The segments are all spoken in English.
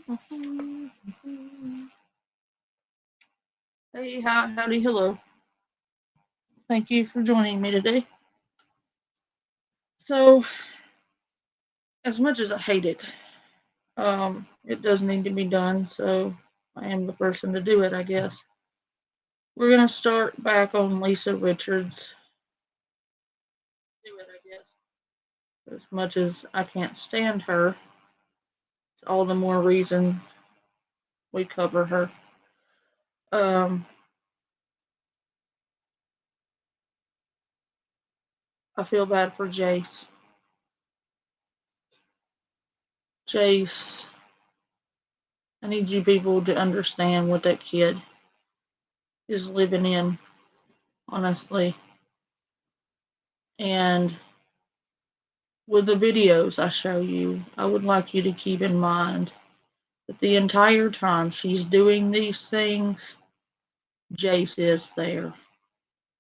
Hey, howdy, hello. Thank you for joining me today. So, as much as I hate it, it does need to be done, so I am the person to do it, I guess. We're gonna start back on Lisa Richards. Do it, I guess. As much as I can't stand her, it's all the more reason we cover her. Um, I feel bad for Jace. Jace, I need you people to understand what that kid is living in, honestly. And with the videos I show you, I would like you to keep in mind that the entire time she's doing these things, Jace is there,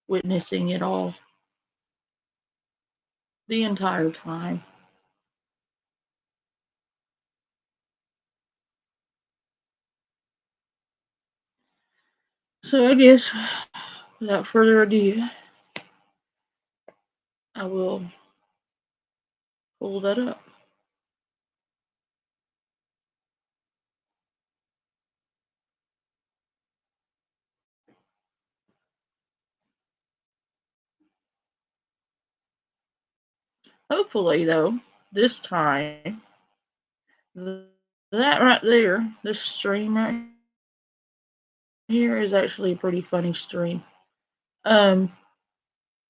witnessing it all. The entire time. So I guess, without further ado, I will pull that up. Hopefully, though, this time, that right there, this stream right here is actually a pretty funny stream. Um,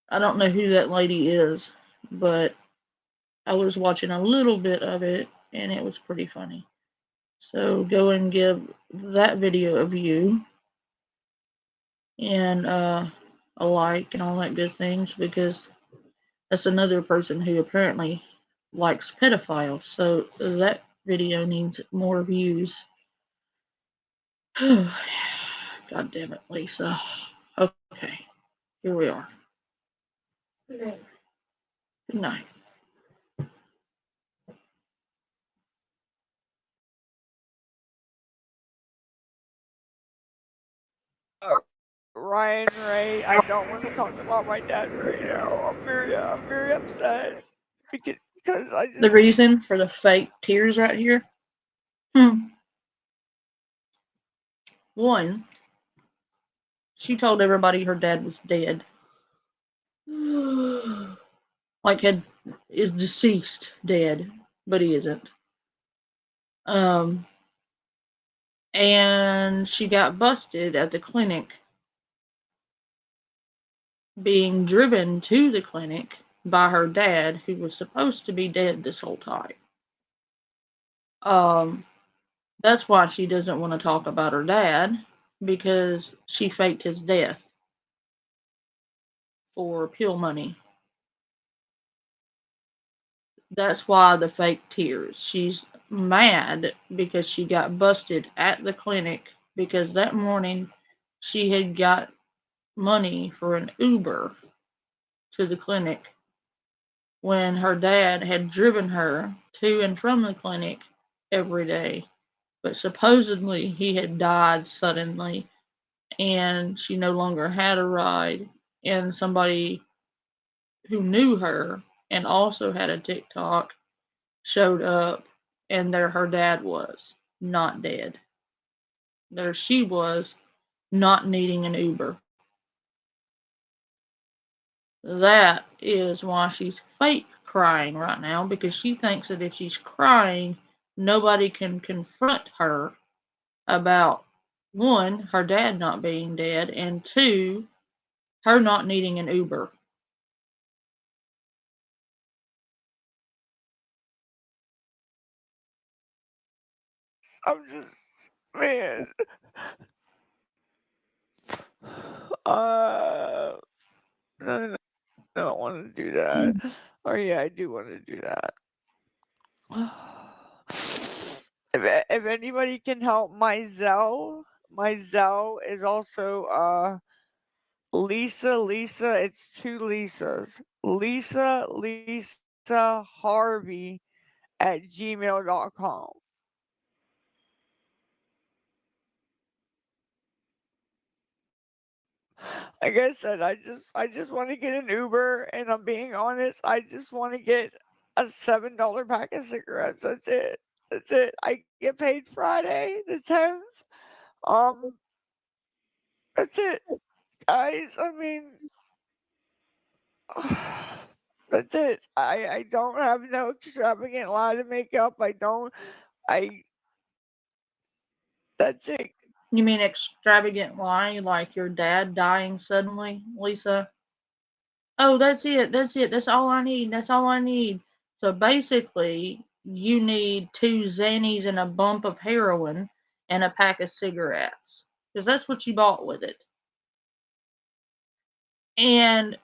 I don't know who that lady is, but I was watching a little bit of it and it was pretty funny. So go and give that video a view and a like and all that good things because that's another person who apparently likes pedophiles. So that video needs more views. God damn it, Lisa. Okay, here we are. Good night. Ryan Ray, I don't want to talk about my dad right now. I'm very upset because I The just reason for the fake tears right here? One, she told everybody her dad was dead. Like is deceased, dead, but he isn't. Um, and she got busted at the clinic, being driven to the clinic by her dad, who was supposed to be dead this whole time. Um, that's why she doesn't want to talk about her dad because she faked his death for pill money. That's why the fake tears. She's mad because she got busted at the clinic because that morning she had got money for an Uber to the clinic when her dad had driven her to and from the clinic every day. But supposedly he had died suddenly and she no longer had a ride. And somebody who knew her and also had a TikTok showed up, and there her dad was, not dead. There she was, not needing an Uber. That is why she's fake crying right now, because she thinks that if she's crying, nobody can confront her about one, her dad not being dead, and two, her not needing an Uber. I'm just man. Uh, no, I don't want to do that. Or yeah, I do want to do that. If anybody can help my Zell is also Lisa, it's two Lisas. Lisa Harvey at gmail.com. like I said, I just want to get an Uber, and I'm being honest, I just want to get a $7 pack of cigarettes. That's it. That's it. I get paid Friday the 10th. Um, that's it, guys. I mean, that's it. I don't have no extravagant lie to make up. I don't. I. That's it. You mean extravagant lie, like your dad dying suddenly, Lisa? Oh, that's it. That's it. That's all I need. That's all I need. So basically, you need 2 Xannies and a bump of heroin and a pack of cigarettes. Because that's what you bought with it. And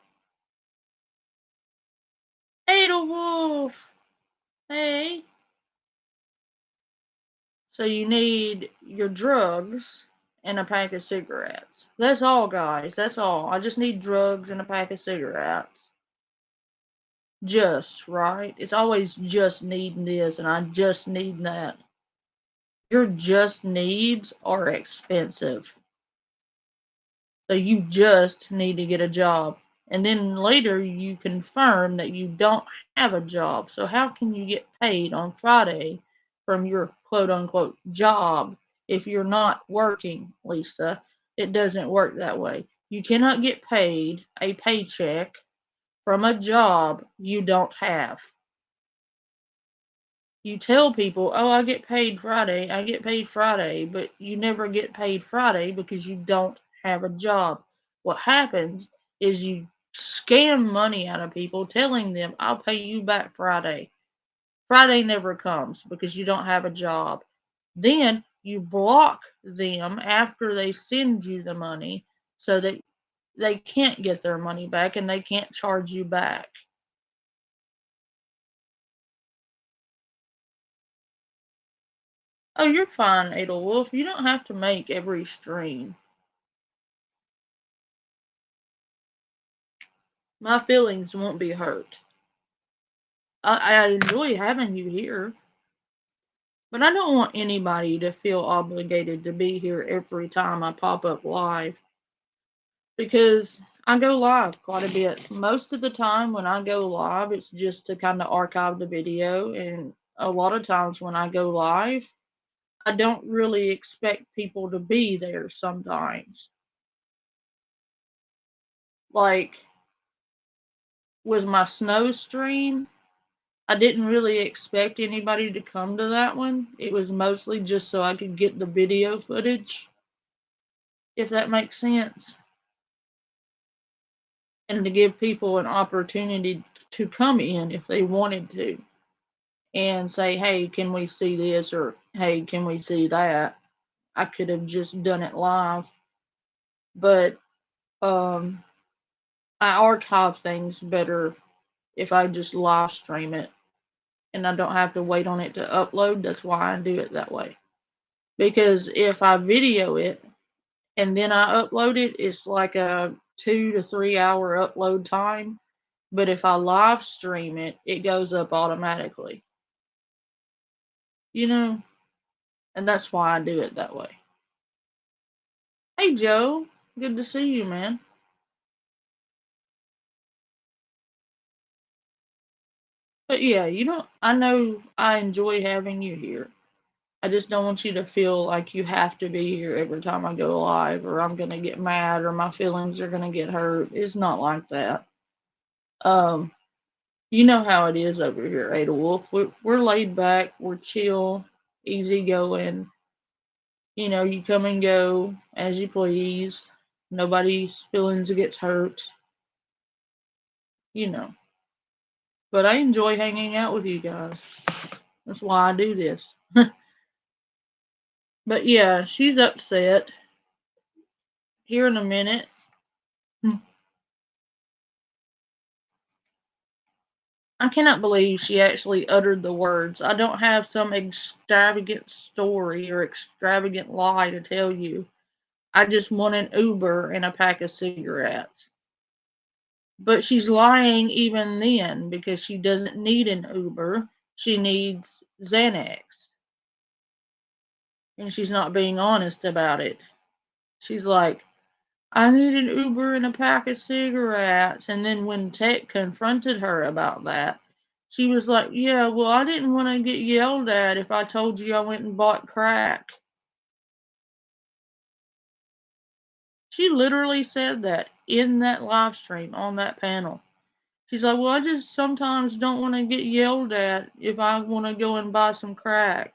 Edelwolf! Hey. So you need your drugs and a pack of cigarettes. That's all, guys. That's all. I just need drugs and a pack of cigarettes. Just, right? It's always just needing this and I just need that. Your just needs are expensive. So you just need to get a job. And then later you confirm that you don't have a job. So how can you get paid on Friday from your quote unquote job if you're not working, Lisa? It doesn't work that way. You cannot get paid a paycheck from a job you don't have. You tell people, oh, I get paid Friday, but you never get paid Friday because you don't have a job. What happens is you scam money out of people telling them, I'll pay you back Friday. Friday never comes because you don't have a job. Then you block them after they send you the money so that they can't get their money back and they can't charge you back. Oh, you're fine, Edelwolf. You don't have to make every stream. My feelings won't be hurt. I enjoy having you here, but I don't want anybody to feel obligated to be here every time I pop up live because I go live quite a bit. Most of the time when I go live, it's just to kind of archive the video, and a lot of times when I go live, I don't really expect people to be there sometimes. Like with my snow stream, I didn't really expect anybody to come to that one. It was mostly just so I could get the video footage, if that makes sense, and to give people an opportunity to come in if they wanted to and say, hey, can we see this? Or hey, can we see that? I could have just done it live, but um, I archive things better if I just live stream it and I don't have to wait on it to upload. That's why I do it that way. Because if I video it and then I upload it, it's like a 2 to 3 hour upload time. But if I live stream it, it goes up automatically. You know? And that's why I do it that way. Hey, Joe. Good to see you, man. But yeah, I know I enjoy having you here. I just don't want you to feel like you have to be here every time I go live or I'm going to get mad or my feelings are going to get hurt. It's not like that. Um, You know how it is over here, Ada Wolf. We're laid back, we're chill, easy going. You come and go as you please. Nobody's feelings gets hurt. You know. But I enjoy hanging out with you guys. That's why I do this. But yeah, she's upset. Here in a minute. I cannot believe she actually uttered the words. I don't have some extravagant story or extravagant lie to tell you. I just want an Uber and a pack of cigarettes. But she's lying even then because she doesn't need an Uber. She needs Xanax. And she's not being honest about it. She's like, I need an Uber and a pack of cigarettes. And then when Tech confronted her about that, she was like, yeah, well, I didn't want to get yelled at if I told you I went and bought crack. She literally said that in that live stream on that panel. She's like, well, I just sometimes don't want to get yelled at if I want to go and buy some crack.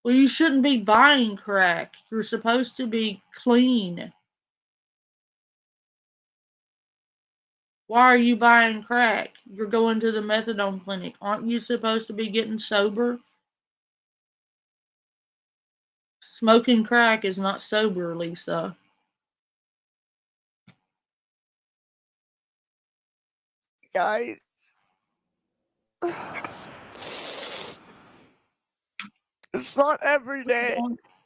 Well, you shouldn't be buying crack. You're supposed to be clean. Why are you buying crack? You're going to the methadone clinic. Aren't you supposed to be getting sober? Smoking crack is not sober, Lisa. Guys. It's not every day.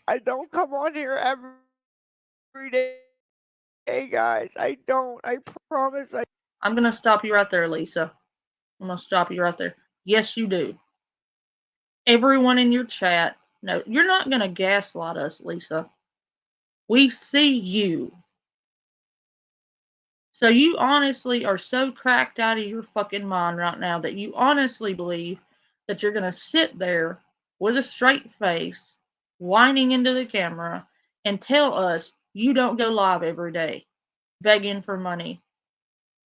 I don't come on here every day, guys. I don't. I promise. I'm going to stop you right there, Lisa. I'm going to stop you right there. Yes, you do. Everyone in your chat, no, you're not going to gaslight us, Lisa. We see you. So you honestly are so cracked out of your fucking mind right now that you honestly believe that you're going to sit there with a straight face, whining into the camera, and tell us you don't go live every day begging for money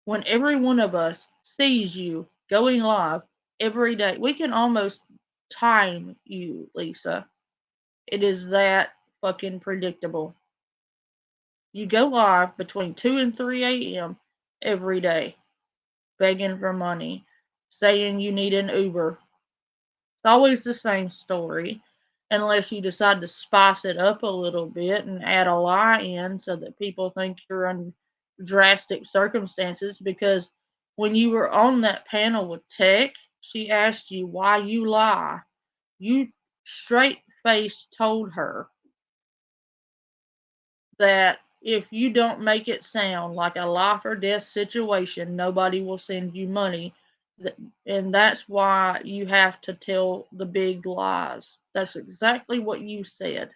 when every one of us sees you going live every day. We can almost time you, Lisa. It is that fucking predictable. You go live between 2 and 3 a.m. every day, begging for money, saying you need an Uber. It's always the same story, unless you decide to spice it up a little bit and add a lie in so that people think you're in drastic circumstances. Because when you were on that panel with Tech, she asked you why you lie. You straight face told her that if you don't make it sound like a life or death situation, nobody will send you money. And that's why you have to tell the big lies. That's exactly what you said.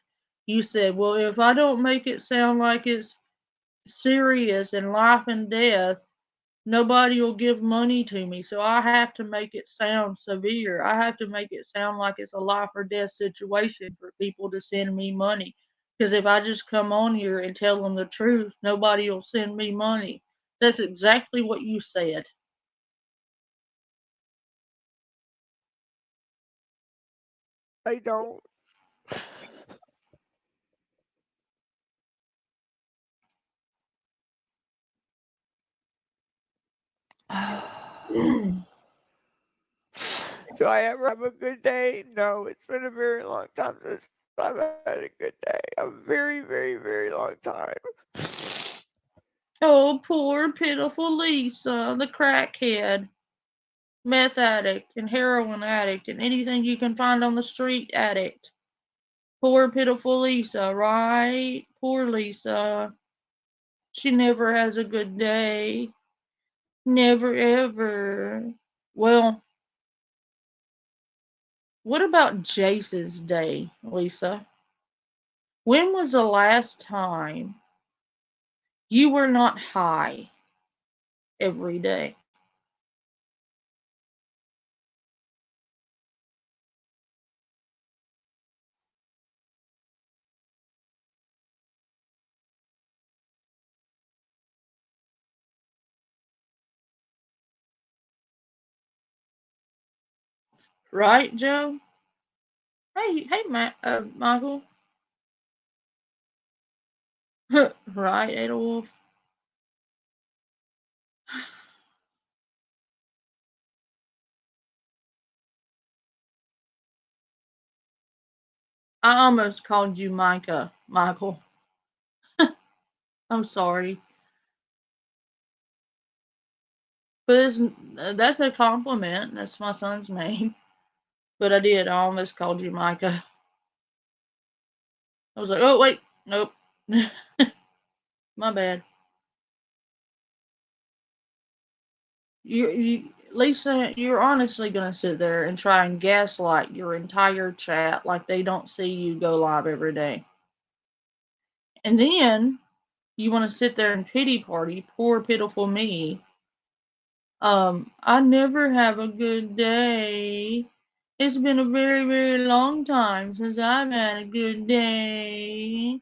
You said, well, if I don't make it sound like it's serious and life and death, nobody will give money to me. So I have to make it sound severe. I have to make it sound like it's a life or death situation for people to send me money. Because if I just come on here and tell them the truth, nobody will send me money. That's exactly what you said. I don't. Do I ever have a good day? No, it's been a very long time since I've had a good day. A very, very, very long time. Oh, poor, pitiful Lisa, the crackhead, meth addict, and heroin addict, and anything you can find on the street addict. Poor, pitiful Lisa, right? Poor Lisa. She never has a good day. Never ever. Well, what about Jace's day, Lisa? When was the last time you were not high every day? Right, Joe? Hey, Michael. Right, Adolf. I almost called you Micah, Michael. I'm sorry. But that's a compliment. That's my son's name. But I did. I almost called you Micah. I was like, oh, wait. Nope. My bad. Lisa, you're honestly going to sit there and try and gaslight your entire chat like they don't see you go live every day. And then You want to sit there and pity party, poor pitiful me. I never have a good day. It's been a very, very long time since I've had a good day.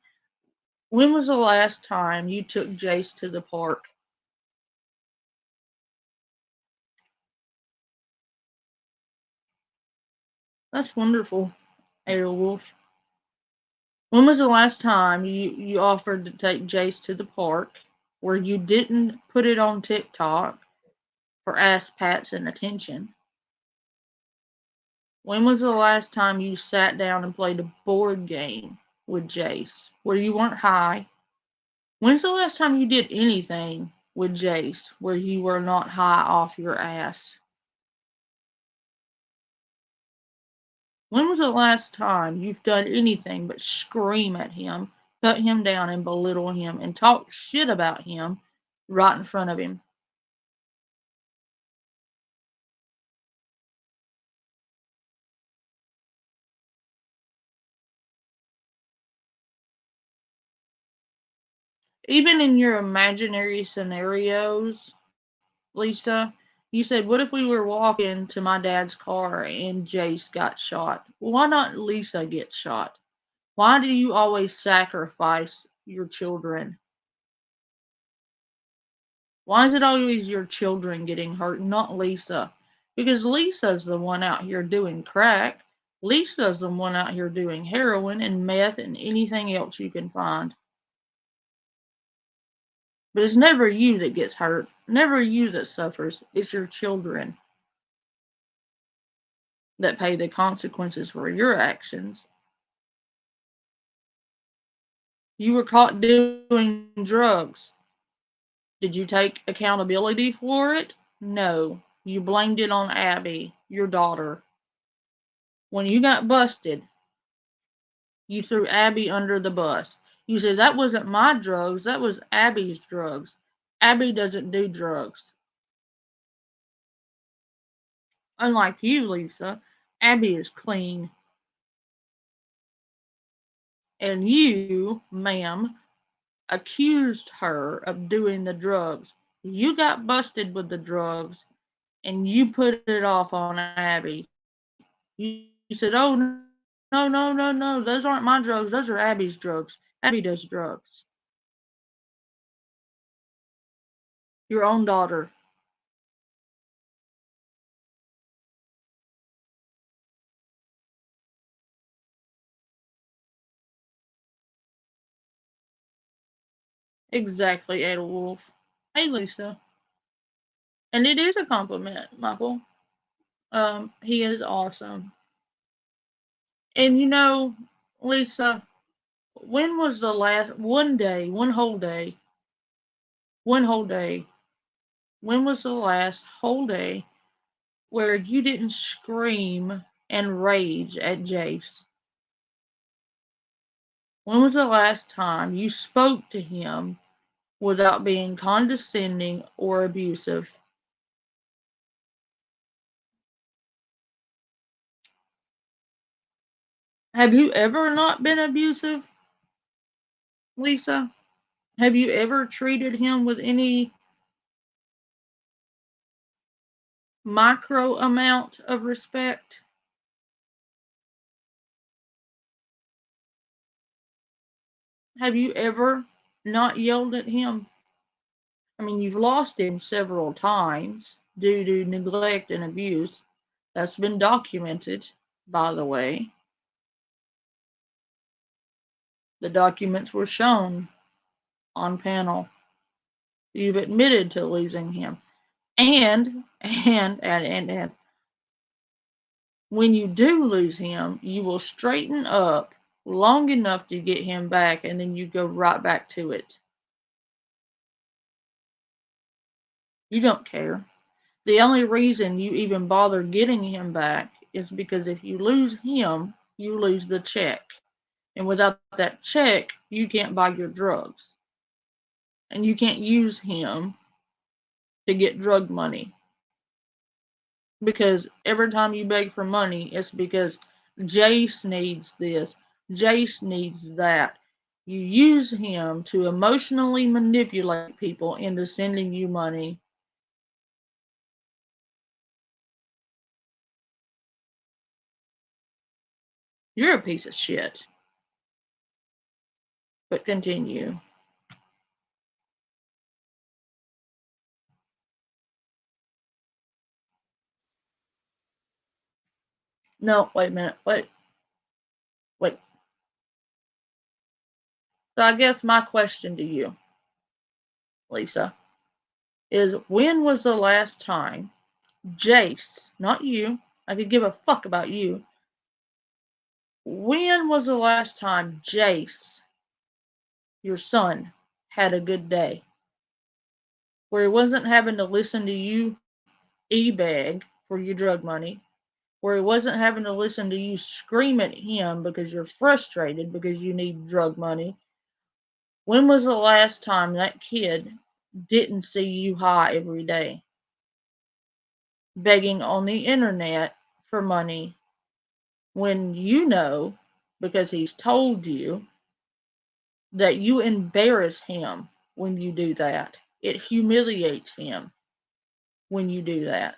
When was the last time you took Jace to the park? That's wonderful, Airwolf. When was the last time you offered to take Jace to the park where you didn't put it on TikTok for ass pats and attention? When was the last time you sat down and played a board game with Jace where you weren't high? When's the last time you did anything with Jace where you were not high off your ass? When was the last time you've done anything but scream at him, cut him down, and belittle him and talk shit about him right in front of him? Even in your imaginary scenarios, Lisa, you said, what if we were walking to my dad's car and Jace got shot? Well, why not Lisa get shot? Why do you always sacrifice your children? Why is it always your children getting hurt, not Lisa? Because Lisa's the one out here doing crack. Lisa's the one out here doing heroin and meth and anything else you can find. But it's never you that gets hurt, never you that suffers. It's your children that pay the consequences for your actions. You were caught doing drugs. Did you take accountability for it? No. You blamed it on Abby, your daughter. When you got busted, you threw Abby under the bus. You said, that wasn't my drugs, that was Abby's drugs. Abby doesn't do drugs. Unlike you, Lisa, Abby is clean. And you, ma'am, accused her of doing the drugs. You got busted with the drugs and you put it off on Abby. You said, oh, no, no, no, no, those aren't my drugs, those are Abby's drugs. Abby does drugs. Your own daughter. Exactly, Edelwolf. Hey, Lisa. And it is a compliment, Michael. He is awesome. And Lisa, when was the last one whole day, when was the last whole day where you didn't scream and rage at Jace? When was the last time you spoke to him without being condescending or abusive? Have you ever not been abusive, Lisa? Have you ever treated him with any micro amount of respect? Have you ever not yelled at him? I mean, you've lost him several times due to neglect and abuse. That's been documented, by the way. The documents were shown on panel. You've admitted to losing him. And when you do lose him, you will straighten up long enough to get him back, and then you go right back to it. You don't care. The only reason you even bother getting him back is because if you lose him, you lose the check. And without that check, you can't buy your drugs. And you can't use him to get drug money. Because every time you beg for money, it's because Jace needs this, Jace needs that. You use him to emotionally manipulate people into sending you money. You're a piece of shit. But continue. No, wait a minute. Wait. So I guess my question to you, Lisa, is when was the last time Jace, not you, I could give a fuck about you. When was the last time Jace, your son, had a good day? Where he wasn't having to listen to you e-bag for your drug money, where he wasn't having to listen to you scream at him because you're frustrated because you need drug money. When was the last time that kid didn't see you high every day, begging on the internet for money when you know, because he's told you, that you embarrass him when you do that? It humiliates him when you do that.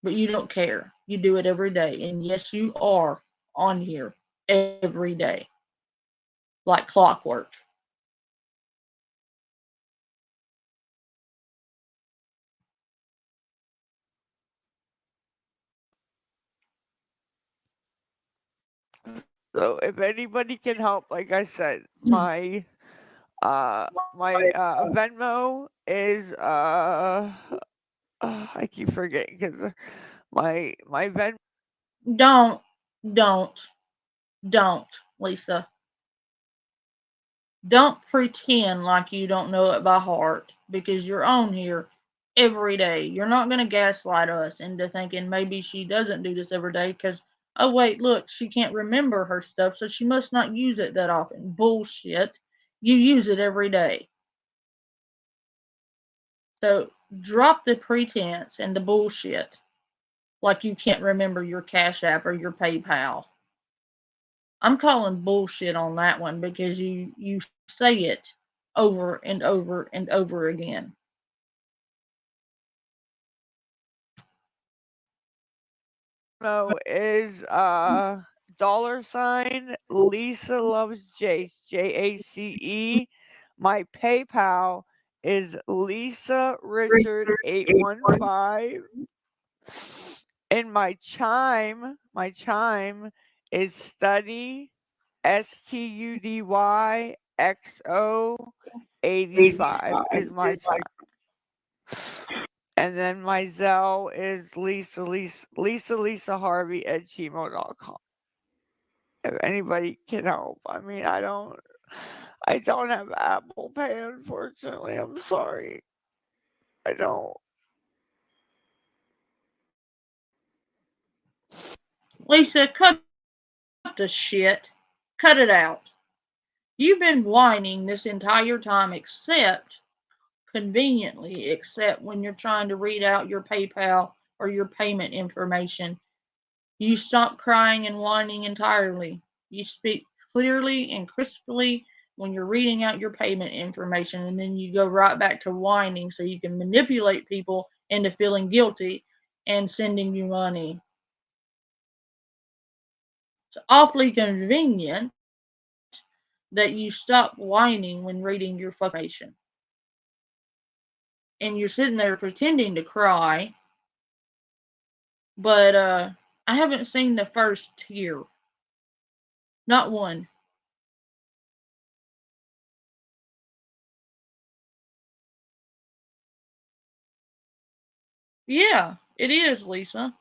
But you don't care. You do it every day. And yes, you are on here every day, like clockwork. So if anybody can help, like I said, my Venmo is I keep forgetting because my Venmo. Don't, don't, don't, Lisa. Don't pretend like you don't know it by heart because you're on here every day. You're not going to gaslight us into thinking maybe she doesn't do this every day because, oh, wait, look, she can't remember her stuff, so she must not use it that often. Bullshit. You use it every day. So drop the pretense and the bullshit like you can't remember your Cash App or your PayPal. I'm calling bullshit on that one because you say it over and over and over again. Is $ Lisa loves Jace, Jace. My PayPal is Lisa Richard 815, and my chime is STUDYXO 85 is my chime. And then my Zelle is Lisa Harvey at gmail.com. If anybody can help. I mean, I don't have Apple Pay, unfortunately. I'm sorry. I don't. Lisa, cut the shit. Cut it out. You've been whining this entire time, except conveniently, except when you're trying to read out your PayPal or your payment information. You stop crying and whining entirely. You speak clearly and crisply when you're reading out your payment information, and then you go right back to whining so you can manipulate people into feeling guilty and sending you money. It's awfully convenient that you stop whining when reading your fucking information. And you're sitting there pretending to cry, but I haven't seen the first tear. Not one. Yeah, it is, Lisa.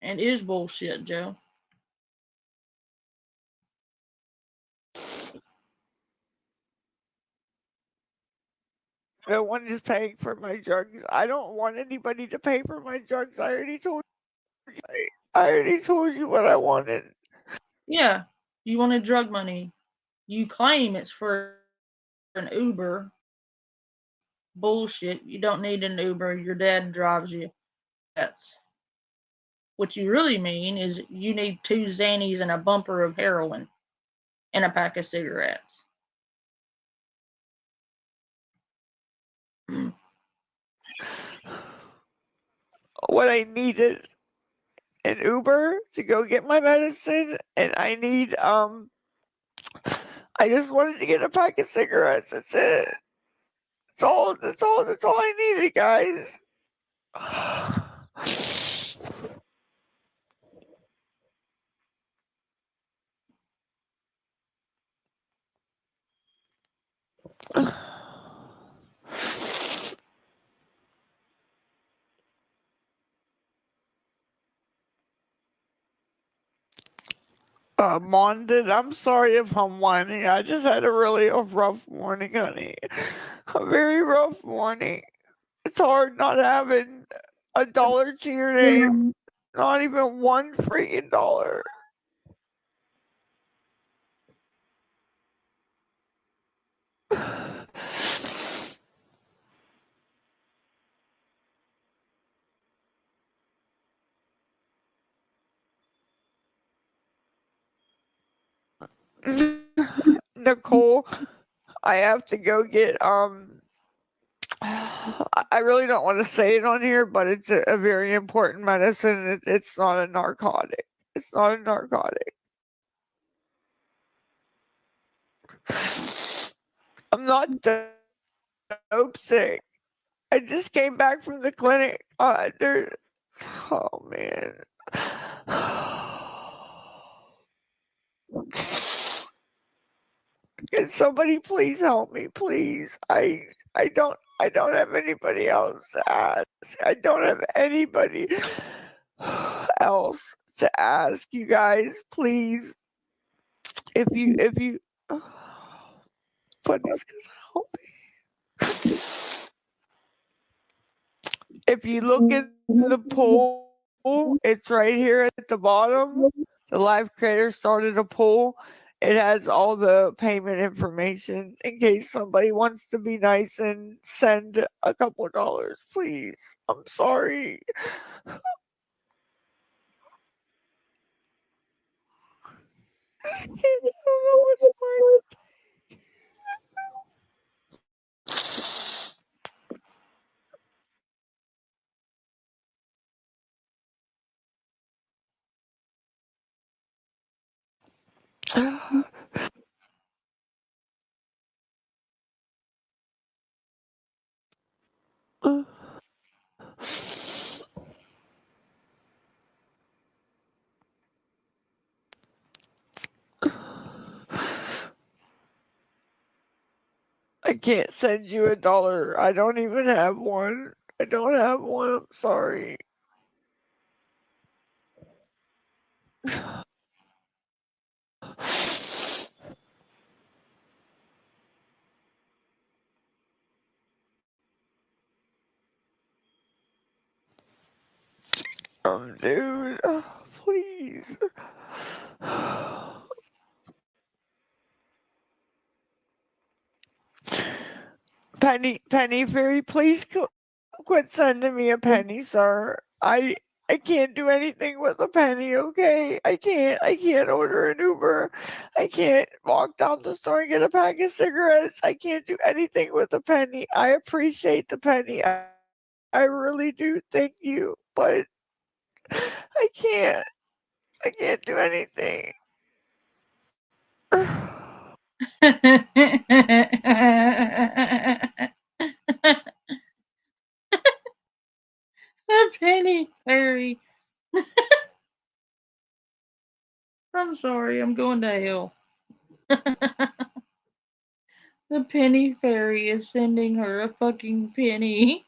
And it is bullshit, Joe. No one is paying for my drugs. I don't want anybody to pay for my drugs. I already told you what I wanted. Yeah, you wanted drug money. You claim it's for an Uber. Bullshit. You don't need an Uber. Your dad drives you. That's what you really mean is you need two Xannies and a bumper of heroin and a pack of cigarettes. What I needed an Uber to go get my medicine, and I just wanted to get a pack of cigarettes. That's it. That's all I needed, guys. Mondin, I'm sorry if I'm whining. I just had a really rough morning, honey. A very rough morning. It's hard not having a dollar to your name. Not even one freaking dollar. Nicole, I have to go get I really don't want to say it on here, but it's a very important medicine. It's not a narcotic. It's not a narcotic. I'm not dope sick. I just came back from the clinic. Oh man. Can somebody please help me, please? I don't have anybody else to ask. I don't have anybody else to ask. You guys, please, if you Buddy's gonna help me. If you look at the poll, it's right here at the bottom. The live creator started a poll. It has all the payment information in case somebody wants to be nice and send a couple dollars, please. I'm sorry. I don't know what's mine. I can't send you a dollar. I don't even have one. I don't have one. I'm sorry. Dude, please. Penny Fairy, please quit sending me a penny, sir. I can't do anything with a penny, okay? I can't order an Uber. I can't walk down the store and get a pack of cigarettes. I can't do anything with a penny. I appreciate the penny. I really do. Thank you. But I can't. I can't do anything. A penny fairy. I'm sorry, I'm going to hell. The penny fairy is sending her a fucking penny.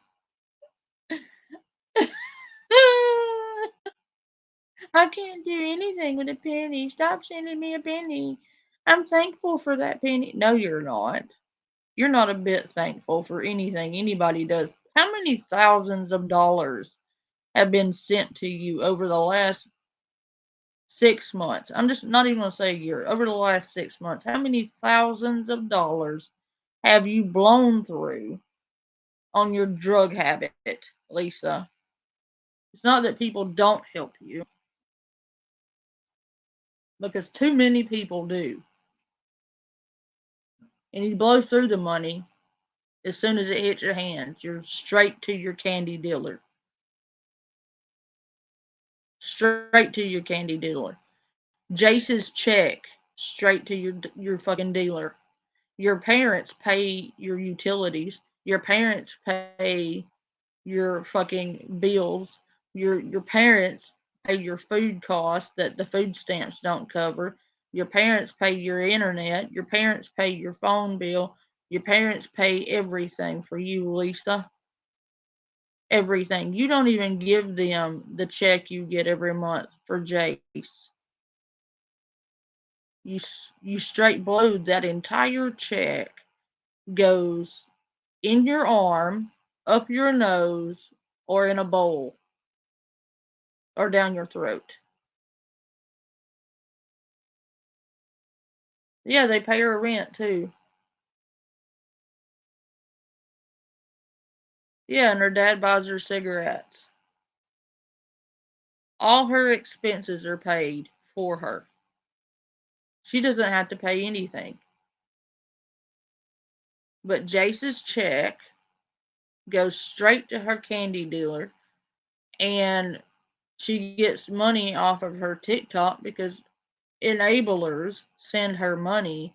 I can't do anything with a penny. Stop sending me a penny. I'm thankful for that penny. No, you're not. You're not a bit thankful for anything anybody does. How many thousands of dollars have been sent to you over the last 6 months? I'm just not even going to say a year. Over the last 6 months, how many thousands of dollars have you blown through on your drug habit, Lisa? It's not that people don't help you, because too many people do. And you blow through the money As soon as it hits your hands, you're straight to your candy dealer. Straight to your candy dealer. Jace's check, straight to your fucking dealer. Your parents pay your utilities. Your parents pay your fucking bills. Your parents pay your food costs that the food stamps don't cover. Your parents pay your internet. Your parents pay your phone bill. Your parents pay everything for you, Lisa. Everything. You don't even give them the check you get every month for Jace. You you straight blow that entire check goes in your arm, up your nose, or in a bowl, or down your throat. Yeah, they pay her rent too. Yeah, and her dad buys her cigarettes. All her expenses are paid for her. She doesn't have to pay anything. But Jace's check goes straight to her candy dealer, and she gets money off of her TikTok because enablers send her money,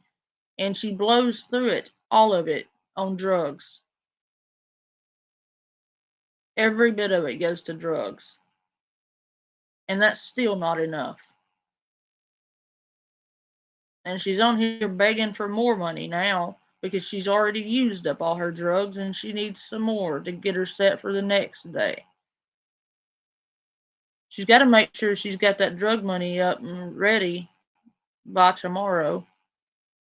and she blows through it, all of it, on drugs. Every bit of it goes to drugs. And that's still not enough. And she's on here begging for more money now because she's already used up all her drugs and she needs some more to get her set for the next day. She's got to make sure she's got that drug money up and ready by tomorrow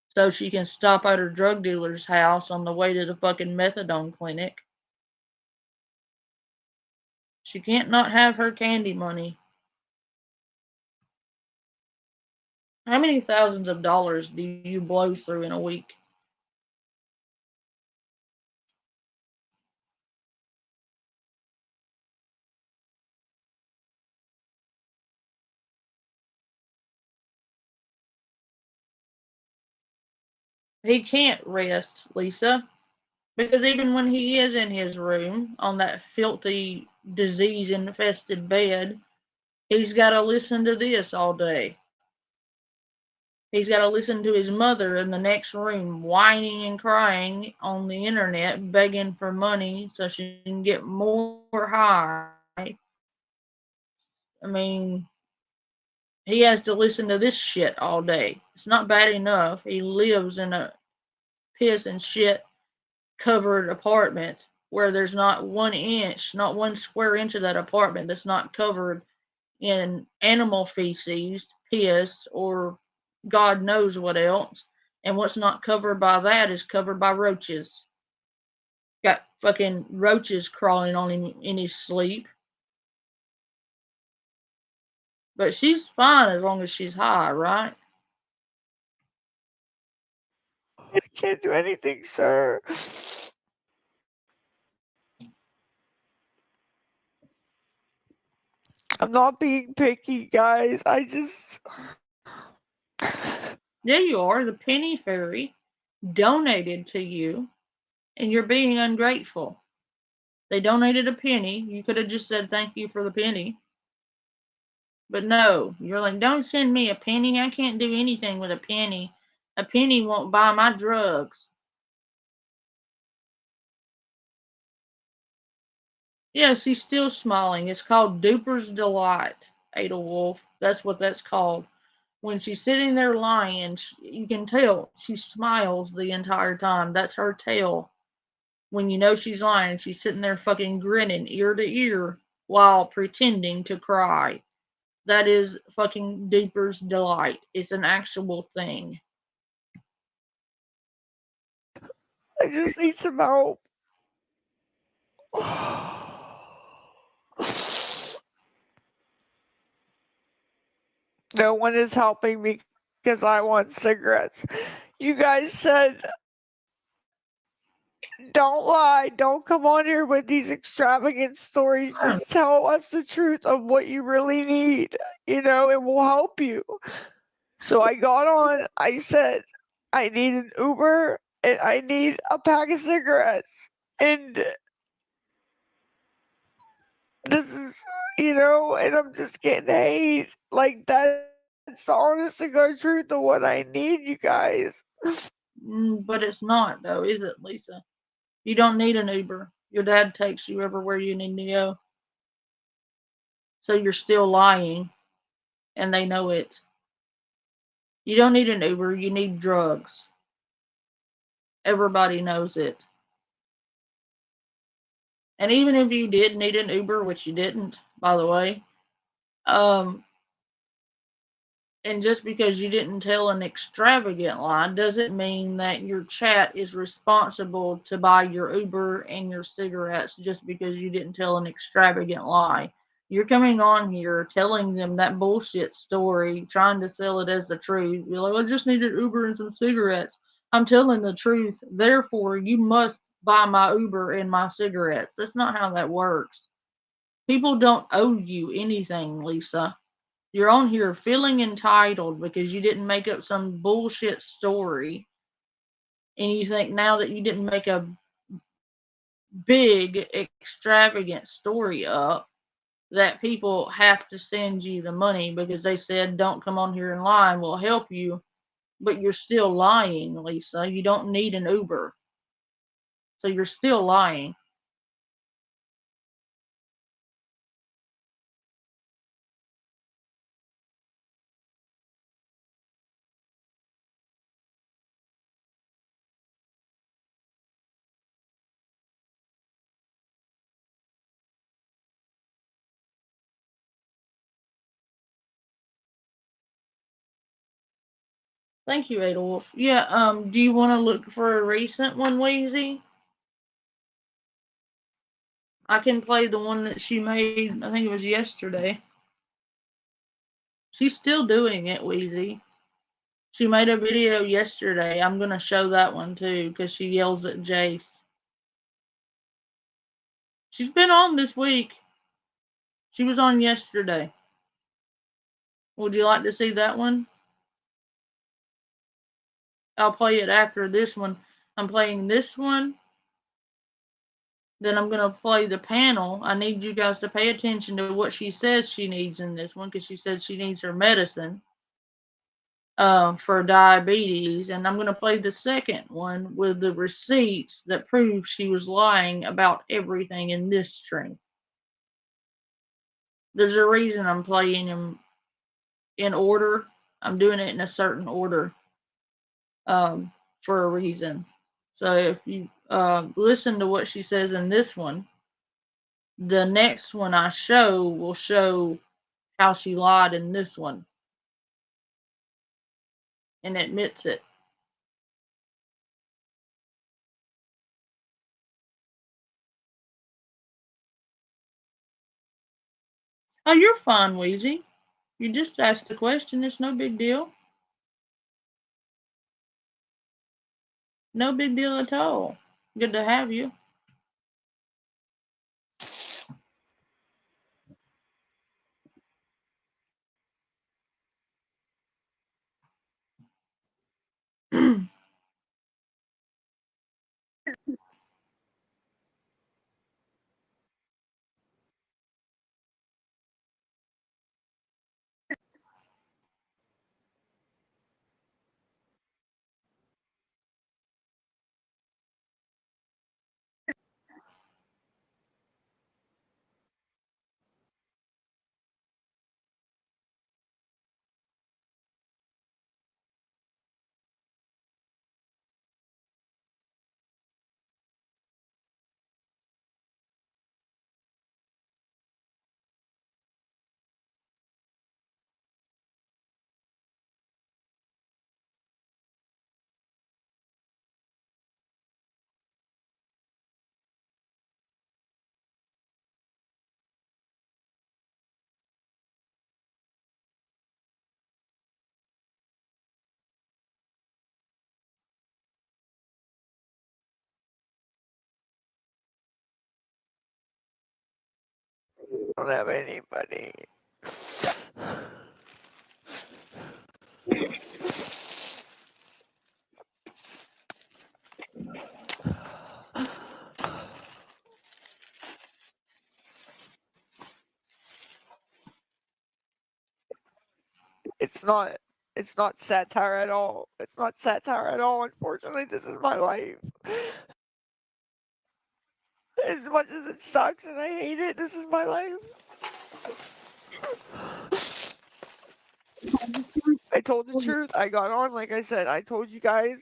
so she can stop at her drug dealer's house on the way to the fucking methadone clinic. She can't not have her candy money. How many thousands of dollars do you blow through in a week? He can't rest, Lisa, because even when he is in his room on that filthy, disease infested bed, he's got to listen to this all day. He's got to listen to his mother in the next room whining and crying on the internet, begging for money so she can get more high. I mean, he has to listen to this shit all day. It's not bad enough. He lives in a piss and shit covered apartment where there's not 1 inch, not 1 square inch of that apartment that's not covered in animal feces, piss, or God knows what else. And what's not covered by that is covered by roaches. Got fucking roaches crawling on him in his sleep. But she's fine as long as she's high, right? I can't do anything, sir. I'm not being picky, guys. I just. There you are, the penny fairy donated to you, and you're being ungrateful. They donated a penny. You could have just said thank you for the penny. But no, you're like, don't send me a penny. I can't do anything with a penny. A penny won't buy my drugs. Yeah, she's still smiling. It's called Duper's Delight, Ada Wolf. That's what that's called. When she's sitting there lying, you can tell she smiles the entire time. That's her tell. When you know she's lying, she's sitting there fucking grinning ear to ear while pretending to cry. That is fucking Duper's Delight. It's an actual thing. I just need some help. No one is helping me because I want cigarettes. You guys said, don't lie. Don't come on here with these extravagant stories. Just tell us the truth of what you really need. You know, it will help you. So I got on. I said, I need an Uber. and I need a pack of cigarettes. And this is, and I'm just getting hate. Like, that's the honest to God truth of what I need, you guys. But it's not, though, is it, Lisa? You don't need an Uber. Your dad takes you everywhere you need to go. So you're still lying, and they know it. You don't need an Uber. You need drugs. Everybody knows it. And even if you did need an Uber, which you didn't, by the way, um, and just because you didn't tell an extravagant lie doesn't mean that your chat is responsible to buy your Uber and your cigarettes just because you didn't tell an extravagant lie. You're coming on here telling them that bullshit story, trying to sell it as the truth. You're like, I just needed Uber and some cigarettes. I'm telling the truth. Therefore, you must buy my Uber and my cigarettes. That's not how that works. People don't owe you anything, Lisa. You're on here feeling entitled because you didn't make up some bullshit story. And you think now that you didn't make a big, extravagant story up, that people have to send you the money because they said, don't come on here and lie and we'll help you. But you're still lying, Lisa. You don't need an Uber. So you're still lying. Thank you, Adolf. Yeah, do you want to look for a recent one, Wheezy? I can play the one that she made, I think it was yesterday. She's still doing it, Wheezy. She made a video yesterday. I'm going to show that one too because she yells at Jace. She's been on this week. She was on yesterday. Would you like to see that one? I'll play it after this one. I'm playing this one. Then I'm going to play the panel. I need you guys to pay attention to what she says she needs in this one because she said she needs her medicine for diabetes. And I'm going to play the second one with the receipts that prove she was lying about everything in this string. There's a reason I'm playing them in order. I'm doing it in a certain order for a reason. So if you listen to what she says in this one, the next one I show will show how she lied in this one and admits it. Oh, you're fine, Wheezy. You just asked a question. It's no big deal. No big deal at all. Good to have you. I don't have anybody. it's not satire at all. It's not satire at all. Unfortunately, this is my life. As much as it sucks and I hate it, this is my life. I told the truth. I got on, like I said. I told you guys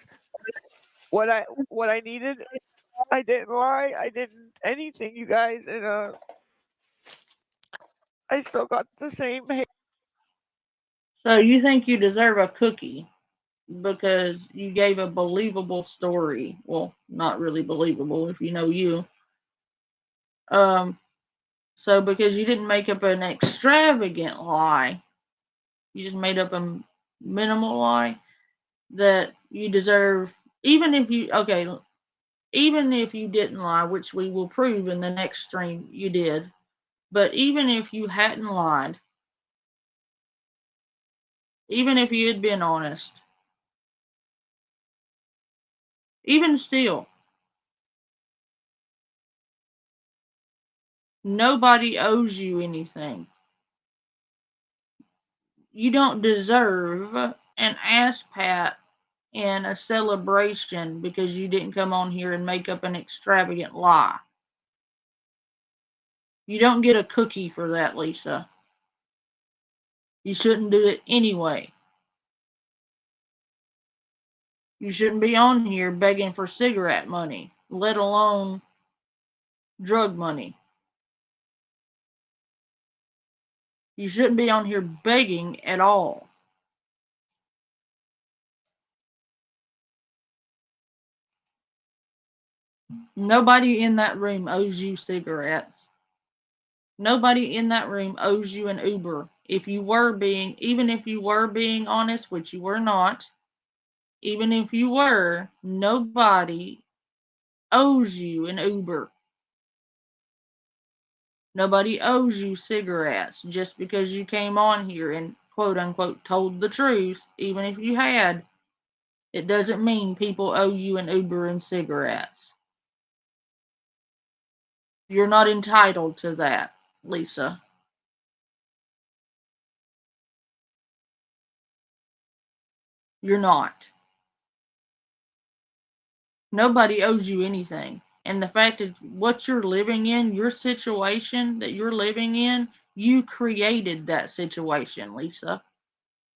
what I needed. I didn't lie. I didn't anything, you guys, and I still got the same hate. So you think you deserve a cookie because you gave a believable story. Well, not really believable if you know you. Um, so because you didn't make up an extravagant lie, you just made up a minimal lie that you deserve. Even if you okay, even if you didn't lie, which we will prove in the next stream you did, but even if you hadn't lied, even if you had been honest, even still, nobody owes you anything. You don't deserve an ass pat and a celebration because you didn't come on here and make up an extravagant lie. You don't get a cookie for that, Lisa. You shouldn't do it anyway. You shouldn't be on here begging for cigarette money, let alone drug money. You shouldn't be on here begging at all. Nobody in that room owes you cigarettes. Nobody in that room owes you an Uber. Even if you were being honest, which you were not, even if you were, nobody owes you an Uber. Nobody owes you cigarettes just because you came on here and quote unquote told the truth. Even if you had, it doesn't mean people owe you an Uber and cigarettes. You're not entitled to that, Lisa. You're not. Nobody owes you anything. And the fact that what you're living in, your situation that you're living in, you created that situation, Lisa.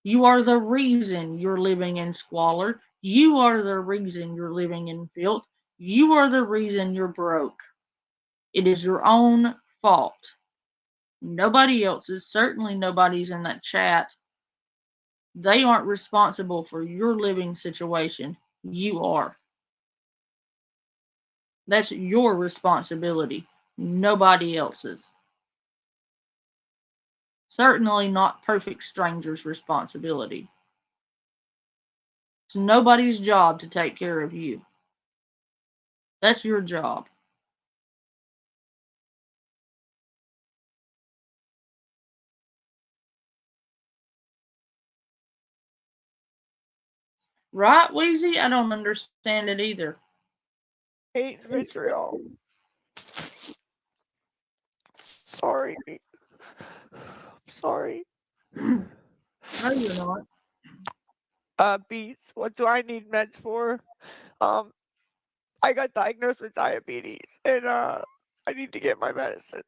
You are the reason you're living in squalor. You are the reason you're living in filth. You are the reason you're broke. It is your own fault. Nobody else's. Certainly nobody's in that chat. They aren't responsible for your living situation. You are. That's your responsibility, nobody else's. Certainly not perfect strangers' responsibility. It's nobody's job to take care of you. That's your job. Right, Wheezy? I don't understand it either. Hate and vitriol. Sorry. Sorry. No, you're not. Beats. What do I need meds for? Um, I got diagnosed with diabetes, and I need to get my medicine.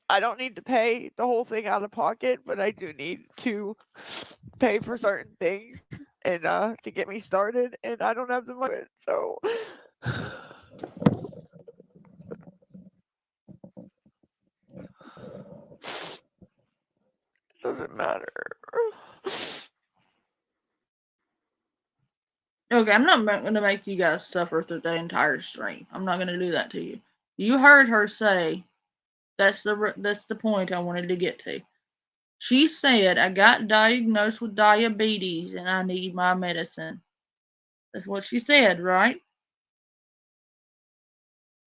I don't need to pay the whole thing out of pocket, but I do need to pay for certain things and to get me started, and I don't have the money, so it doesn't matter. Okay, I'm not going to make you guys suffer through the entire stream. I'm not going to do that to you. You heard her say that's the point I wanted to get to. She said, I got diagnosed with diabetes and I need my medicine. That's what she said, right?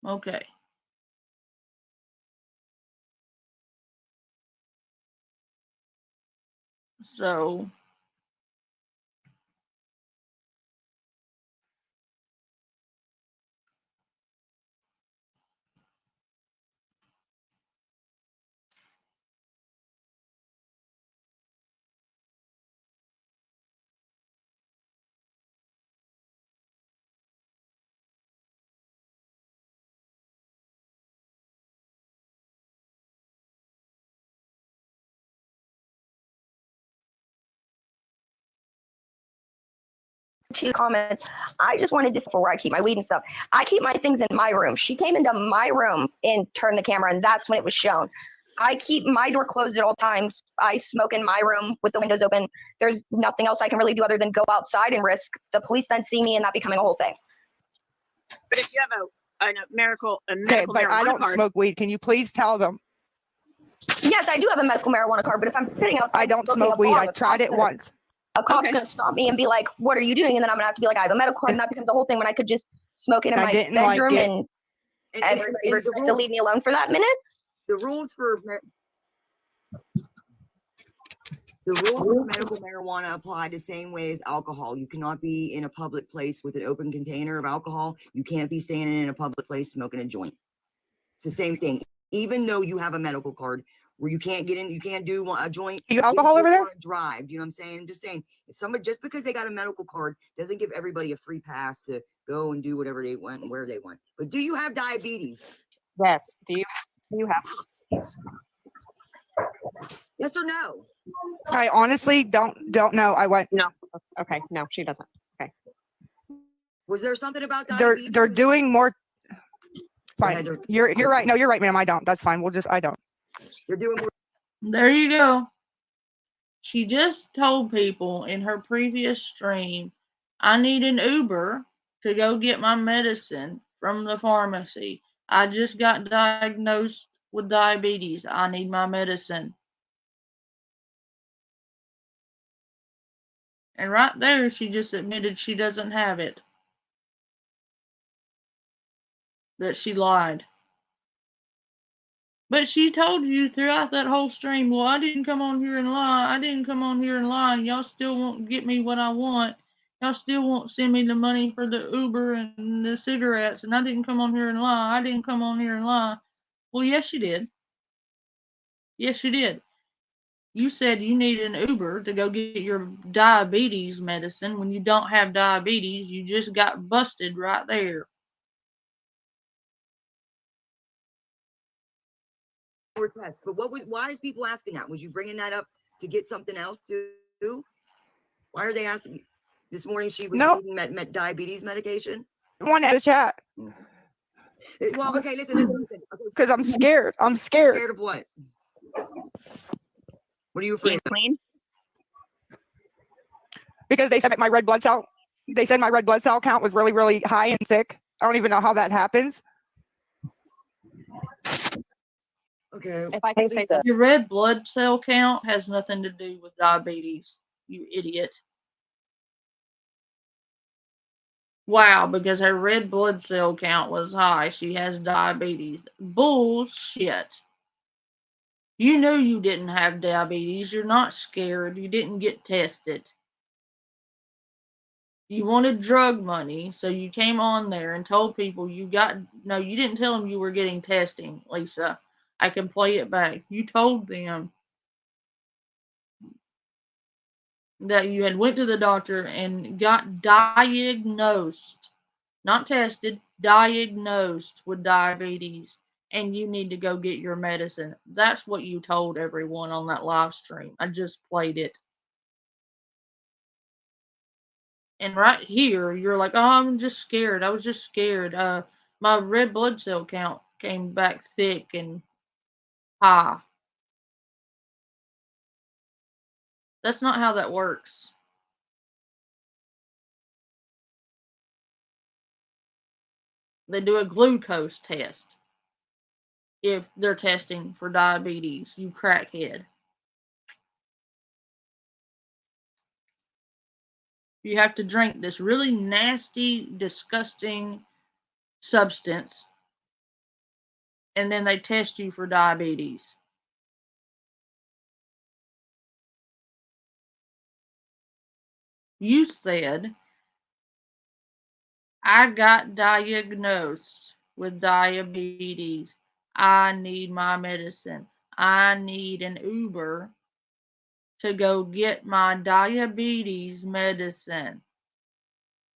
Okay. So, to comments. I just wanted to say where I keep my weed and stuff. I keep my things in my room. She came into my room and turned the camera, and that's when it was shown. I keep my door closed at all times. I smoke in my room with the windows open. There's nothing else I can really do other than go outside and risk the police then see me and that becoming a whole thing. But if you have a medical but I don't card, smoke weed. Can you please tell them? Yes, I do have a medical marijuana card, but if I'm sitting outside, I don't smoke weed. I tried it once. A cop's going to stop me and be like, "What are you doing?" And then I'm going to have to be like, "I have a medical card," and that becomes the whole thing when I could just smoke it in my bedroom and everybody was supposed to leave me alone for that minute. The rules for medical marijuana apply the same way as alcohol. You cannot be in a public place with an open container of alcohol. You can't be standing in a public place smoking a joint. It's the same thing. Even though you have a medical card where you can't get in, you can't do a joint. You alcohol over there? Drive. You know what I'm saying? I'm just saying, if somebody, just because they got a medical card doesn't give everybody a free pass to go and do whatever they want and where they want. But do you have diabetes? Yes. Do you have? Yes or no? I honestly don't know. I went. No. Okay. No, she doesn't. Okay. Was there something about diabetes? They're doing more. Fine. Ahead. You're right. No, you're right, ma'am. I don't. That's fine. I don't. You're doing more. There you go. She just told people in her previous stream, I need an Uber to go get my medicine from the pharmacy. I just got diagnosed with diabetes. I need my medicine. And right there, she just admitted she doesn't have it. That she lied. But she told you throughout that whole stream, well, I didn't come on here and lie. I didn't come on here and lie. Y'all still won't get me what I want. Y'all still won't send me the money for the Uber and the cigarettes. And I didn't come on here and lie. I didn't come on here and lie. Well, yes, you did. Yes, you did. You said you need an Uber to go get your diabetes medicine when you don't have diabetes. You just got busted right there. Test. But why is people asking that? Was you bringing that up to get something else to do? Why are they asking? This morning she was taking diabetes medication. I want to chat. Well, okay, listen. Because I'm scared. I'm scared. Scared of what? What are you afraid of? Clean? Because they said my red blood cell. They said my red blood cell count was really, really high and thick. I don't even know how that happens. Okay. If I can say so. Your red blood cell count has nothing to do with diabetes, you idiot. Wow, because her red blood cell count was high, she has diabetes. Bullshit. You knew you didn't have diabetes. You're not scared. You didn't get tested. You wanted drug money, so you came on there and told people you didn't tell them you were getting testing, Lisa. I can play it back. You told them that you had went to the doctor and got diagnosed, not tested, diagnosed with diabetes, and you need to go get your medicine. That's what you told everyone on that live stream. I just played it. And right here, you're like, oh, I'm just scared. I was just scared. My red blood cell count came back thick and high. That's not how that works. They do a glucose test if they're testing for diabetes, you crackhead. You have to drink this really nasty, disgusting substance, and then they test you for diabetes. You said, I got diagnosed with diabetes. I need my medicine. I need an Uber to go get my diabetes medicine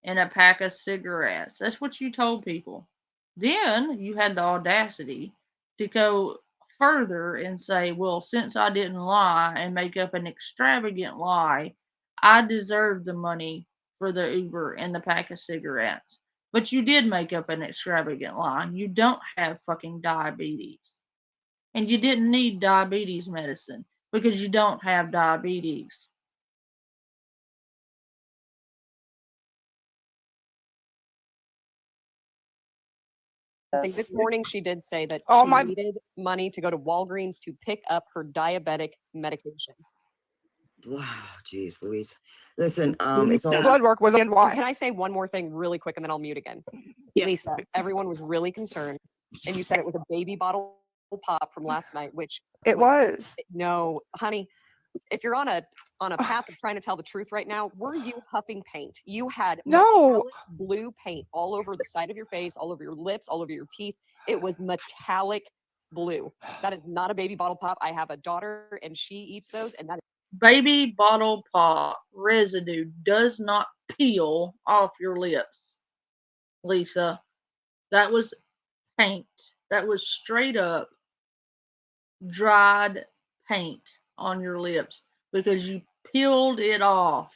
and a pack of cigarettes. That's what you told people. Then you had the audacity to go further and say, well, since I didn't lie and make up an extravagant lie, I deserve the money for the Uber and the pack of cigarettes. But you did make up an extravagant lie. You don't have fucking diabetes. And you didn't need diabetes medicine because you don't have diabetes. I think this morning she did say that Oh, she my- needed money to go to Walgreens to pick up her diabetic medication. Oh, geez, Louise. Listen, Mm-hmm. it's all Blood work was in And why. can I say one more thing really quick and then I'll mute again? Yes. Lisa, everyone was really concerned. And you said it was a baby bottle pop from last night, which It was. no, honey, if you're on a path of trying to tell the truth right now, were you huffing paint? You had No. metallic blue paint all over the side of your face, all over your lips, all over your teeth. It was metallic blue. That is not a baby bottle pop. I have a daughter and she eats those, and that is Baby bottle pop residue does not peel off your lips, Lisa. That was paint. That was straight up dried paint on your lips because you peeled it off.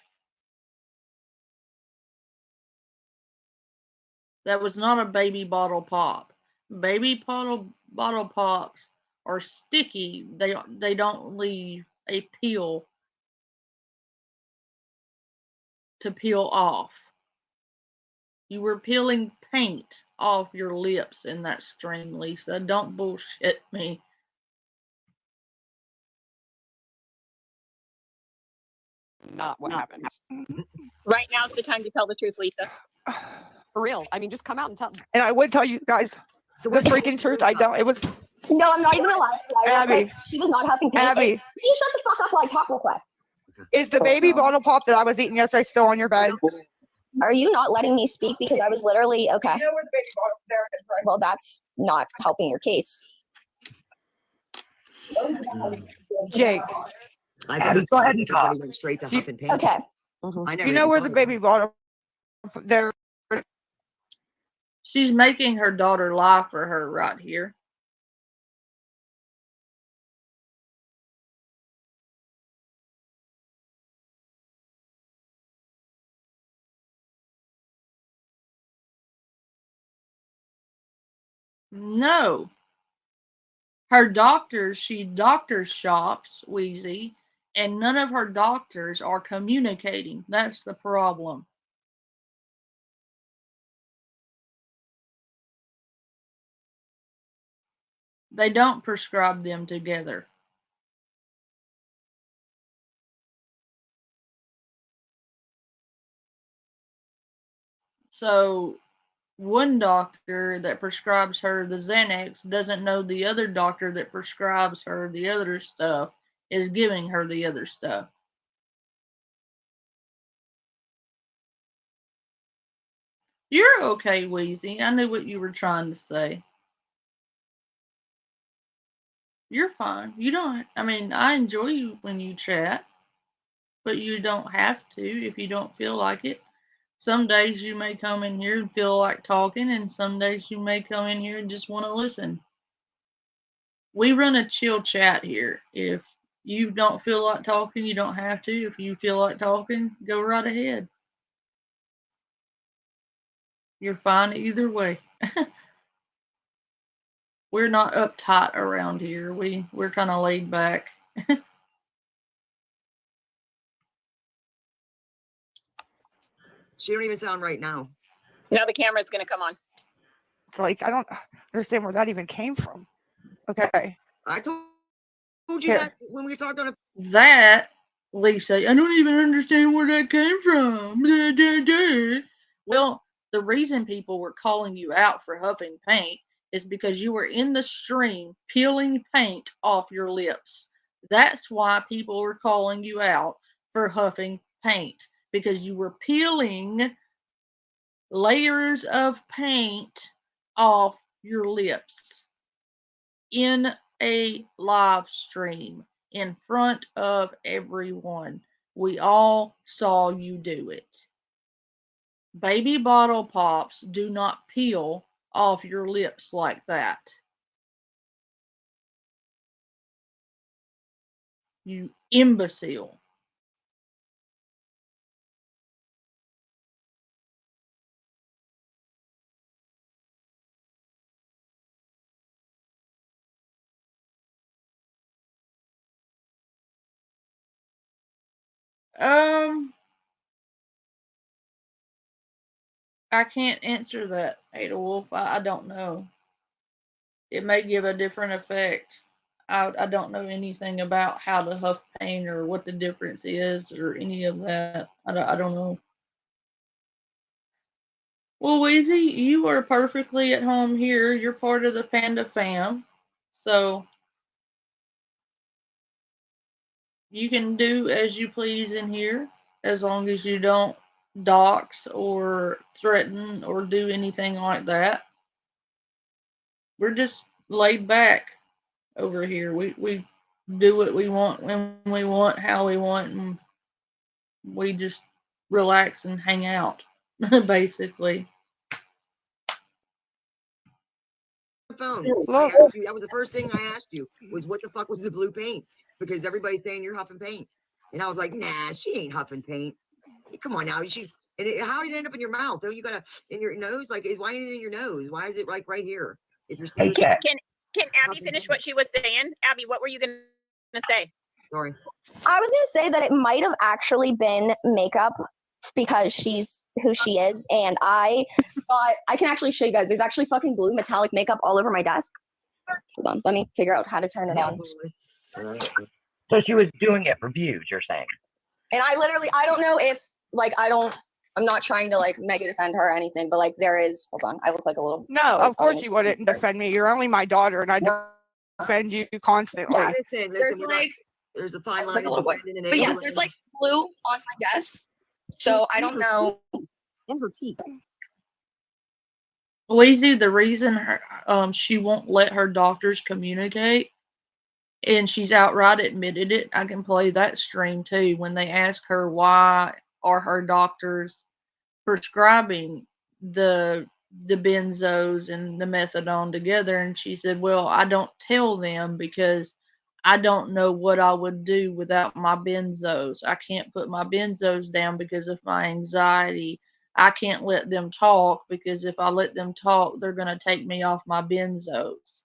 That was not a baby bottle pop. Baby bottle pops are sticky. They don't leave a peel to peel off. You were peeling paint off your lips in that stream, Lisa. Don't bullshit me. not what happens. Right now is the time to tell the truth, Lisa. For real. I mean, just come out and tell. And I would tell you guys so the what's freaking truth. I don't. It was No, I'm not even gonna lie. Abby. She was not huffing paint. Abby. Can you shut the fuck up while I talk real quick? Is the baby bottle pop that I was eating yesterday still on your bed? Are you not letting me speak because I was literally okay? You know where the baby bottle there is, right? Well, that's not helping your case. Jake, I Abby, thought go ahead and everybody talk. went straight to You- huff and paint. Okay. I never you know even where thought the about baby it. bottle there? She's making her daughter lie for her right here. No. She doctor shops, Wheezy, and none of her doctors are communicating. That's the problem. They don't prescribe them together. So one doctor that prescribes her the Xanax doesn't know the other doctor that prescribes her the other stuff is giving her the other stuff. You're okay, Wheezy. I knew what you were trying to say. You're fine. You don't, I mean, I enjoy you when you chat, but you don't have to if you don't feel like it. Some days you may come in here and feel like talking, and some days you may come in here and just want to listen. We run a chill chat here. If you don't feel like talking, you don't have to. If you feel like talking, go right ahead. You're fine either way. We're not uptight around here. We're kind of laid back. She don't even sound right now. Now the camera's going to come on. It's like I don't understand where that even came from. Okay. I told you Here. that when we talked on a That, Lisa, I don't even understand where that came from. Well, the reason people were calling you out for huffing paint is because you were in the stream peeling paint off your lips. That's why people were calling you out for huffing paint, because you were peeling layers of paint off your lips in a live stream in front of everyone. We all saw you do it. Baby bottle pops do not peel off your lips like that. You imbecile. I can't answer that, Ada Wolf. I don't know. It may give a different effect. I don't know anything about how to huff paint or what the difference is or any of that. I don't know. Well, Wheezy, you are perfectly at home here. You're part of the Panda fam. So you can do as you please in here as long as you don't dox or threaten or do anything like that. We're just laid back over here. We do what we want when we want, how we want, and we just relax and hang out, basically. Phone. I Look, asked you. That was the first thing I asked you. Was what the fuck was the blue paint? Because everybody's saying you're huffing paint, and I was like, nah, she ain't huffing paint. Come on now, how did it end up in your mouth? Though you got a in your nose, like why is it in your nose? Why is it like right here? If you're Can seriously can Abby finish what she was saying? Abby, what were you gonna say? sorry. I was gonna say that it might have actually been makeup because she's who she is, and I thought I can actually show you guys. There's actually fucking blue metallic makeup all over my desk. Hold on, let me figure out how to turn it on. So she was doing it for views, you're saying? And I don't know if I'm not trying to like mega defend her or anything, but like there is. Hold on, I look like a little. no, of course you wouldn't defend me. You're only my daughter, and I defend you constantly. Yeah. Listen, There's like, there's a fine line. like a little boy. But yeah, there's like blue on my desk, so I don't know. In her teeth. Lazy, the reason she won't let her doctors communicate, and she's outright admitted it. I can play that stream too. When they ask her why are her doctors prescribing the benzos and the methadone together, and she said, well, I don't tell them because I don't know what I would do without my benzos. I can't put my benzos down because of my anxiety. I can't let them talk because if I let them talk, they're going to take me off my benzos.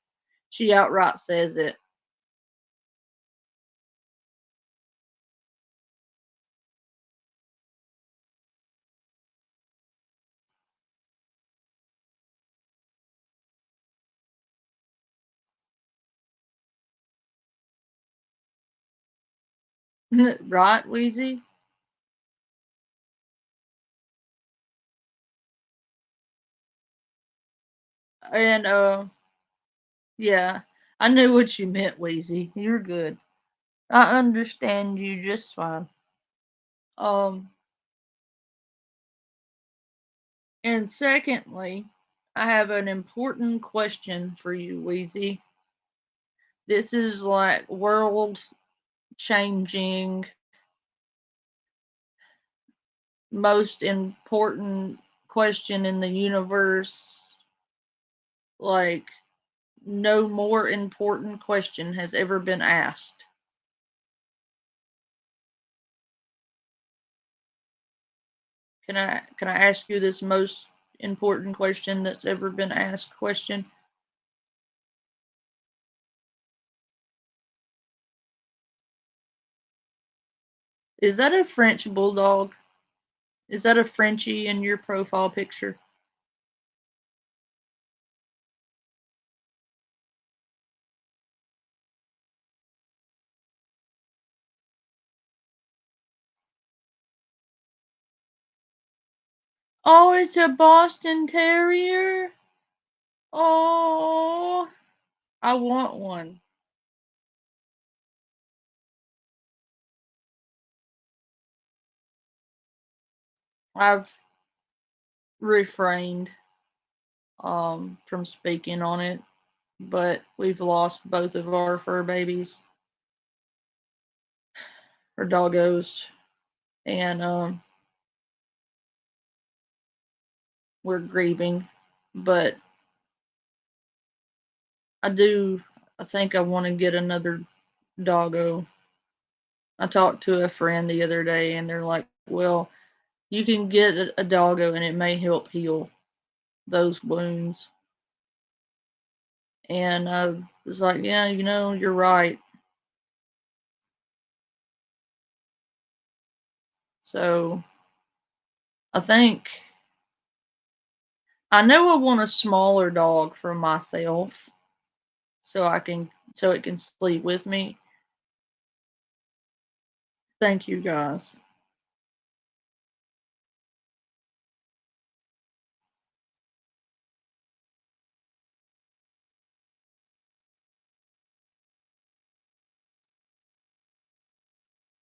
She outright says it. Right, Wheezy? And yeah, I knew what you meant, Wheezy. You're good. I understand you just fine. Um, and secondly, I have an important question for you, Wheezy. This is like world changing, most important question in the universe. Like, no more important question has ever been asked. Can I ask you this most important question that's ever been asked question? Is that a French bulldog? Is that a Frenchie in your profile picture? Oh, it's a Boston Terrier. Oh, I want one. I've refrained from speaking on it, but we've lost both of our fur babies, or doggos, and we're grieving. But I think I want to get another doggo. I talked to a friend the other day, and they're like, well, you can get a doggo and it may help heal those wounds. And I was like, yeah, you're right. So I think I know I want a smaller dog for myself so it can sleep with me. Thank you guys.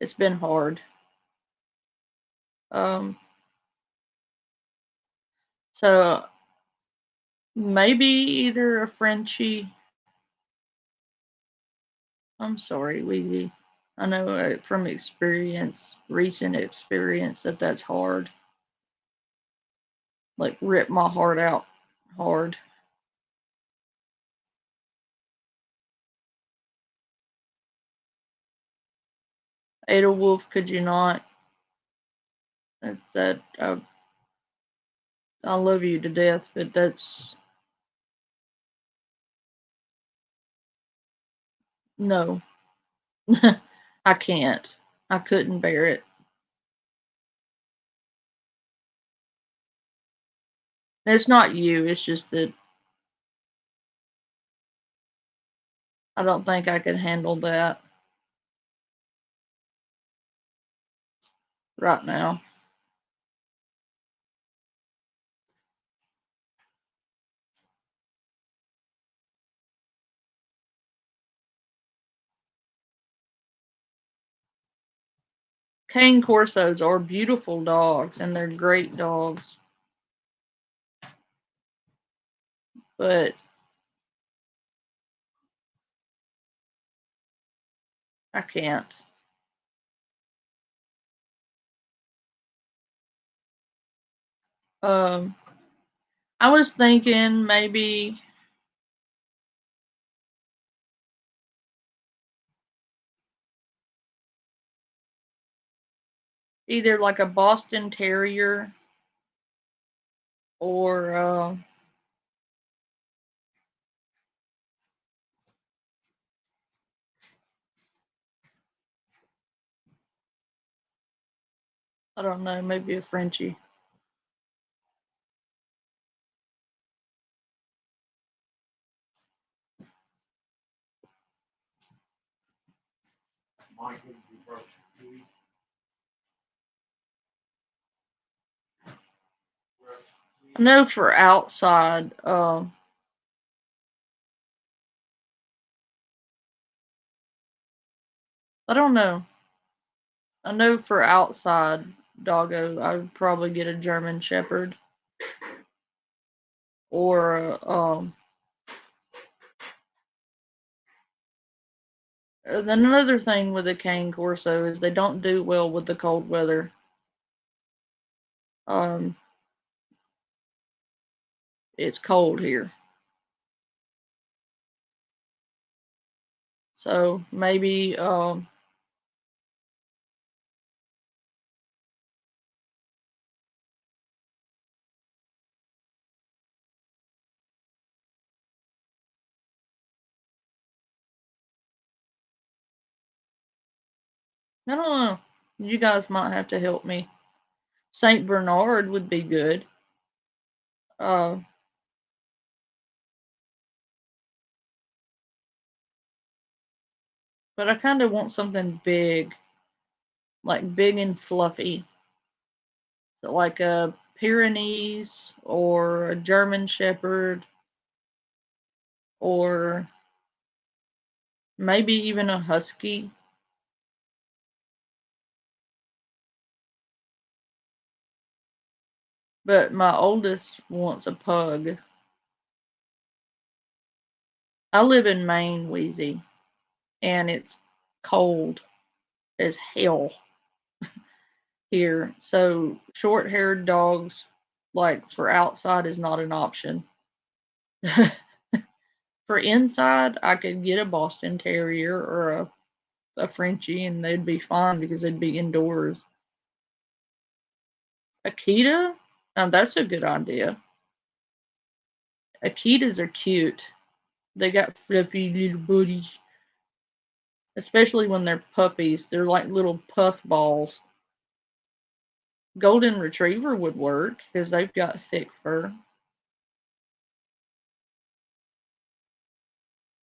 It's been hard. So maybe either a Frenchie. I'm sorry, Wheezy. I know from experience, recent experience, that's hard. Like, rip my heart out hard. Ada Wolf, could you not? I love you to death, but that's no. I can't. I couldn't bear it. It's not you. It's just that I don't think I could handle that right now. Cane Corsos are beautiful dogs, and they're great dogs. But I can't. I was thinking maybe either like a Boston Terrier or I don't know, maybe a Frenchie. I know for outside, I don't know. I know for outside doggo, I would probably get a German Shepherd or then another thing with a cane corso is they don't do well with the cold weather. It's cold here. So maybe I don't know. You guys might have to help me. Saint Bernard would be good. But I kind of want something big, like big and fluffy, like a Pyrenees or a German Shepherd or maybe even a Husky. But my oldest wants a pug. I live in Maine, Wheezy, and it's cold as hell here. So short haired dogs, like for outside, is not an option. For inside, I could get a Boston Terrier or a Frenchie, and they'd be fine because they'd be indoors. Akita? Now that's a good idea. Akitas are cute. They got fluffy little booties. Especially when they're puppies. They're like little puff balls. Golden Retriever would work because they've got thick fur.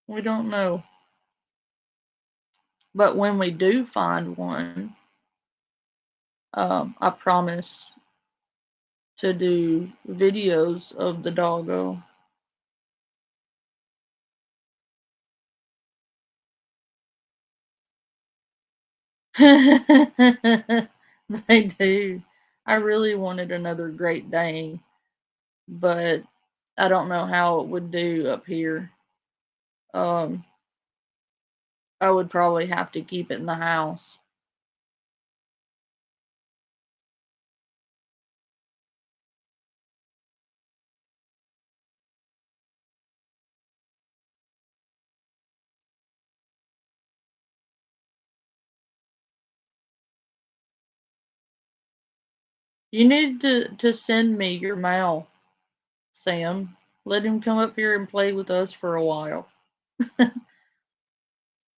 We don't know. But when we do find one, I promise to do videos of the doggo. They do. I really wanted another Great Dane, but I don't know how it would do up here. I would probably have to keep it in the house. You need to send me your Mal, Sam. Let him come up here and play with us for a while.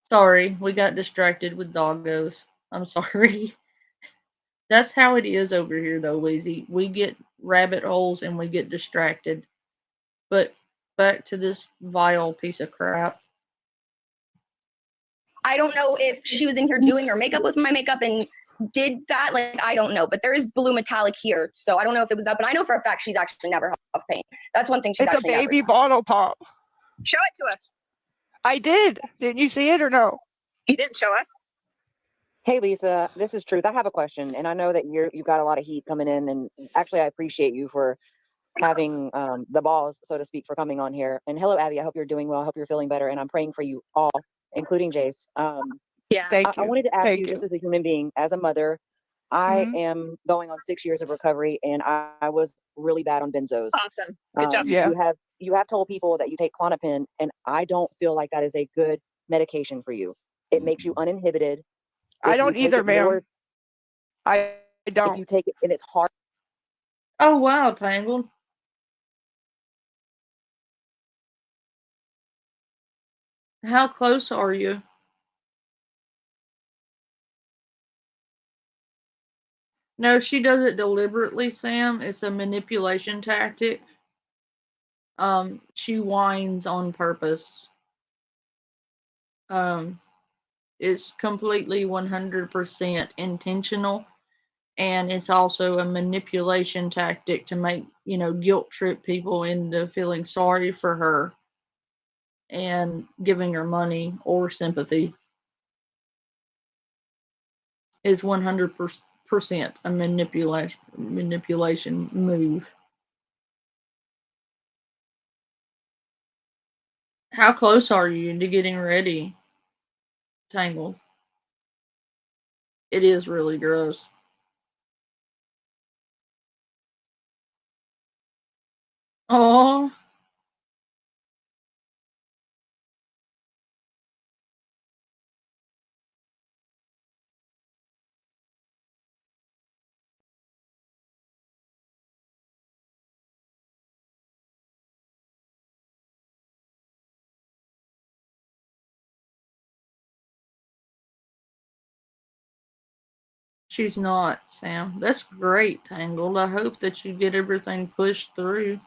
Sorry, we got distracted with doggos. I'm sorry. That's how it is over here, though, Weezy. We get rabbit holes and we get distracted. But back to this vile piece of crap. I don't know if she was in here doing her makeup with my makeup and did that. Like, I don't know. But there is blue metallic here. So I don't know if it was that. But I know for a fact she's actually never huffed paint. That's one thing she's It's a actually baby never bottle pop. Show it to us. I did. Didn't you see it or no? You didn't show us. Hey Lisa, this is Truth. I have a question, and I know that you got a lot of heat coming in, and actually I appreciate you for having the balls, so to speak, for coming on here. And hello, Abby. I hope you're doing well. I hope you're feeling better, and I'm praying for you all, including Jace. Yeah. Thank I you. wanted to ask Thank you, just as a human being, as a mother, I Mhm. am going on 6 years of recovery, and I was really bad on benzos. Awesome. Good job. Yeah. You have told people that you take Klonopin, and I don't feel like that is a good medication for you. It makes you uninhibited. I If you don't take either, it more, ma'am. I if don't. you take it and it's hard. Oh, wow, Tangled. How close are you? No, she does it deliberately, Sam. It's a manipulation tactic. She whines on purpose. It's completely 100% intentional, and it's also a manipulation tactic to make, guilt trip people into feeling sorry for her and giving her money or sympathy. Is 100% a manipulation move. How close are you to getting ready, Tangled? It is really gross. Oh, she's not, Sam. That's great, Tangled. I hope that you get everything pushed through.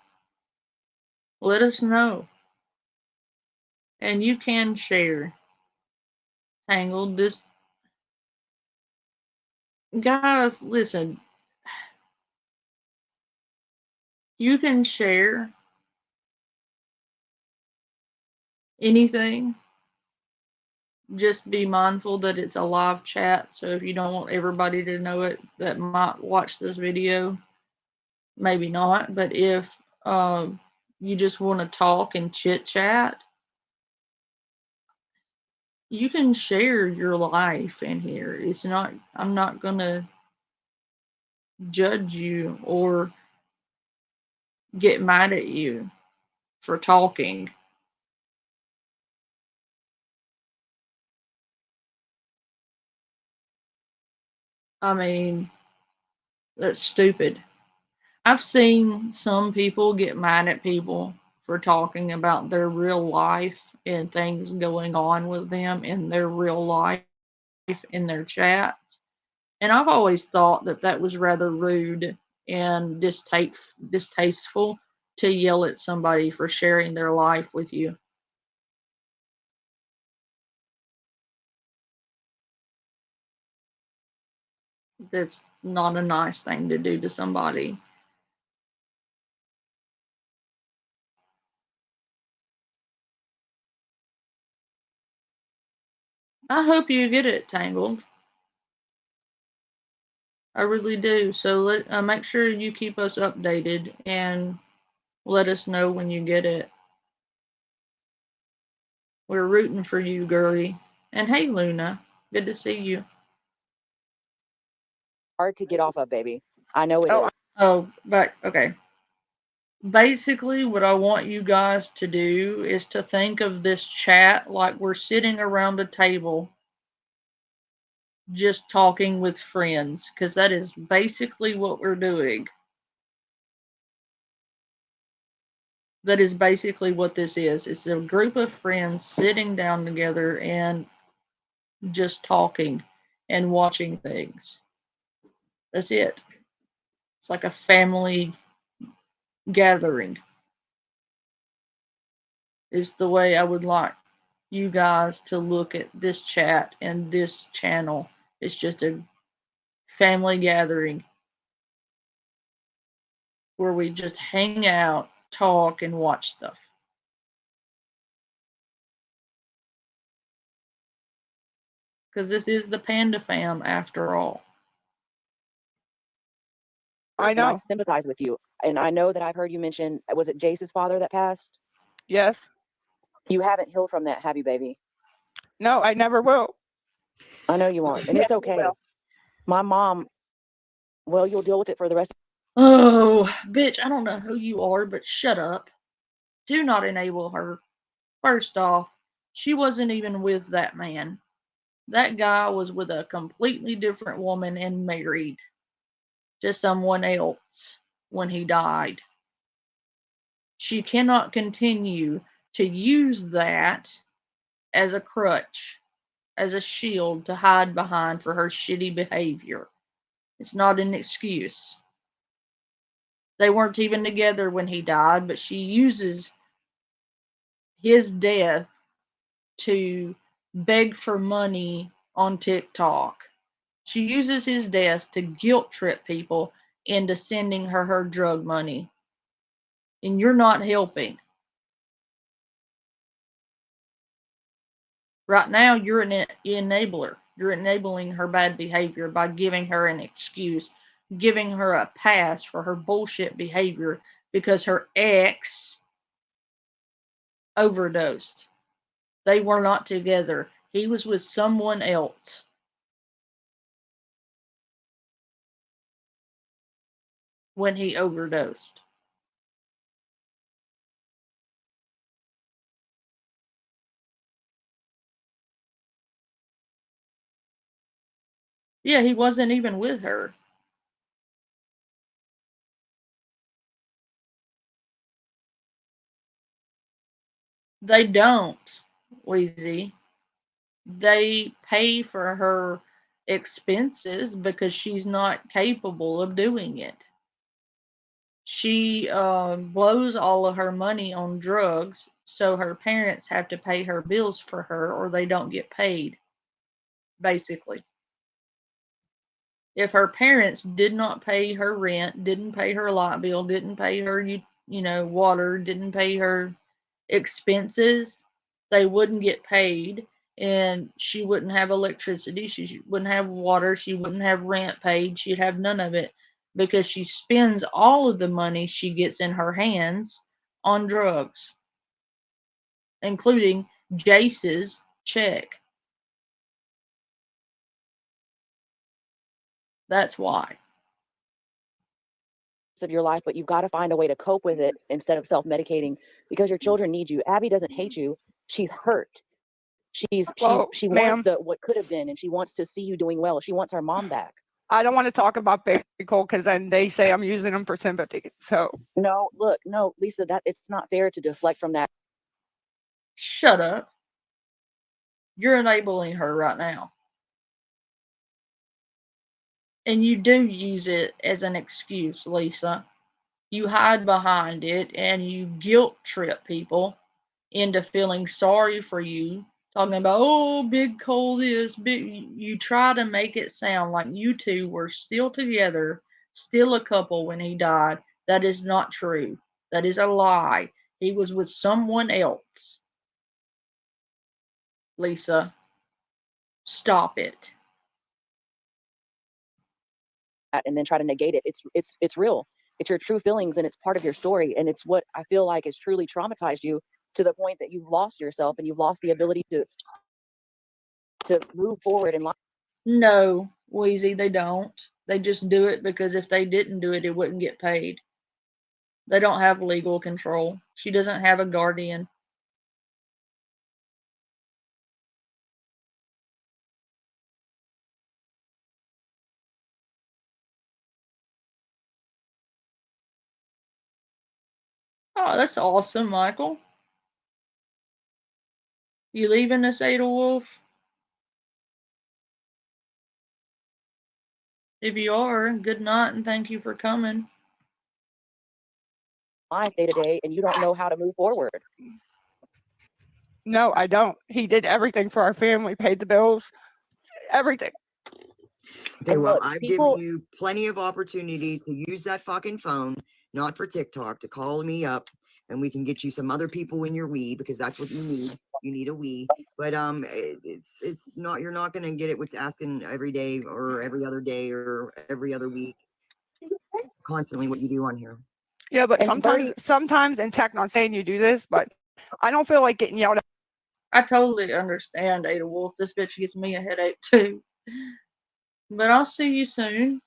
Let us know. And you can share, Tangled. This guys, listen. You can share anything. Just be mindful that it's a live chat. So if you don't want everybody to know it that might watch this video, maybe not. But if you just want to talk and chit chat, you can share your life in here. It's not, I'm not going to judge you or get mad at you for talking. I mean, that's stupid. I've seen some people get mad at people for talking about their real life and things going on with them in their real life in their chats. And I've always thought that that was rather rude and distasteful to yell at somebody for sharing their life with you. That's not a nice thing to do to somebody. I hope you get it, Tangled. I really do. So make sure you keep us updated and let us know when you get it. We're rooting for you, girlie. And hey, Luna, good to see you. Hard to get off of, baby. I know it Oh, is. Oh, okay. Basically, what I want you guys to do is to think of this chat like we're sitting around a table just talking with friends, because that is basically what we're doing. That is basically what this is. It's a group of friends sitting down together and just talking and watching things. That's it. It's like a family gathering, is the way I would like you guys to look at this chat and this channel. It's just a family gathering where we just hang out, talk, and watch stuff. Because this is the Panda Fam after all. I And I know. sympathize with you. And I know that I've heard you mention, was it Jace's father that passed? Yes. You haven't healed from that, have you, baby? No, I never will. I know you won't. And it's okay. My mom, well, you'll deal with it for the rest. Oh, bitch, I don't know who you are, but shut up. Do not enable her. First off, she wasn't even with that man. That guy was with a completely different woman and married to someone else when he died. She cannot continue to use that as a crutch, as a shield to hide behind for her shitty behavior. It's not an excuse. They weren't even together when he died, but she uses his death to beg for money on TikTok. She uses his death to guilt trip people into sending her drug money. And you're not helping. Right now, you're an enabler. You're enabling her bad behavior by giving her an excuse, giving her a pass for her bullshit behavior because her ex overdosed. They were not together. He was with someone else when he overdosed. Yeah, he wasn't even with her. They don't, Wheezy. They pay for her expenses because she's not capable of doing it. She blows all of her money on drugs, so her parents have to pay her bills for her or they don't get paid, basically. If her parents did not pay her rent, didn't pay her light bill, didn't pay her, water, didn't pay her expenses, they wouldn't get paid, and she wouldn't have electricity, she wouldn't have water, she wouldn't have rent paid, she'd have none of it because she spends all of the money she gets in her hands on drugs, including Jace's check. That's why. Of your life, but you've got to find a way to cope with it instead of self-medicating because your children need you. Abby doesn't hate you. She's hurt. Well, She ma'am, wants the what could have been, and she wants to see you doing well. She wants her mom back. I don't want to talk about cyclical because then they say I'm using them for sympathy. So No, look, no, Lisa, that it's not fair to deflect from that. Shut up. You're enabling her right now. And you do use it as an excuse, Lisa. You hide behind it and you guilt trip people into feeling sorry for you, talking about, oh, Big Cole this, big. You try to make it sound like you two were still together, still a couple when he died. That is not true. That is a lie. He was with someone else. Lisa, stop it. And then try to negate it. It's real. It's your true feelings and it's part of your story. And it's what I feel like has truly traumatized you to the point that you've lost yourself and you've lost the ability to move forward in life. No, Wheezy, they don't. They just do it because if they didn't do it, it wouldn't get paid. They don't have legal control. She doesn't have a guardian. Oh, that's awesome, Michael. You leaving us, Ada Wolf? If you are, good night and thank you for coming. Life day to day, and you don't know how to move forward. No, I don't. He did everything for our family, paid the bills, everything. Okay, And well, look, I've people, given you plenty of opportunity to use that fucking phone, not for TikTok, to call me up, and we can get you some other people in your Wii, because that's what you need. You need a Wii. But it's not, you're not gonna get it with asking every day or every other day or every other week, constantly what you do on here. Yeah, but And sometimes in tech, not saying you do this, but I don't feel like getting yelled at. I totally understand, Ada Wolf. This bitch gives me a headache too. But I'll see you soon.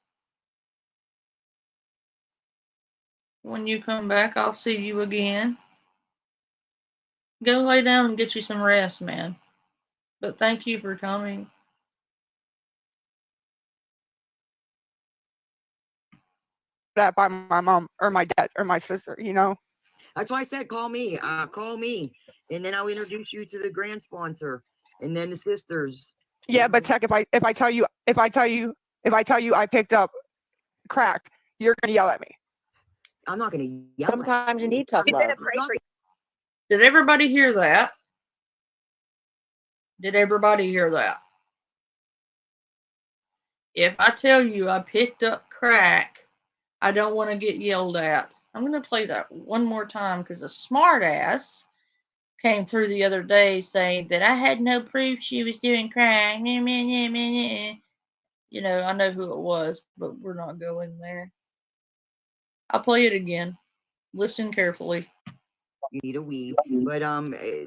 When you come back, I'll see you again. Go lay down and get you some rest, man. But thank you for coming. That by my mom or my dad or my sister, you know? That's why I said call me, and then I'll introduce you to the grand sponsor, and then the sisters. Yeah, but tech, if I tell you I picked up crack, you're gonna yell at me. I'm not gonna yell. sometimes you need tough She's love. gonna pray for you. Did everybody hear that? Did everybody hear that? If I tell you I picked up crack, I don't want to get yelled at. I'm going to play that one more time because a smartass came through the other day saying that I had no proof she was doing crack. You know, I know who it was, but we're not going there. I'll play it again. Listen carefully. You need a Wii, but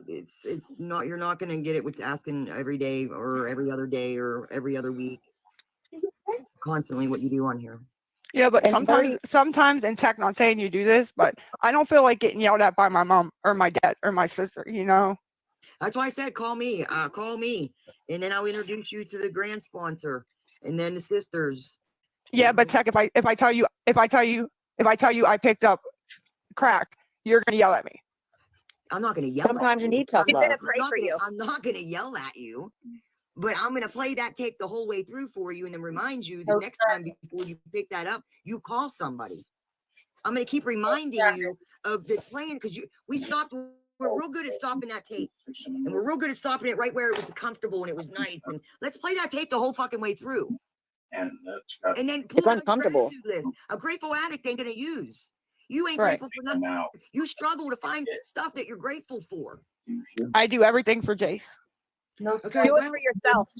it's not, you're not gonna get it with asking every day or every other day or every other week, constantly what you do on here. Yeah, but And sometimes in tech, not saying you do this, but I don't feel like getting yelled at by my mom or my dad or my sister, you know? That's why I said call me, and then I'll introduce you to the grand sponsor, and then the sisters. Yeah, but tech, if I tell you I picked up crack, you're gonna yell at me. I'm not gonna yell. sometimes you need tough She's love. gonna pray for you. I'm not gonna yell at you, but I'm gonna play that tape the whole way through for you, and then remind you the next time before you pick that up, you call somebody. I'm gonna keep reminding you of the plan, because we stopped. We're real good at stopping that tape, and we're real good at stopping it right where it was comfortable and it was nice. And let's play that tape the whole fucking way through. And then pull It's out your uncomfortable. gratitude list. A grateful addict ain't gonna use. You ain't Right. grateful for nothing. You struggle to find stuff that you're grateful for. I do everything for Jace. No, Okay, Do it well, for yourself.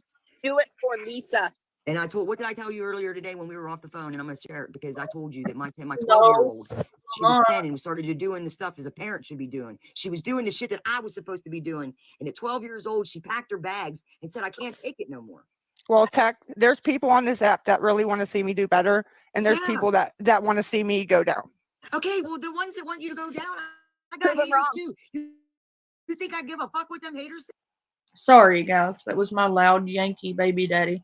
Do it for Lisa. and what did I tell you earlier today when we were off the phone? And I'm gonna share it because I told you that my 12-year-old, she was 10 and started doing the stuff as a parent should be doing. She was doing the shit that I was supposed to be doing. And at 12 years old, she packed her bags and said, I can't take it no more. Well, tech, there's people on this app that really want to see me do better, and there's Yeah. people that want to see me go down. Okay, well, the ones that want you to go down, I got Prove 'em haters wrong. too. You think I give a fuck what them haters say? sorry, guys. That was my loud Yankee baby daddy.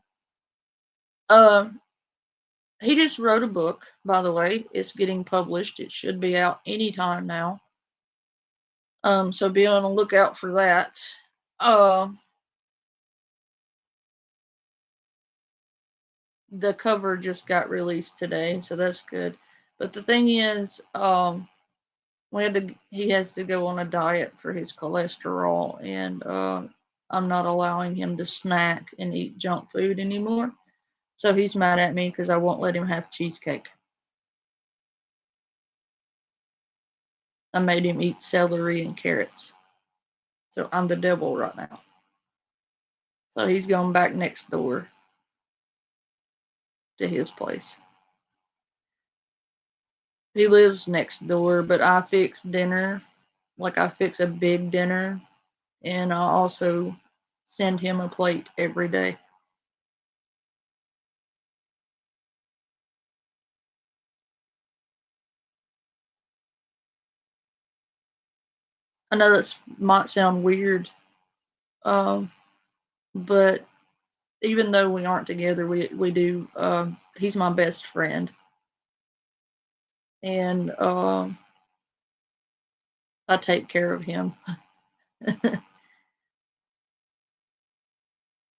He just wrote a book, by the way. It's getting published. It should be out anytime now. So be on the lookout for that. the cover just got released today, so that's good. But the thing is, he has to go on a diet for his cholesterol, and I'm not allowing him to snack and eat junk food anymore. So he's mad at me because I won't let him have cheesecake. I made him eat celery and carrots. So I'm the devil right now. So he's going back next door to his place. He lives next door, but I fix dinner. Like I fix a big dinner, and I also send him a plate every day. I know that might sound weird, but even though we aren't together, we do. He's my best friend, and I take care of him.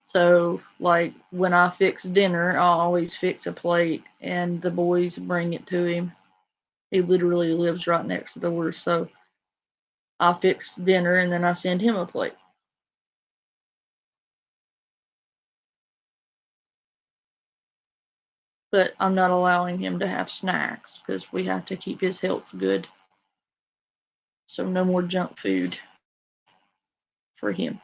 So, like when I fix dinner, I'll always fix a plate, and the boys bring it to him. He literally lives right next to the door, so I fix dinner and then I send him a plate. But I'm not allowing him to have snacks because we have to keep his health good. So no more junk food for him.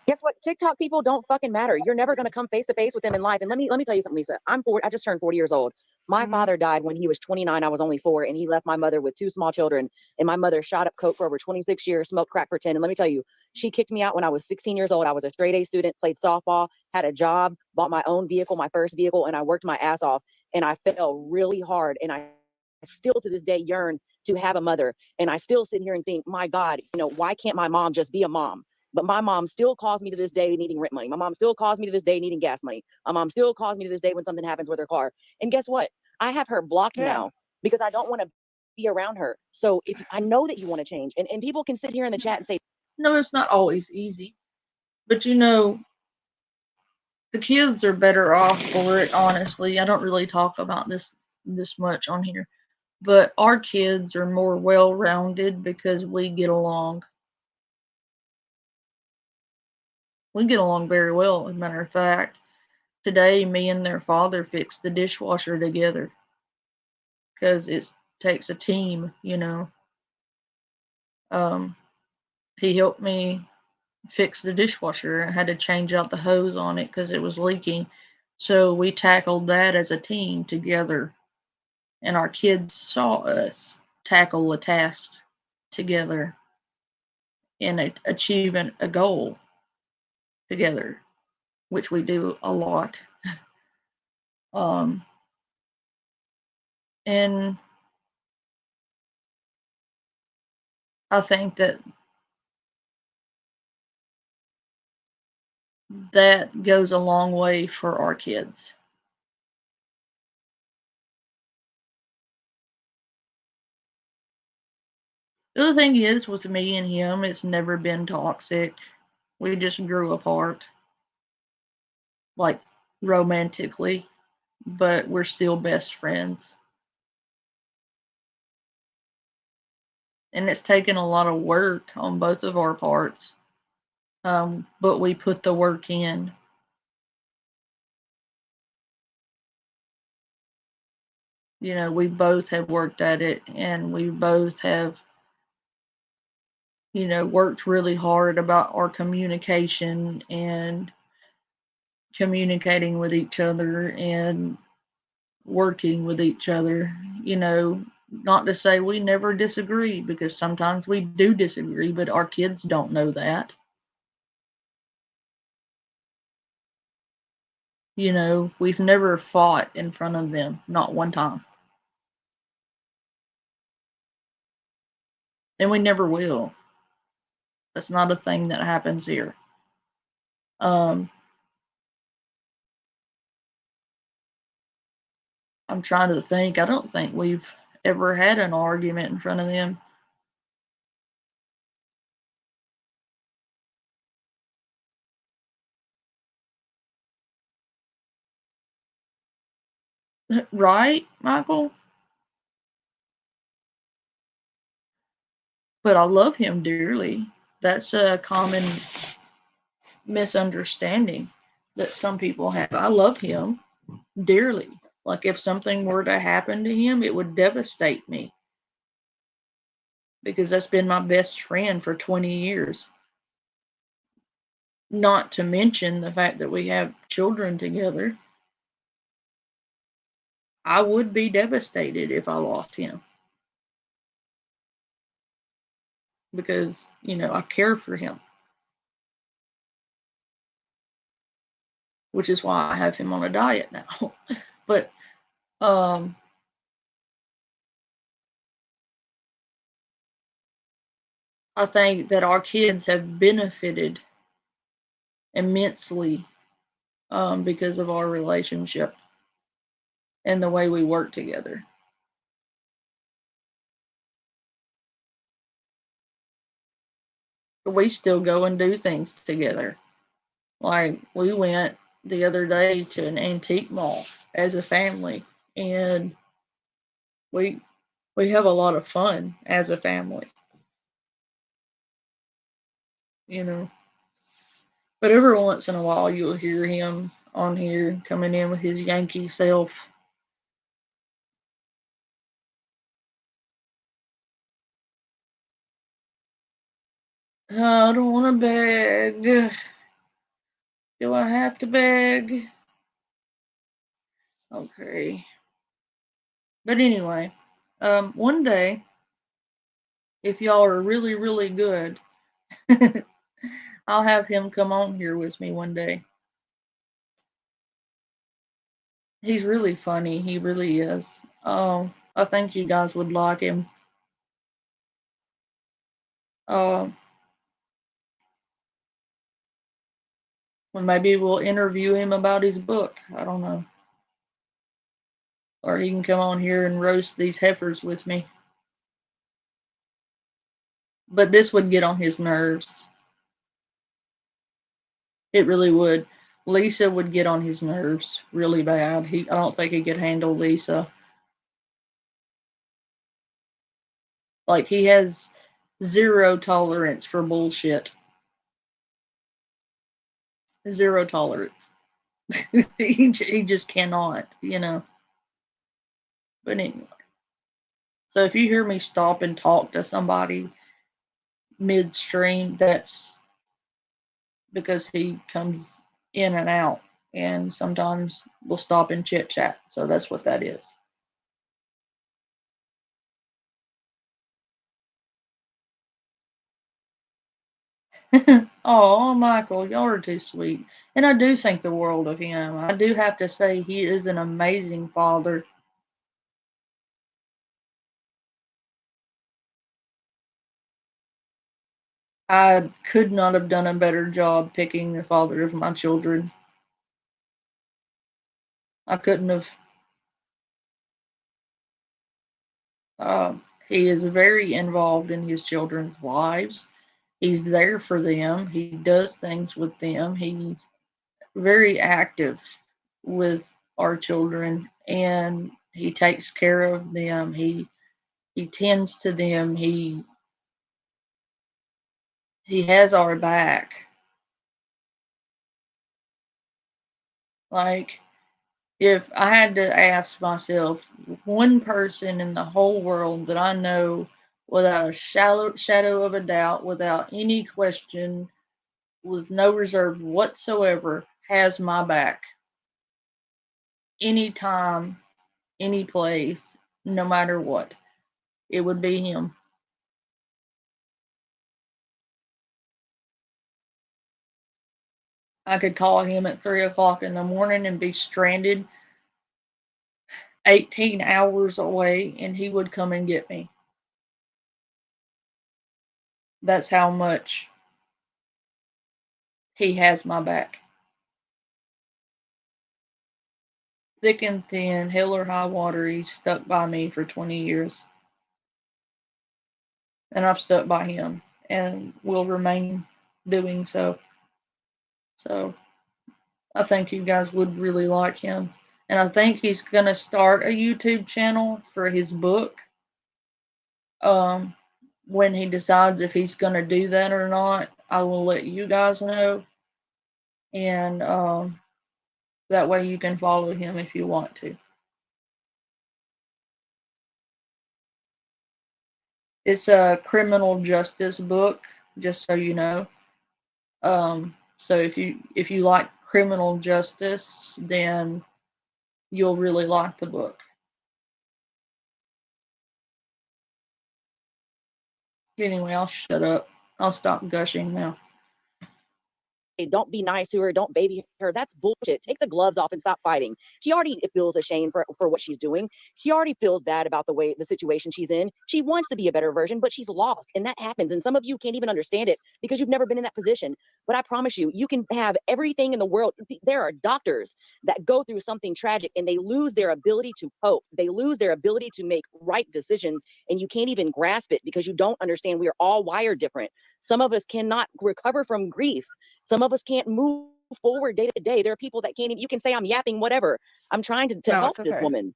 Guess what? TikTok people don't fucking matter. You're never gonna come face to face with them in life. And let me tell you something, Lisa. I'm 40. I just turned 40 years old. My father died when he was 29. I was only 4, and he left my mother with 2 small children. And my mother shot up coke for over 26 years, smoked crack for 10. And let me tell you, she kicked me out when I was 16 years old. I was a straight A student, played softball, had a job, bought my own vehicle, my first vehicle, and I worked my ass off. And I fell really hard. And I still to this day yearn to have a mother. And I still sit here and think, my God, why can't my mom just be a mom? But my mom still calls me to this day needing rent money. My mom still calls me to this day needing gas money. My mom still calls me to this day when something happens with her car. And guess what? I have her blocked now because I don't want to be around her. So if I know that you want to change, and people can sit here in the chat and say, no, it's not always easy. But the kids are better off for it, honestly. I don't really talk about this much on here. But our kids are more well-rounded because we get along. We get along very well, as a matter of fact. Today, me and their father fixed the dishwasher together because it takes a team, He helped me fix the dishwasher. I had to change out the hose on it because it was leaking. So we tackled that as a team together. And our kids saw us tackle a task together and achieving a goal together, which we do a lot. And I think that goes a long way for our kids. The other thing is, with me and him, it's never been toxic. We just grew apart, like romantically, but we're still best friends. And it's taken a lot of work on both of our parts, but we put the work in. We both have worked at it, and we both have, worked really hard about our communication and communicating with each other and working with each other. Not to say we never disagree, because sometimes we do disagree, but our kids don't know that. We've never fought in front of them, not one time. And we never will. That's not a thing that happens here. I'm trying to think. I don't think we've ever had an argument in front of them. Right, Michael? But I love him dearly. That's a common misunderstanding that some people have. I love him dearly. Like, if something were to happen to him, it would devastate me. Because that's been my best friend for 20 years. Not to mention the fact that we have children together. I would be devastated if I lost him. Because, I care for him. Which is why I have him on a diet now. But, I think that our kids have benefited immensely because of our relationship and the way we work together. But we still go and do things together. Like, we went the other day to an antique mall as a family, and we have a lot of fun as a family. But every once in a while you'll hear him on here coming in with his Yankee self. I don't want to beg. Do I have to beg? Okay. But anyway, one day, if y'all are really, really good, I'll have him come on here with me one day. He's really funny. He really is. I think you guys would like him. Well, maybe we'll interview him about his book. I don't know. Or he can come on here and roast these heifers with me. But this would get on his nerves. It really would. Lisa would get on his nerves really bad. I don't think he could handle Lisa. Like, he has zero tolerance for bullshit. Zero tolerance. he just cannot, But anyway. So if you hear me stop and talk to somebody midstream, that's because he comes in and out, and sometimes we'll stop and chit chat. So that's what that is. Oh, Michael, y'all are too sweet. And I do think the world of him. I do have to say he is an amazing father. I could not have done a better job picking the father of my children. I couldn't have. He is very involved in his children's lives. He's there for them. He does things with them. He's very active with our children, and he takes care of them. He tends to them. He has our back. Like, if I had to ask myself one person in the whole world that I know without a shadow of a doubt, without any question, with no reserve whatsoever, has my back anytime, any place, no matter what, it would be him. I could call him at 3 o'clock in the morning and be stranded 18 hours away, and he would come and get me. That's how much he has my back. Thick and thin, hell or high water, he's stuck by me for 20 years. And I've stuck by him and will remain doing so. So I think you guys would really like him. And I think he's gonna start a YouTube channel for his book. When he decides if he's gonna do that or not, I will let you guys know. And that way you can follow him if you want to. It's a criminal justice book, just so you know. So if you like criminal justice, then you'll really like the book. Anyway, I'll shut up. I'll stop gushing now. Hey, don't be nice to her, don't baby her. That's bullshit. Take the gloves off and stop fighting. She already feels ashamed for what she's doing. She already feels bad about the situation she's in. She wants to be a better version, but she's lost. And that happens. And some of you can't even understand it because you've never been in that position. But I promise you, you can have everything in the world. There are doctors that go through something tragic and they lose their ability to cope. They lose their ability to make right decisions. And you can't even grasp it because you don't understand we are all wired different. Some of us cannot recover from grief. Some of us can't move forward day to day. There are people that can't even, you can say I'm yapping, whatever. I'm trying to No, help it's this okay. woman.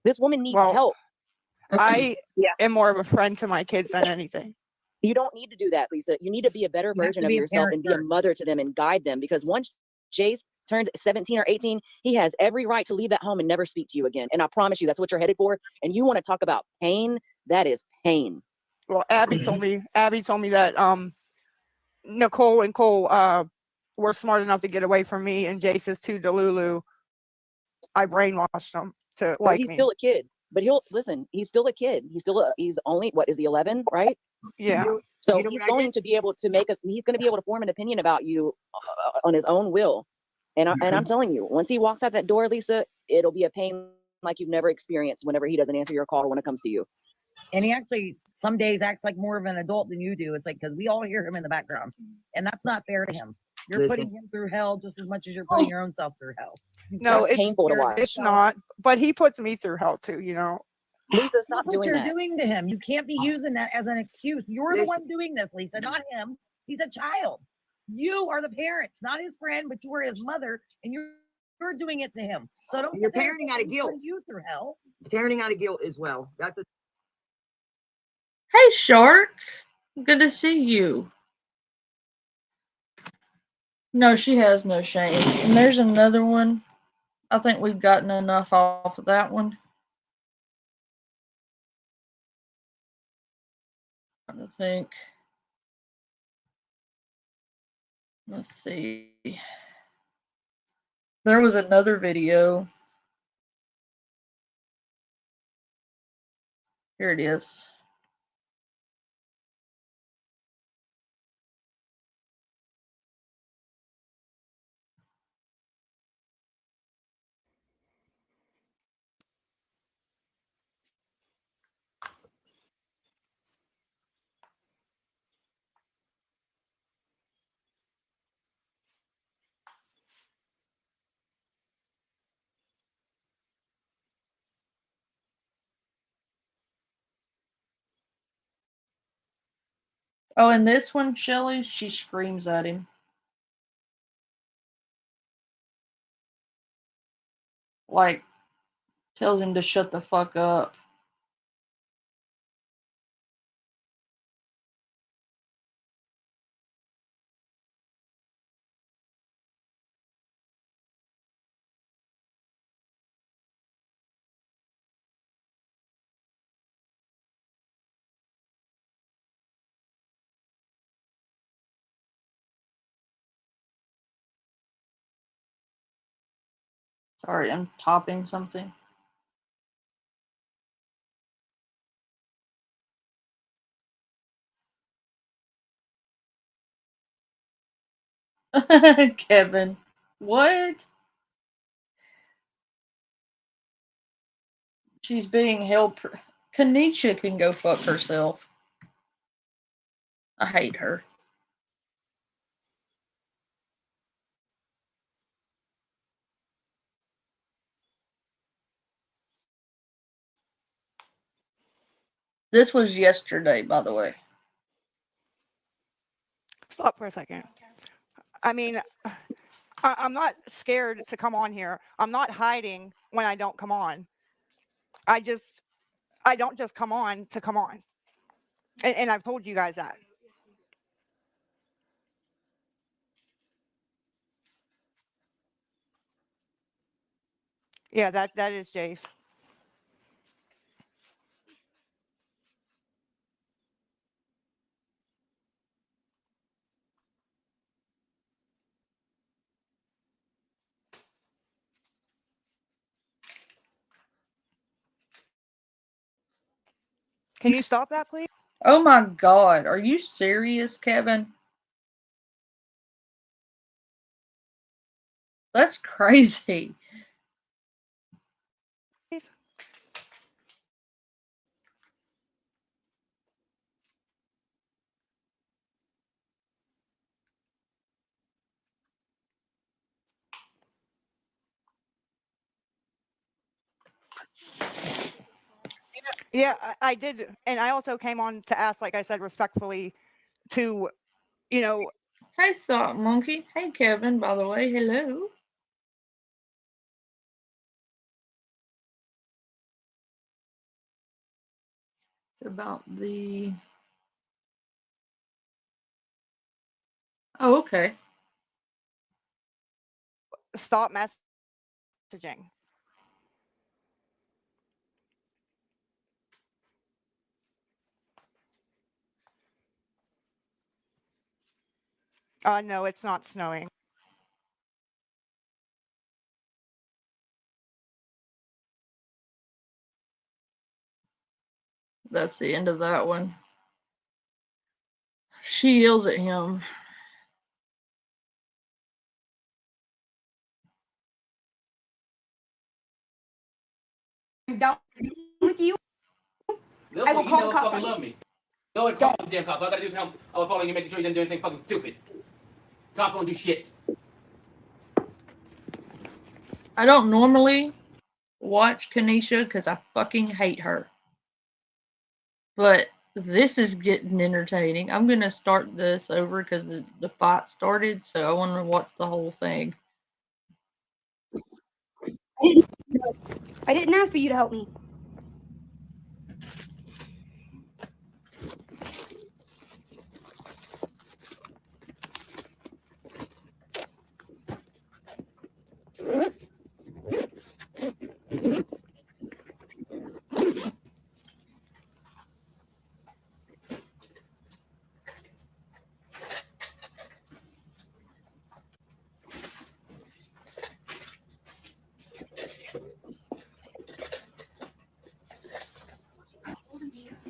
This woman needs Well, help. I Yeah. am more of a friend to my kids than anything. You don't need to do that, Lisa. You need to be a better You have version to of be a yourself parent and be a first. mother to them and guide them. Because once Jace turns 17 or 18, he has every right to leave that home and never speak to you again. And I promise you, that's what you're headed for. And you want to talk about pain? That is pain. Well, Abby told me that Nicole and Cole were smart enough to get away from me, and Jace is too delulu. I brainwashed them to Well, like he's me. still a kid, but he's still a kid. He's only, what is he, 11, right? Yeah. So You know he's what I going to be able to he's going to be able to form an opinion about you on his own will. And I'm telling you, once he walks out that door, Lisa, it'll be a pain like you've never experienced whenever he doesn't answer your call when it comes to you. And he actually some days acts like more of an adult than you do. It's like, because we all hear him in the background, and that's not fair to him. You're Listen. putting him through hell just as much as you're putting your own self through hell. No, That's it's painful to watch. It's not. But he puts me through hell too, you know. Lisa, Look stop what doing you're that. doing to him. You can't be using that as an excuse. You're the Listen. one doing this, Lisa, not him. He's a child. You are the parent, not his friend, but you are his mother, and you're doing it to him. So don't You're sit there and parenting say out of he's guilt. putting you through hell. Parenting out of guilt as well. That's a Hey, Shark. Good to see you. No, she has no shame. And there's another one. I think we've gotten enough off of that one. I'm trying to think. Let's see. There was another video. Here it is. Oh, and this one, Shelly, she screams at him. Like, tells him to shut the fuck up. Sorry, I'm topping something. Kevin. What? She's being held. Kanisha can go fuck herself. I hate her. This was yesterday, by the way. Stop for a second. I mean, I'm not scared to come on here. I'm not hiding when I don't come on. I don't just come on to come on. And I've told you guys that. Yeah, that is Jace. Can you stop that, please? Oh my God. Are you serious, Kevin? That's crazy. Please? Yeah, I did. And I also came on to ask, like I said, respectfully, to, you know, Hey, Sock Monkey. Hey, Kevin, by the way. Hello. It's about the... Oh, okay. stop messaging. No, it's not snowing. That's the end of that one. She yells at him. I'm done with you. I will call the cops on you. Love me. Go and call the damn cops. All I gotta do is help. I was following you, making sure you didn't do anything fucking stupid. Cops won't do shit. I don't normally watch Kanisha because I fucking hate her. But this is getting entertaining. I'm gonna start this over because the fight started, so I want to watch the whole thing. I didn't ask for you to help me.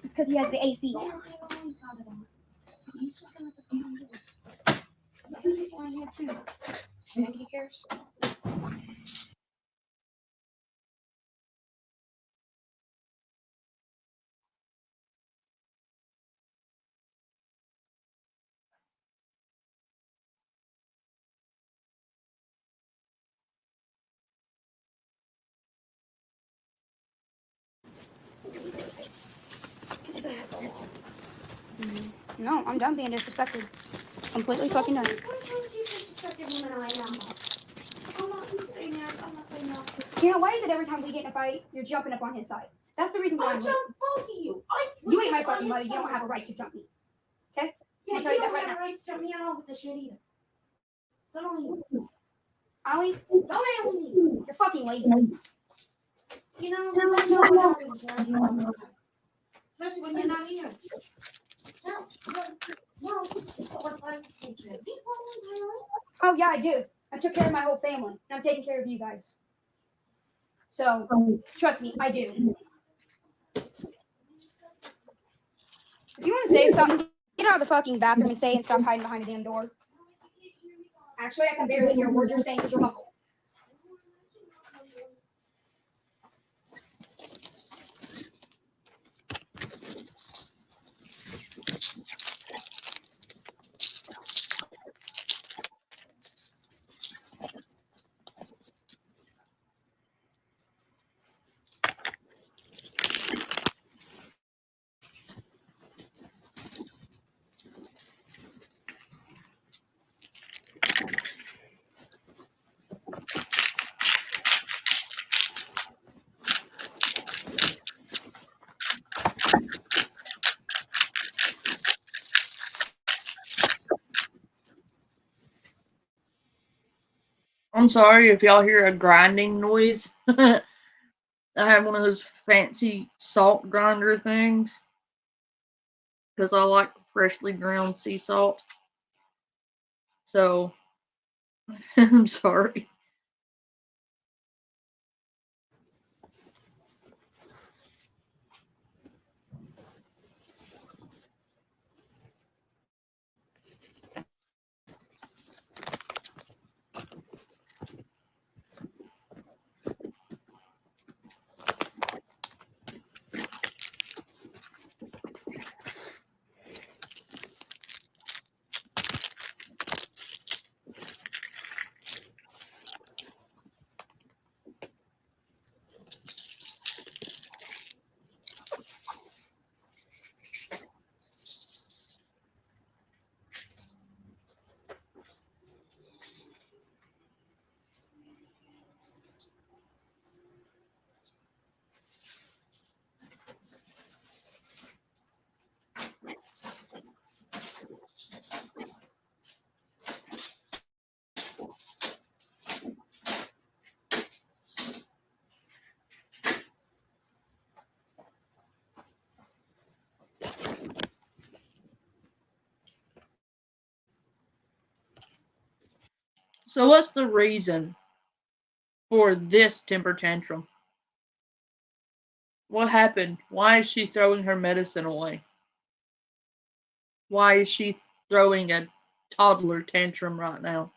It's because he has the AC on. He's just gonna have to people on here too. Think he cares? No, I'm done being disrespected. Completely fucking done. You know, why is it every time we get in a fight, you're jumping up on his side? That's the reason why I jumped both of you. You ain't my fucking mother. You don't have a right to jump me. Okay? Yeah, I'll you tell you don't that right have a now. right to jump me out with the shit either. So don't you. Ollie, Don't handle me. you're fucking lazy. You know, that's what happens when you don't know. Especially when you're not here. No, what's like take care of people entirely? Oh yeah, I do. I took care of my whole family, and I'm taking care of you guys. So trust me, I do. If you want to say something, get out of the fucking bathroom and say it and stop hiding behind a damn door. Actually, I can barely hear a word you're saying because you're muffled. I'm sorry if y'all hear a grinding noise. I have one of those fancy salt grinder things because I like freshly ground sea salt. So, I'm sorry. So, what's the reason for this temper tantrum? What happened? Why is she throwing her medicine away? Why is she throwing a toddler tantrum right now?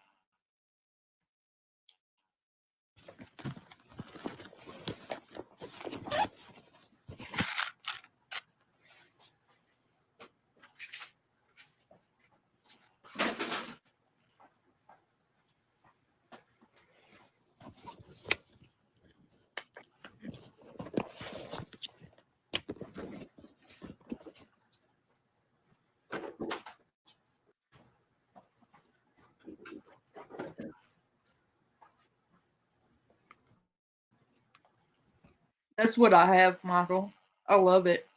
That's what I have, Michael. I love it.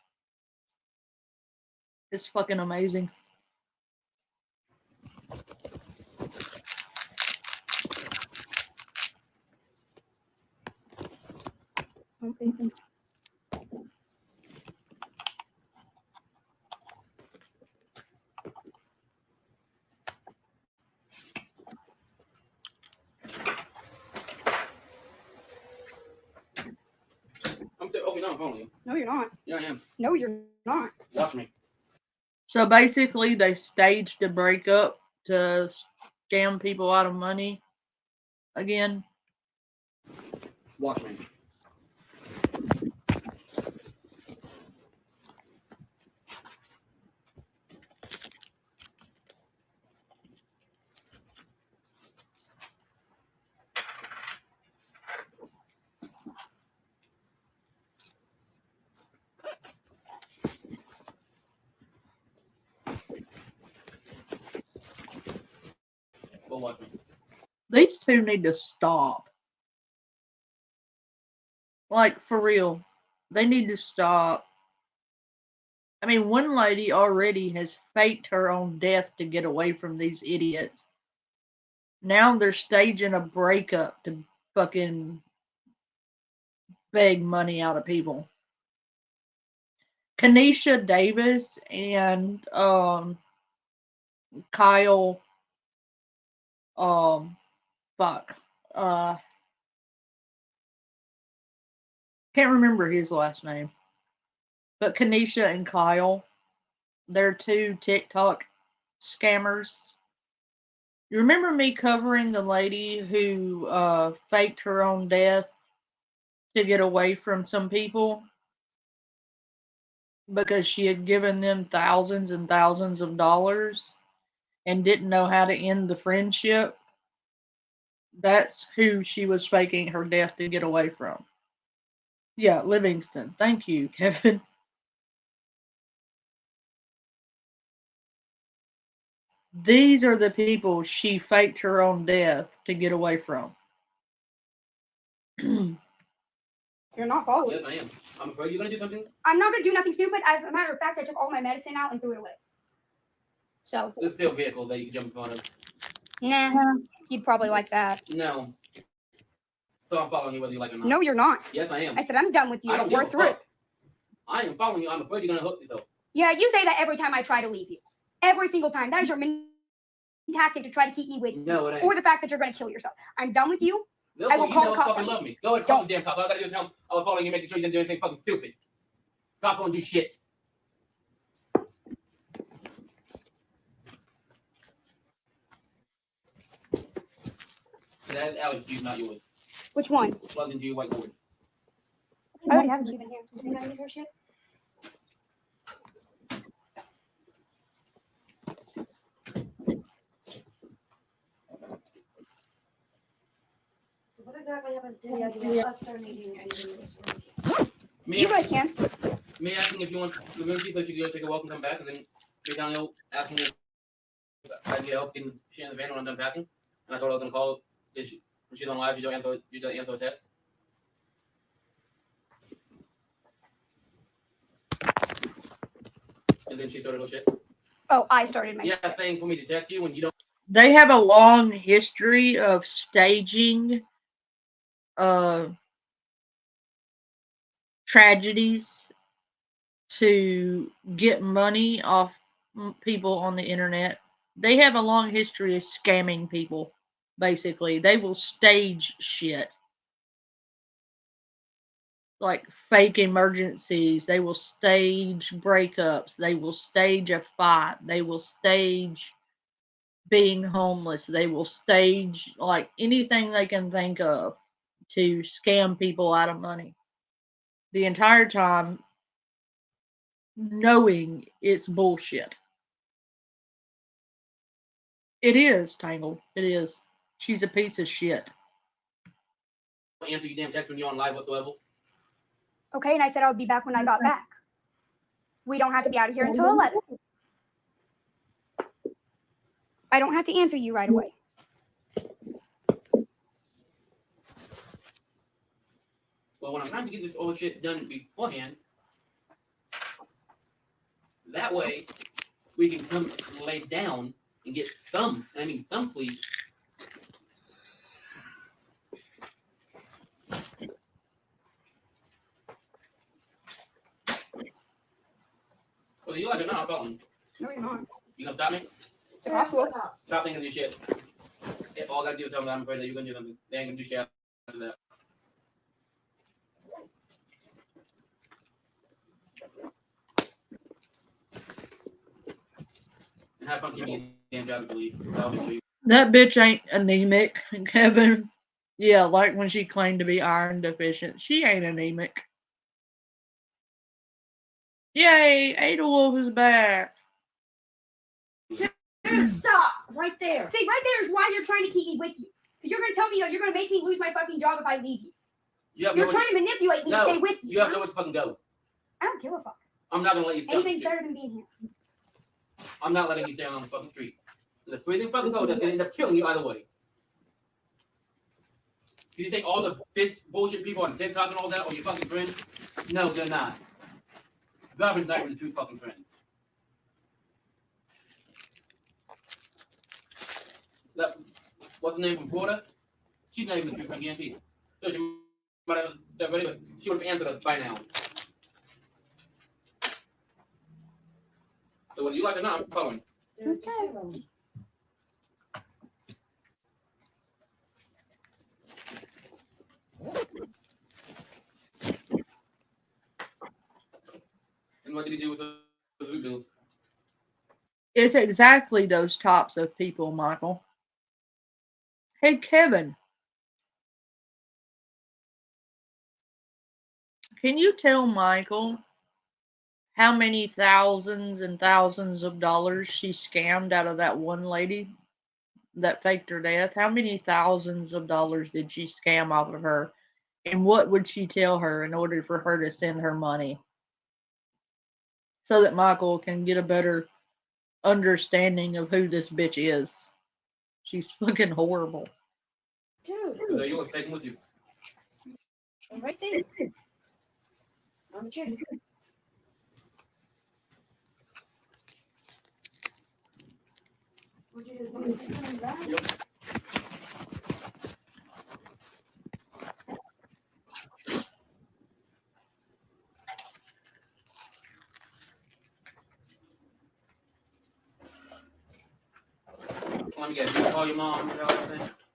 It's fucking amazing. Okay. I'm still okay. No, I'm following you. No, you're not. Yeah, I am. No, you're not. Watch me. So basically, they staged a breakup to scam people out of money again. Watch me. Go watch me. These two need to stop. Like, for real. They need to stop. I mean, one lady already has faked her own death to get away from these idiots. Now they're staging a breakup to fucking beg money out of people. Kanisha Davis and Kyle fuck. Can't remember his last name. But Kanisha and Kyle, they're two TikTok scammers. You remember me covering the lady who faked her own death to get away from some people because she had given them thousands and thousands of dollars and didn't know how to end the friendship? That's who she was faking her death to get away from. Yeah, Livingston. Thank you, Kevin. These are the people she faked her own death to get away from. You're not following. Yes, I am. I'm afraid you're gonna do something. I'm not gonna do nothing stupid. As a matter of fact, I took all my medicine out and threw it away. So There's still vehicles that you can jump in front of. nah, you'd probably like that. No. So I'm following you whether you like it or not. No, you're not. Yes, I am. I said I'm done with you. I don't We're give a through. fuck. I am following you. I'm afraid you're gonna hook yourself. Yeah, you say that every time I try to leave you. Every single time. That is your main tactic to try to keep me with you. No, it ain't. Or the fact that you're going to kill yourself. I'm done with you. Therefore, I will you call never the cops fucking on love you. me. Go ahead, call the damn cops. All I gotta do is tell them I was following you, making sure you didn't do anything fucking stupid. Cops won't do shit. That is Alex cube, not yours. Which one? Plugged into your whiteboard. I already have a cube in here. You think I need her shit? So what exactly happened to the us terminating anything? Me You guys can. Me asking if you want the room key so she can go take a walk and come back, and then me down there asking if I need help getting shit in the van when I'm done packing. And I told her I was gonna call if she, when she's on live. You don't answer a text. And then she started her shit. Oh, I started my Yeah, shit. saying for me to text you when you don't. They have a long history of staging tragedies to get money off people on the internet. They have a long history of scamming people, basically. They will stage shit. Like fake emergencies. They will stage breakups. They will stage a fight. They will stage being homeless. They will stage like anything they can think of to scam people out of money. The entire time knowing it's bullshit. It is, Tangled. It is. She's a piece of shit. Answer your damn text when you're on live whatsoever. Okay, and I said I would be back when I got back. We don't have to be out of here until 11. I don't have to answer you right away. Well, when I'm trying to get this old shit done beforehand, that way we can come lay down and get some sleep. Well, you like it now, I'm following. No, you're not. You gonna stop me? It's possible. Stop thinking of your shit. All I gotta do is tell them I'm afraid that you're gonna do something. They ain't gonna do shit after that. And have fun keeping your damn job, I believe. I'll make sure you. That bitch ain't anemic, Kevin. Yeah, like when she claimed to be iron deficient. She ain't anemic. Yay, Ada Wolf is back. Dude, stop right there. See, right there is why you're trying to keep me with you. Because you're going to tell me you're going to make me lose my fucking job if I leave you. You're trying to manipulate me to stay with you. You have nowhere to fucking go. I don't give a fuck. I'm not gonna let you stay on the Anything's street. better than being here. I'm not letting you stay on the fucking street. The freezing fucking cold that's gonna end up killing you either way. Do you think all the bitch bullshit people on TikTok and all that are your fucking friends? No, they're not. Garbage not even a true fucking friend. That, what's the name from Florida? She's not even a true friend, guaranteed. So she might have that ready, but she would have answered us by now. So whether you like it or not, I'm following. Okay. And what did he do with the food bills? It's exactly those types of people, Michael. Hey, Kevin. Can you tell Michael how many thousands and thousands of dollars she scammed out of that one lady that faked her death? How many thousands of dollars did she scam off of her? And what would she tell her in order for her to send her money? So that Michael can get a better understanding of who this bitch is. She's fucking horrible. Dude, So you was taking with you. right there. On the chair. Would you do? Yep. Let me guess. You can call your mom.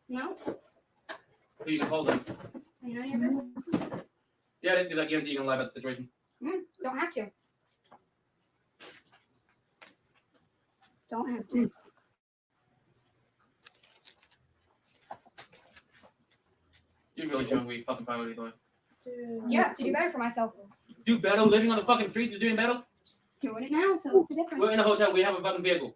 No, Who you can call them? none of your business. Yeah, that's because I guarantee you can lie about the situation. Don't have to. Don't have to. You're really showing we fucking priorities are. Yeah, to do better for myself. Do better living on the fucking streets is doing better? Doing it now, so what's the difference? We're in a hotel. We have a fucking vehicle.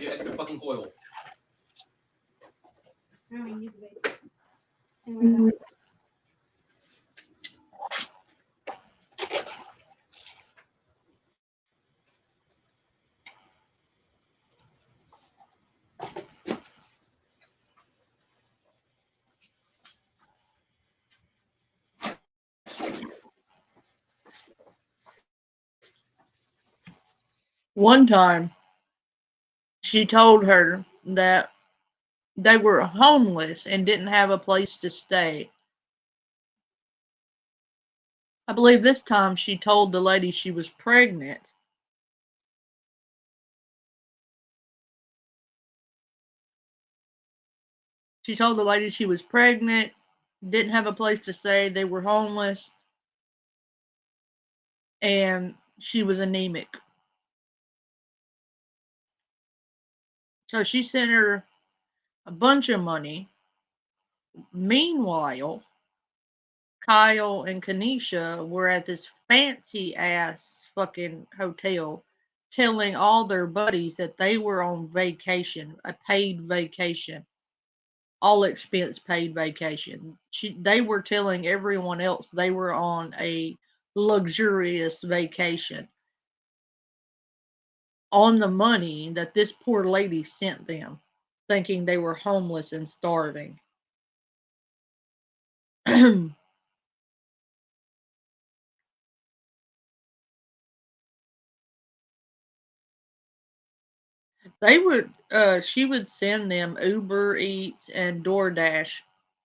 Your extra fucking coil. I don't even use it. Anyway, One time, she told her that they were homeless and didn't have a place to stay. I believe this time she told the lady she was pregnant. She told the lady she was pregnant, didn't have a place to stay, they were homeless, and she was anemic. So she sent her a bunch of money. Meanwhile, Kyle and Kanisha were at this fancy ass fucking hotel telling all their buddies that they were on vacation, a paid vacation, all expense paid vacation. They were telling everyone else they were on a luxurious vacation on the money that this poor lady sent them, thinking they were homeless and starving. She would send them Uber Eats and DoorDash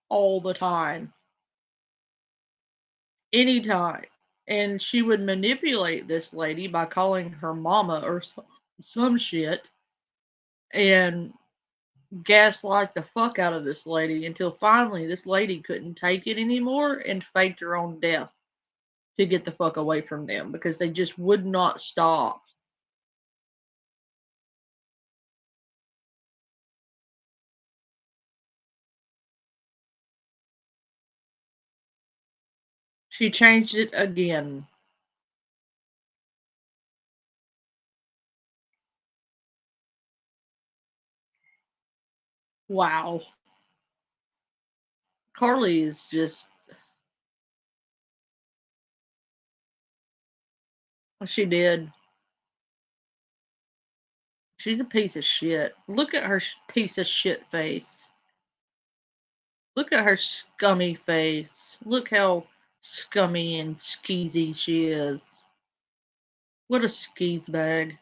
all the time, anytime. And she would manipulate this lady by calling her mama or some shit and gaslight the fuck out of this lady until finally this lady couldn't take it anymore and faked her own death to get the fuck away from them because they just would not stop. She changed it again. Wow. Carly is just. She did. She's a piece of shit. Look at her piece of shit face. Look at her scummy face. Look how scummy and skeezy she is. What a skeeze bag.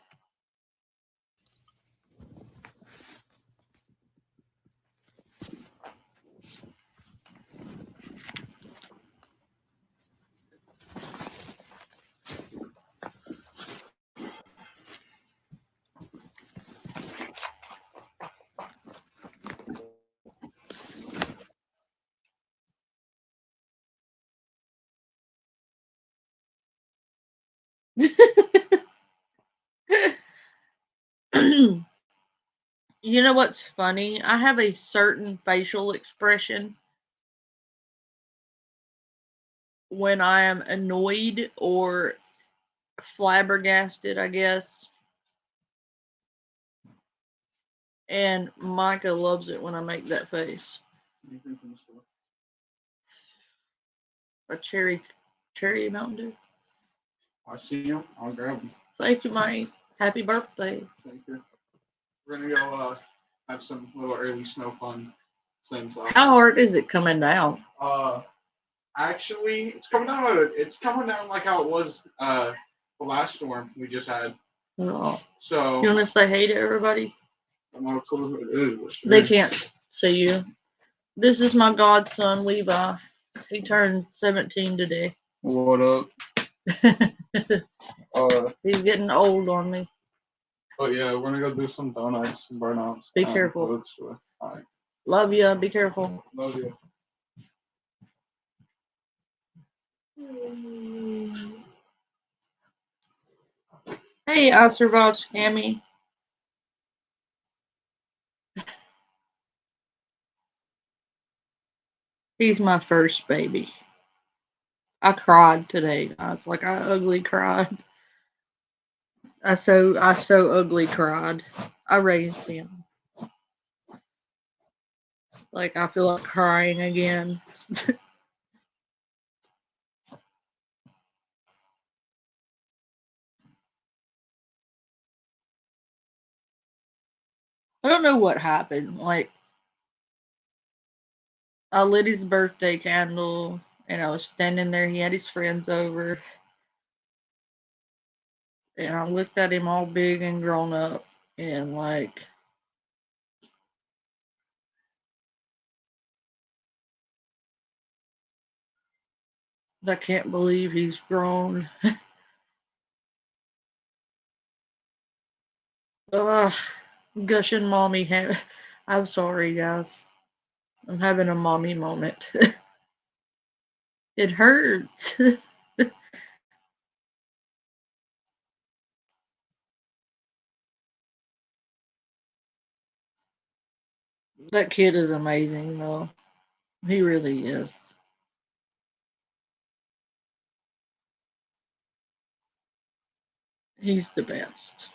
You know what's funny? I have a certain facial expression when I am annoyed or flabbergasted, I guess. And Micah loves it when I make that face. Anything from the store? A cherry Mountain Dew. I see him. I'll grab him. Thank you, Mike. Happy birthday. Thank you. We're gonna go have some little early snow fun things. How hard is it coming down? Actually, it's coming down. It's coming down like how it was the last storm we just had. Oh. So You want to say hey to everybody? I'm not sure who it is. They can't see you. This is my godson, Levi. He turned 17 today. What up? He's getting old on me. But yeah, we're gonna go do some donuts and burnouts. Be careful. Alright. Love ya. Be careful. Love you. Hey, I survived Scammy. He's my first baby. I cried today. I was like, I ugly cried. I so ugly cried. I raised him. Like I feel like crying again. I don't know what happened. Like I lit his birthday candle and I was standing there. He had his friends over. And I looked at him all big and grown up and like I can't believe he's grown. Ugh, gushing mommy. I'm sorry, guys. I'm having a mommy moment. It hurts. That kid is amazing, though. He really is. He's the best.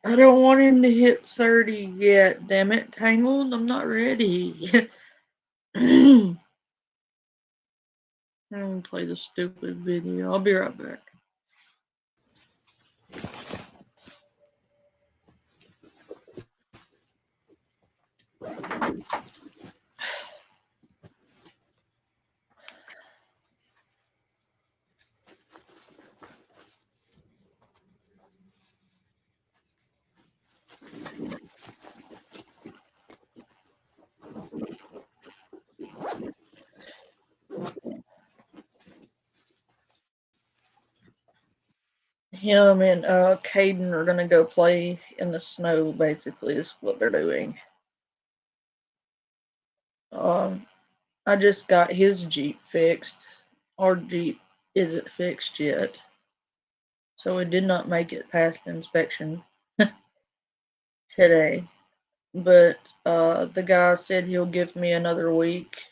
I don't want him to hit 30 yet. Damn it, Tangled. I'm not ready. I'm gonna play the stupid video. I'll be right back. Him and Caden are gonna go play in the snow. Basically, is what they're doing. I just got his Jeep fixed. Our Jeep isn't fixed yet, so it did not make it past inspection today. But the guy said he'll give me another week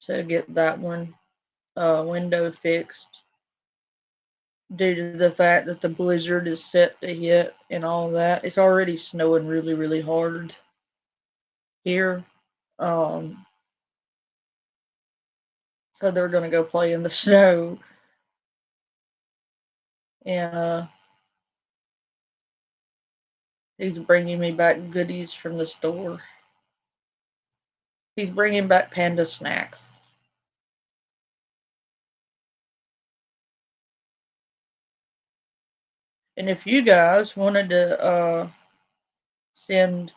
to get that one window fixed due to the fact that the blizzard is set to hit and all that. It's already snowing really, really hard here. So they're gonna go play in the snow. And he's bringing me back goodies from the store. He's bringing back panda snacks. And if you guys wanted to send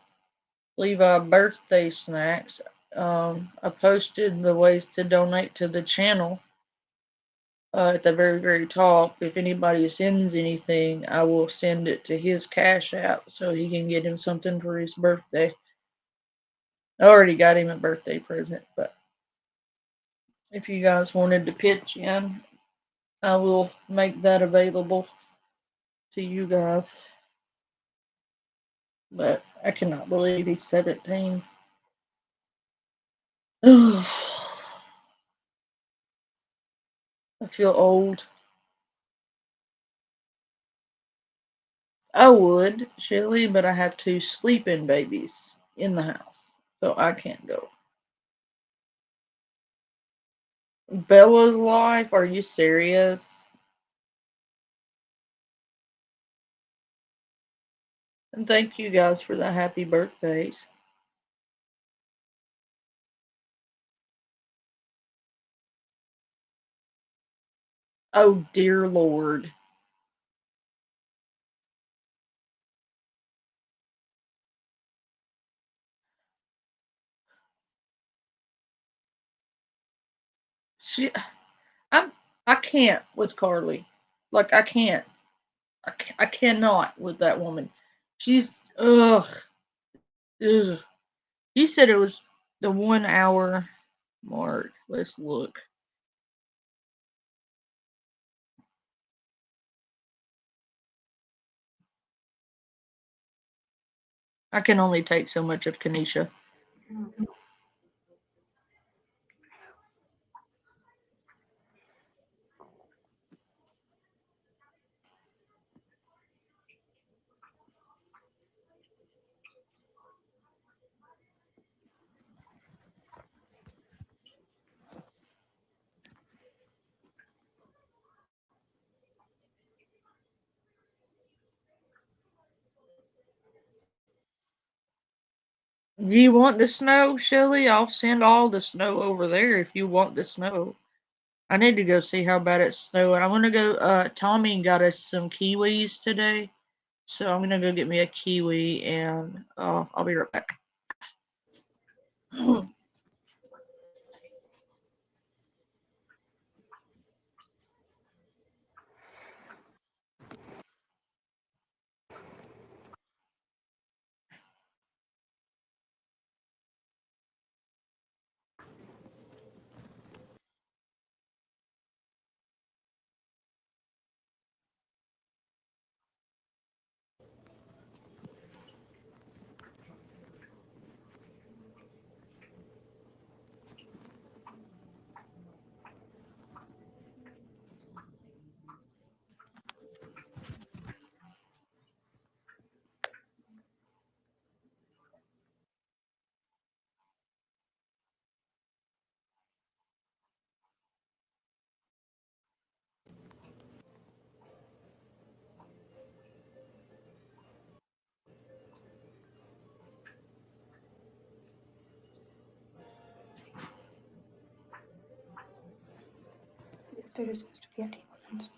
Levi birthday snacks, I posted the ways to donate to the channel at the very, very top. If anybody sends anything, I will send it to his Cash App so he can get him something for his birthday. I already got him a birthday present, but if you guys wanted to pitch in, I will make that available to you guys. But I cannot believe he's 17. I feel old. I would, Shelly, but I have 2 sleeping babies in the house, so I can't go. Bella's life? Are you serious? And thank you guys for the happy birthdays. Oh, dear Lord. She, I can't with Carly. Like I can't. I cannot with that woman. She's ugh. Ugh. You said it was the 1 hour mark. Let's look. I can only take so much of Kanisha. Do you want the snow, Shelly? I'll send all the snow over there if you want the snow. I need to go see how bad it's snowing. I'm gonna go. Tommy got us some kiwis today, so I'm gonna go get me a kiwi, and I'll be right back. They're supposed to be empty ones.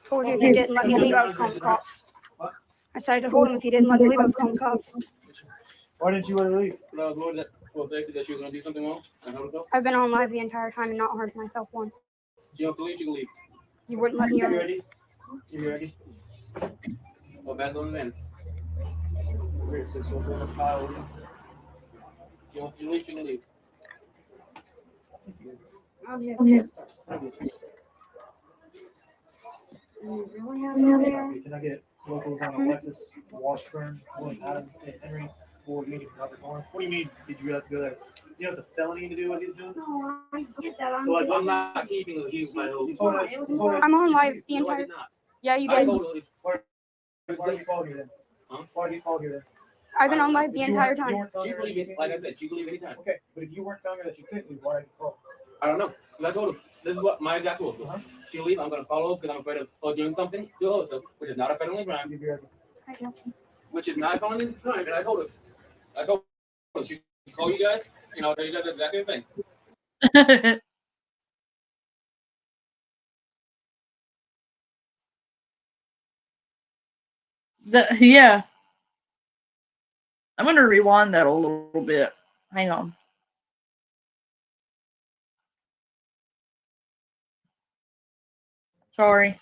Told you if you didn't let me leave, I was calling the cops. I said I told him if you didn't let me leave, I was calling the cops. Why didn't you let her leave? No, I was worried that for safety that she was gonna do something wrong and hurt herself. I've been on live the entire time and not hurt myself once. You don't believe she can leave. You wouldn't let me You on. ready? You ready? Or back on the van. Wait, so there's a pile of these. You don't believe she can leave. Oh, yes. You really have it over there? Can I get locals on Alexis, Washburn, William Adams, St. Henry's, Ford, Meeting, Robert Lawrence? What do you mean? Did you have to go there? You know it's a felony to do what he's doing? No, I get that. So like, I'm not keeping the heat by the I'm on live the No, I entire. did not. Yeah, you I did. told her if Why did you call here then? Huh? Why did you call here then? I've been on live the entire time. she believed it, like I said, she believed anytime. Okay, but if you weren't telling her that you couldn't leave, why did you call? I don't know. Because I told her, this is what my exact rules. She'll leave, I'm going to follow because I'm afraid of her doing something to her stuff, which is not a felony crime. Which is not a felony crime. And I told her, she call you guys, and I'll tell you guys the exact same thing. Yeah. I'm going to rewind that a little bit. Hang on. Sorry.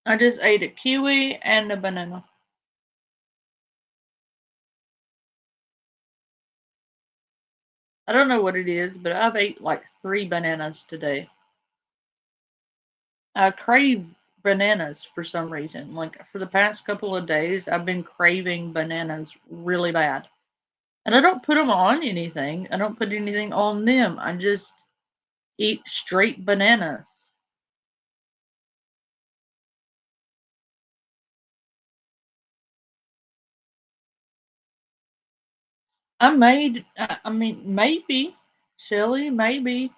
I just ate a kiwi and a banana. I don't know what it is, but I've ate like 3 bananas today. I crave bananas for some reason. Like for the past couple of days, I've been craving bananas really bad. And I don't put them on anything. I don't put anything on them. I just eat straight bananas. I mean, maybe, Shelly, maybe.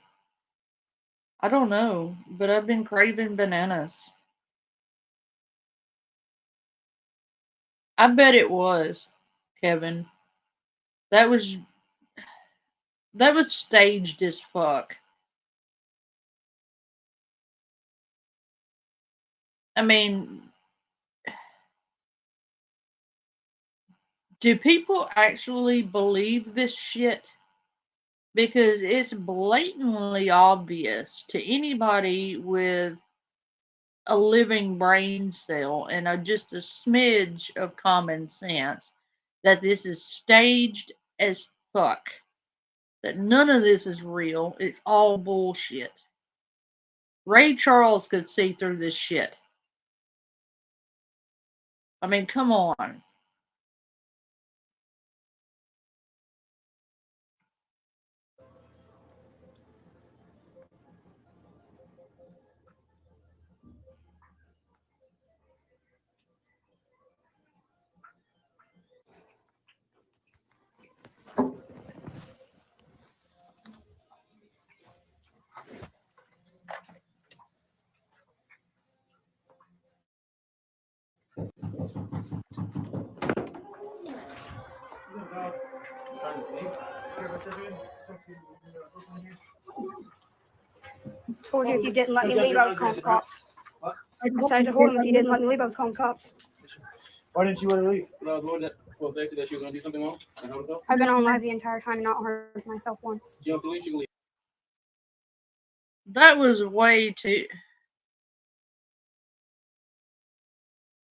I don't know, but I've been craving bananas. I bet it was, Kevin. That was staged as fuck. I mean, do people actually believe this shit? Because it's blatantly obvious to anybody with a living brain cell and just a smidge of common sense that this is staged as fuck. That none of this is real. It's all bullshit. Ray Charles could see through this shit. I mean, come on. Told you if you didn't let me leave, I was calling the cops. I said I told him if you didn't let me leave, I was calling the cops. Why didn't you let her leave? No, I was worried that for safety that she was going to do something wrong and hurt herself. I've been on live the entire time and not hurt myself once. You don't believe she can leave. That was way too.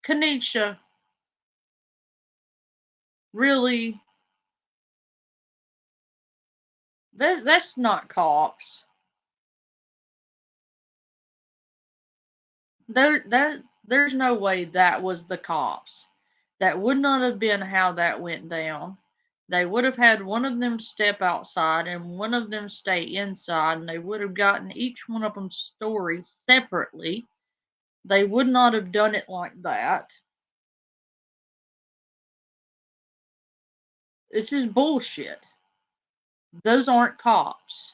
Kanisha. Really? That's not cops. There's no way that was the cops. That would not have been how that went down. They would have had one of them step outside and one of them stay inside, and they would have gotten each one of them's story separately. They would not have done it like that. This is bullshit. Those aren't cops.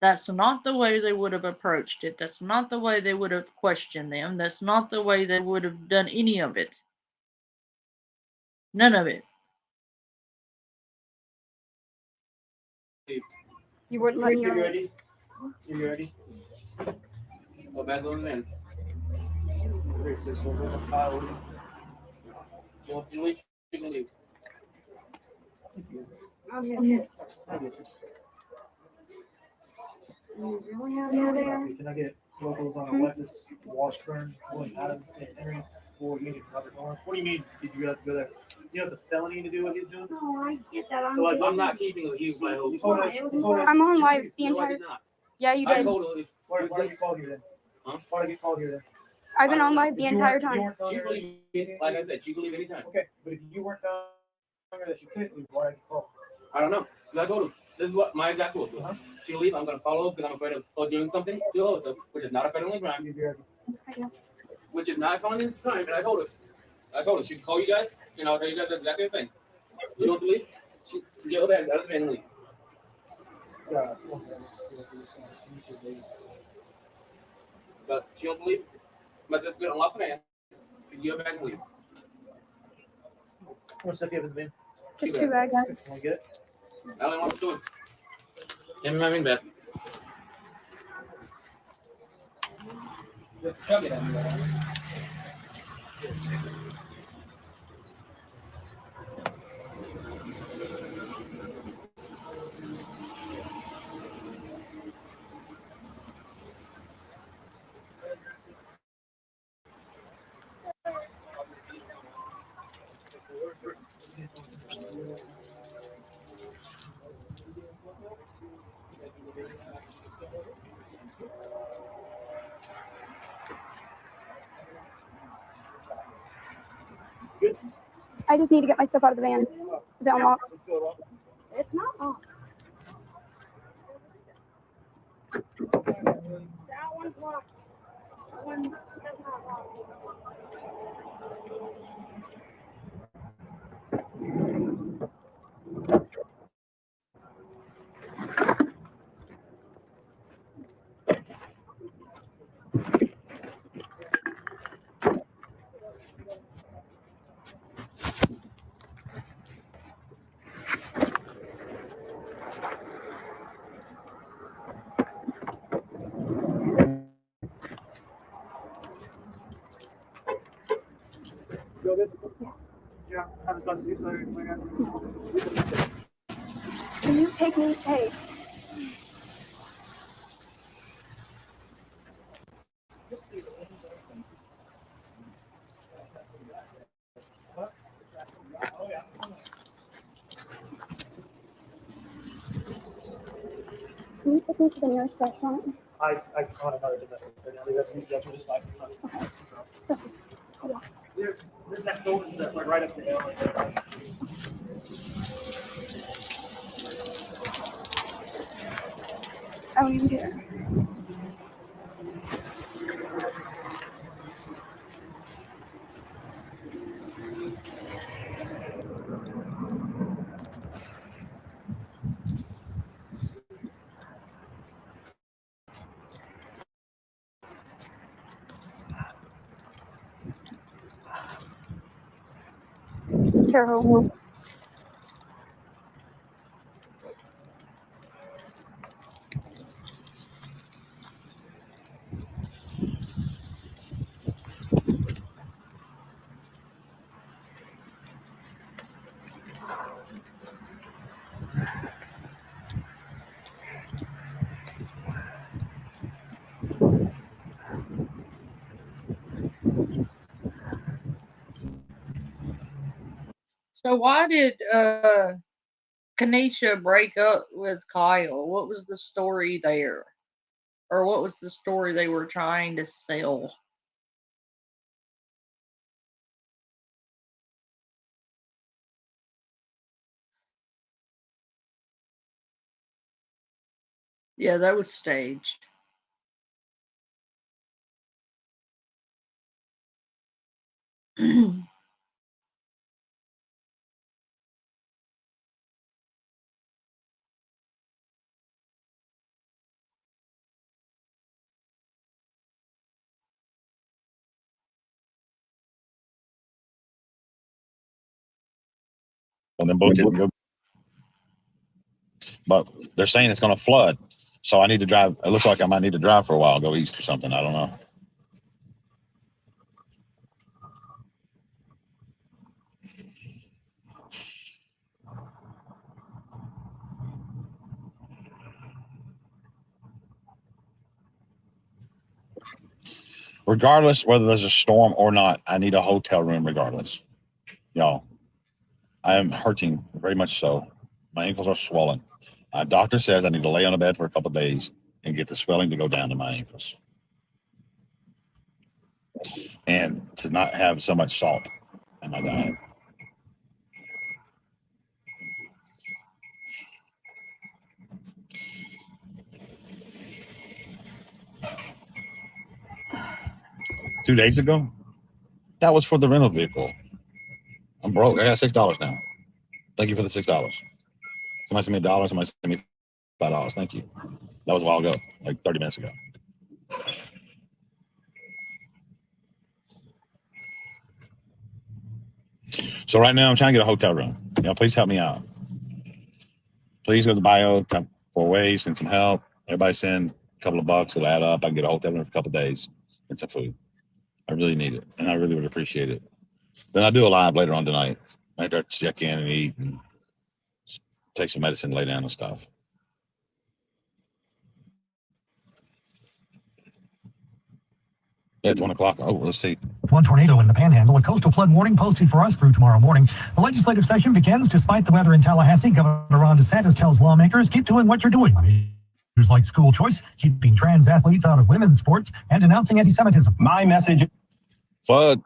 That's not the way they would have approached it. That's not the way they would have questioned them. That's not the way they would have done any of it. None of it. You wouldn't let me You on. ready? You ready? Go back on the man. You can leave. You can leave. I'm his sister. You really have it there? Can I get locals on Alexis, Washburn, William Adams, St. Henry's, or you need another North? What do you mean? Did you have to go there? You know, it's a felony to do what he's doing. No, I get that. So, like, I'm not keeping you by hope. I'm on live the No, I entire. did not. Yeah, you I did. told her. Why did you call here then? Huh? Why did you call here then? I've been on live the entire time. She can leave, like I said, she can leave anytime. Okay, but if you weren't telling her that she couldn't leave, why did you call? I don't know. Because I told her, this is what my exact rules was. She'll leave, I'm going to follow up because I'm afraid of her doing something to her stuff, which is not a federal crime. Which is not a felony crime, and I told her, she can call you guys, and I'll tell you guys the exact same thing. She wants to leave, she get her back out of the van and leave. Yeah. But she wants to leave, but that's good, unlock the van. She can get her back and leave. What stuff you have in the van? Just 2 bags. Want to get it? I don't know what to do. Give me my main bag. I just need to get my stuff out of the van. Is it unlocked? It's not locked. That one's locked. That one is not locked. Yeah, haven't done this or anything like that. Can you take me? Hey. Can you take me to the nearest restaurant? I caught another domestic right now. That's these guys are just like it's not. There's that building that's like right up the hill. Like that. I don't even care. Carol. So why did Kanisha break up with Kyle? What was the story there? Or what was the story they were trying to sell? Yeah, that was staged. Well, then book it and go. But they're saying it's going to flood. So I need to drive. It looks like I might need to drive for a while, go east or something. I don't know. Regardless whether there's a storm or not, I need a hotel room regardless. Y'all, I am hurting very much so. My ankles are swollen. My doctor says I need to lay on a bed for a couple of days and get the swelling to go down to my ankles. And to not have so much salt in my diet. Two days ago, that was for the rental vehicle. I'm broke. I got $6 now. Thank you for the $6. Somebody sent me $1. Somebody sent me $5. Thank you. That was a while ago, like 30 minutes ago. So right now I'm trying to get a hotel room. Please help me out. Please go to the bio, type 4 ways, send some help. Everybody send a couple of bucks. It'll add up. I can get a hotel room for a couple of days and some food. I really need it, and I really would appreciate it. Then I'll do a live later on tonight. I have to check in and eat and take some medicine, lay down and stuff. Yeah, it's 1 o'clock. Oh, let's see. One tornado in the Panhandle, a coastal flood warning posted for us through tomorrow morning. The legislative session begins despite the weather in Tallahassee. Governor Ron DeSantis tells lawmakers, keep doing what you're doing on issues like school choice, keeping trans athletes out of women's sports, and denouncing anti-Semitism. My message: flood.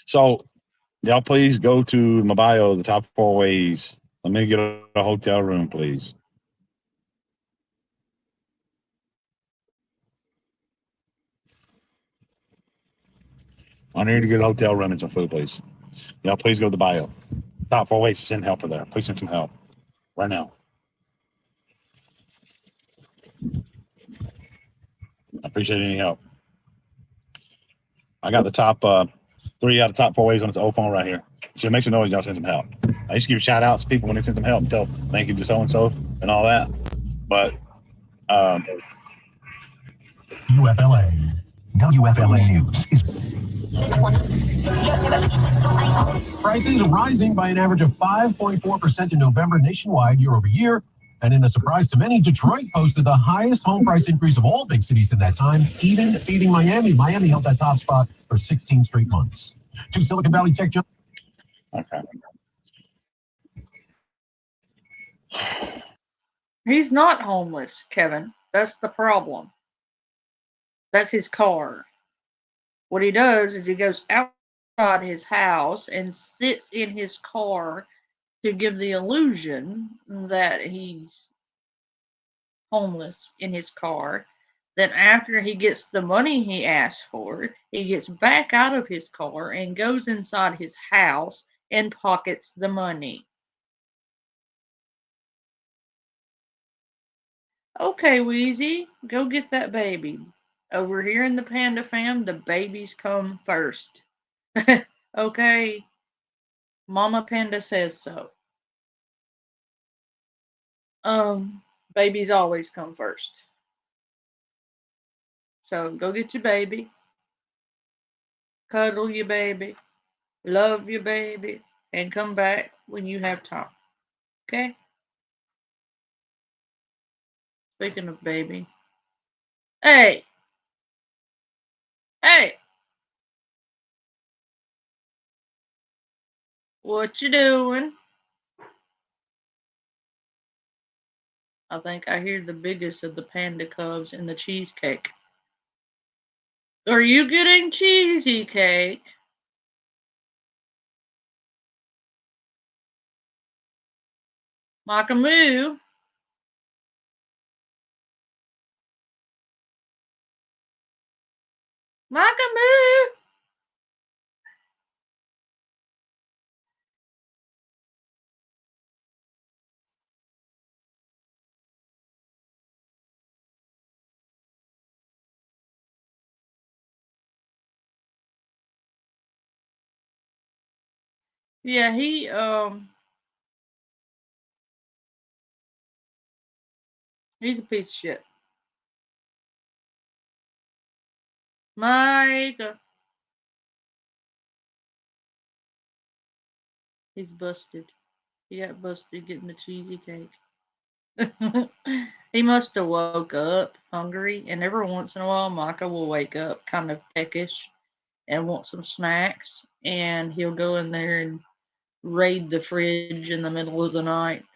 So, y'all please go to my bio, the top 4 ways. Let me get a hotel room, please. I need to get a hotel room and some food, please. Y'all please go to the bio. Top 4 ways to send help there. Please send some help right now. I appreciate any help. I got the top 3 out of top 4 ways on this old phone right here. So make some noise, y'all send some help. I used to give shout outs to people when they send some help and tell thank you to so and so and all that. But UFLA. WFLA News Prices rising by an average of 5.4% in November nationwide year over year. And in a surprise to many, Detroit posted the highest home price increase of all big cities in that time, even beating Miami. Miami held that top spot for 16 straight months. To Silicon Valley Tech. Okay. He's not homeless, Kevin. That's the problem. That's his car. What he does is he goes outside his house and sits in his car to give the illusion that he's homeless in his car. Then after he gets the money he asked for, he gets back out of his car and goes inside his house and pockets the money. Okay, Wheezy, go get that baby. Over here in the Panda fam, the babies come first. Okay? Mama Panda says so. Babies always come first. So go get your baby. Cuddle your baby. Love your baby. And come back when you have time. Okay? Speaking of baby. Hey! Hey! What you doing? I think I hear the biggest of the panda cubs in the cheesecake. Are you getting cheesy cake? Makamoo? Micah, move! Yeah, he's a piece of shit. Micah. He's busted. He got busted getting the cheesy cake. He must have woke up hungry, and every once in a while, Micah will wake up kind of peckish and want some snacks, and he'll go in there and raid the fridge in the middle of the night.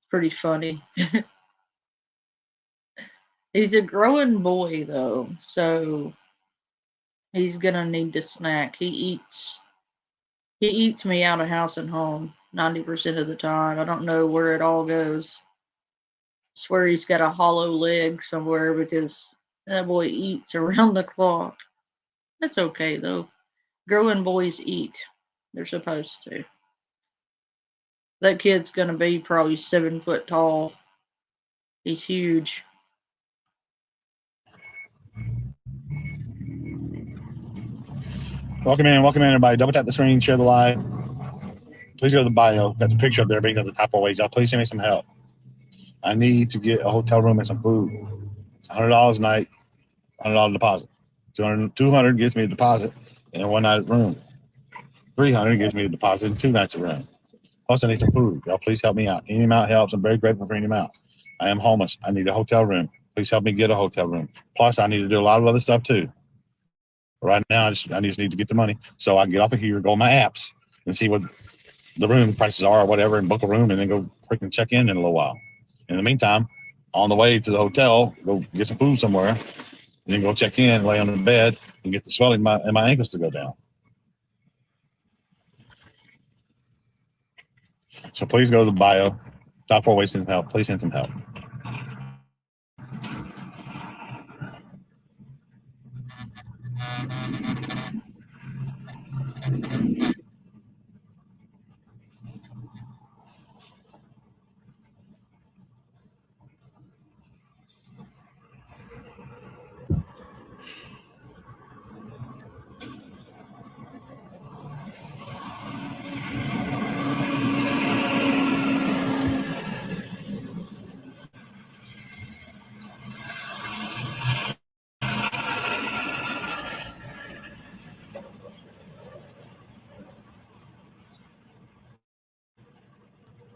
Pretty funny. He's a growing boy, though, so he's gonna need to snack. He eats me out of house and home 90% of the time. I don't know where it all goes. Swear he's got a hollow leg somewhere because that boy eats around the clock. That's okay though. Growing boys eat. They're supposed to. That kid's gonna be probably 7 foot tall. He's huge. Welcome in, everybody. Double tap the screen, share the live. Please go to the bio. That's a picture up there. Being at the top of wage. Y'all, please send me some help. I need to get a hotel room and some food. It's $100 a night, $100 deposit. 200 gets me a deposit and 1 night room. 300 gives me a deposit and 2 nights of room. Plus, I need some food. Y'all, please help me out. Any amount helps. I'm very grateful for any amount. I am homeless. I need a hotel room. Please help me get a hotel room. Plus, I need to do a lot of other stuff too. Right now, I just need to get the money so I can get off of here, go on my apps, and see what the room prices are or whatever, and book a room, and then go freaking check in a little while. In the meantime, on the way to the hotel, go get some food somewhere, and then go check in, lay on the bed, and get the swelling in my ankles to go down. So please go to the bio. Top 4 ways to send help. Please send some help.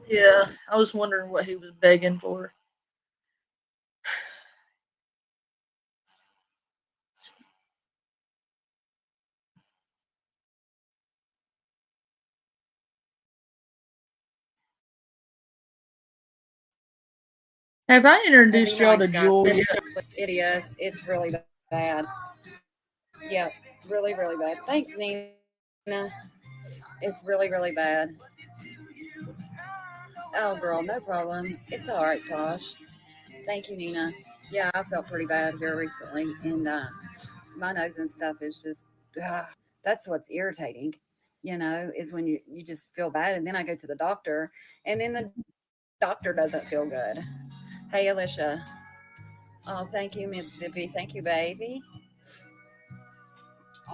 Yeah, I was wondering what he was begging for. Have I introduced y'all to Jewel yet? It is. It's really bad. Yeah, really, really bad. Thanks, Nina. It's really, really bad. Oh, girl, no problem. It's all right, Tosh. Thank you, Nina. Yeah, I felt pretty bad here recently, and my nose and stuff is just, that's what's irritating, is when you just feel bad. And then I go to the doctor, and then the doctor doesn't feel good. Hey, Alicia. Oh, thank you, Mississippi. Thank you, baby.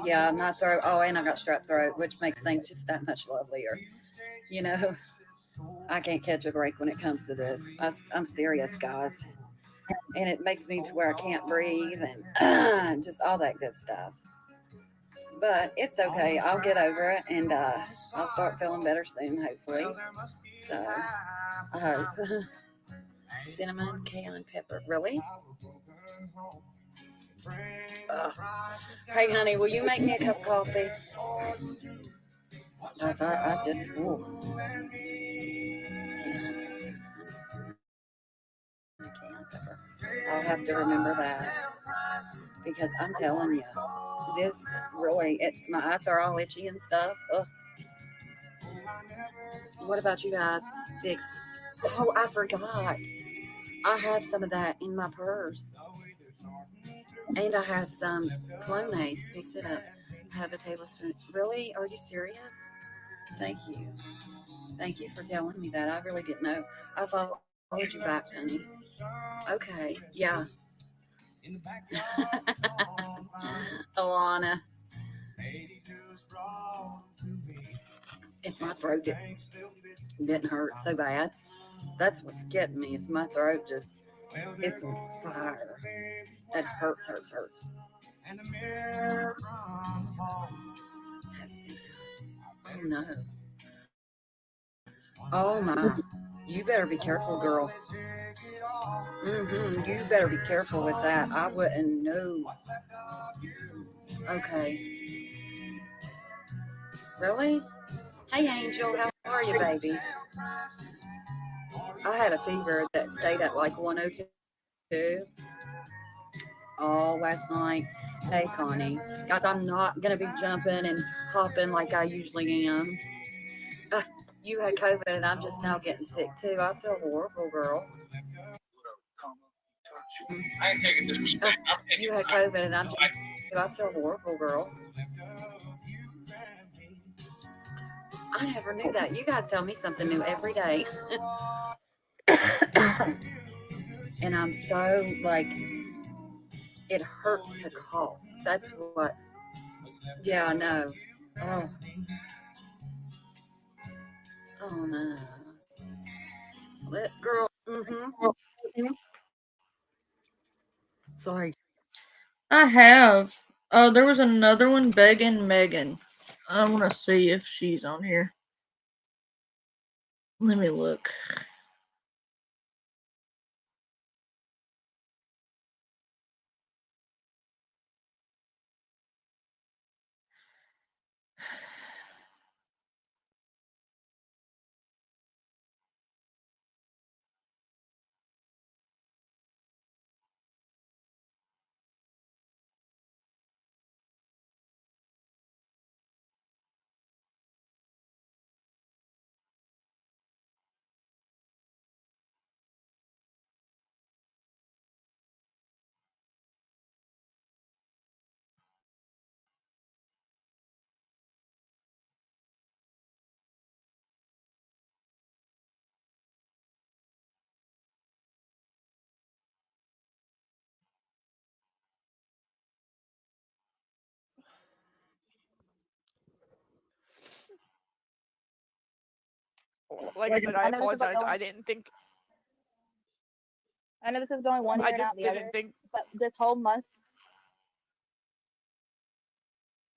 Yeah, my throat. Oh, and I got strep throat, which makes things just that much lovelier. I can't catch a break when it comes to this. I'm serious, guys. And it makes me to where I can't breathe and just all that good stuff. But it's okay. I'll get over it, and I'll start feeling better soon, hopefully. So I hope. Cinnamon, cayenne pepper. Really? Hey, honey, will you make me a cup of coffee? I just, ooh. I'll have to remember that, because I'm telling you, this really, my eyes are all itchy and stuff. Ugh. What about you guys? Vicks. Oh, I forgot. I have some of that in my purse. And I have some Flonase. Piece it up. I have a tablespoon. Really? Are you serious? Thank you. Thank you for telling me that. I really didn't know. I followed you back, honey. Okay. Yeah. Alana. If my throat didn't hurt so bad, that's what's getting me. It's my throat just, it's on fire. It hurts, hurts, hurts. Has been. Oh no. Oh my. You better be careful, girl. You better be careful with that. I wouldn't know. Okay. Really? Hey, Angel, how are you, baby? I had a fever that stayed at like 102 all last night. Hey, Connie. Guys, I'm not going to be jumping and hopping like I usually am. You had COVID and I'm just now getting sick too. I feel horrible, girl. I ain't taking disrespect. You had COVID and I feel horrible, girl. I never knew that. You guys tell me something new every day. And I'm so like, it hurts to cough. That's what. Yeah, I know. Oh, oh no. Girl. Sorry. I have. There was another one begging Megan. I want to see if she's on here. Let me look. Like I said, I apologize. I didn't think. I know this is going one ear I and just out the didn't other, think. but this whole month.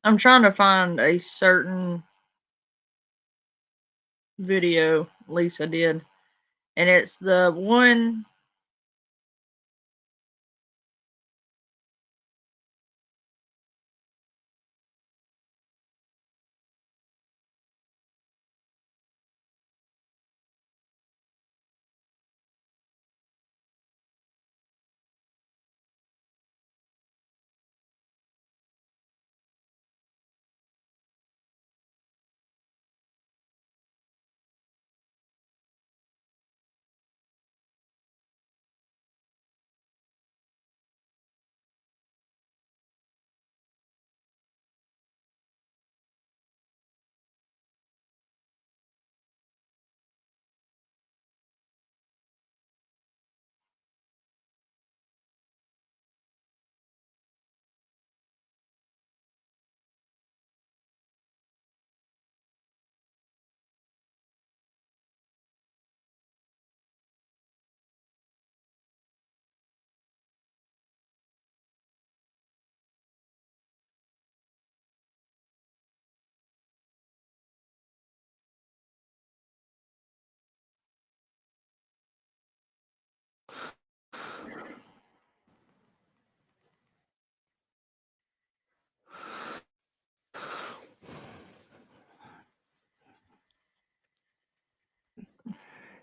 I'm trying to find a certain video Lisa did, and it's the one.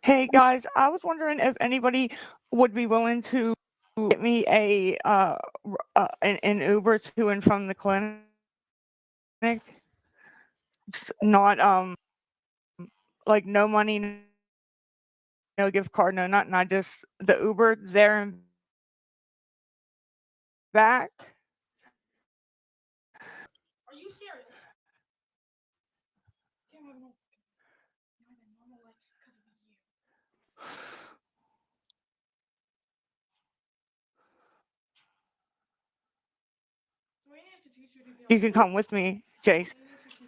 Hey guys, I was wondering if anybody would be willing to get me an Uber to and from the clinic. Not like no money, no gift card, no nothing. I just the Uber there and back. Are you serious? You can come with me, Jace.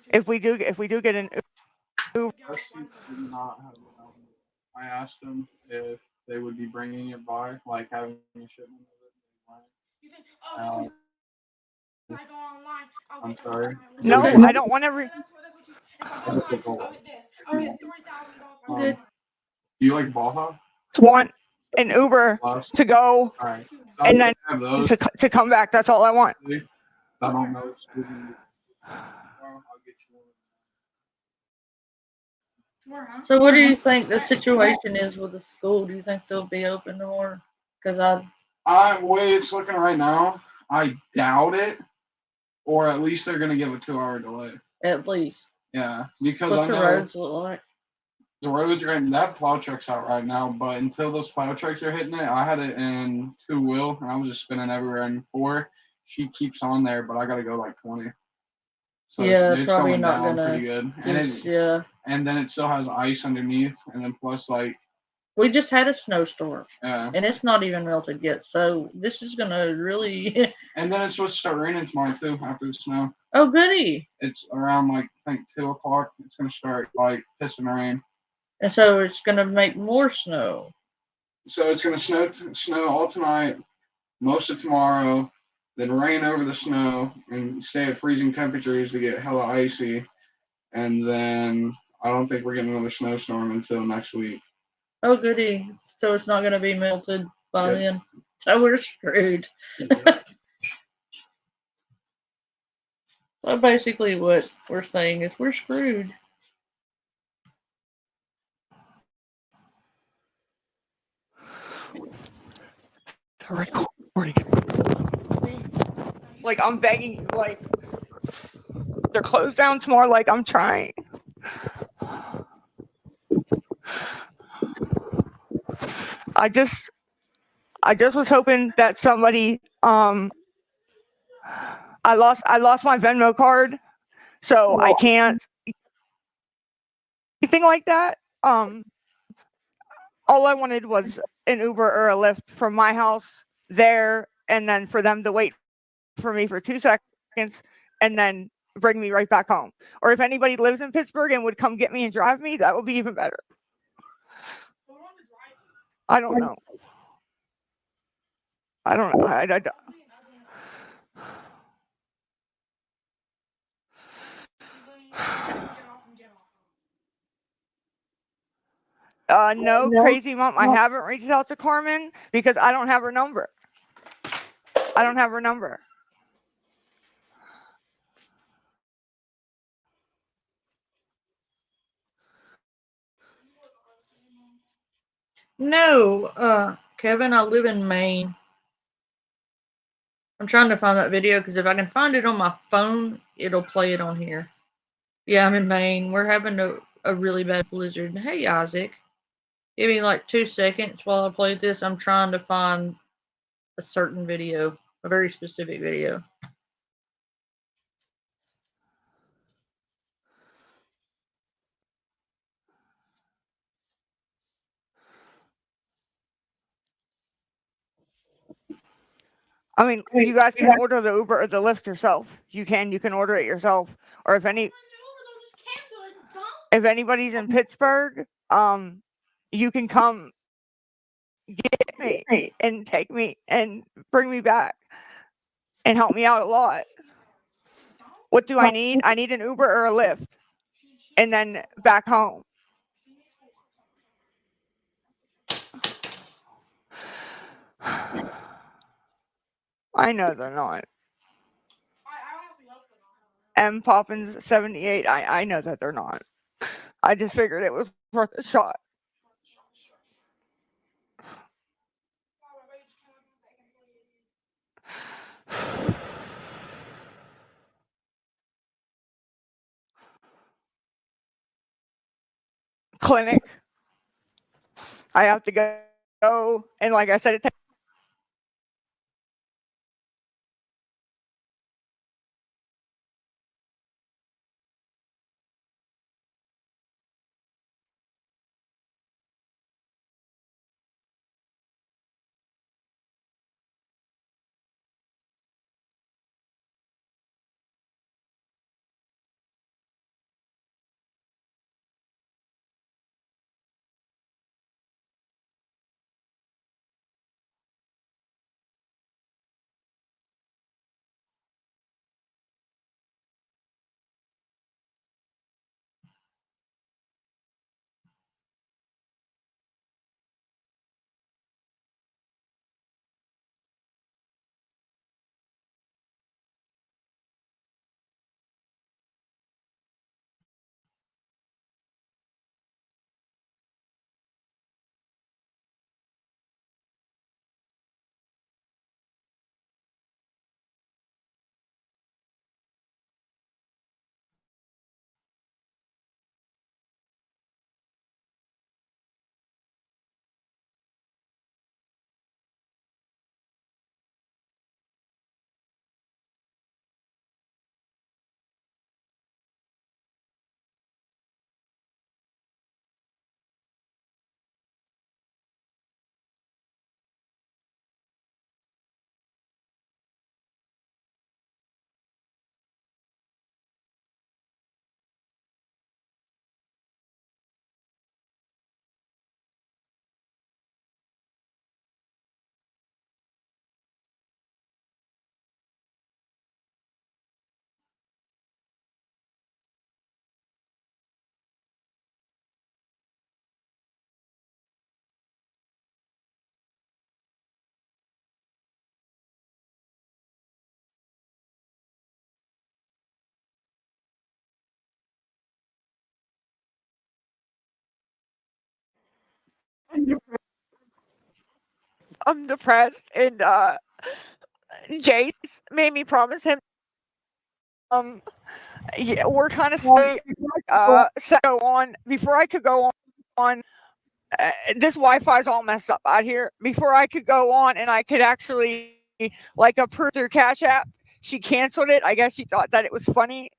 If we do get an Uber. I asked them if they would be bringing it by, like having a shipment of it. I'm sorry. No, I don't want to. Do you like Baja? Want an Uber to go, Alright. and then to come back. That's all I want. I don't know. So what do you think the situation is with the school? Do you think they'll be open tomorrow? Because way it's looking right now, I doubt it. Or at least they're gonna give a 2-hour delay. At least. Yeah, because What's I the know roads look like? the roads right that plow truck's out right now, but until those plow trucks are hitting it, I had it in 2-wheel and I was just spinning everywhere in 4. She keeps on there, but I gotta go like 20. So Yeah, it's probably going not down gonna. pretty good. And Yeah. and then it still has ice underneath, and then plus like We just had a snowstorm. Yeah. And it's not even melted yet, so this is gonna really. And then it's supposed to start raining tomorrow too after the snow. Oh, goody! It's around like I think 2 o'clock. It's gonna start like pissing rain. And so it's gonna make more snow. So it's gonna snow all tonight, most of tomorrow, then rain over the snow and stay at freezing temperatures to get hella icy, and then I don't think we're getting another snowstorm until next week. Oh, goody! So it's not gonna be melted by then. So we're screwed. So basically, what we're saying is we're screwed. The recording. Like I'm begging you, like they're closed down tomorrow. Like I'm trying. I just was hoping that somebody. I lost my Venmo card, so I can't. Anything like that. All I wanted was an Uber or a Lyft from my house there, and then for them to wait for me for 2 seconds, and then bring me right back home. Or if anybody lives in Pittsburgh and would come get me and drive me, that would be even better. I don't know. I don't know. No, crazy mom. I haven't reached out to Carmen because I don't have her number. I don't have her number. No, Kevin, I live in Maine. I'm trying to find that video because if I can find it on my phone, it'll play it on here. Yeah, I'm in Maine. We're having a really bad blizzard. Hey, Isaac. Give me like 2 seconds while I play this. I'm trying to find a certain video, a very specific video. I mean, you guys can order the Uber or the Lyft yourself. You can order it yourself. Or if anybody's in Pittsburgh, you can come get me and take me and bring me back and help me out a lot. What do I need? I need an Uber or a Lyft, and then back home. I know they're not. M Poppins 78. I know that they're not. I just figured it was worth a shot. Clinic. I have to go, and like I said, it takes I'm depressed, and Jace made me promise him. Yeah, we're trying to stay. So go on before I could go on. This Wi-Fi is all messed up out here. Before I could go on and I could actually like approve their Cash App, she canceled it. I guess she thought that it was funny.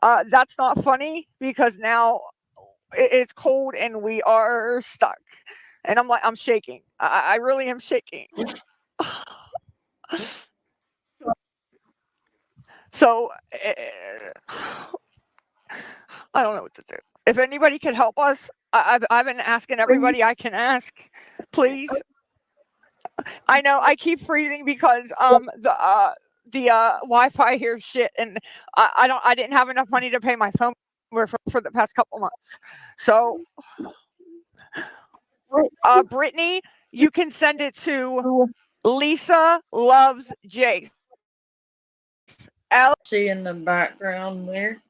That's not funny because now it's cold and we are stuck. And I'm shaking. I really am shaking. So I don't know what to do. If anybody can help us, I've been asking everybody I can ask, please. I know I keep freezing because the Wi-Fi here is shit, and I didn't have enough money to pay my phone for the past couple months. So, Brittany, you can send it to Lisa Loves Jace. See in the background there.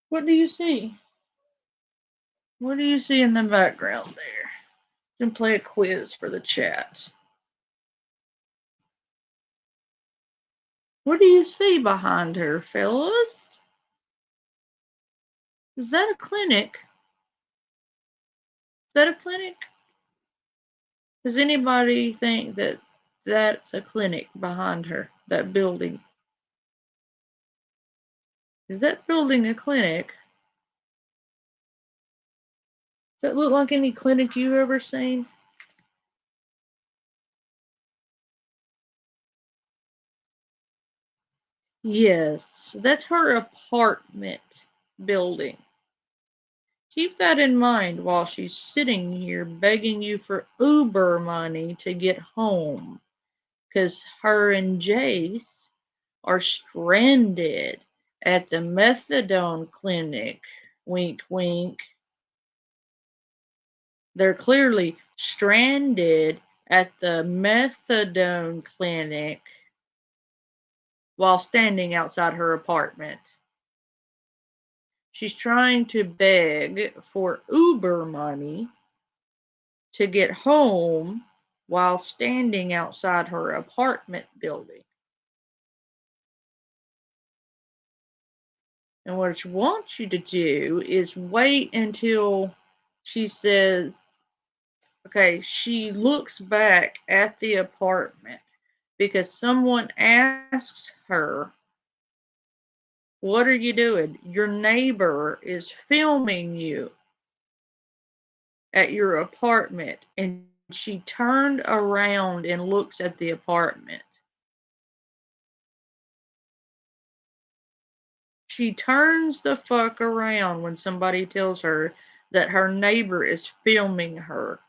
What do you see? What do you see in the background there? You can play a quiz for the chat. What do you see behind her, fellas? Is that a clinic? Is that a clinic? Does anybody think that that's a clinic behind her, that building? Is that building a clinic? Does that look like any clinic you've ever seen? Yes, that's her apartment building. Keep that in mind while she's sitting here begging you for Uber money to get home. Because her and Jace are stranded at the methadone clinic. Wink, wink. They're clearly stranded at the methadone clinic while standing outside her apartment. She's trying to beg for Uber money to get home while standing outside her apartment building. And what she wants you to do is wait until she says, okay, she looks back at the apartment because someone asks her, what are you doing? Your neighbor is filming you at your apartment. And she turned around and looks at the apartment. She turns the fuck around when somebody tells her that her neighbor is filming her.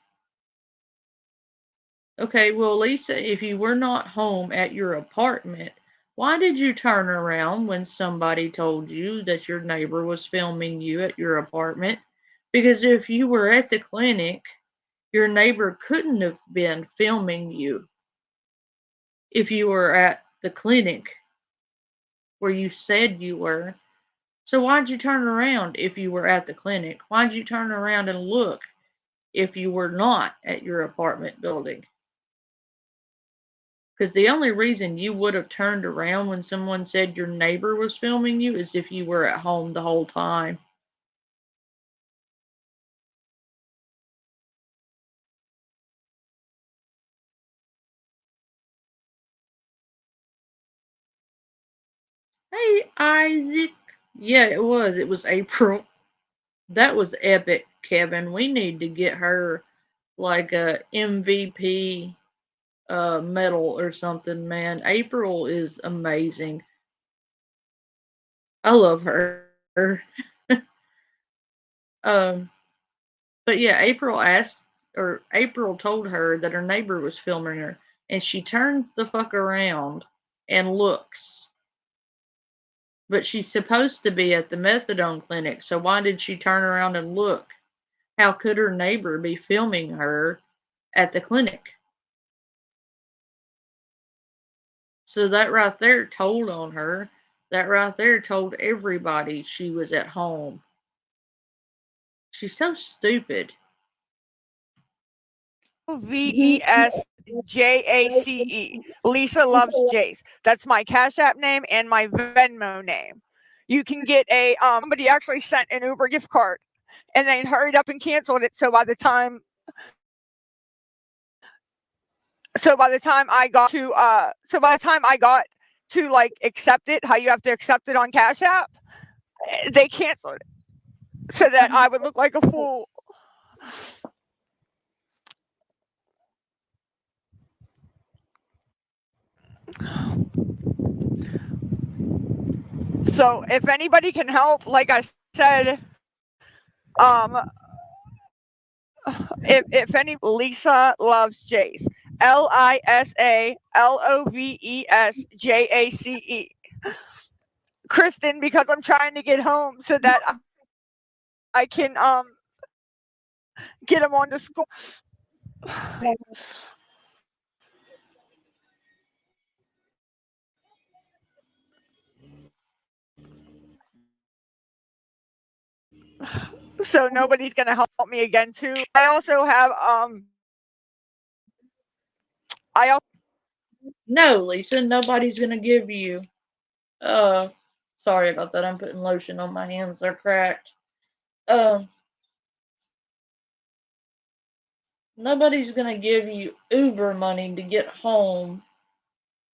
Okay, well, Lisa, if you were not home at your apartment, why did you turn around when somebody told you that your neighbor was filming you at your apartment? Because if you were at the clinic, your neighbor couldn't have been filming you if you were at the clinic where you said you were. So why'd you turn around if you were at the clinic? Why'd you turn around and look if you were not at your apartment building? Because the only reason you would have turned around when someone said your neighbor was filming you is if you were at home the whole time. Hey, Isaac. Yeah, it was. It was April. That was epic, Kevin. We need to get her like a MVP medal or something, man. April is amazing. I love her. um, but yeah, April told her that her neighbor was filming her, and she turns the fuck around and looks. But she's supposed to be at the methadone clinic, so why did she turn around and look? How could her neighbor be filming her at the clinic? So that right there told on her. That right there told everybody she was at home. She's so stupid. L-O-V-E-S-J-A-C-E. Lisa loves Jace. That's my Cash App name and my Venmo name. You can get a somebody actually sent an Uber gift card and then hurried up and canceled it. So by the time I got to like accept it, how you have to accept it on Cash App, they canceled it so that I would look like a fool. So if anybody can help, like I said, if any, Lisa loves Jace. LISALOVESJACE. Kristen, because I'm trying to get home so that I can get him on to school. So nobody's gonna help me again too. I also have No, Lisa, nobody's gonna give you. Sorry about that. I'm putting lotion on my hands. They're cracked. Nobody's gonna give you Uber money to get home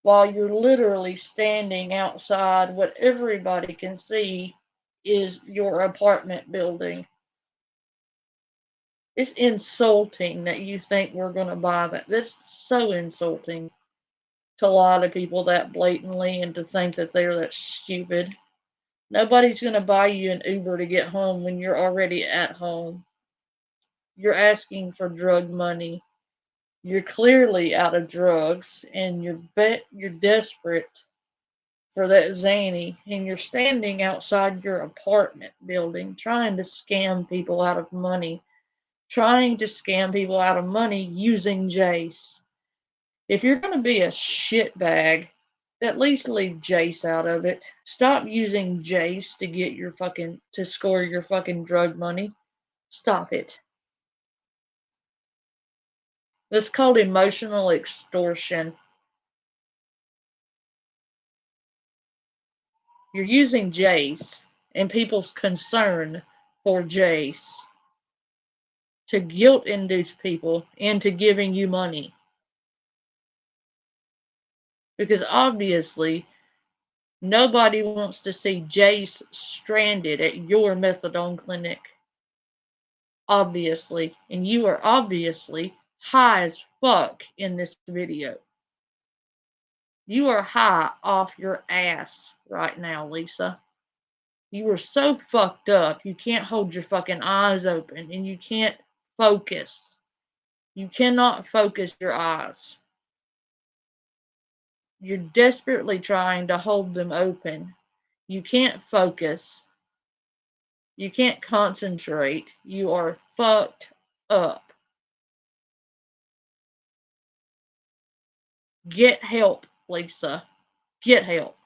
while you're literally standing outside what everybody can see is your apartment building. It's insulting that you think we're gonna buy that. That's so insulting to a lot of people that blatantly and to think that they're that stupid. Nobody's going to buy you an Uber to get home when you're already at home. You're asking for drug money. You're clearly out of drugs and you're desperate for that zany and you're standing outside your apartment building trying to scam people out of money. Trying to scam people out of money using Jace. If you're going to be a shitbag, at least leave Jace out of it. Stop using Jace to get to score your fucking drug money. Stop it. That's called emotional extortion. You're using Jace and people's concern for Jace to guilt induce people into giving you money. Because obviously, nobody wants to see Jace stranded at your methadone clinic. Obviously. And you are obviously high as fuck in this video. You are high off your ass right now, Lisa. You are so fucked up, you can't hold your fucking eyes open and you can't focus. You cannot focus your eyes. You're desperately trying to hold them open. You can't focus. You can't concentrate. You are fucked up. Get help, Lisa. Get help.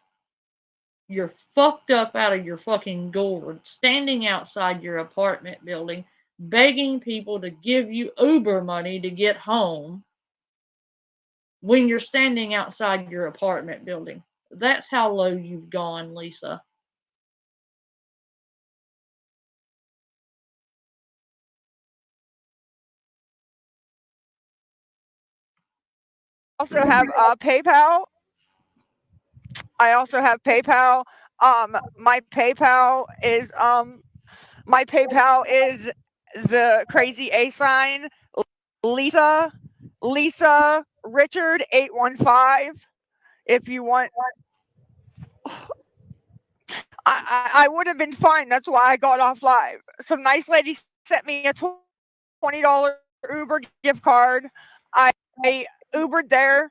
You're fucked up out of your fucking gourd, standing outside your apartment building, begging people to give you Uber money to get home when you're standing outside your apartment building. That's how low you've gone, Lisa. Also have PayPal. I also have PayPal. My PayPal is the crazy A sign. Lisa Richard 815. If you want, I would have been fine. That's why I got off live. Some nice lady sent me a $20 Uber gift card. I Ubered there.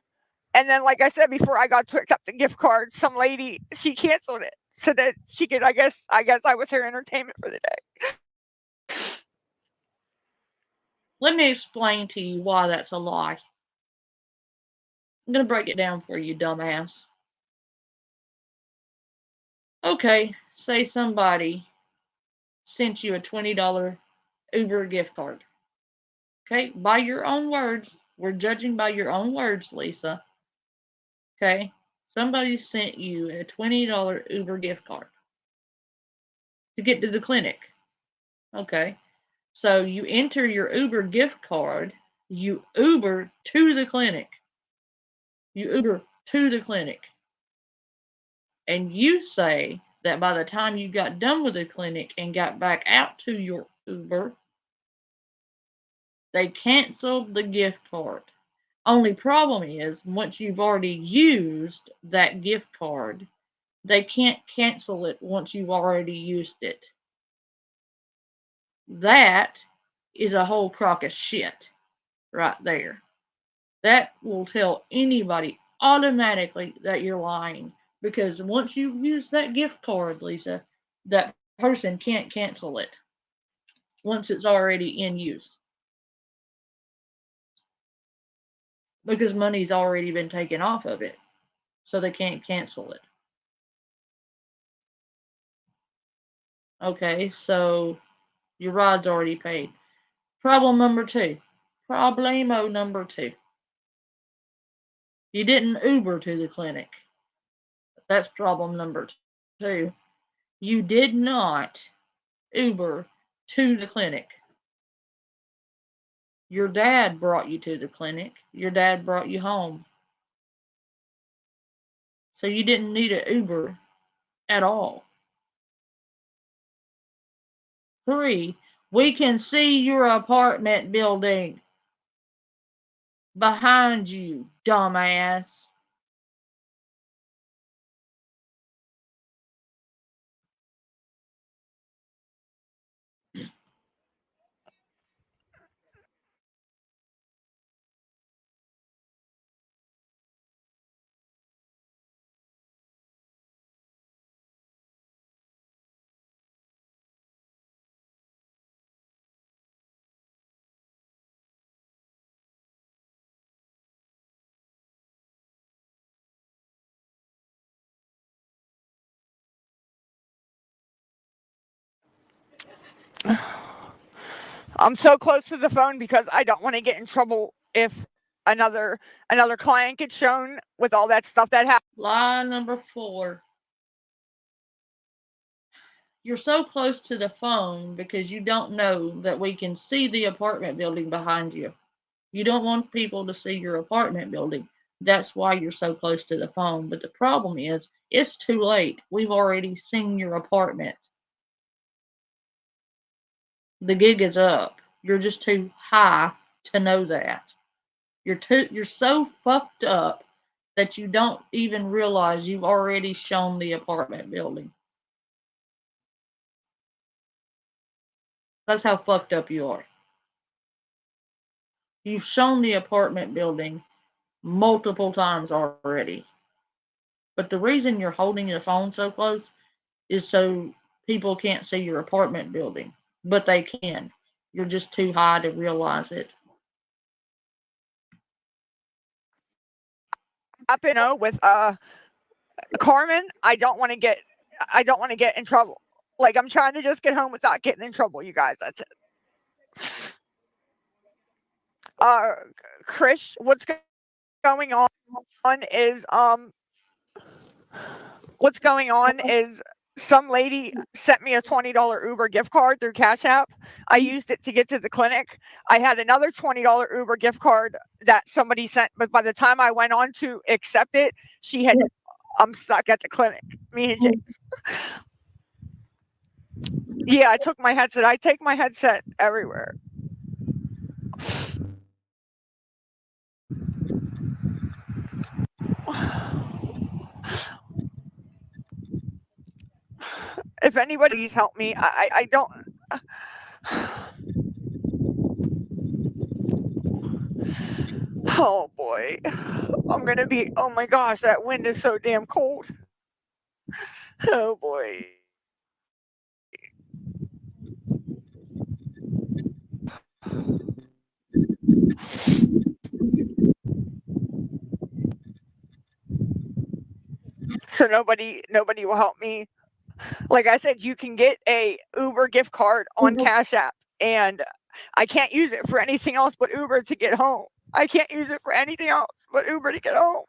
And then, like I said before, I got to accept the gift card. Some lady, she canceled it so that she could. I guess I was her entertainment for the day. Let me explain to you why that's a lie. I'm gonna break it down for you, dumbass. Okay, say somebody sent you a $20 Uber gift card. Okay, by your own words. We're judging by your own words, Lisa. Okay, somebody sent you a $20 Uber gift card to get to the clinic. Okay, so you enter your Uber gift card, you Uber to the clinic. You Uber to the clinic. And you say that by the time you got done with the clinic and got back out to your Uber, they canceled the gift card. Only problem is, once you've already used that gift card, they can't cancel it once you've already used it. That is a whole crock of shit right there. That will tell anybody automatically that you're lying. Because once you've used that gift card, Lisa, that person can't cancel it once it's already in use. Because money's already been taken off of it. So they can't cancel it. Okay, so your ride's already paid. Problem number two. Problemo number two. You didn't Uber to the clinic. That's problem number two. You did not Uber to the clinic. Your dad brought you to the clinic. Your dad brought you home. So you didn't need an Uber at all. 3, we can see your apartment building behind you, dumbass. I'm so close to the phone because I don't want to get in trouble if another client gets shown with all that stuff that happened. Lie number 4. You're so close to the phone because you don't know that we can see the apartment building behind you. You don't want people to see your apartment building. That's why you're so close to the phone. But the problem is, it's too late. We've already seen your apartment. The gig is up. You're just too high to know that. You're so fucked up that you don't even realize you've already shown the apartment building. That's how fucked up you are. You've shown the apartment building multiple times already. But the reason you're holding the phone so close is so people can't see your apartment building. But they can. You're just too high to realize it. With Carmen, I don't want to get in trouble. Like, I'm trying to just get home without getting in trouble, you guys. That's it. Chris, what's going on is some lady sent me a $20 Uber gift card through Cash App. I used it to get to the clinic. I had another $20 Uber gift card that somebody sent, but by the time I went on to accept it, I'm stuck at the clinic. Me and Jace. Yeah, I took my headset. I take my headset everywhere. If anybody's help me, I don't. Oh boy, I'm gonna be. Oh my gosh, that wind is so damn cold. Oh boy. So nobody will help me. Like I said, you can get a Uber gift card on Cash App, and I can't use it for anything else but Uber to get home. I can't use it for anything else but Uber to get home.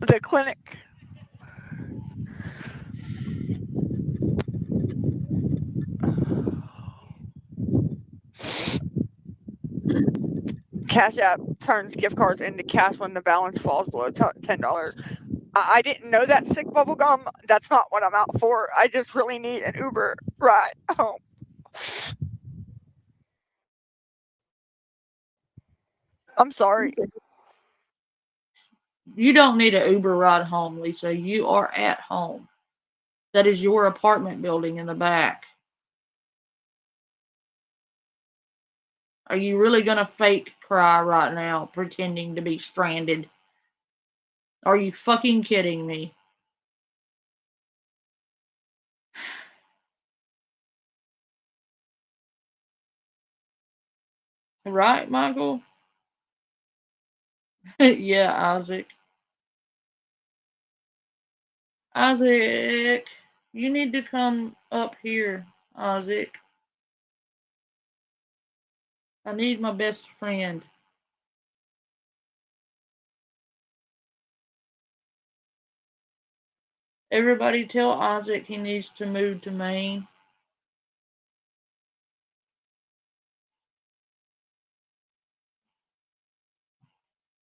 The clinic. Cash App turns gift cards into cash when the balance falls below $10. I didn't know that, sick bubble gum. That's not what I'm out for. I just really need an Uber ride home. I'm sorry. You don't need an Uber ride home, Lisa. You are at home. That is your apartment building in the back. Are you really going to fake cry right now, pretending to be stranded? Are you fucking kidding me? Right, Michael? Yeah, Isaac. Isaac, you need to come up here, Isaac. I need my best friend. Everybody tell Isaac he needs to move to Maine.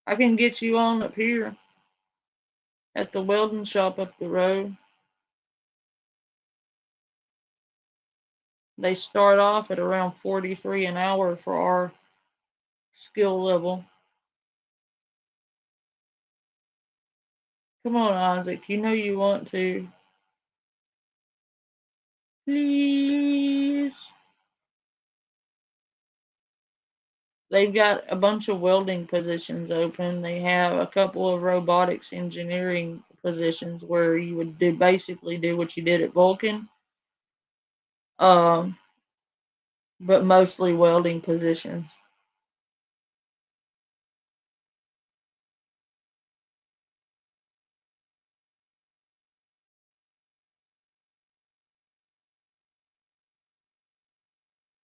I can get you on up here at the welding shop up the road. They start off at around 43 an hour for our skill level. Come on, Isaac. You know you want to. Please. They've got a bunch of welding positions open. They have a couple of robotics engineering positions where you would basically do what you did at Vulcan. But mostly welding positions.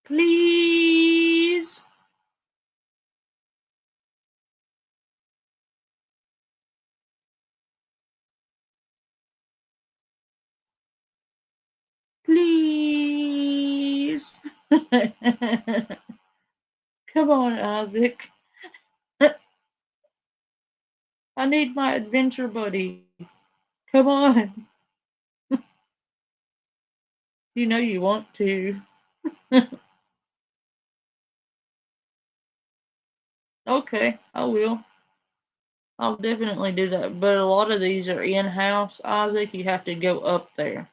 Please. Please. Come on, Isaac. I need my adventure buddy. Come on. You know you want to. Okay, I will. I'll definitely do that. But a lot of these are in-house, Isaac. You have to go up there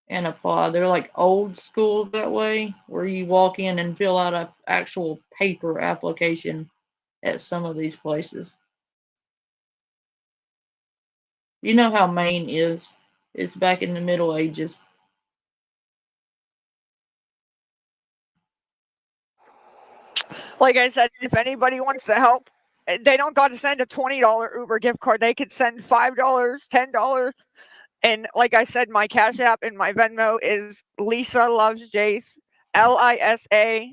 and apply. They're like old school that way, where you walk in and fill out an actual paper application at some of these places. You know how Maine is. It's back in the Middle Ages. Like I said, if anybody wants to help, they don't got to send a $20 Uber gift card. They could send $5, $10. And like I said, my Cash App and my Venmo is Lisa Loves Jace. LISALOVESJACE.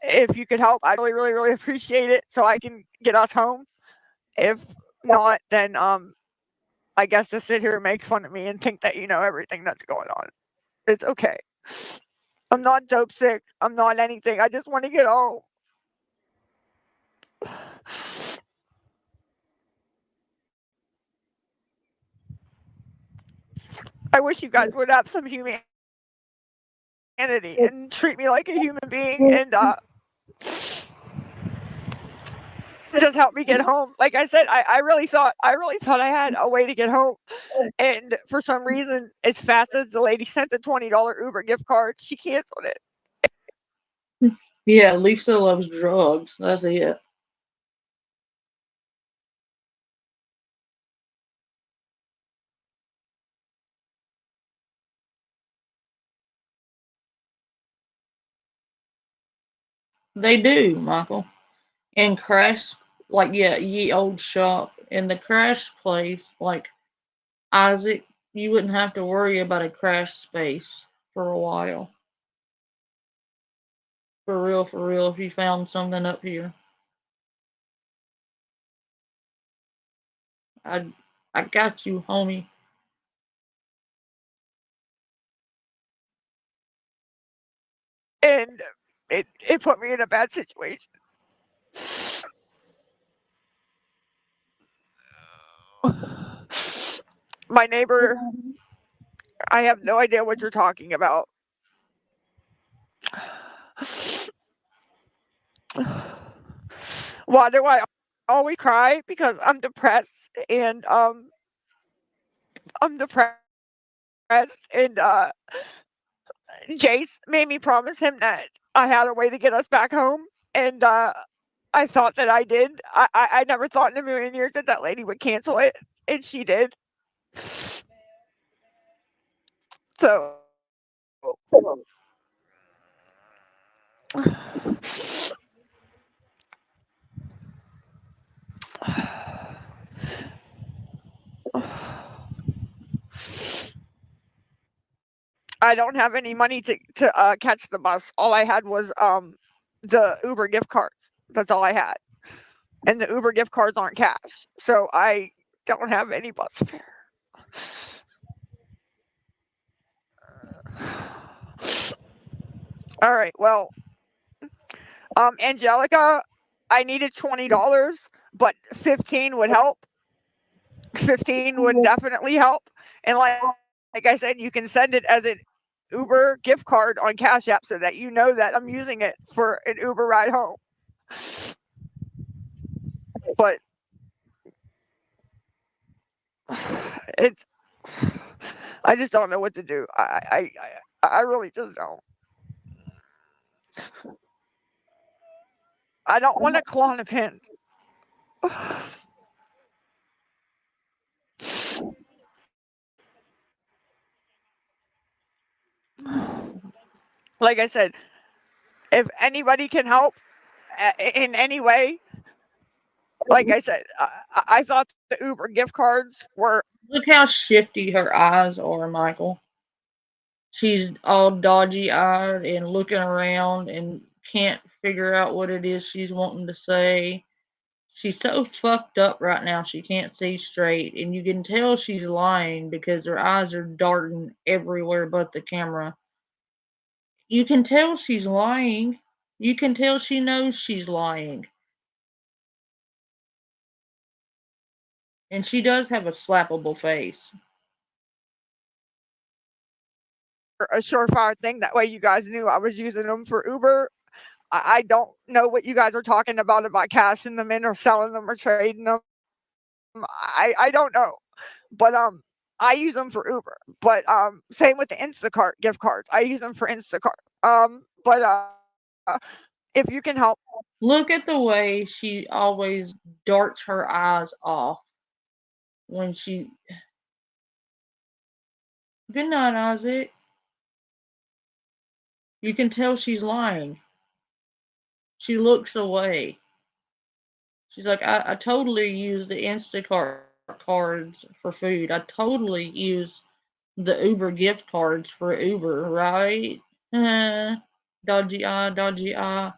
If you could help, I'd really, really, really appreciate it so I can get us home. If not, then I guess just sit here and make fun of me and think that you know everything that's going on. It's okay. I'm not dope sick. I'm not anything. I just want to get home. I wish you guys would have some humanity and treat me like a human being and just help me get home. Like I said, I really thought I had a way to get home. And for some reason, as fast as the lady sent the $20 Uber gift card, she canceled it. Yeah, Lisa loves drugs. That's it. They do, Michael. And crash, like, yeah, ye old shop. In the crash place, like Isaac, you wouldn't have to worry about a crash space for a while. For real, if you found something up here. I I got you, homie. And it put me in a bad situation. My neighbor, I have no idea what you're talking about. Why do I always cry? Because I'm depressed and I'm depressed and Jace made me promise him that I had a way to get us back home, and I thought that I did. I never thought in a million years that that lady would cancel it, and she did. So I don't have any money to catch the bus. All I had was the Uber gift cards. That's all I had, and the Uber gift cards aren't cash, so I don't have any bus fare. All right, well, Angelica, I needed $20, but 15 would help. 15 would definitely help. And like I said, you can send it as an Uber gift card on Cash App so that you know that I'm using it for an Uber ride home. But it's I just don't know what to do. I really just don't. I don't want to claw on a pin. Like I said, if anybody can help in any way, like I said, I thought the Uber gift cards were. Look how shifty her eyes are, Michael. She's all dodgy eyed and looking around and can't figure out what it is she's wanting to say. She's so fucked up right now she can't see straight, and you can tell she's lying because her eyes are darting everywhere but the camera. You can tell she's lying. You can tell she knows she's lying. And she does have a slappable face. A surefire thing. That way, you guys knew I was using them for Uber. I don't know what you guys are talking about cashing them in or selling them or trading them. I don't know, but I use them for Uber. But same with the Instacart gift cards. I use them for Instacart. But if you can help, Look at the way she always darts her eyes off when she. Good night, Isaac. You can tell she's lying. She looks away. She's like, I totally use the Instacart cards for food. I totally use the Uber gift cards for Uber, right? Dodgy eye, dodgy eye.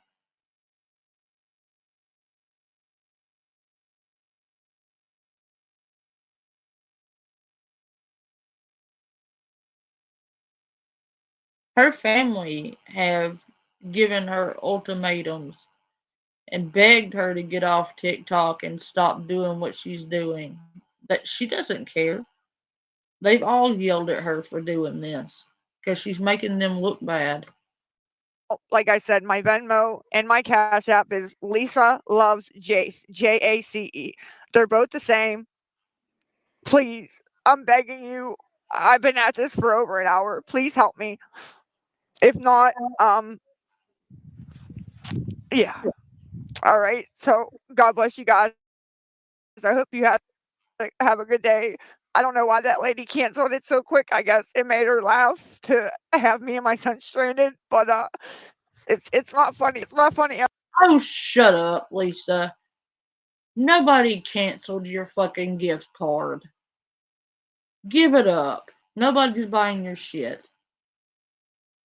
Her family have given her ultimatums and begged her to get off TikTok and stop doing what she's doing. That she doesn't care. They've all yelled at her for doing this because she's making them look bad. like I said, my Venmo and my Cash App is Lisa Loves Jace, Jace. They're both the same. Please, I'm begging you. I've been at this for over an hour. Please help me. If not, yeah. All right. So God bless you guys. I hope you have a good day. I don't know why that lady canceled it so quick. I guess it made her laugh to have me and my son stranded. But It's not funny. It's not funny. Oh, shut up, Lisa. Nobody canceled your fucking gift card. Give it up. Nobody's buying your shit.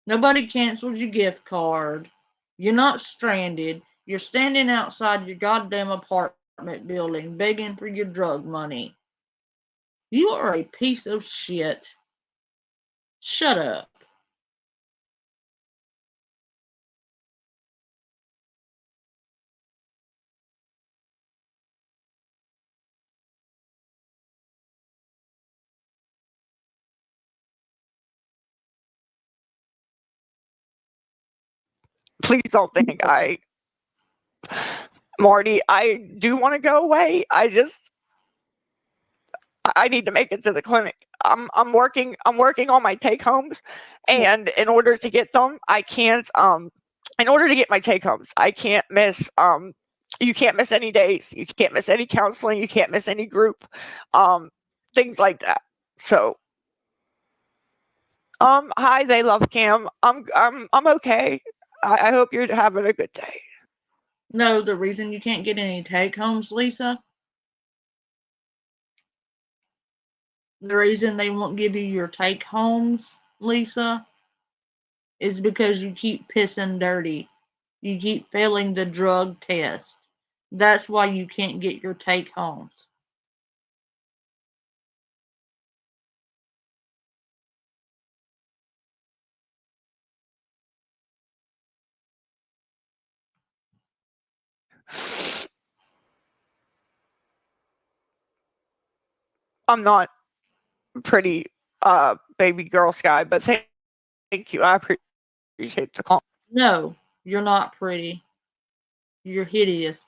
Nobody canceled your gift card. You're not stranded. You're standing outside your goddamn apartment building begging for your drug money. You are a piece of shit. Shut up. Please don't think Marty, I do want to go away. I need to make it to the clinic. I'm working on my take homes, and in order to get them, I can't in order to get my take homes, I can't miss you can't miss any days. You can't miss any counseling, you can't miss any group things like that. So hi, they love Cam. I'm okay. I hope you're having a good day. No, the reason you can't get any take homes, Lisa, the reason they won't give you your take homes, Lisa, is because you keep pissing dirty. You keep failing the drug test. That's why you can't get your take homes. I'm not pretty baby girl Sky, but thank you. I appreciate the call. No, you're not pretty. You're hideous.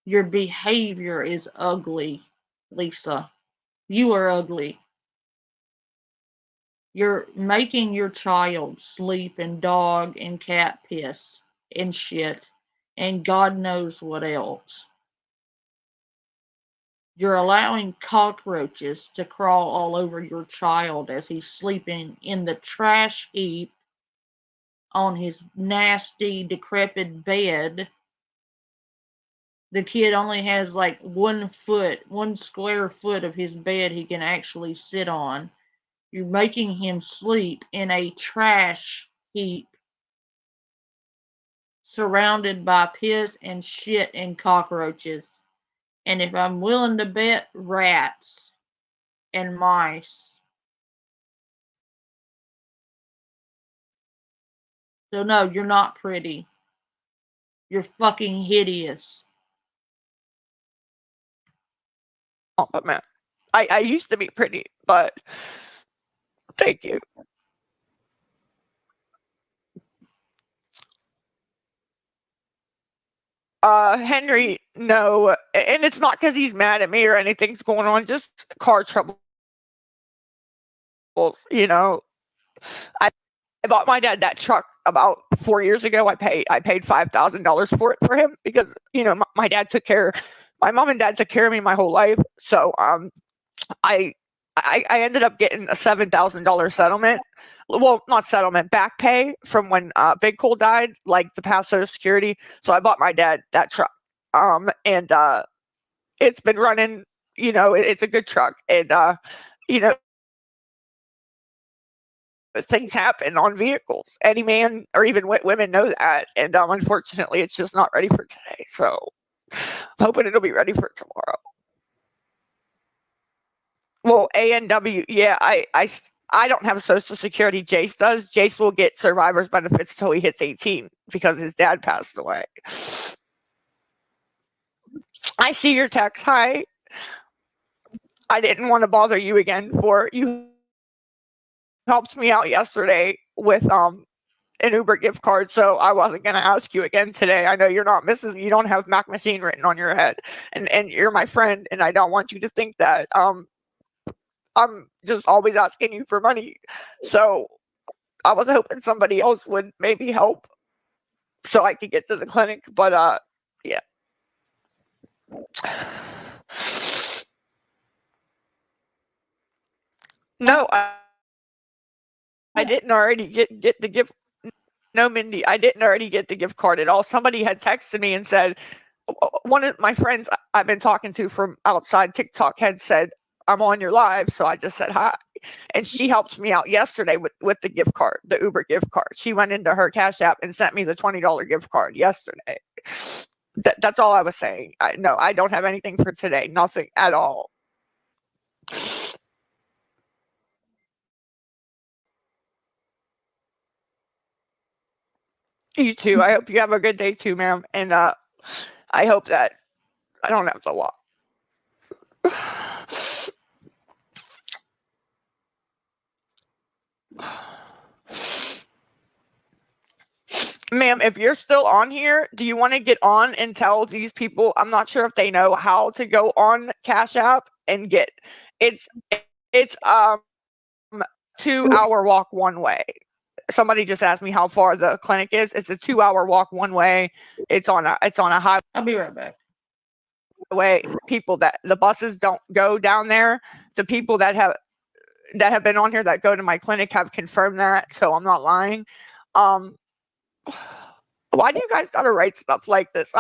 Your behavior is ugly, Lisa. You are ugly. You're making your child sleep in dog and cat piss and shit and God knows what else. You're allowing cockroaches to crawl all over your child as he's sleeping in the trash heap on his nasty, decrepit bed. The kid only has like 1 square foot of his bed he can actually sit on. You're making him sleep in a trash heap surrounded by piss and shit and cockroaches. And if I'm willing to bet, rats and mice. So no, you're not pretty. You're fucking hideous. Compliment. I used to be pretty, but thank you. Henry, no, and it's not because he's mad at me or anything's going on, just car trouble. You know, I bought my dad that truck about 4 years ago. I paid $5,000 for it for him because my dad took care. My mom and dad took care of me my whole life. So I ended up getting a $7,000 settlement. Well, not settlement, back pay from when Big Cole died, like the past Social Security. So I bought my dad that truck. And it's been running, it's a good truck. And things happen on vehicles. Any man or even women know that. And unfortunately, it's just not ready for today. So I'm hoping it'll be ready for tomorrow. Well, ANW, yeah, I don't have Social Security. Jace does. Jace will get survivor's benefits till he hits 18 because his dad passed away. I see your text. Hi. I didn't want to bother you again for you helped me out yesterday with an Uber gift card, so I wasn't gonna ask you again today. I know you're not Mrs. You don't have Mac Machine written on your head, and you're my friend, and I don't want you to think that I'm just always asking you for money. So I was hoping somebody else would maybe help so I could get to the clinic, but yeah. No, I didn't already get the gift. No, Mindy, I didn't already get the gift card at all. Somebody had texted me and said, one of my friends I've been talking to from outside TikTok had said, I'm on your live. So I just said hi. And she helped me out yesterday with the gift card, the Uber gift card. She went into her Cash App and sent me the $20 gift card yesterday. That's all I was saying. No, I don't have anything for today. Nothing at all. You too. I hope you have a good day too, ma'am. And I hope that I don't have to walk. Ma'am, if you're still on here, do you want to get on and tell these people? I'm not sure if they know how to go on Cash App and get it's 2-hour walk one way. Somebody just asked me how far the clinic is. It's a 2-hour walk one way. It's on a highway. I'll be right back. Way people that the buses don't go down there. The people that have been on here that go to my clinic have confirmed that, so I'm not lying. Why do you guys gotta write stuff like this?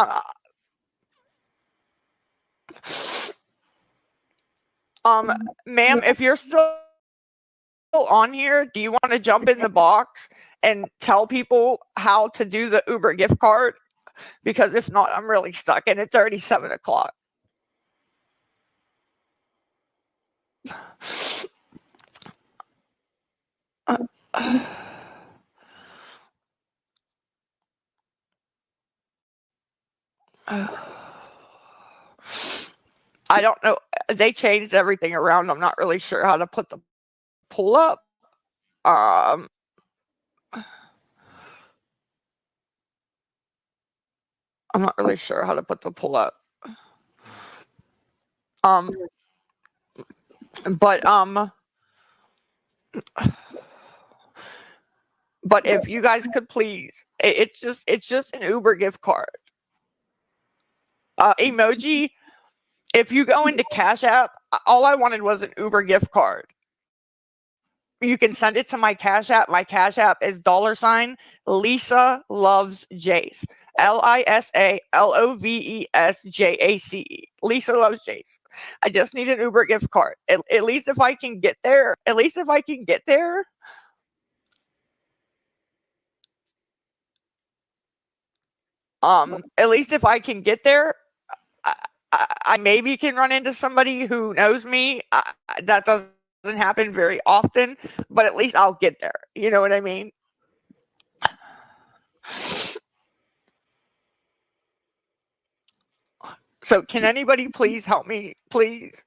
Ma'am, if you're still on here, do you want to jump in the box and tell people how to do the Uber gift card? Because if not, I'm really stuck and it's already 7 o'clock. I don't know. They changed everything around. I'm not really sure how to put the pull up. I'm not really sure how to put the pull up. But if you guys could please, it's just an Uber gift card. Emoji, if you go into Cash App, all I wanted was an Uber gift card. You can send it to my Cash App. My Cash App is $ Lisa Loves Jace. LisaLovesJace. Lisa Loves Jace. I just need an Uber gift card. At least if I can get there. At least if I can get there. At least if I can get there, I maybe can run into somebody who knows me. That doesn't happen very often, but at least I'll get there. You know what I mean? So can anybody please help me? Please?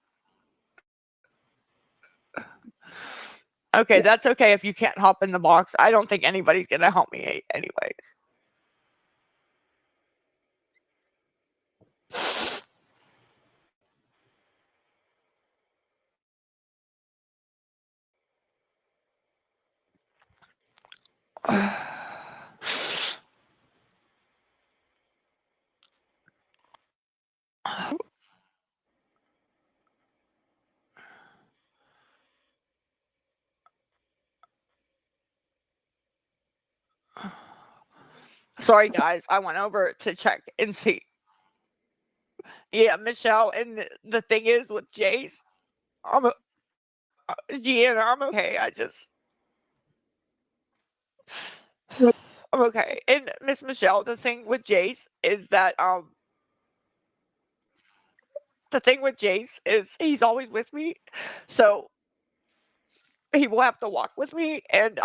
Okay, that's okay if you can't hop in the box. I don't think anybody's going to help me anyways. Sorry, guys. I went over to check and see. Yeah, Michelle. And the thing is with Jace, Gianna, I'm okay. I'm okay. And Miss Michelle, the thing with Jace is that he's always with me. So he will have to walk with me. And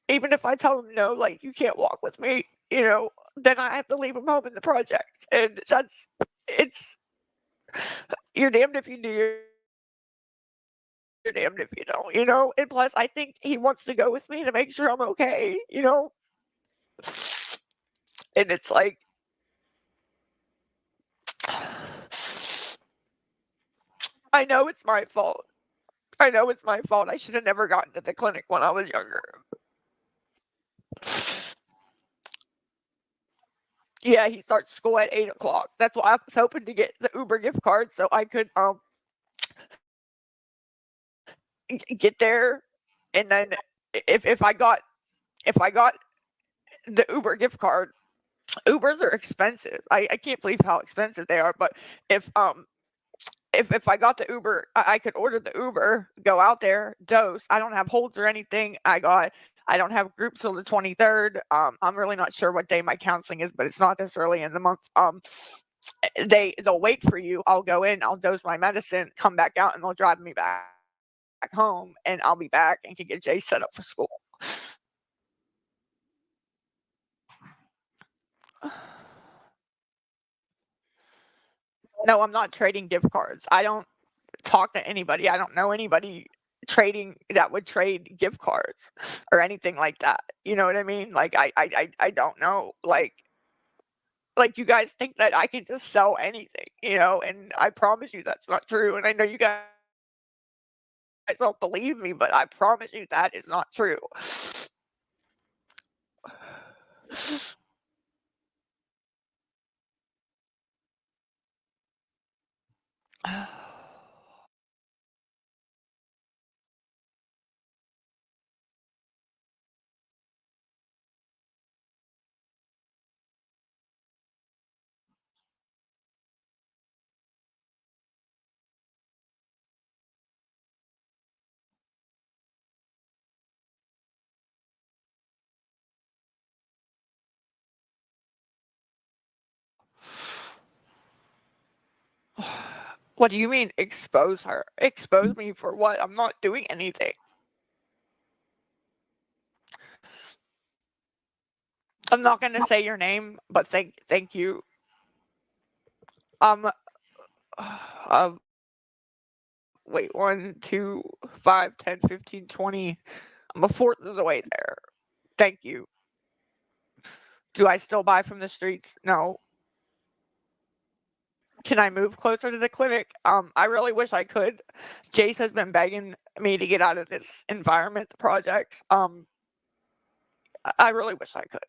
even if I tell him no, like you can't walk with me, then I have to leave him home in the projects. And you're damned if you do, you're damned if you don't, and plus I think he wants to go with me to make sure I'm okay, and it's like I know it's my fault. I should have never gotten to the clinic when I was younger. Yeah, he starts school at 8 o'clock. That's why I was hoping to get the Uber gift card so I could get there, and then if I got the Uber gift card. Ubers are expensive. I can't believe how expensive they are. But if I got the Uber, I could order the Uber, go out there, dose. I don't have holds or anything. I don't have groups till the 23rd. I'm really not sure what day my counseling is, but it's not this early in the month. They'll wait for you. I'll go in, I'll dose my medicine, come back out, and they'll drive me back home, and I'll be back and can get Jace set up for school. No, I'm not trading gift cards. I don't talk to anybody. I don't know anybody trading that would trade gift cards or anything like that. You know what I mean? Like I don't know. Like you guys think that I can just sell anything, and I promise you that's not true. And I know you guys don't believe me, but I promise you that is not true. What do you mean expose her? Expose me for what? I'm not doing anything. I'm not going to say your name, but thank you. Wait, 1, 2, 5, 10, 15, 20. I'm a fourth of the way there. Thank you. Do I still buy from the streets? No. Can I move closer to the clinic? I really wish I could. Jace has been begging me to get out of this environment, the project. I really wish I could.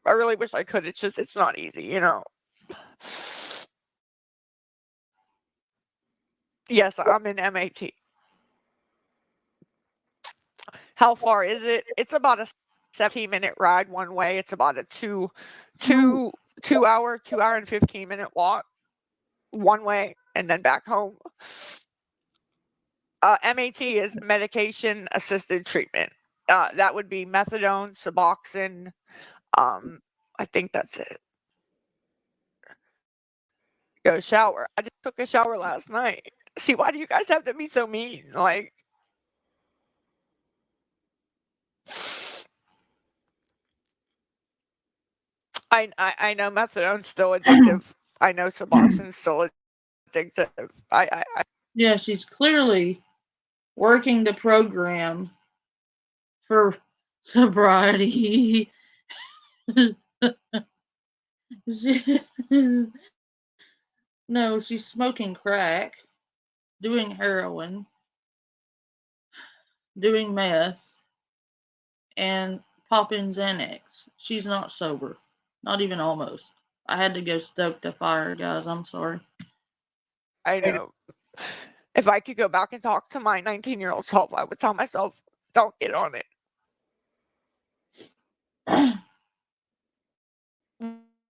I really wish I could. It's not easy, Yes, I'm in MAT. How far is it? It's about a 17-minute ride one way. It's about a 2 hour and 15-minute walk one way, and then back home. MAT is medication assisted treatment. That would be methadone, Suboxone. I think that's it. Go shower. I just took a shower last night. See, why do you guys have to be so mean? Like, I know methadone's still addictive. I know Suboxone's still addictive. Yeah, she's clearly working the program for sobriety. No, she's smoking crack, doing heroin, doing meth, and popping Xanax. She's not sober. Not even almost. I had to go stoke the fire, guys. I'm sorry. I know. If I could go back and talk to my 19-year-old self, I would tell myself, don't get on it.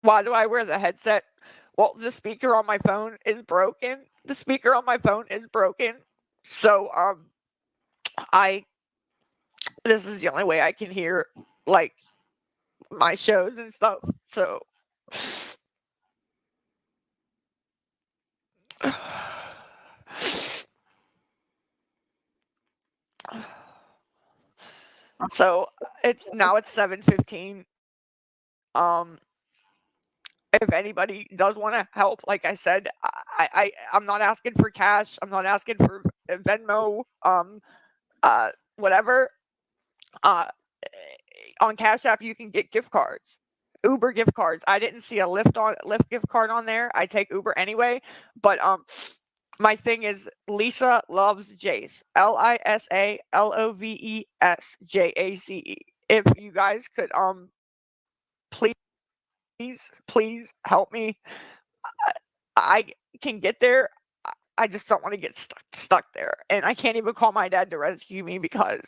Why do I wear the headset? Well, the speaker on my phone is broken. So, this is the only way I can hear, like, my shows and stuff. So, it's 7:15. If anybody does want to help, like I said, I'm not asking for cash. I'm not asking for Venmo, whatever. On Cash App, you can get gift cards, Uber gift cards. I didn't see a Lyft gift card on there. I take Uber anyway, but my thing is Lisa loves Jace. LISALOVES JACE. If you guys could please help me. I can get there. I just don't want to get stuck there. And I can't even call my dad to rescue me because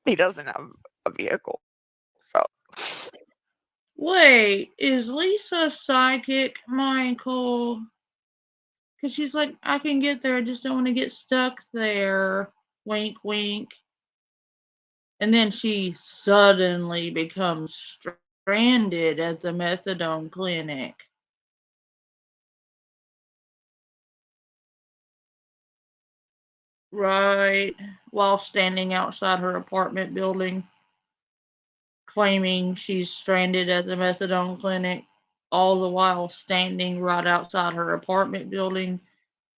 he doesn't have a vehicle. So Wait, is Lisa psychic, Michael? Because she's like, I can get there, I just don't want to get stuck there. Wink, wink. And then she suddenly becomes stranded at the methadone clinic. Right, while standing outside her apartment building, claiming she's stranded at the methadone clinic, all the while standing right outside her apartment building,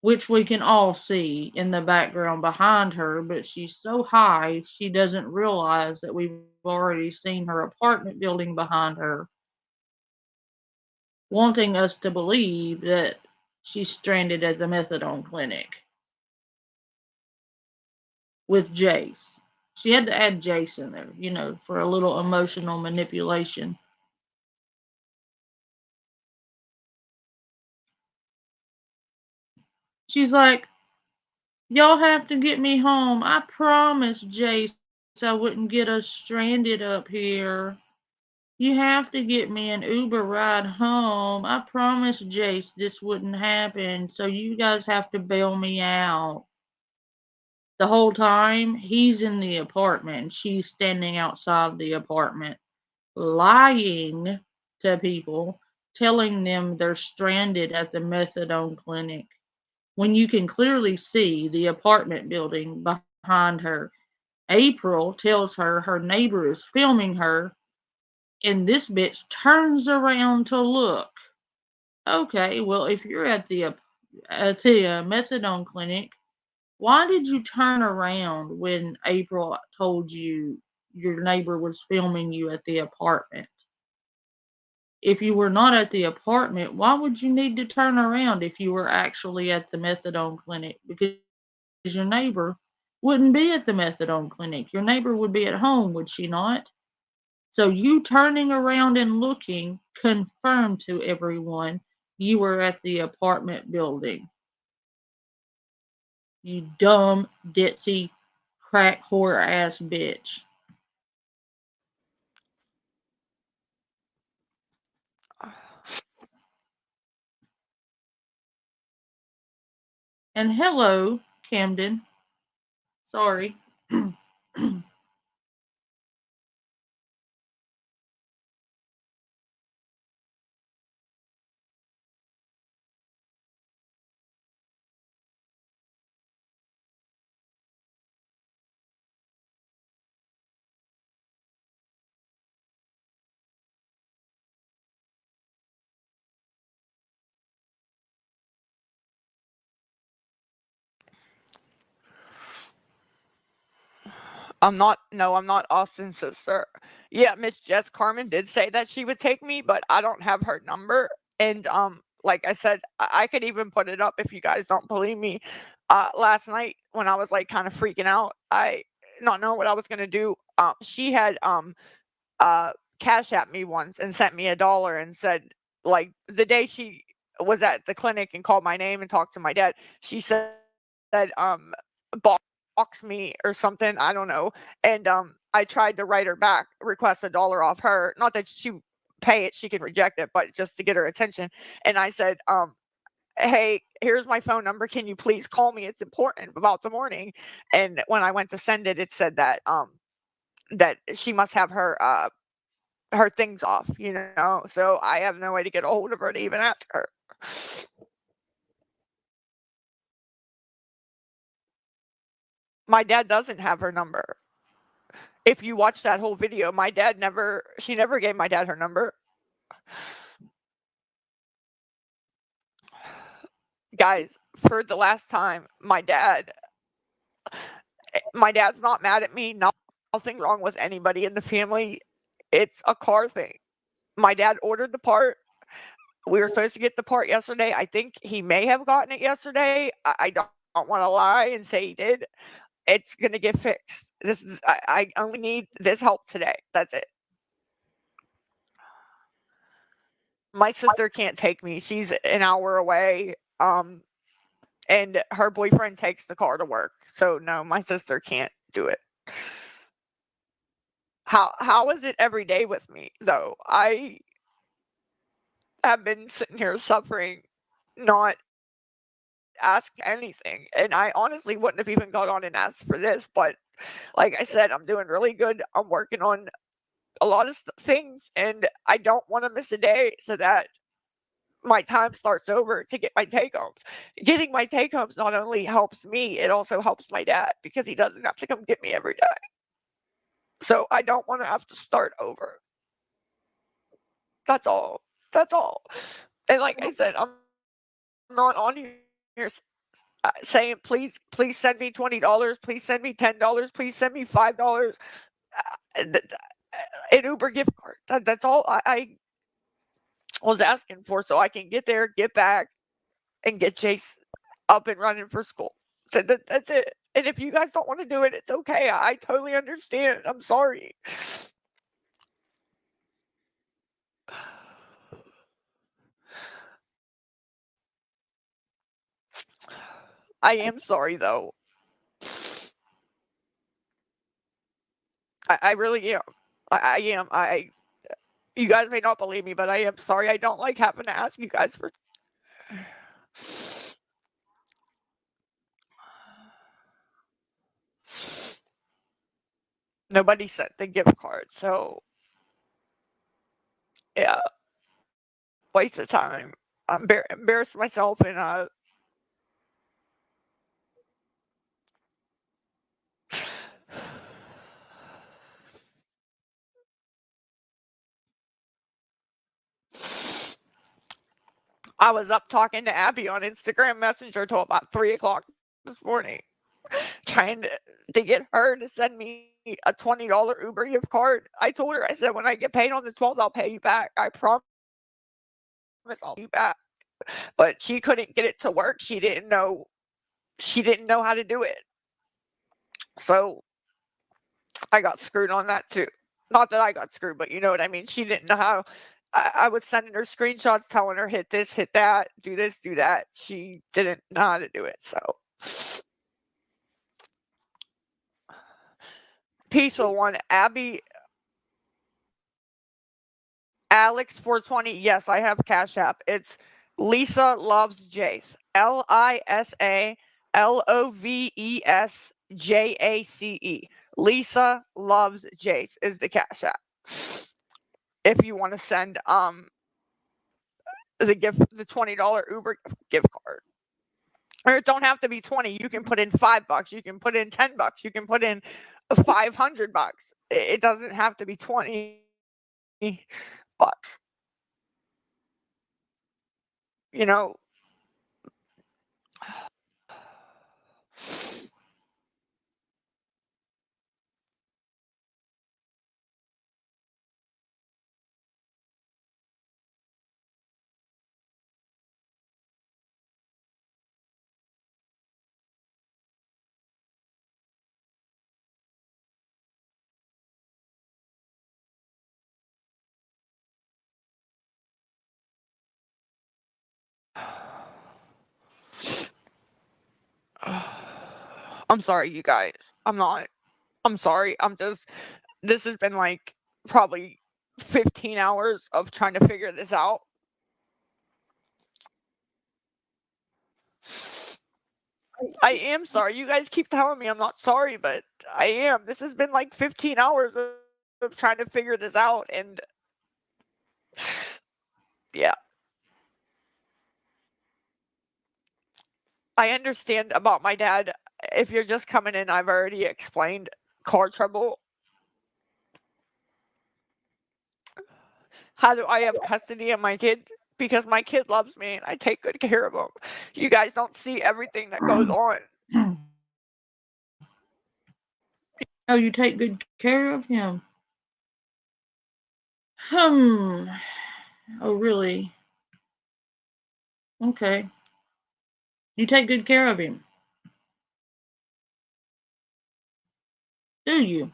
which we can all see in the background behind her, but she's so high she doesn't realize that we've already seen her apartment building behind her, wanting us to believe that she's stranded at the methadone clinic with Jace. She had to add Jace in there, for a little emotional manipulation. She's like, y'all have to get me home. I promised Jace I wouldn't get us stranded up here. You have to get me an Uber ride home. I promised Jace this wouldn't happen, so you guys have to bail me out. The whole time, he's in the apartment and she's standing outside the apartment, lying to people, telling them they're stranded at the methadone clinic, when you can clearly see the apartment building behind her. April tells her her neighbor is filming her, and this bitch turns around to look. Okay, well, if you're at the methadone clinic, why did you turn around when April told you your neighbor was filming you at the apartment? If you were not at the apartment, why would you need to turn around if you were actually at the methadone clinic? Because your neighbor wouldn't be at the methadone clinic. Your neighbor would be at home, would she not? So you turning around and looking confirmed to everyone you were at the apartment building. You dumb, ditzy, crack whore ass bitch. And hello, Camden. Sorry. I'm not Austin's sister. Yeah, Miss Jess Carmen did say that she would take me, but I don't have her number. And like I said, I could even put it up if you guys don't believe me. Last night when I was like kind of freaking out, I not knowing what I was gonna do, she had cash at me once and sent me $1 and said, like, the day she was at the clinic and called my name and talked to my dad, she said box me or something, I don't know. And I tried to write her back, request $1 off her. Not that she pay it, she can reject it, but just to get her attention. And I said, hey, here's my phone number. Can you please call me? It's important about the morning. And when I went to send it, it said that that she must have her things off, So I have no way to get a hold of her to even ask her. My dad doesn't have her number. If you watch that whole video, she never gave my dad her number. Guys, for the last time, my dad's not mad at me. Nothing wrong with anybody in the family. It's a car thing. My dad ordered the part. We were supposed to get the part yesterday. I think he may have gotten it yesterday. I don't want to lie and say he did. It's going to get fixed. I only need this help today. That's it. My sister can't take me. She's an hour away. And her boyfriend takes the car to work. So no, my sister can't do it. How is it every day with me though? I have been sitting here suffering, not ask anything. And I honestly wouldn't have even got on and asked for this, but like I said, I'm doing really good. I'm working on a lot of things, and I don't want to miss a day so that my time starts over to get my take homes. Getting my take homes not only helps me, it also helps my dad because he doesn't have to come get me every day. So I don't want to have to start over. That's all. That's all. And like I said, I'm not on here saying, please send me $20, please send me $10, please send me $5, an Uber gift card. That's all I was asking for, so I can get there, get back, and get Jace up and running for school. That's it. And if you guys don't want to do it, it's okay. I totally understand. I'm sorry. I am sorry though. I really am. I am. You guys may not believe me, but I am sorry. I don't like having to ask you guys for. Nobody sent the gift card, so yeah, waste of time. I'm embarrassed myself, and I was up talking to Abby on Instagram Messenger till about 3 o'clock this morning, trying to get her to send me a $20 Uber gift card. I told her, I said, when I get paid on the 12th, I'll pay you back. I promise I'll pay you back. But she couldn't get it to work. She didn't know how to do it. So I got screwed on that too. Not that I got screwed, but you know what I mean. She didn't know how. I was sending her screenshots telling her hit this, hit that, do this, do that. She didn't know how to do it. So peaceful one, Abby, Alex 420. Yes, I have Cash App. It's Lisa Loves Jace. LISALOVESJACE. Lisa Loves Jace is the Cash App. If you want to send the $20 Uber gift card. Or it don't have to be 20. You can put in $5. You can put in $10. You can put in $500. It doesn't have to be 20 bucks. You know. I'm sorry, you guys. I'm not. I'm sorry. This has been like probably 15 hours of trying to figure this out. I am sorry. You guys keep telling me I'm not sorry, but I am. This has been like 15 hours of trying to figure this out, and yeah. I understand about my dad. If you're just coming in, I've already explained car trouble. How do I have custody of my kid? Because my kid loves me and I take good care of him. You guys don't see everything that goes on. Oh, you take good care of him. Oh, really? Okay. You take good care of him. Do you?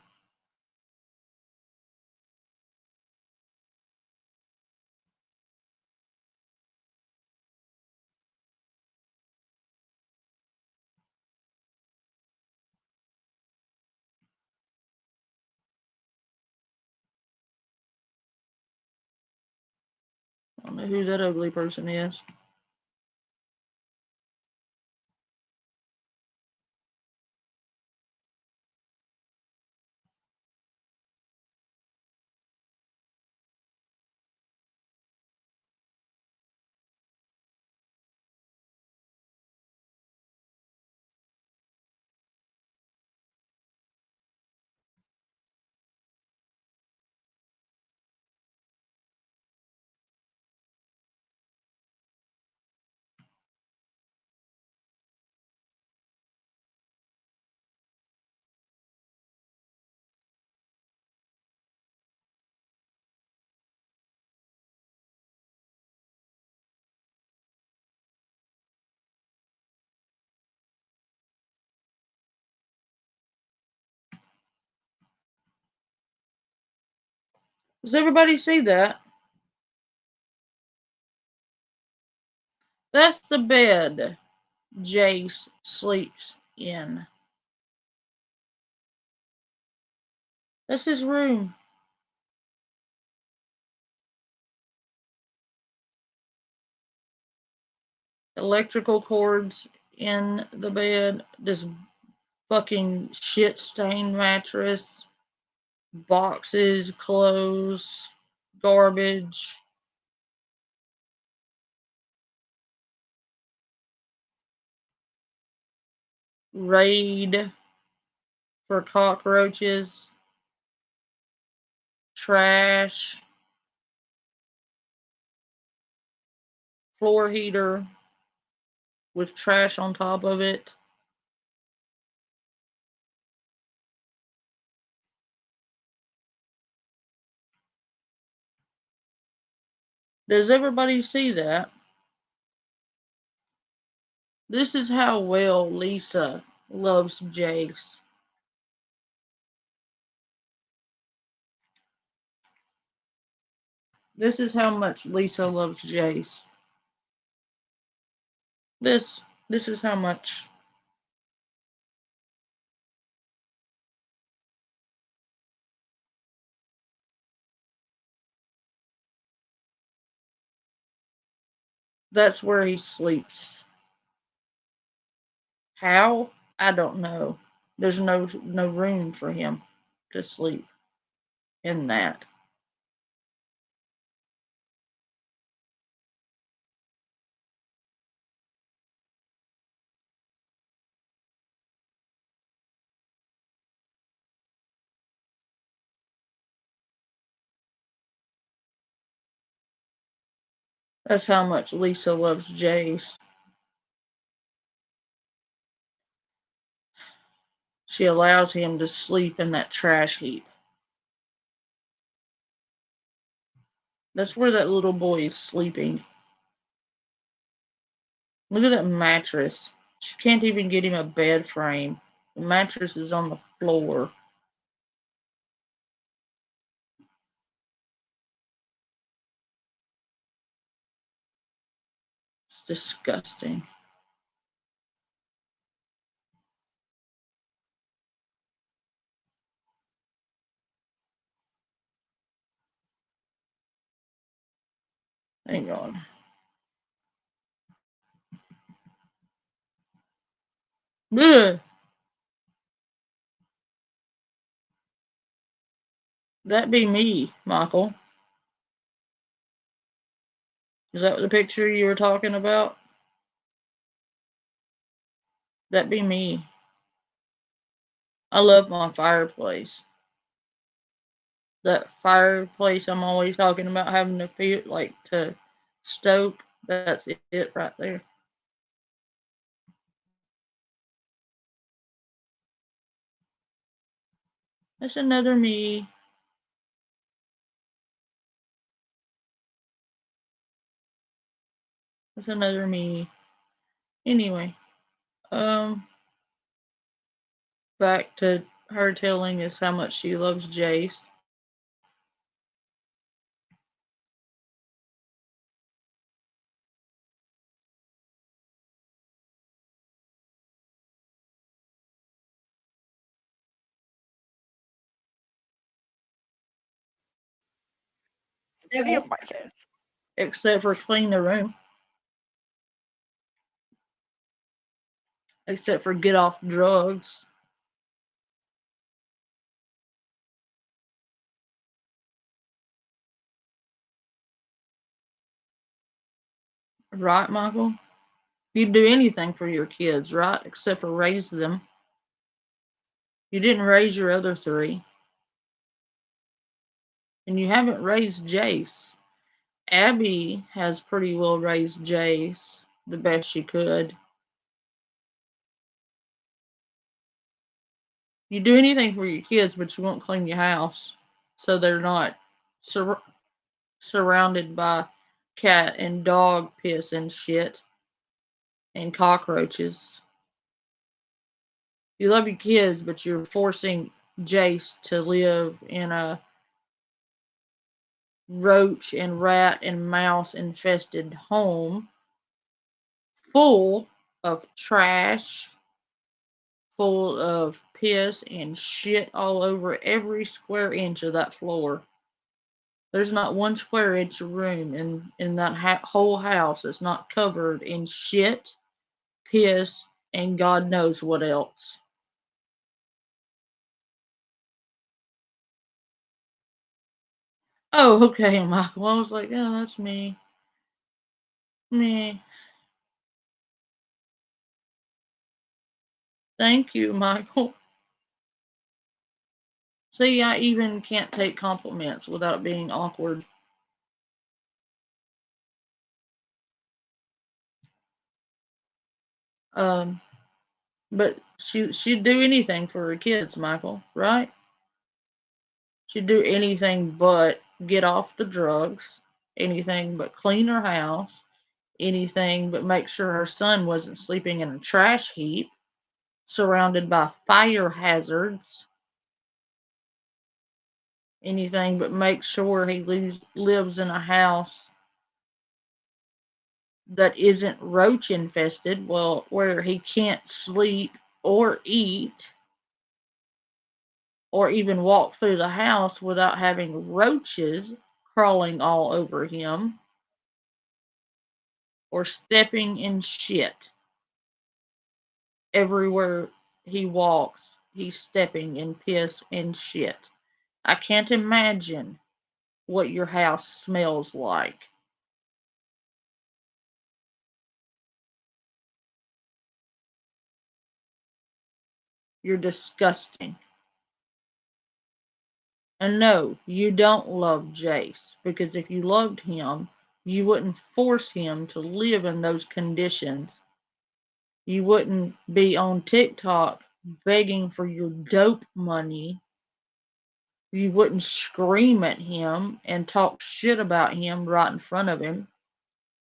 don't know who that ugly person is. Does everybody see that? That's the bed Jace sleeps in. That's his room. Electrical cords in the bed. This fucking shit stained mattress. Boxes, clothes, garbage. Raid for cockroaches. Trash. Floor heater with trash on top of it. Does everybody see that? This is how well Lisa loves Jace. This is how much Lisa loves Jace. This is how much. That's where he sleeps. How? I don't know. There's no room for him to sleep in that. That's how much Lisa loves Jace. She allows him to sleep in that trash heap. That's where that little boy is sleeping. Look at that mattress. She can't even get him a bed frame. The mattress is on the floor. It's disgusting. Hang on. Ugh. That be me, Michael. Is that the picture you were talking about? That be me. I love my fireplace. That fireplace I'm always talking about having to feel like to stoke. That's it right there. That's another me. That's another me. Anyway, back to her telling us how much she loves Jace. Any of my kids. except for clean the room, except for get off drugs. Right, Michael? You'd do anything for your kids, right? Except for raise them. You didn't raise your other three. And you haven't raised Jace. Abby has pretty well raised Jace the best she could. You do anything for your kids, but you won't clean your house. So they're not surrounded by cat and dog piss and shit and cockroaches. You love your kids, but you're forcing Jace to live in a roach and rat and mouse infested home full of trash, full of piss and shit all over every square inch of that floor. There's not one square inch of room in that whole house that's not covered in shit, piss, and God knows what else. Oh, okay, Michael. I was like, oh, that's me. Me. Thank you, Michael. See, I even can't take compliments without being awkward. But she'd do anything for her kids, Michael, right? She'd do anything but get off the drugs, anything but clean her house, anything but make sure her son wasn't sleeping in a trash heap, surrounded by fire hazards, anything but make sure he lives in a house that isn't roach infested, well, where he can't sleep or eat or even walk through the house without having roaches crawling all over him or stepping in shit. Everywhere he walks, he's stepping in piss and shit. I can't imagine what your house smells like. You're disgusting. And no, you don't love Jace, because if you loved him, you wouldn't force him to live in those conditions. You wouldn't be on TikTok begging for your dope money. You wouldn't scream at him and talk shit about him right in front of him.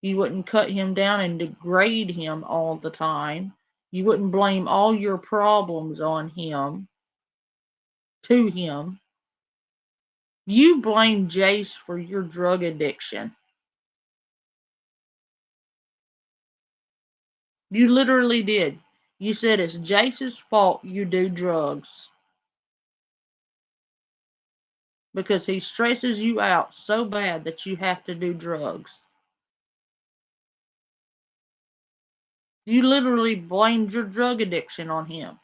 You wouldn't cut him down and degrade him all the time. You wouldn't blame all your problems on him, to him. You blame Jace for your drug addiction. You literally did. You said it's Jace's fault you do drugs because he stresses you out so bad that you have to do drugs. You literally blamed your drug addiction on him.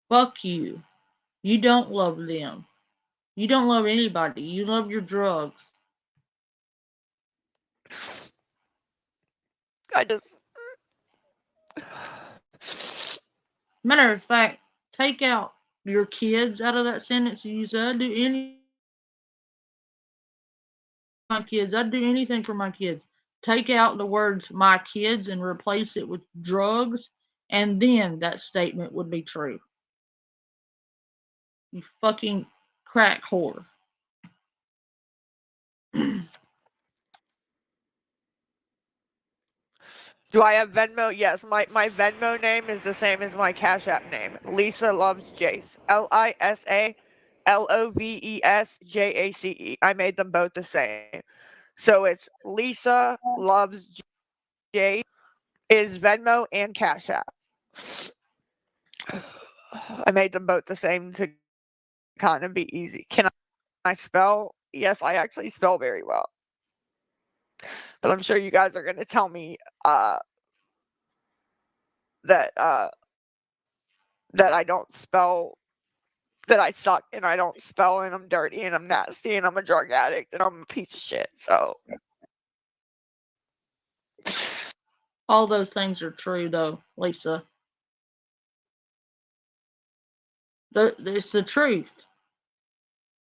Fuck you. You don't love them. You don't love anybody. You love your drugs. I just. Matter of fact, take out your kids out of that sentence. You said, I'd do anything for my kids. Take out the words my kids and replace it with drugs, and then that statement would be true. You fucking crack whore. Do I have Venmo? Yes, my Venmo name is the same as my Cash App name. Lisa Loves Jace. LISALOVESJACE. I made them both the same. So it's Lisa Loves Jace is Venmo and Cash App. I made them both the same kind of be easy. Can I spell? Yes, I actually spell very well. But I'm sure you guys are going to tell me that that I don't spell, that I suck and I don't spell and I'm dirty and I'm nasty and I'm a drug addict and I'm a piece of shit. So All those things are true, though, Lisa. It's the truth.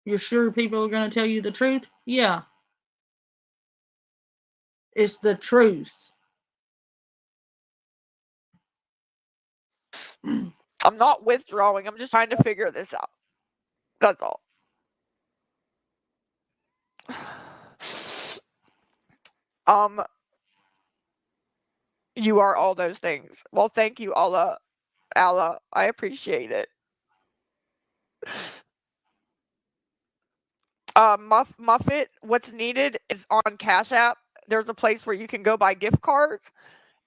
You're sure people are going to tell you the truth? Yeah. It's the truth. I'm not withdrawing. I'm just trying to figure this out. That's all. You are all those things. Well, thank you, Allah. I appreciate it. Muffet, what's needed is on Cash App. There's a place where you can go buy gift cards,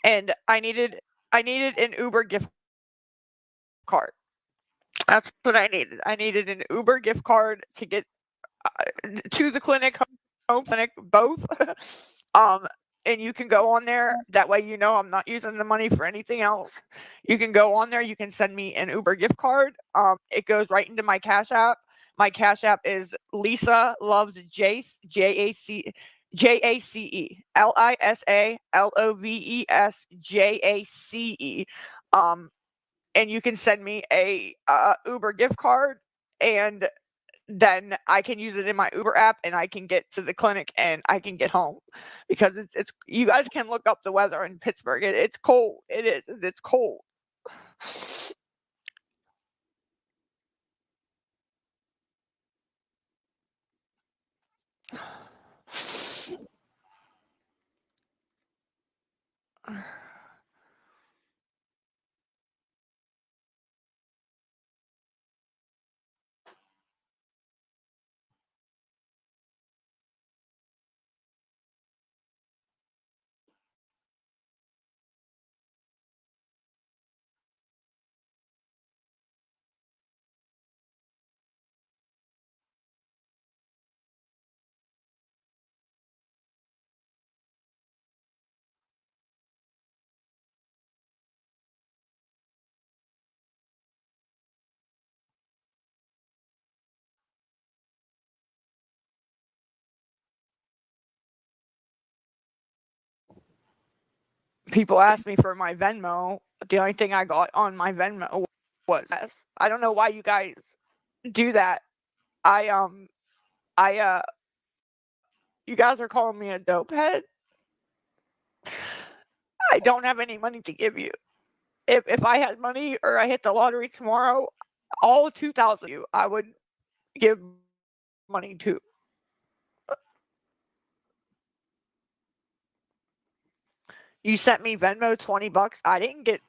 and I needed an Uber gift card. That's what I needed. I needed an Uber gift card to get to the clinic, home clinic, both. And you can go on there. That way, you know I'm not using the money for anything else. You can go on there. You can send me an Uber gift card. It goes right into my Cash App. My Cash App is Lisa Loves Jace, Jace, Lisa Loves Jace. And you can send me a Uber gift card, and then I can use it in my Uber app and I can get to the clinic and I can get home, because it's you guys can look up the weather in Pittsburgh. It's cold. It's cold. People ask me for my Venmo. The only thing I got on my Venmo was this. I don't know why you guys do that. You guys are calling me a dope head. I don't have any money to give you. If I had money or I hit the lottery tomorrow, all 2,000 you, I would give money to. You sent me Venmo $20. I didn't get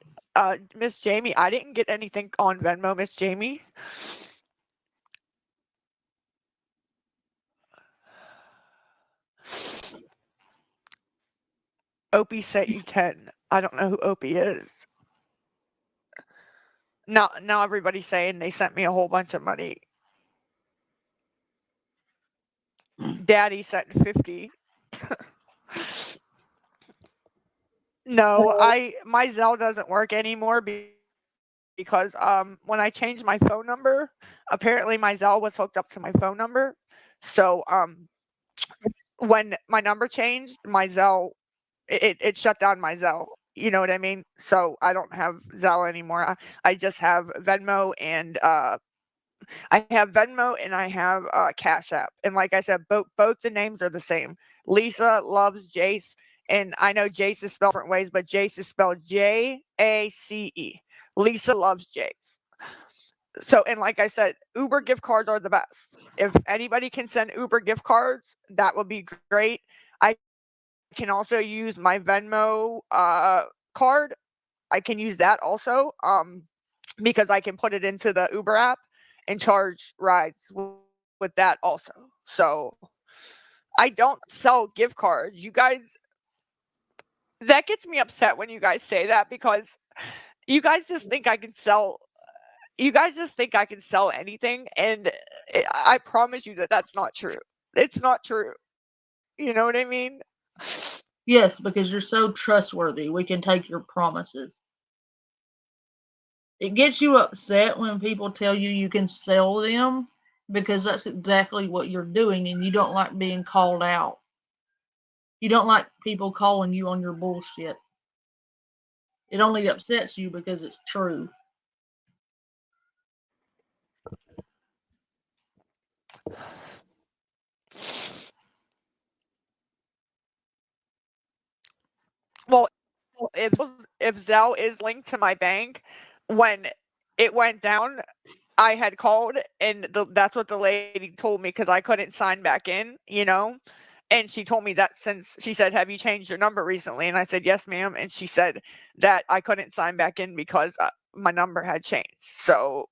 Miss Jamie. I didn't get anything on Venmo, Miss Jamie. Opie sent you 10. I don't know who Opie is. Now everybody's saying they sent me a whole bunch of money. Daddy sent 50. No, my Zelle doesn't work anymore because when I changed my phone number, apparently my Zelle was hooked up to my phone number. So when my number changed, my Zelle it shut down my Zelle. You know what I mean? So I don't have Zelle anymore. I just have Venmo and I have Venmo and I have Cash App. And like I said, both the names are the same. Lisa Loves Jace. And I know Jace is spelled different ways, but Jace is spelled Jace. Lisa Loves Jace. So, and like I said, Uber gift cards are the best. If anybody can send Uber gift cards, that would be great. I can also use my Venmo card. I can use that also because I can put it into the Uber app and charge rides with that also. So I don't sell gift cards. You guys, that gets me upset when you guys say that, because you guys just think I can sell you guys just think I can sell anything, and I promise you that that's not true. It's not true. You know what I mean? Yes, because you're so trustworthy. We can take your promises. It gets you upset when people tell you you can sell them because that's exactly what you're doing and you don't like being called out. You don't like people calling you on your bullshit. It only upsets you because it's true. Well, if Zelle is linked to my bank, when it went down, I had called and that's what the lady told me because I couldn't sign back in, you know? And she told me that since she said, "Have you changed your number recently?" And I said, "Yes, ma'am." And she said that I couldn't sign back in because my number had changed. So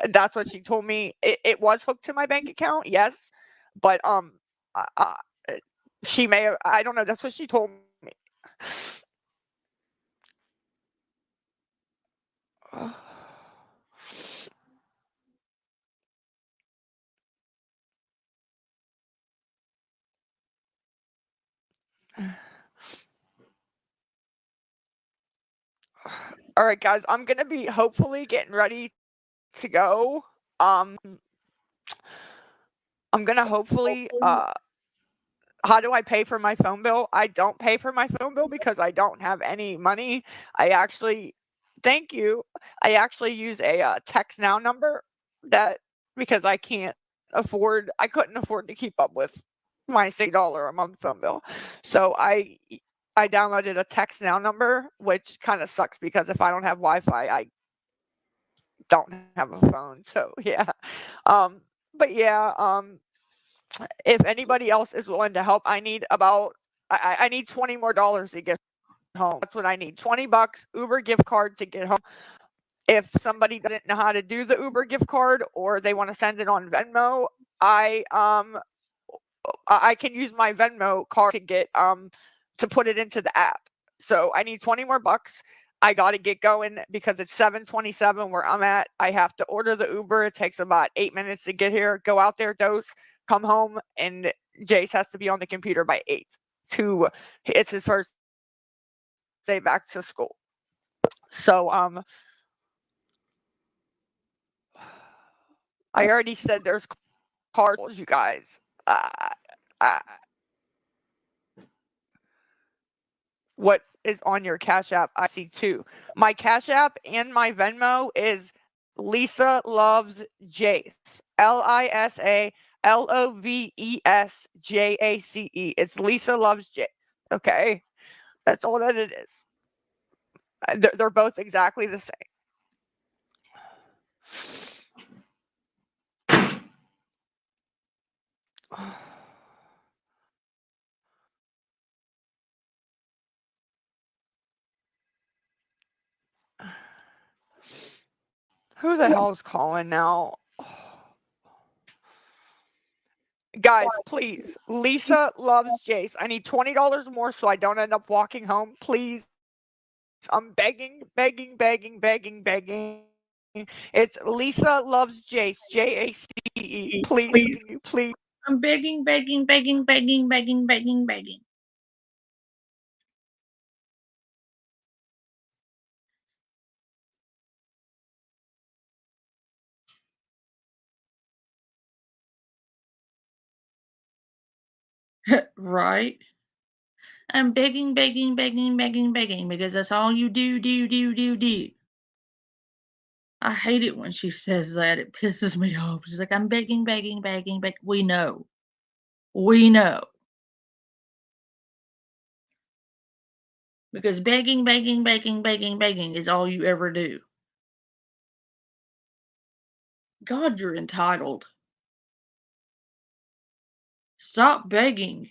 that's what she told me. It was hooked to my bank account, yes, but she may have. I don't know. That's what she told me. All right, guys, I'm gonna be hopefully getting ready to go. I'm gonna hopefully how do I pay for my phone bill? I don't pay for my phone bill because I don't have any money. I actually thank you. I actually use a text now number that because I couldn't afford to keep up with my $6 a month phone bill. So I downloaded a text now number, which kind of sucks because if I don't have Wi-Fi, I don't have a phone. So yeah. But yeah, if anybody else is willing to help, I need $20 more to get home. That's what I need. $20 Uber gift card to get home. If somebody doesn't know how to do the Uber gift card or they want to send it on Venmo, I can use my Venmo card to get to put it into the app. So I need 20 more bucks. I got to get going because it's 7:27 where I'm at. I have to order the Uber. It takes about 8 minutes to get here. Go out there, dose, come home, and Jace has to be on the computer by 8. It's his first day back to school. So I already said there's cards, you guys. What is on your Cash App? I see two. My Cash App and my Venmo is Lisa Loves Jace. LisaLoveSJace. It's Lisa Loves Jace. Okay, that's all that it is. They're both exactly the same. Who the hell is calling now? Guys, please. Lisa Loves Jace. I need $20 more so I don't end up walking home. Please. I'm begging. It's Lisa Loves Jace. Jace. Please. Can you please? I'm begging. Right? I'm begging because that's all you do. I hate it when she says that. It pisses me off. She's like, I'm begging. We know. Because begging is all you ever do. God, you're entitled. Stop begging.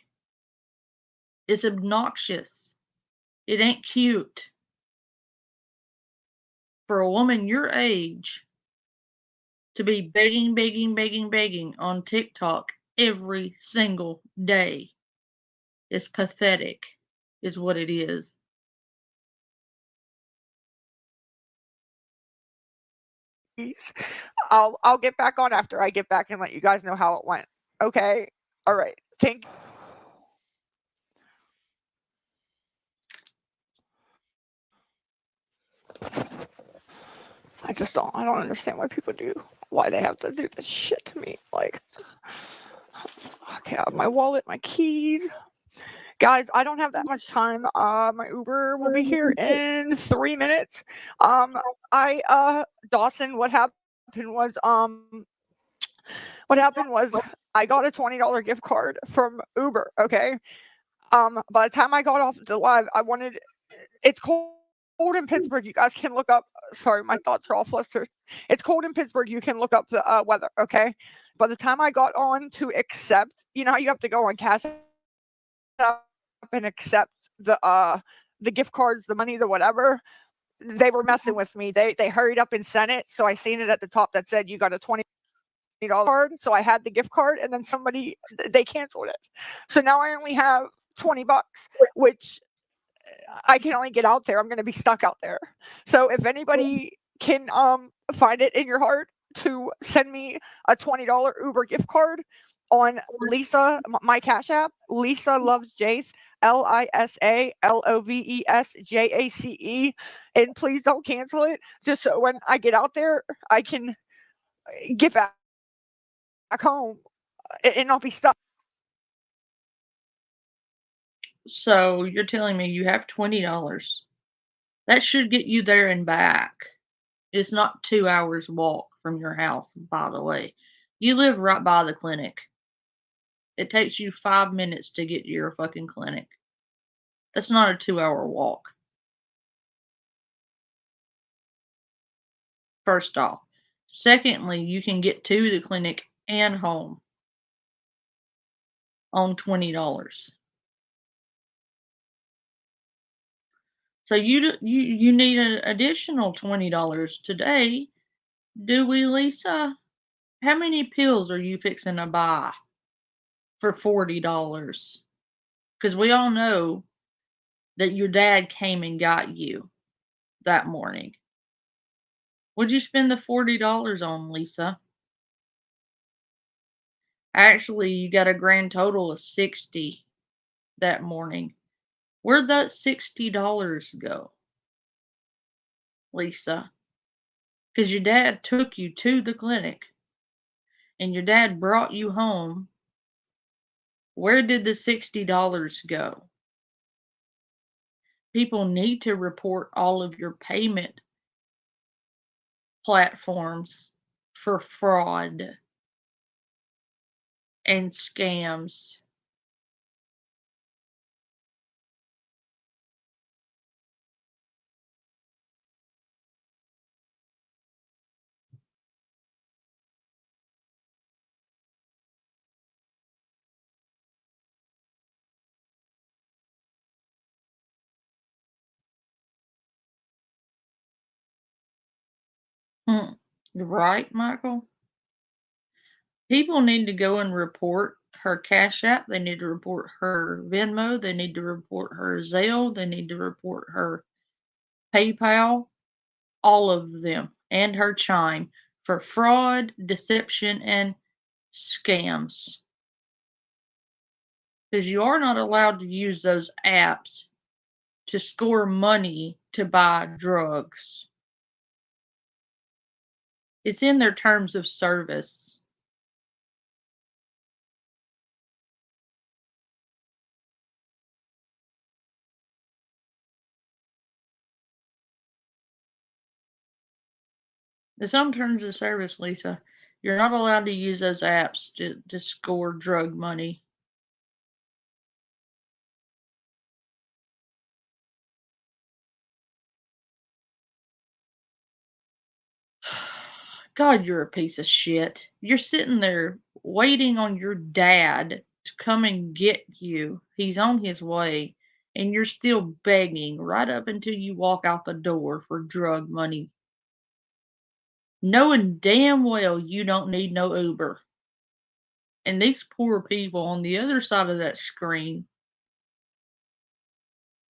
It's obnoxious. It ain't cute. For a woman your age to be begging on TikTok every single day is pathetic, is what it is. I'll get back on after I get back and let you guys know how it went. Okay? All right. Thank you. I don't understand why people why they have to do this shit to me. Like, okay, I have my wallet, my keys. Guys, I don't have that much time. My Uber will be here in 3 minutes. Dawson, what happened was, I got a $20 gift card from Uber, okay? By the time I got off the live, it's cold in Pittsburgh. You guys can look up, sorry, my thoughts are all flustered. It's cold in Pittsburgh. You can look up the weather, okay? By the time I got on to accept, you know how you have to go on Cash App and accept the gift cards, the money, the whatever, they were messing with me. They hurried up and sent it. So I seen it at the top that said you got a $20 card. So I had the gift card and then they canceled it. So now I only have $20, which I can only get out there. I'm going to be stuck out there. So if anybody can find it in your heart to send me a $20 Uber gift card on Lisa, my Cash App, Lisa Loves Jace, LISALOVESJACE, and please don't cancel it. Just so when I get out there, I can get back home and not be stuck. So you're telling me you have $20. That should get you there and back. It's not 2 hours walk from your house, by the way. You live right by the clinic. It takes you 5 minutes to get to your fucking clinic. That's not a 2-hour walk. First off. Secondly, you can get to the clinic and home on $20. So you need an additional $20 today, do we, Lisa? How many pills are you fixing to buy for $40? Because we all know that your dad came and got you that morning. What'd you spend the $40 on, Lisa? Actually, you got a grand total of $60 that morning. Where'd that $60 go, Lisa? Because your dad took you to the clinic and your dad brought you home. Where did the $60 go? People need to report all of your payment platforms for fraud and scams. Right, Michael? People need to go and report her Cash App. They need to report her Venmo. They need to report her Zelle. They need to report her PayPal. All of them. And her Chime for fraud, deception, and scams. Because you are not allowed to use those apps to score money to buy drugs. It's in their terms of service. It's on terms of service, Lisa. You're not allowed to use those apps to score drug money. God, you're a piece of shit. You're sitting there waiting on your dad to come and get you. He's on his way, and you're still begging right up until you walk out the door for drug money. Knowing damn well you don't need no Uber. And these poor people on the other side of that screen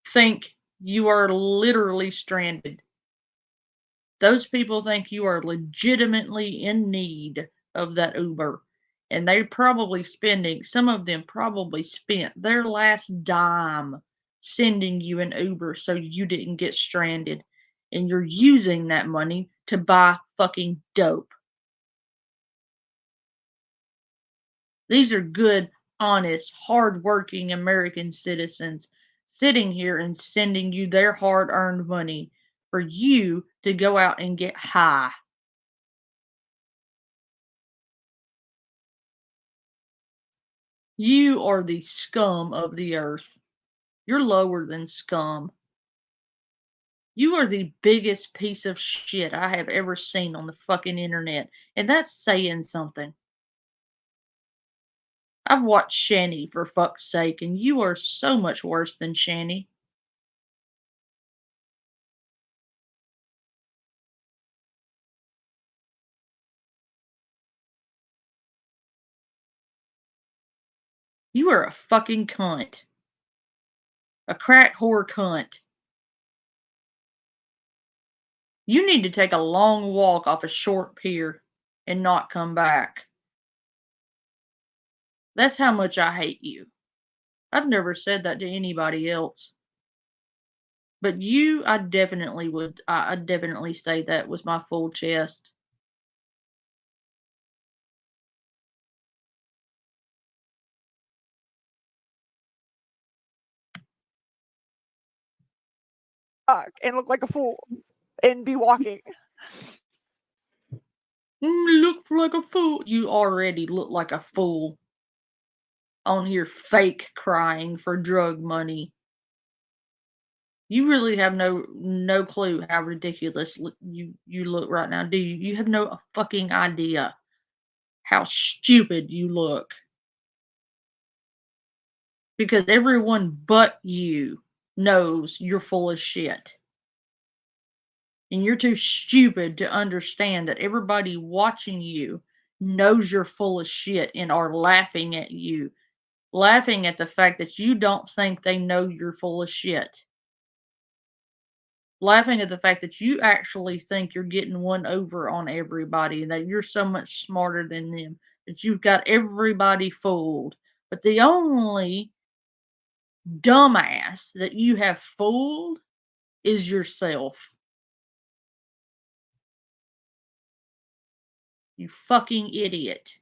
think you are literally stranded. Those people think you are legitimately in need of that Uber. And they're probably spending, some of them probably spent their last dime sending you an Uber so you didn't get stranded. And you're using that money to buy fucking dope. These are good, honest, hard-working American citizens sitting here and sending you their hard-earned money for you to go out and get high. You are the scum of the earth. You're lower than scum. You are the biggest piece of shit I have ever seen on the fucking internet. And that's saying something. I've watched Shanny for fuck's sake, and you are so much worse than Shanny. You are a fucking cunt. A crack whore cunt. You need to take a long walk off a short pier and not come back. That's how much I hate you. I've never said that to anybody else. But you, I definitely would. I'd definitely say that with my full chest. And look like a fool and be walking. Look like a fool. You already look like a fool. On here fake crying for drug money. You really have no clue how ridiculous you look right now, do you? You have no fucking idea how stupid you look. Because everyone but you knows you're full of shit. And you're too stupid to understand that everybody watching you knows you're full of shit and are laughing at you. Laughing at the fact that you don't think they know you're full of shit. Laughing at the fact that you actually think you're getting one over on everybody and that you're so much smarter than them, that you've got everybody fooled. But the only dumbass that you have fooled is yourself. You fucking idiot.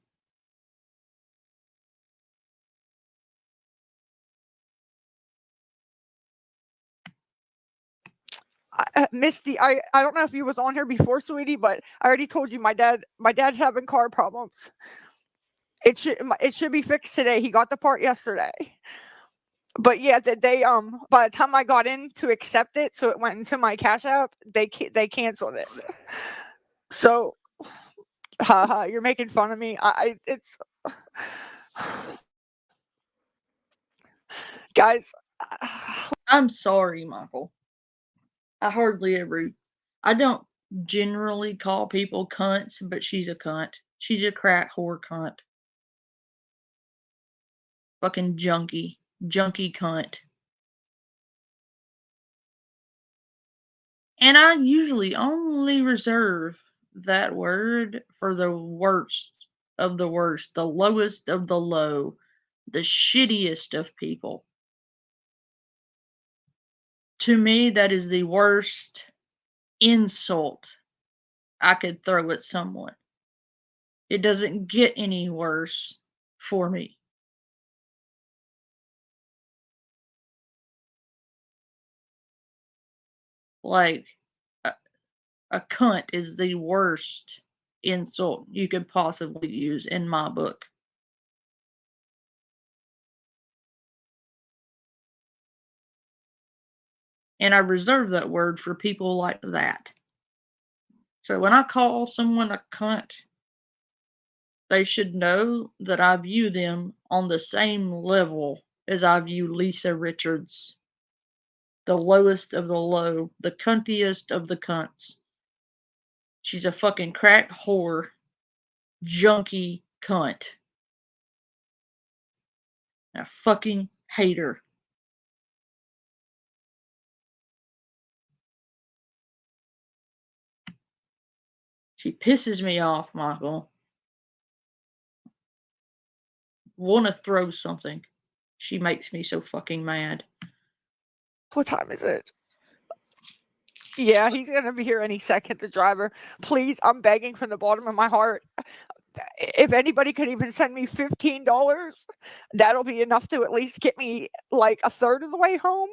Misty, I don't know if you was on here before, sweetie, but I already told you my dad's having car problems. It should be fixed today. He got the part yesterday. But yeah, they by the time I got in to accept it, so it went into my Cash App, they canceled it. So, haha, you're making fun of me. It's guys. I'm sorry, Michael. I don't generally call people cunts, but she's a cunt. She's a crack whore cunt. Fucking junkie cunt. And I usually only reserve that word for the worst of the worst, the lowest of the low, the shittiest of people. To me, that is the worst insult I could throw at someone. It doesn't get any worse for me. Like, a cunt is the worst insult you could possibly use in my book. And I reserve that word for people like that. So when I call someone a cunt, they should know that I view them on the same level as I view Lisa Richards. The lowest of the low, the cuntiest of the cunts. She's a fucking crack whore, junkie cunt. I fucking hate her. She pisses me off, Michael. Want to throw something. She makes me so fucking mad. What time is it? Yeah, he's gonna be here any second, the driver. Please, I'm begging from the bottom of my heart. If anybody could even send me $15, that'll be enough to at least get me like a third of the way home.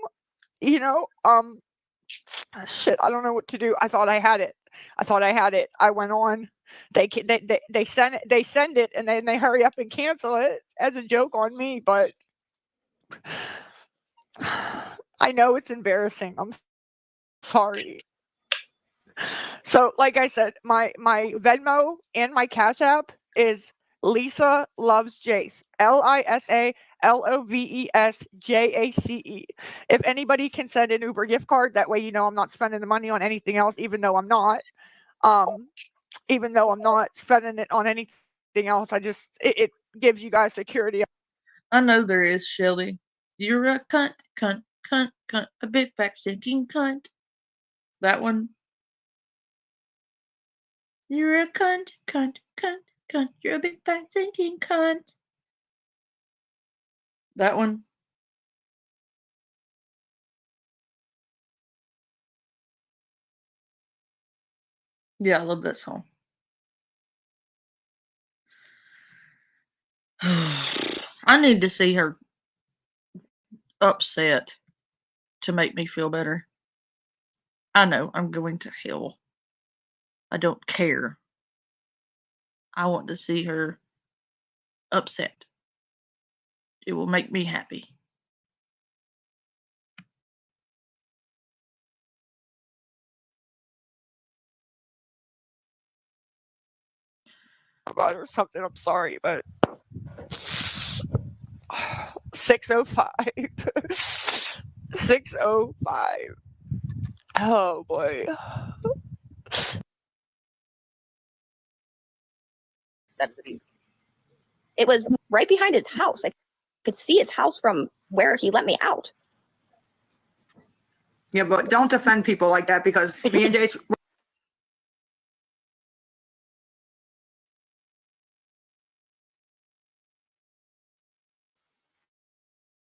You know, shit, I don't know what to do. I thought I had it. I went on. They send it and then they hurry up and cancel it as a joke on me, but I know it's embarrassing. I'm sorry. So, like I said, my Venmo and my Cash App is Lisa Loves Jace. LisaLovesJace. If anybody can send an Uber gift card, that way you know I'm not spending the money on anything else, even though I'm not. Even though I'm not spending it on anything else, it gives you guys security. I know there is, Shelly. You're a cunt, cunt, cunt, cunt, a big fat stinking cunt. That one. You're a cunt, cunt, cunt, cunt. You're a big fat stinking cunt. That one. Yeah, I love that song. I need to see her upset to make me feel better. I know I'm going to hell. I don't care. I want to see her upset. It will make me happy. About or something. I'm sorry, but 6:05. 6:05. Oh boy. It was right behind his house. I could see his house from where he let me out. Yeah, but don't offend people like that because me and Jace.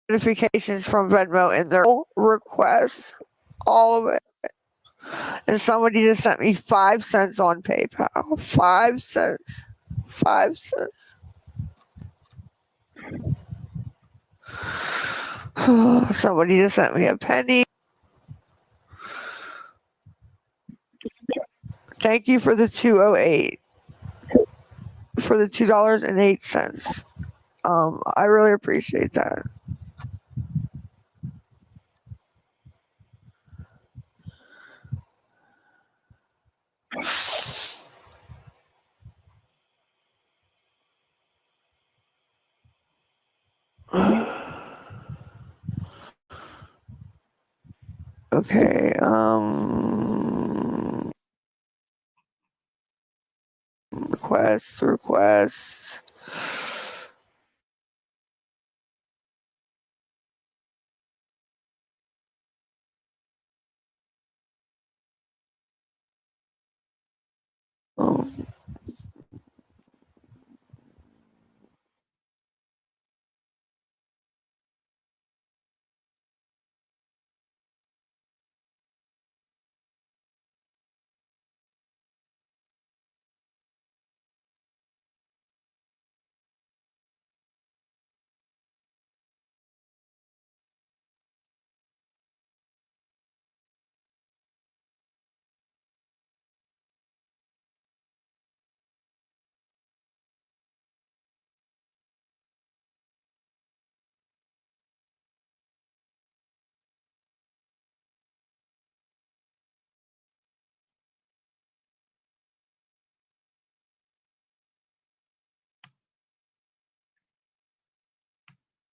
Notifications from Venmo and their requests, all of it. And somebody just sent me 5 cents on PayPal. 5 cents. 5 cents. Somebody just sent me a penny. Thank you for the 208. For the $2.08. I really appreciate that. Okay, requests.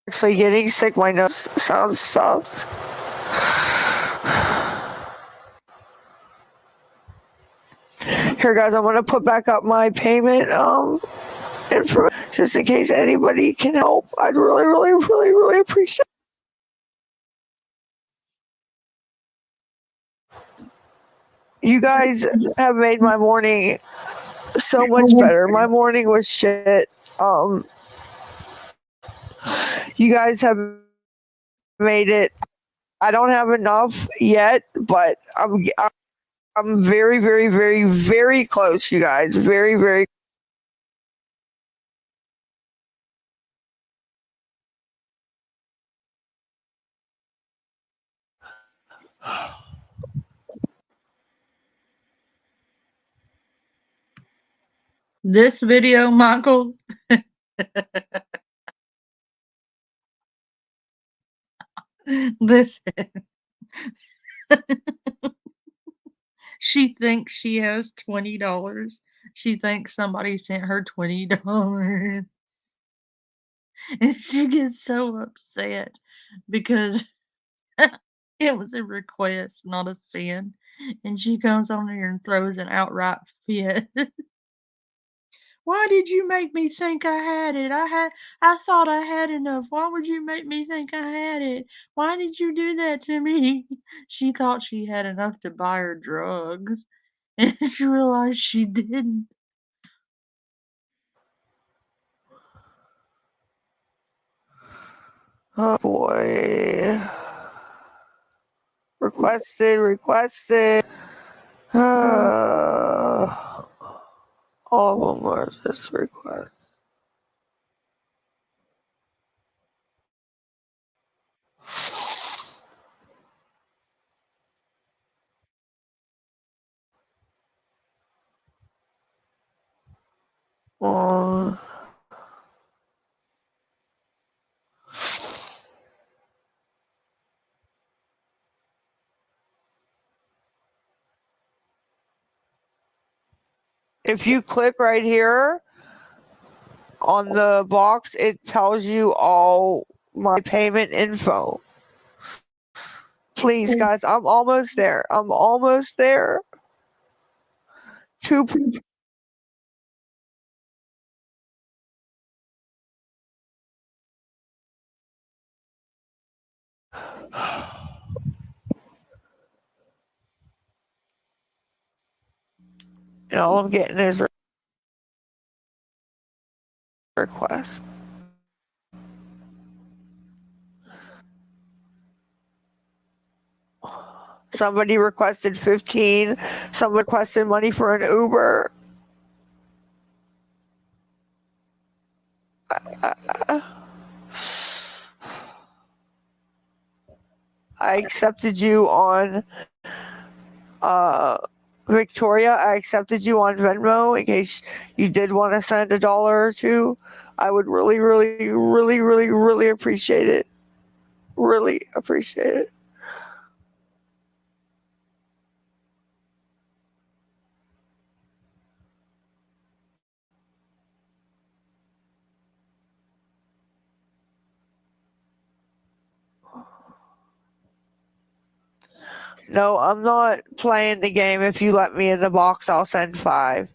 Actually getting sick, my nose sounds stuffed. Here guys, I'm gonna put back up my payment info just in case anybody can help. I'd really appreciate it. You guys have made my morning. So much better. My morning was shit. You guys have made it. I don't have enough yet, but I'm very, very, very, very close, you guys. Very, very. This video, Michael. Listen. She thinks she has $20. She thinks somebody sent her $20. And she gets so upset because it was a request, not a sin. And she comes on here and throws an outright fit. Why did you make me think I had it? I thought I had enough. Why would you make me think I had it? Why did you do that to me? She thought she had enough to buy her drugs. And she realized she didn't. Oh boy. Requested. All of them are this request. If you click right here on the box, it tells you all my payment info. Please, guys, I'm almost there. I'm almost there. And all I'm getting is request. Somebody requested 15. Someone requested money for an Uber. I accepted you on Victoria. I accepted you on Venmo in case you did want to send $1 or $2. I would really, really, really, really, really appreciate it. Really appreciate it. No, I'm not playing the game. If you let me in the box, I'll send 5.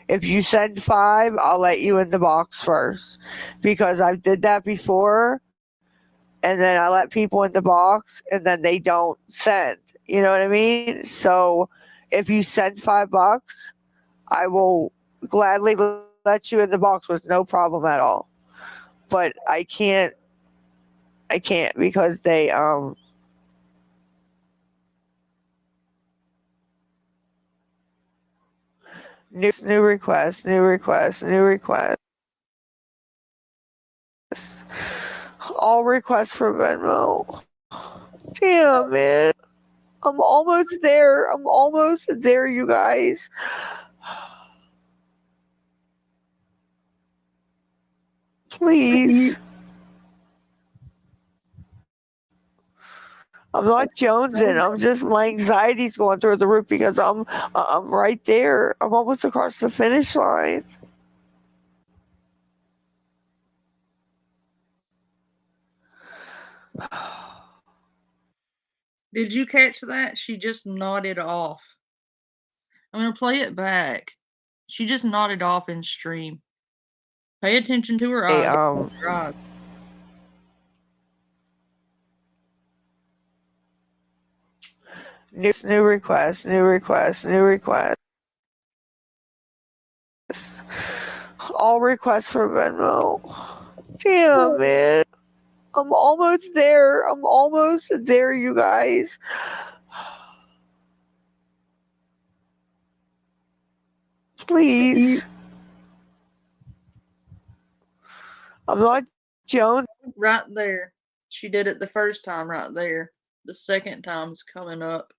If you send 5, I'll let you in the box first. Because I did that before, and then I let people in the box, and then they don't send. You know what I mean? So if you send $5, I will gladly let you in the box with no problem at all. But I can't because they new request. All requests for Venmo. Damn, man. I'm almost there. You guys. Please. I'm not jonesing. I'm just, my anxiety's going through the roof because I'm right there. I'm almost across the finish line. Did you catch that? She just nodded off. I'm gonna play it back. She just nodded off in stream. Pay attention to her eyes. Her eyes. New request. All requests for Venmo. Damn, man. I'm almost there. I'm almost there, you guys. Please. I'm not Joan. Right there. She did it the first time right there. The second time's coming up.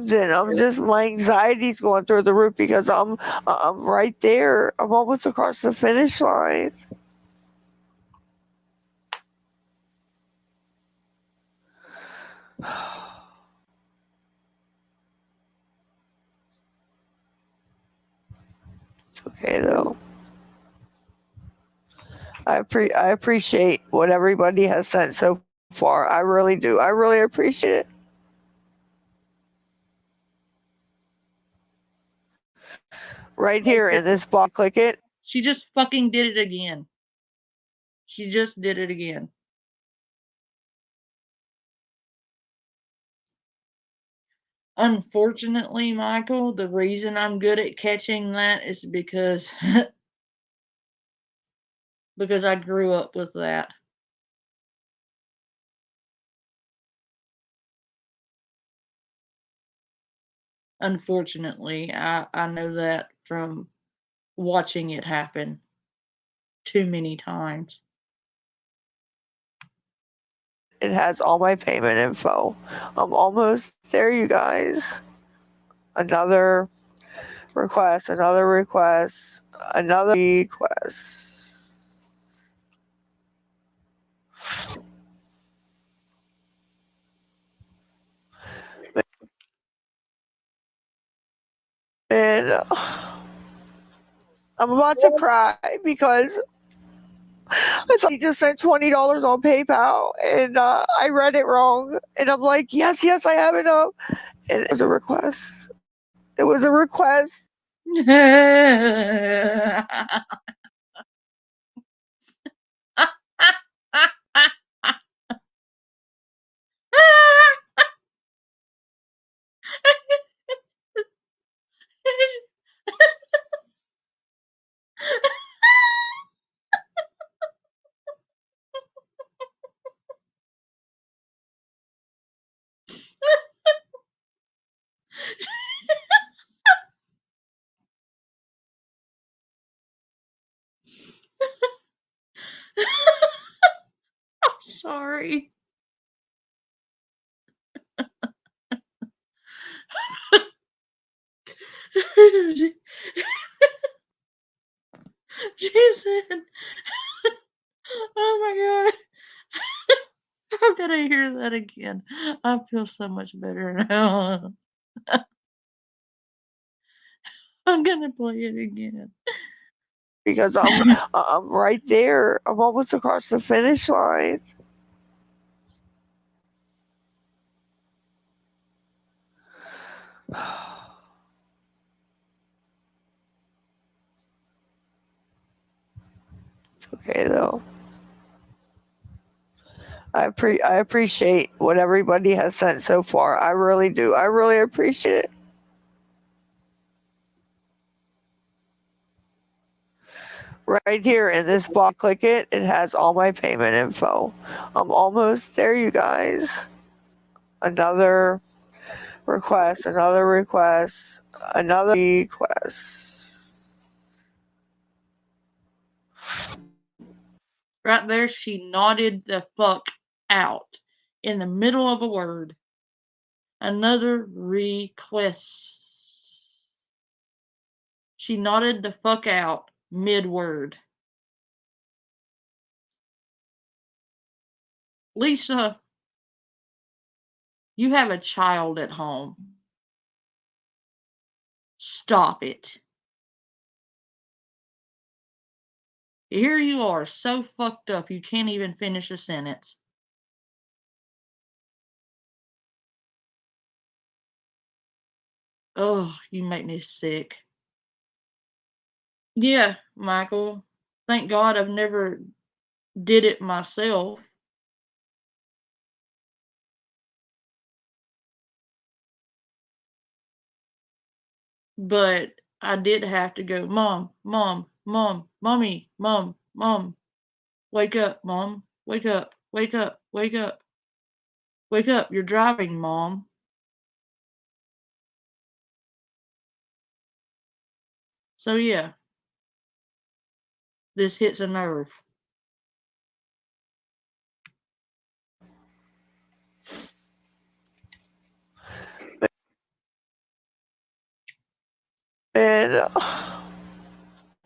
Then I'm just, my anxiety's going through the roof because I'm right there. I'm almost across the finish line. It's okay though. I appreciate what everybody has sent so far. I really do. I really appreciate it. Right here in this box, click it. She just fucking did it again. She just did it again. Unfortunately, Michael, the reason I'm good at catching that is because because I grew up with that. Unfortunately, I know that from watching it happen too many times. It has all my payment info. I'm almost there, you guys. Another request, another request, another request. And I'm about to cry because he just sent $20 on PayPal, and I read it wrong. And I'm like, yes, I have enough. And it was a request. It was a request. I'm sorry. She said, oh my god. I'm gonna hear that again. I feel so much better now. I'm gonna play it again. Because I'm right there. I'm almost across the finish line. It's okay though. I appreciate what everybody has sent so far. I really do. I really appreciate it. Right here in this box, click it. It has all my payment info. I'm almost there, you guys. Another request, another request, another request. Right there, she nodded the fuck out in the middle of a word. Another request. She nodded the fuck out mid-word. Lisa, you have a child at home. Stop it. Here you are, so fucked up you can't even finish a sentence. Oh, you make me sick. Yeah, Michael. Thank God I've never did it myself. But I did have to go, Mom, Mom, Mom, Mommy, Mom, Mom, wake up, Mom, wake up, wake up, wake up, wake up, you're driving, Mom. So yeah, this hits a nerve. And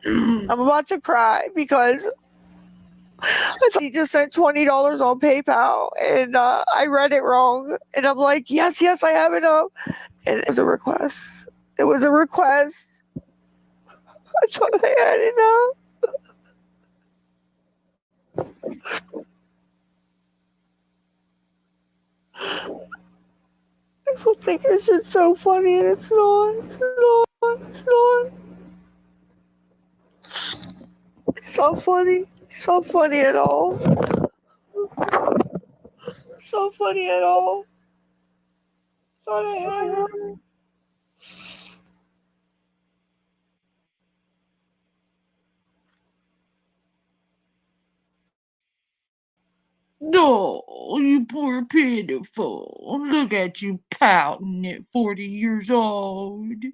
I'm about to cry because he just sent $20 on PayPal, and I read it wrong. And I'm like, yes, I have it up. And it was a request. It was a request. I thought I had it up. People think this is so funny, and it's not. It's not. It's not. It's not funny. It's not funny at all. It's not funny at all. Thought I had it. No, you poor pitiful. Look at you pouting at 40 years old.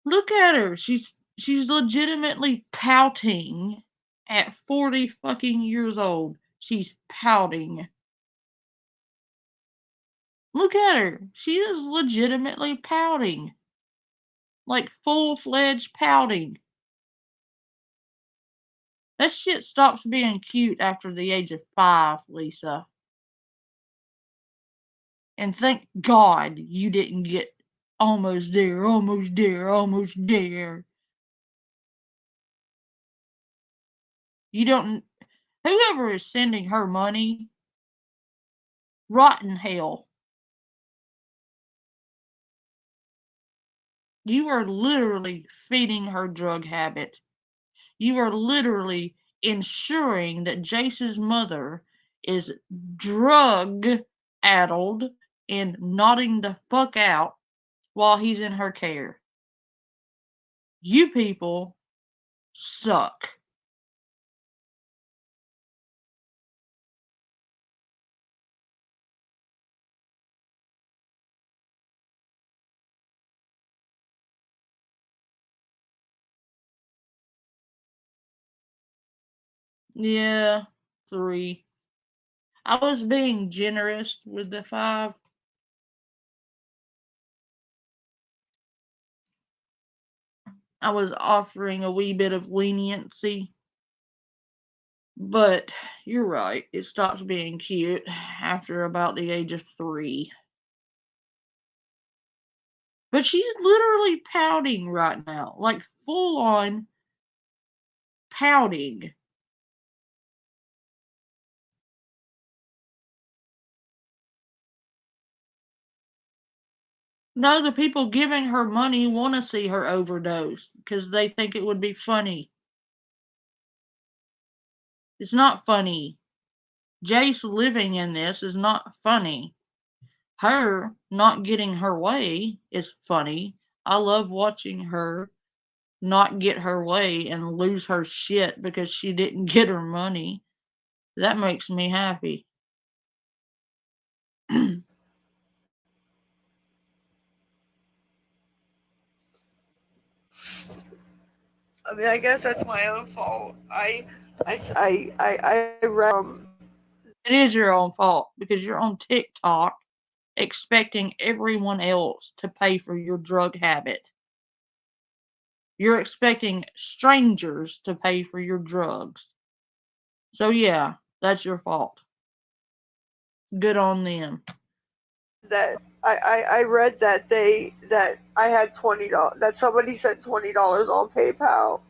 Look at her. She's legitimately pouting at 40 fucking years old. She's pouting. Look at her. She is legitimately pouting. Like full-fledged pouting. That shit stops being cute after the age of 5, Lisa. And thank God you didn't get almost there, almost there, almost there. You don't. Whoever is sending her money, rotten hell. You are literally feeding her drug habit. You are literally ensuring that Jace's mother is drug-addled and nodding the fuck out while he's in her care. You people suck. Yeah, 3. I was being generous with the 5. I was offering a wee bit of leniency. But you're right, it stops being cute after about the age of 3. But she's literally pouting right now, like full on pouting. No, the people giving her money want to see her overdose because they think it would be funny. It's not funny. Jace living in this is not funny. Her not getting her way is funny. I love watching her not get her way and lose her shit because she didn't get her money. That makes me happy. I mean, I guess that's my own fault. I read. It is your own fault because you're on TikTok expecting everyone else to pay for your drug habit. You're expecting strangers to pay for your drugs. So yeah, that's your fault. Good on them. That I read that I had $20, that somebody sent $20 on PayPal,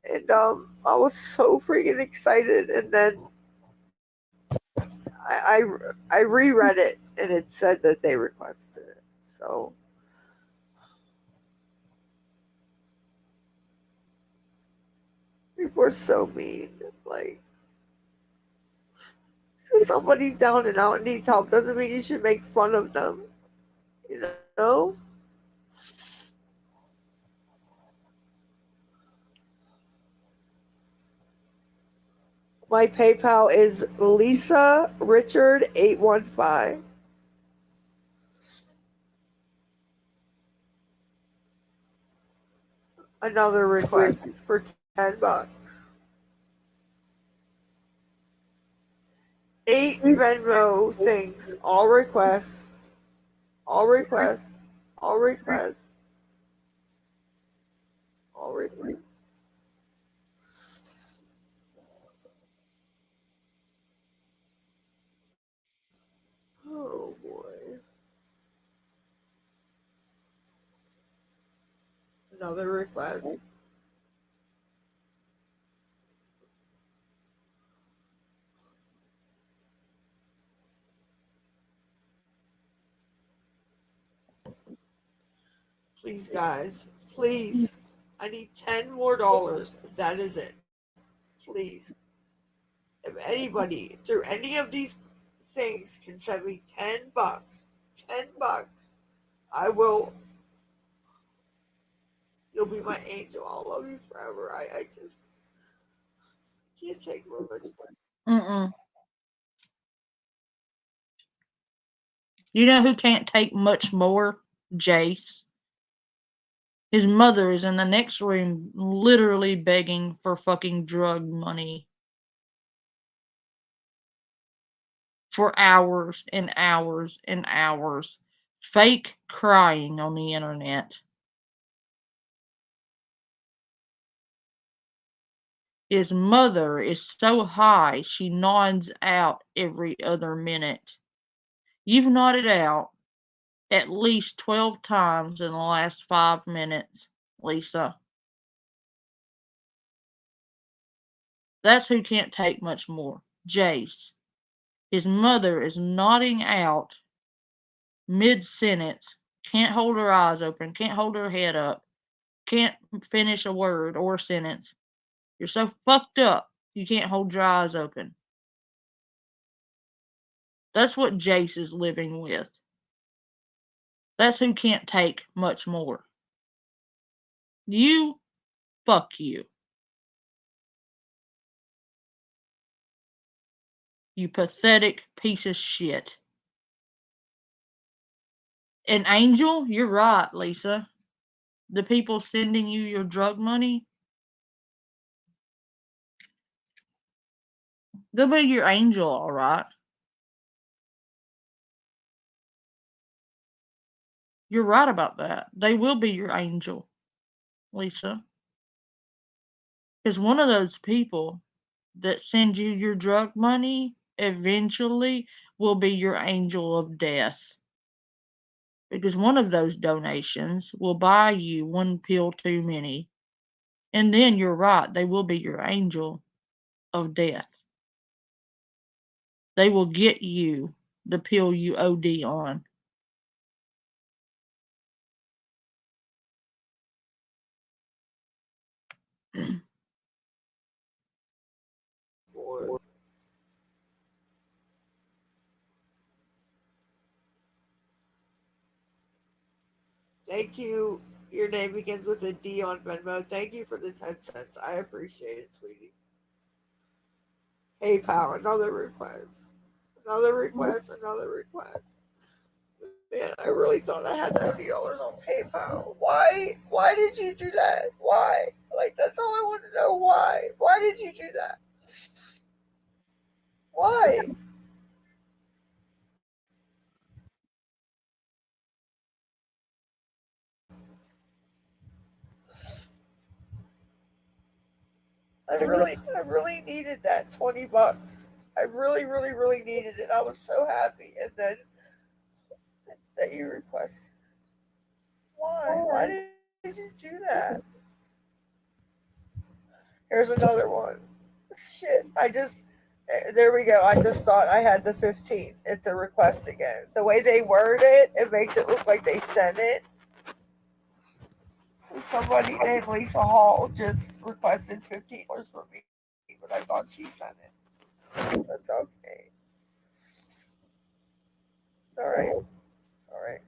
and I was so freaking excited, and then I reread it, and it said that they requested it. So people are so mean. Like, Because somebody's down and out and needs help doesn't mean you should make fun of them. You know? My PayPal is Lisa Richard 815. Another request for $10. 8 Venmo things. All requests. All requests. All requests. All requests. Oh boy. Another request. Please, guys. Please. I need $10 more. That is it. Please. If anybody through any of these things can send me $10, $10, I will. You'll be my angel. I'll love you forever. I just can't take much more. Mm-mm. You know who can't take much more? Jace. His mother is in the next room literally begging for fucking drug money. For hours and hours and hours. Fake crying on the internet. His mother is so high she nods out every other minute. You've nodded out at least 12 times in the last 5 minutes, Lisa. That's who can't take much more. Jace. His mother is nodding out mid-sentence, can't hold her eyes open, can't hold her head up, can't finish a word or a sentence. You're so fucked up, you can't hold your eyes open. That's what Jace is living with. That's who can't take much more. You, fuck you. You pathetic piece of shit. And Angel, you're right, Lisa. The people sending you your drug money, they'll be your angel, all right. You're right about that. They will be your angel, Lisa. Because one of those people that send you your drug money eventually will be your angel of death. Because one of those donations will buy you one pill too many. And then you're right, they will be your angel of death. They will get you the pill you OD on. Thank you. Your name begins with a D on Venmo. Thank you for the 10 cents. I appreciate it, sweetie. PayPal, another request. Another request, another request. Man, I really thought I had that $50 on PayPal. Why? Why did you do that? Why? Like, that's all I want to know. Why? Why did you do that? Why? I really needed that $20. I really needed it. I was so happy. And then that you request. Why? Why did you do that? Here's another one. Shit. There we go. I just thought I had the 15. It's a request again. The way they word it, it makes it look like they sent it. So somebody named Lisa Hall just requested $15 from me, but I thought she sent it. That's okay. It's all right. It's all right.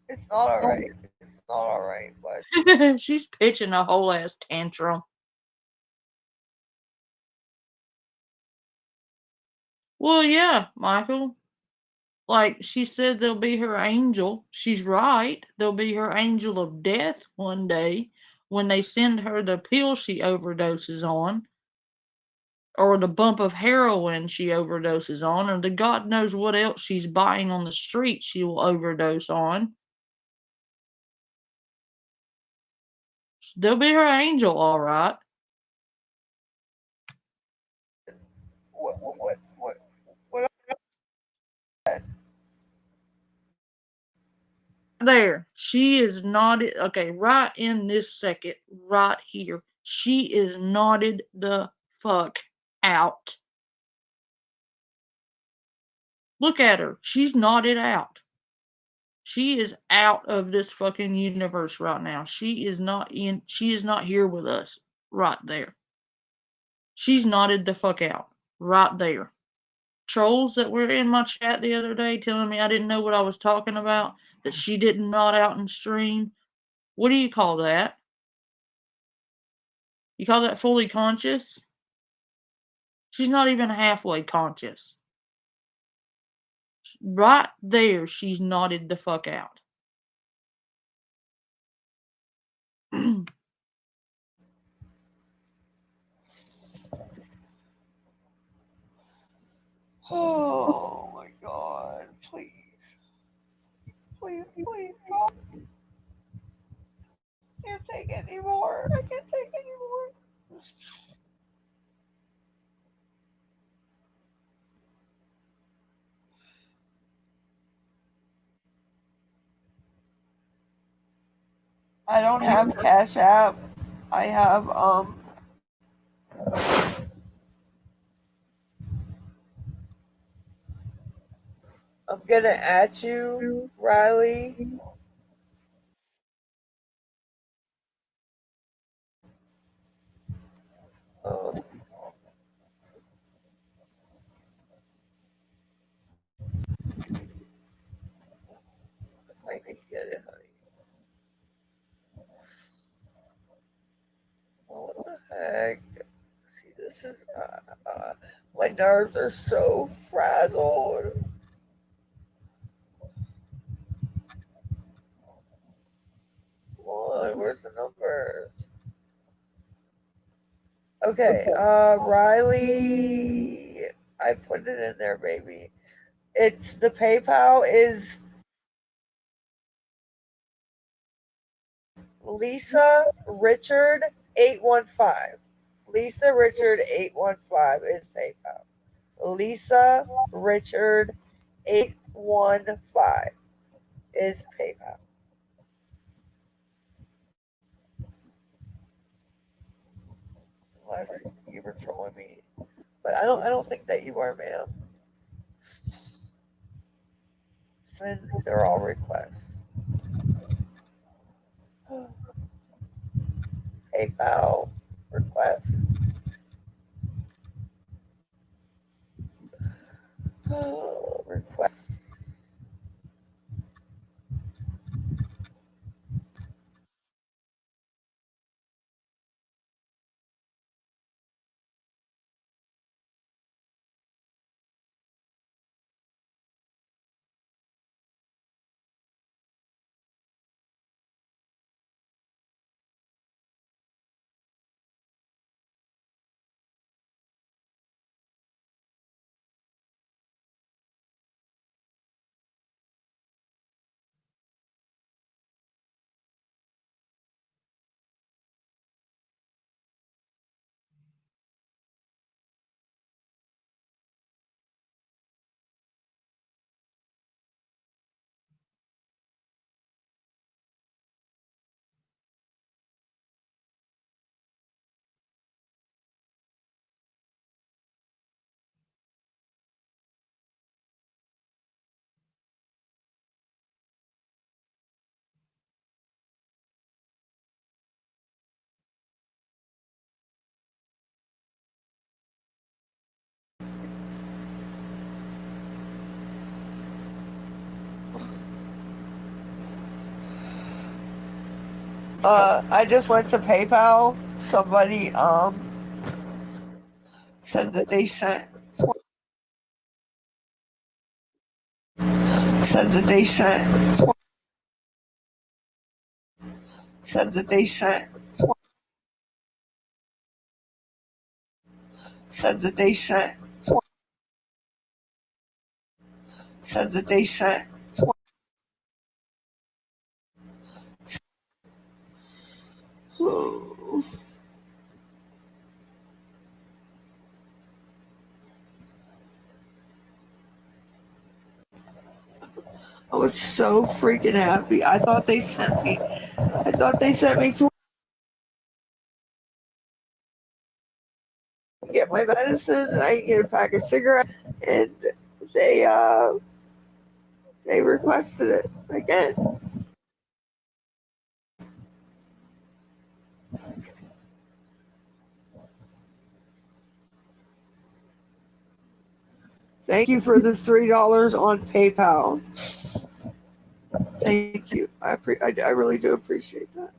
It's not all right. It's not all right, but She's pitching a whole ass tantrum. Well, yeah, Michael. Like she said, they'll be her angel. She's right. They'll be her angel of death one day when they send her the pill she overdoses on, or the bump of heroin she overdoses on, or the God knows what else she's buying on the street she will overdose on. They'll be her angel, all right. what? There. She is nodded. Okay, right in this second, right here. She is nodded the fuck out. Look at her. She's nodded out. She is out of this fucking universe right now. She is not here with us right there. She's nodded the fuck out right there. Trolls that were in my chat the other day telling me I didn't know what I was talking about, that she didn't nod out in stream. What do you call that? You call that fully conscious? She's not even halfway conscious. Right there, she's nodded the fuck out. Oh my God! Please, please, please, God! I can't take anymore. I can't take anymore. I don't have Cash App. I have I'm gonna add you, Riley. Um, I can get it, honey. Oh, what the heck? See, this is my nerves are so frazzled. Come on, where's the number? Okay, Riley, I put it in there, baby. It's the PayPal is Lisa Richard 815. Lisa Richard 815 is PayPal. Lisa Richard 815 is PayPal. Unless you were trolling me. But I don't think that you are, ma'am. They're all requests. PayPal requests. Requests. I just went to PayPal. Somebody said that they sent said that they sent said that they sent said that they sent said that they sent I was so freaking happy. I thought they sent me to get my medicine and I can get a pack of cigarettes, and they they requested it again. Thank you for the $3 on PayPal. Thank you. I really do appreciate that.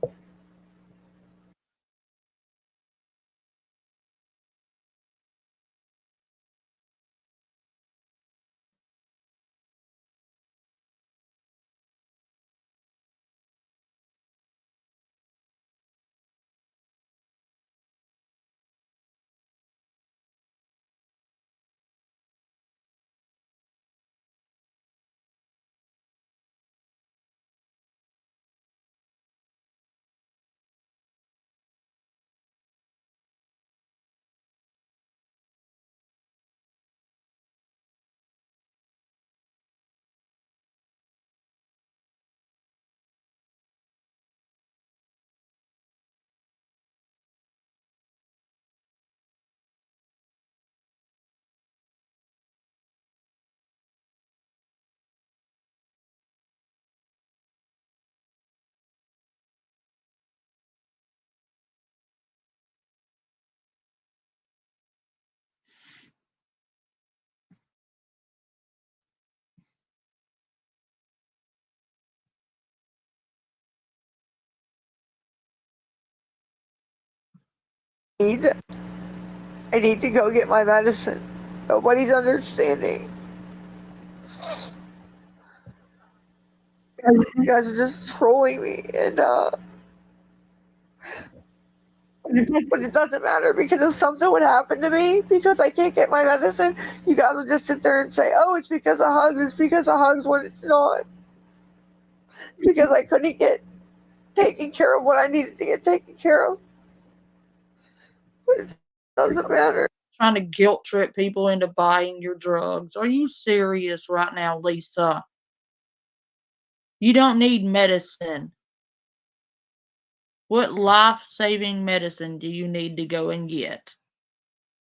I need to go get my medicine. Nobody's understanding. You guys are just trolling me, and but it doesn't matter because if something would happen to me because I can't get my medicine, you guys will just sit there and say, "Oh, it's because of hugs. It's because of hugs," when it's not. It's because I couldn't get taken care of what I needed to get taken care of. But it doesn't matter. Trying to guilt trip people into buying your drugs. Are you serious right now, Lisa? You don't need medicine. What life-saving medicine do you need to go and get?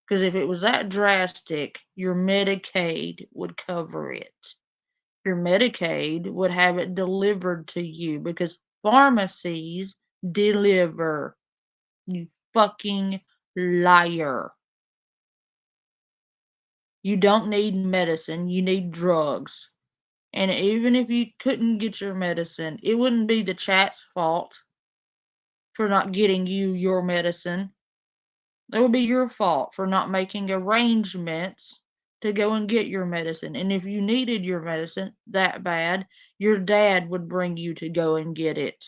Because if it was that drastic, your Medicaid would cover it. Your Medicaid would have it delivered to you because pharmacies deliver. You fucking liar. You don't need medicine, you need drugs. And even if you couldn't get your medicine, it wouldn't be the chat's fault for not getting you your medicine. It would be your fault for not making arrangements to go and get your medicine. And if you needed your medicine that bad, your dad would bring you to go and get it.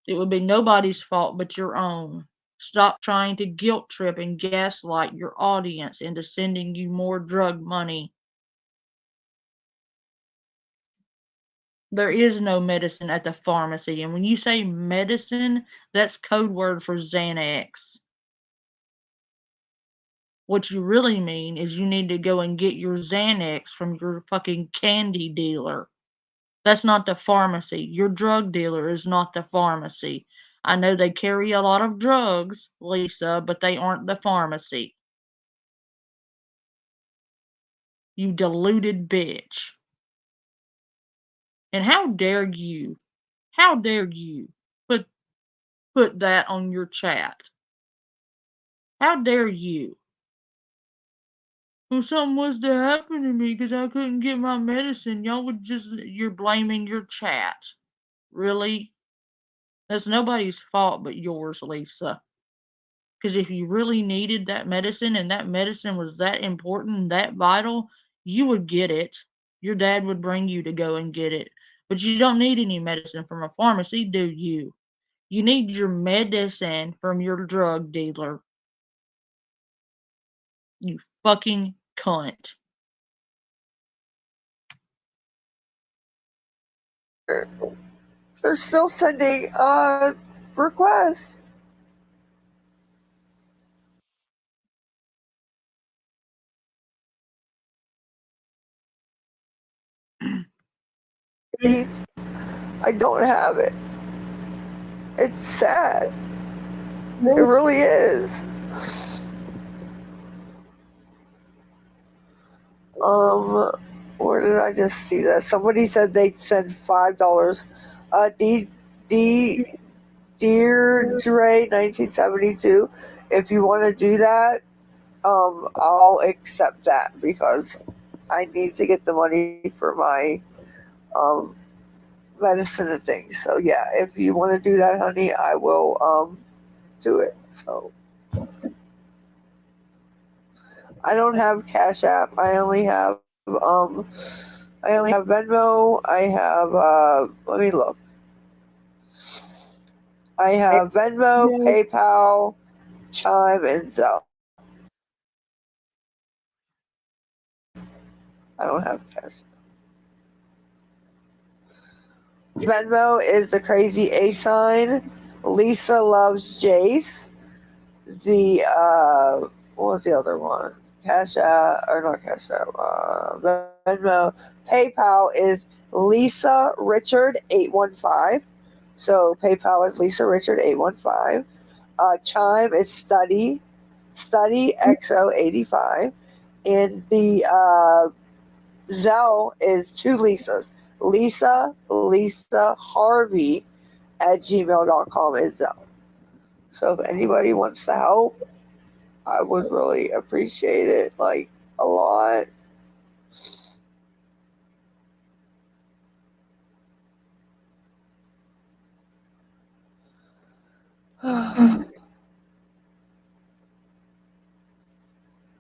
It would be nobody's fault but your own. Stop trying to guilt trip and gaslight your audience into sending you more drug money. There is no medicine at the pharmacy. And when you say medicine, that's code word for Xanax. What you really mean is you need to go and get your Xanax from your fucking candy dealer. That's not the pharmacy. Your drug dealer is not the pharmacy. I know they carry a lot of drugs, Lisa, but they aren't the pharmacy. You deluded bitch. And how dare you put put that on your chat? How dare you? If something was to happen to me because I couldn't get my medicine, you're blaming your chat. Really? That's nobody's fault but yours, Lisa. Because if you really needed that medicine and that medicine was that important, that vital, you would get it. Your dad would bring you to go and get it. But you don't need any medicine from a pharmacy, do you? You need your medicine from your drug dealer. You fucking cunt. They're still sending requests. I don't have it. It's sad. It really is. Where did I just see that? Somebody said they'd send $5. Deirdre 1972. If you want to do that, I'll accept that because I need to get the money for my medicine and things. So yeah, if you want to do that, honey, I will do it. So I don't have Cash App. I only have Venmo. I have let me look. I have Venmo, PayPal, Chime, and Zelle. I don't have Cash App. Venmo is the crazy A sign. Lisa loves Jace. The what was the other one? Cash App or not Cash App? Venmo. PayPal is Lisa Richard 815. So PayPal is Lisa Richard 815. Chime is Study XO 85, and the Zelle is two Lisas. Lisa Harvey at gmail.com is Zelle. So if anybody wants to help, I would really appreciate it, like, a lot.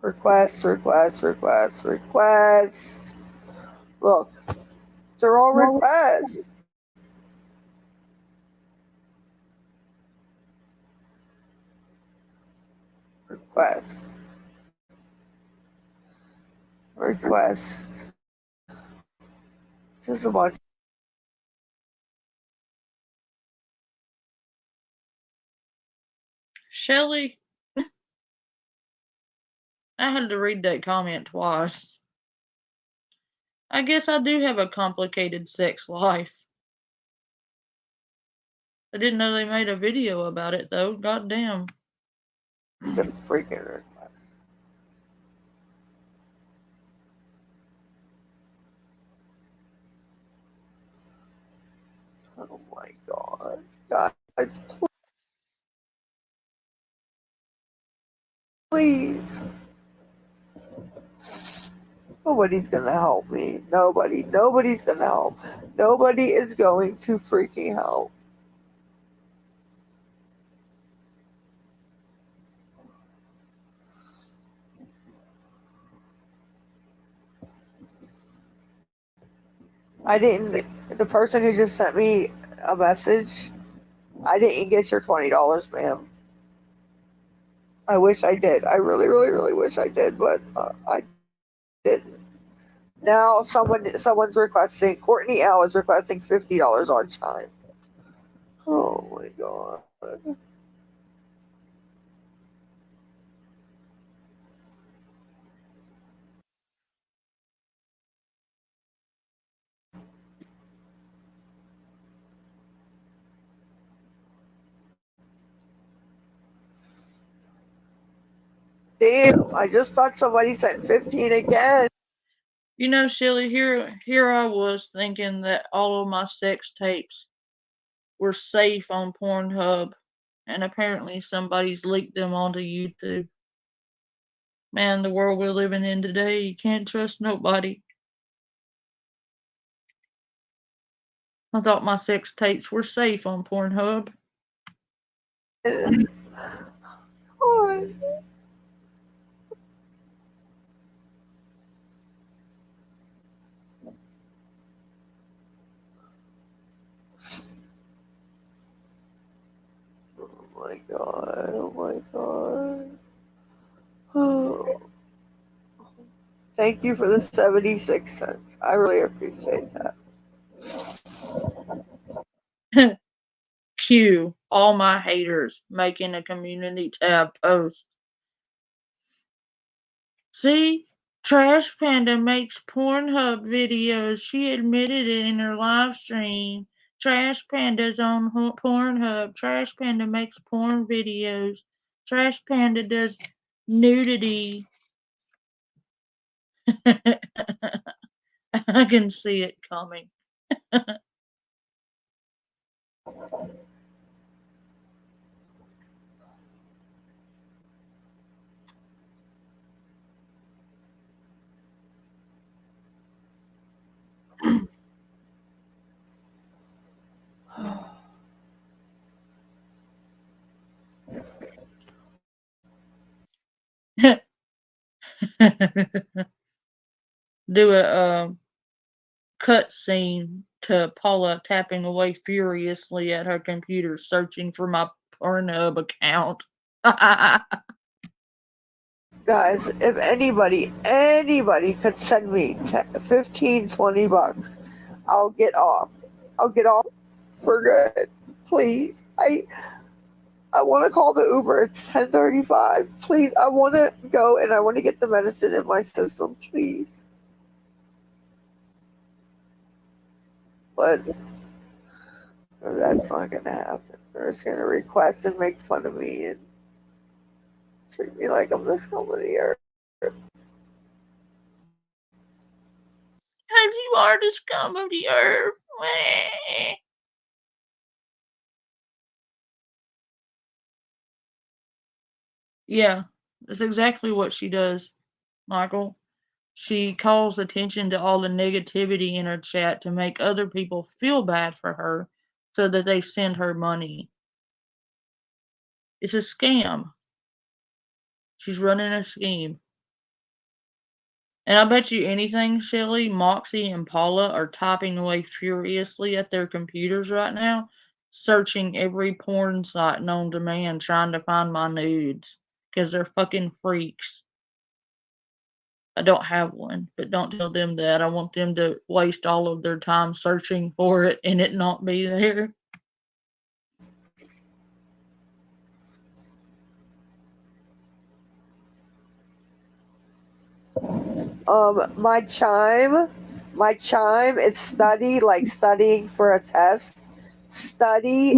Request. Look, they're all requests. Request. Just a bunch. Shelly, I had to read that comment twice. I guess I do have a complicated sex life. I didn't know they made a video about it, though. Goddamn. It's a freaking request. Oh my god. Guys, please. Nobody's gonna help me. Nobody's gonna help. Nobody is going to freaking help. The person who just sent me a message, I didn't get your $20, ma'am. I wish I did. I really, really, really wish I did, but I didn't. Now someone's requesting, Courtney L is requesting $50 on Chime. Oh my god. Damn, I just thought somebody sent 15 again. You know, Shelly, here I was thinking that all of my sex tapes were safe on Pornhub, and apparently somebody's leaked them onto YouTube. Man, the world we're living in today, you can't trust nobody. I thought my sex tapes were safe on Pornhub. Oh my god, oh my god. Oh. Thank you for the 76 cents. I really appreciate that. Q, all my haters, making a community tab post. See? Trash Panda makes Pornhub videos. She admitted it in her live stream. Trash Panda's on Pornhub. Trash Panda makes porn videos. Trash Panda does nudity. I can see it coming. Do a cut scene to Paula tapping away furiously at her computer, searching for my Pornhub account. Guys, if anybody could send me 15, 20 bucks, I'll get off. I'll get off for good. Please. I want to call the Uber. It's 10:35. Please, I want to go and I want to get the medicine in my system. Please. But that's not going to happen. They're just going to request and make fun of me and treat me like I'm the scum of the earth. Because you are the scum of the earth. Yeah, that's exactly what she does, Michael. She calls attention to all the negativity in her chat to make other people feel bad for her so that they send her money. It's a scam. She's running a scheme. And I bet you anything, Shelly, Moxie and Paula are typing away furiously at their computers right now, searching every porn site known to man trying to find my nudes. Because they're fucking freaks. I don't have one, but don't tell them that. I want them to waste all of their time searching for it and it not be there. My chime is study, like studying for a test. Study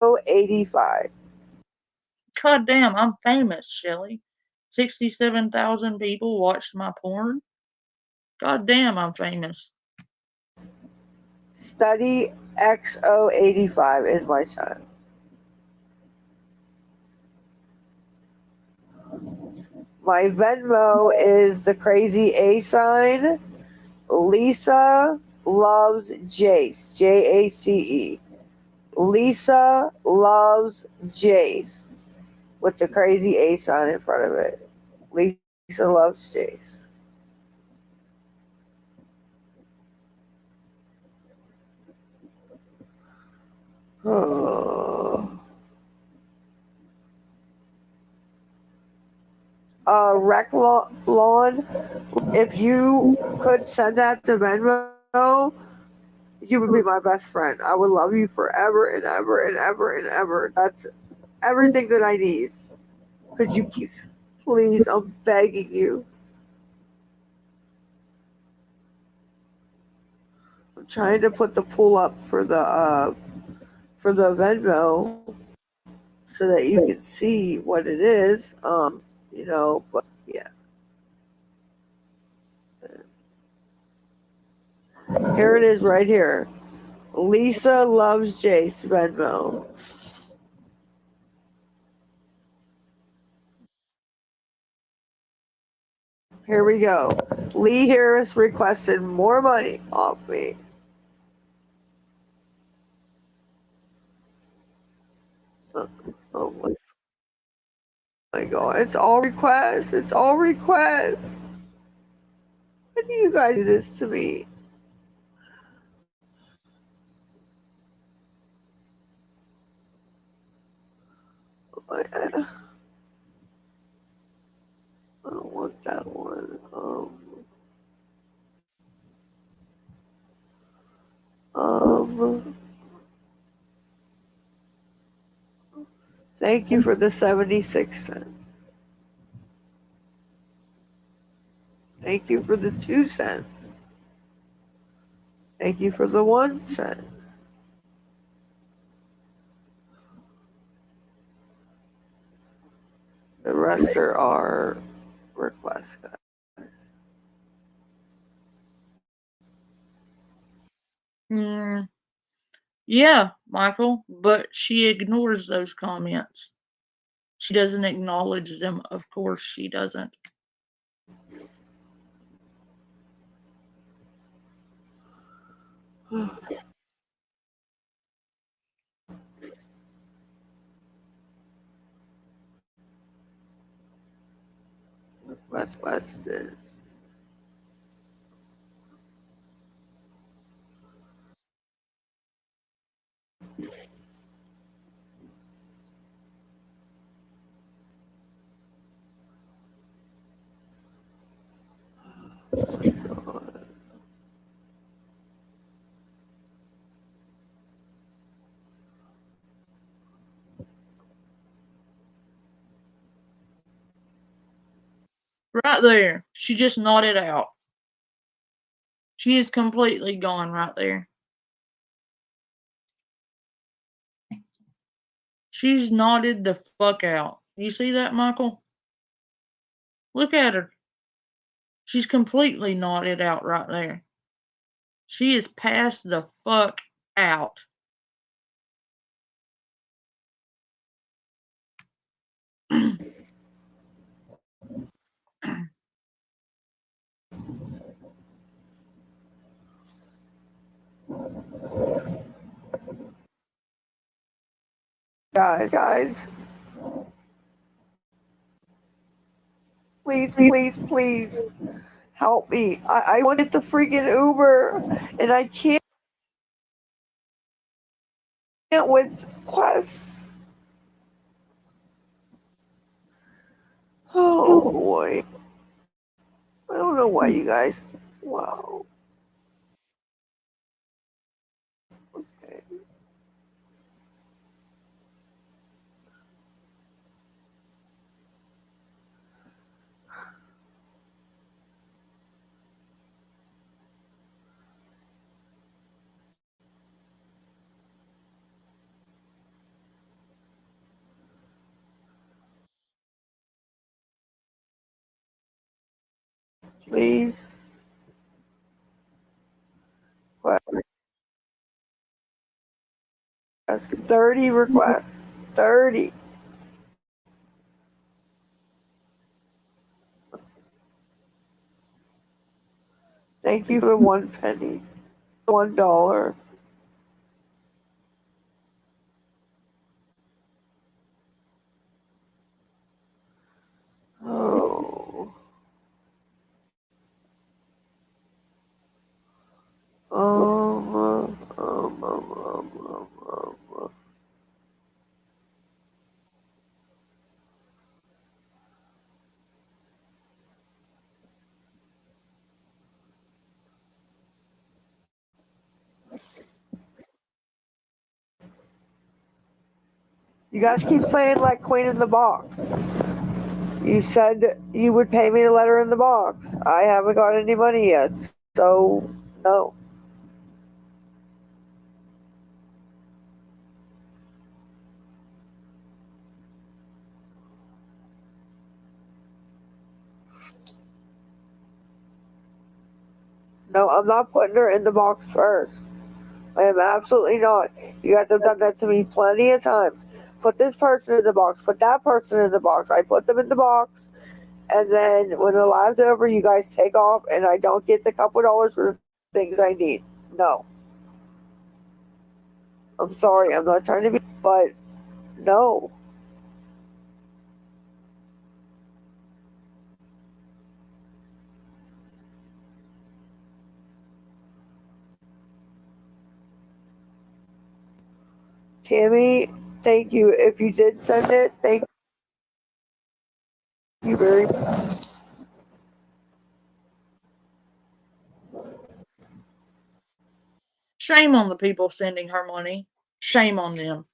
XO85. God damn, I'm famous, Shelly. 67,000 people watched my porn. God damn, I'm famous. Study XO85 is my chime. My Venmo is the crazy A sign. Lisa loves Jace. Jace. Lisa loves Jace. With the crazy A sign in front of it. Lisa loves Jace. Oh. Rec Lawn, if you could send that to Venmo, you would be my best friend. I would love you forever and ever and ever and ever. That's everything that I need. Could you please, I'm begging you. I'm trying to put the pull up for the Venmo so that you can see what it is. But yeah. Here it is right here. Lisa loves Jace Venmo. Here we go. Lee Harris requested more money off me. Oh my god, it's all requests. It's all requests. Why do you guys do this to me? I don't want that one. Thank you for the 76 cents. Thank you for the 2 cents. Thank you for the 1 cent. The rest are our requests, guys. Yeah, Michael, but she ignores those comments. She doesn't acknowledge them. Of course, she doesn't. Requested. Right there. She just nodded out. She is completely gone right there. She's nodded the fuck out. You see that, Michael? Look at her. She's completely nodded out right there. She is passed the fuck out. Guys. Please help me. I wanted the freaking Uber and I can't with Quest. Oh boy. I don't know why you guys. Wow. Okay. Please. That's 30 requests. 30. Thank you for 1 penny. $1. Oh. You guys keep saying like Queen in the Box. You said you would pay me to let her in the box. I haven't got any money yet, so no. No, I'm not putting her in the box first. I am absolutely not. You guys have done that to me plenty of times. Put this person in the box, put that person in the box. I put them in the box, and then when the live's over, you guys take off, and I don't get the couple dollars for the things I need. No. I'm sorry, I'm not trying to be, but No. Tammy, thank you. If you did send it, thank you very much. Shame on the people sending her money. Shame on them.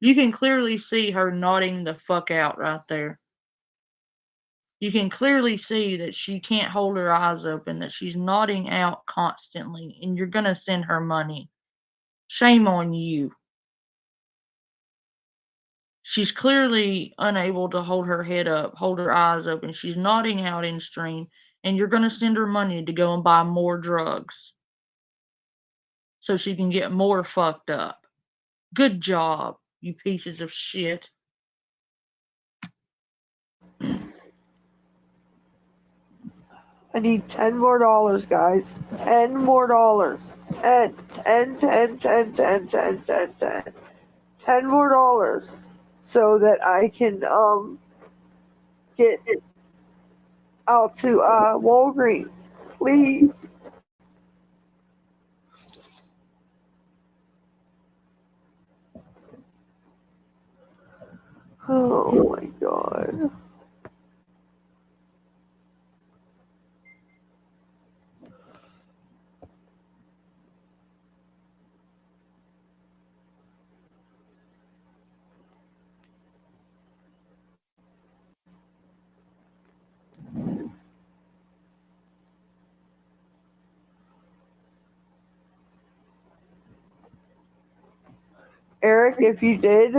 You can clearly see her nodding the fuck out right there. You can clearly see that she can't hold her eyes open, that she's nodding out constantly, and you're gonna send her money. Shame on you. She's clearly unable to hold her head up, hold her eyes open. She's nodding out in stream, and you're gonna send her money to go and buy more drugs so she can get more fucked up. Good job, you pieces of shit. I need $10 more, guys. $10 more. 10, 10, 10, 10, 10, 10, 10, 10. $10 more so that I can get out to Walgreens. Please. Oh my god. Eric, if you did,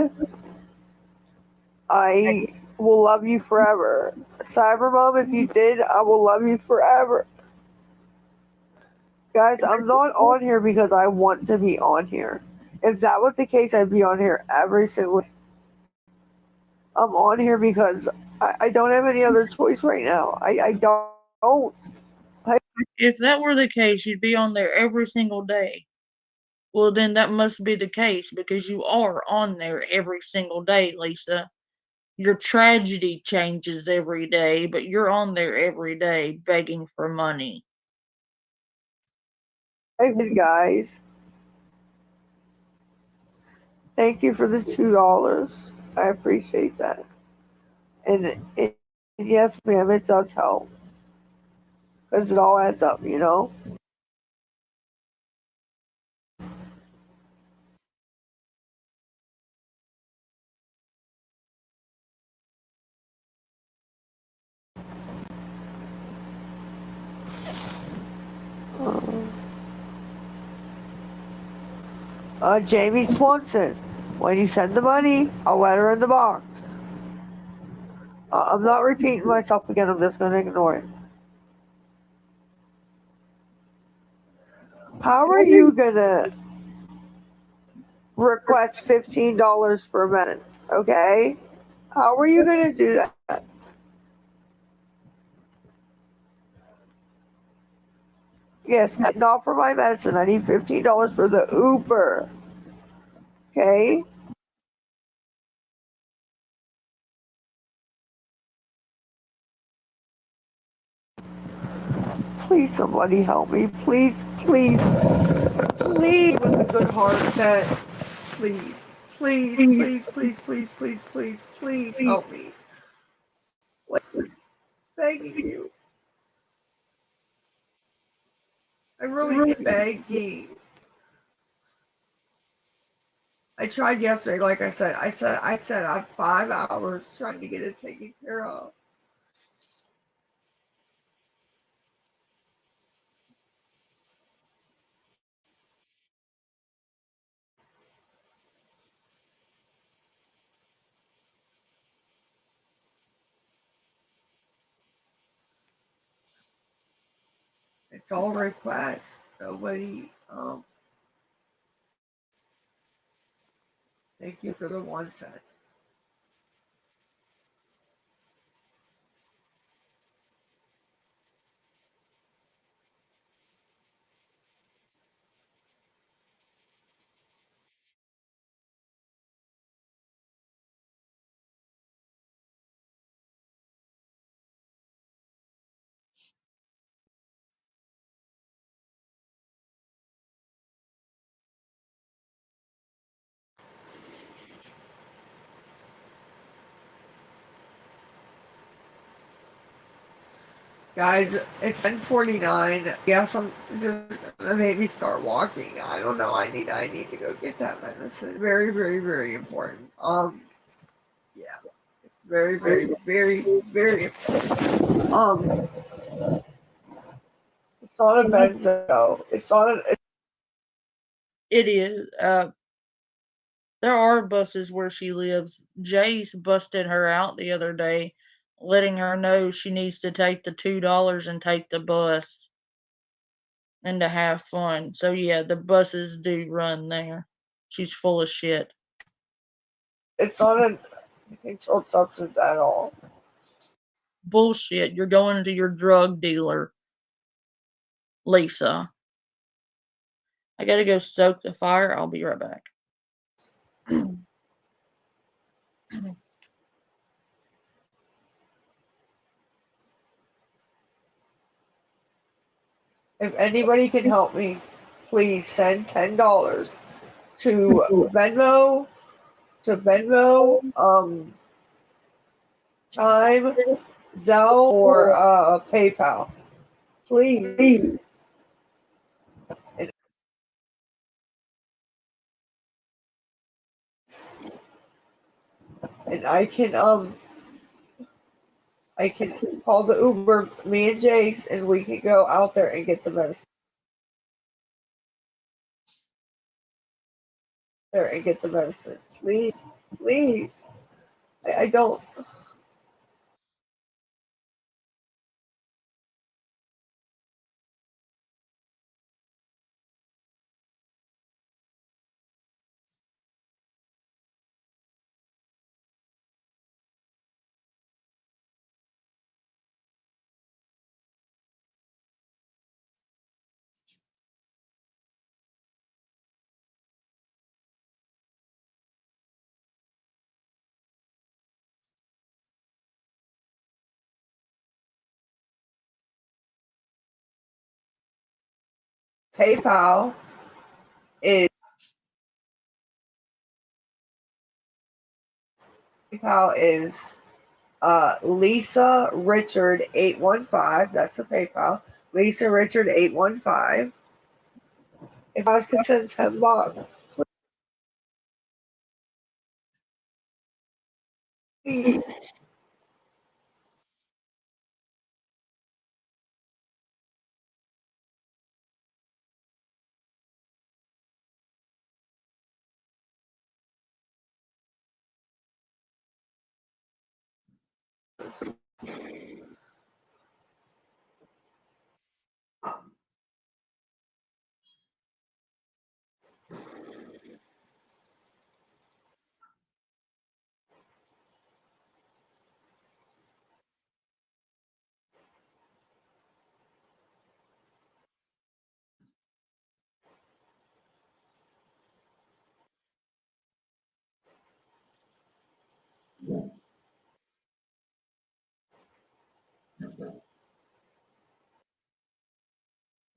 I will love you forever. Cybermom, if you did, I will love you forever. Guys, I'm not on here because I want to be on here. If that was the case, I'd be on here every single day. I'm on here because I don't have any other choice right now. I don't. If that were the case, you'd be on there every single day. Well, then that must be the case because you are on there every single day, Lisa. Your tragedy changes every day, but you're on there every day begging for money. Hey, guys. Thank you for the $2. I appreciate that. And yes, ma'am, it does help. Because it all adds up, you know? Jamie Swanson, when you send the money, I'll let her in the box. I'm not repeating myself again. I'm just going to ignore it. How are you going to request $15 for a minute? Okay? How are you going to do that? Yes, not for my medicine. I need $15 for the Uber. Okay? Please, somebody help me. Please, please, please, with a good heart, that please, please, please, please, please, please, please, please help me. Begging you. I really begging. I tried yesterday, like I said. I said I had 5 hours trying to get it taken care of. It's all requests. Nobody. Thank you for the 1 cent. Guys, it's 10:49. Yes, I'm just gonna maybe start walking. I don't know. I need to go get that medicine. Very, very, very important. Yeah. Very, very, very, very important. It's not a benzo. It's not a. It is. There are buses where she lives. Jace busted her out the other day, letting her know she needs to take the $2 and take the bus and to have fun. So yeah, the buses do run there. She's full of shit. It's not a controlled substance at all. Bullshit. You're going to your drug dealer, Lisa. I gotta go stoke the fire. I'll be right back. If anybody can help me, please send $10 to Venmo, Chime, Zelle, or PayPal. Please. And I can call the Uber, me and Jace, and we can go out there and get the medicine. There and get the medicine. Please. Please. I don't. PayPal is Lisa Richard 815. That's the PayPal. Lisa Richard 815. If I could send $10, please.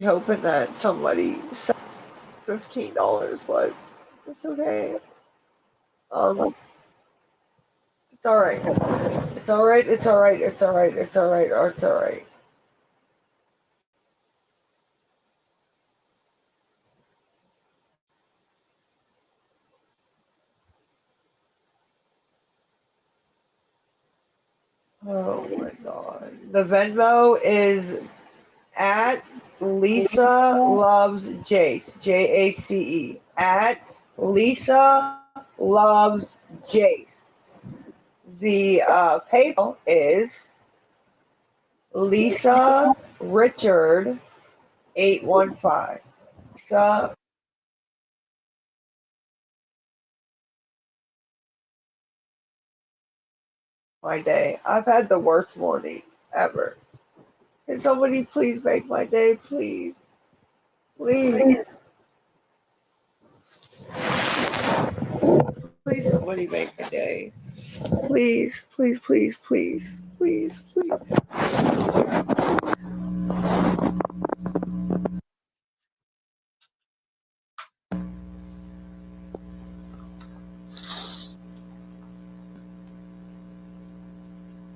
Hoping that somebody sent $15, but it's okay. It's all right. It's all right. It's all right. It's all right. It's all right. It's all right. Oh my god. The Venmo is at Lisa Loves Jace. Jace. At Lisa Loves Jace. The PayPal is Lisa Richard 815. Lisa. My day. I've had the worst morning ever. Can somebody please make my day, please? Please. Please, somebody make my day. Please, please, please, please, please, please.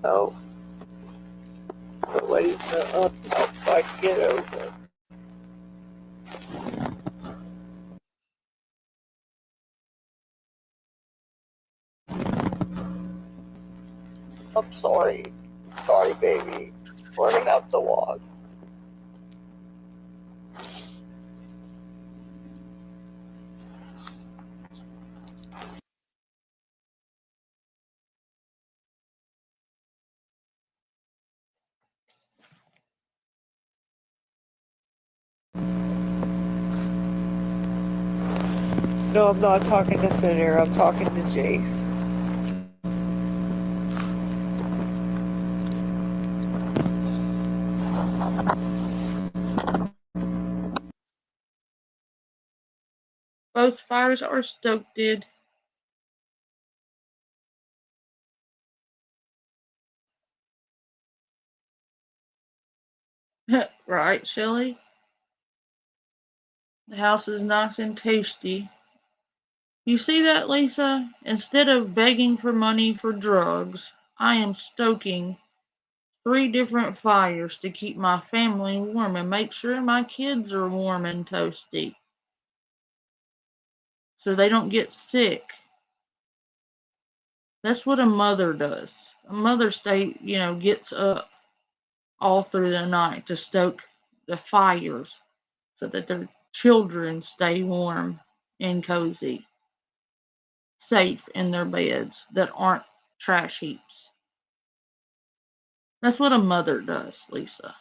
Oh. Nobody's gonna help so I can get over. I'm sorry. Sorry, baby. We're gonna have to walk. No, I'm not talking to Thin Air. I'm talking to Jace. Both fires are stoked. Right, Shelly? The house is nice and tasty. You see that, Lisa? Instead of begging for money for drugs, I am stoking 3 different fires to keep my family warm and make sure my kids are warm and toasty so they don't get sick. That's what a mother does. A mother gets up all through the night to stoke the fires so that their children stay warm and cozy, safe in their beds that aren't trash heaps. That's what a mother does, Lisa.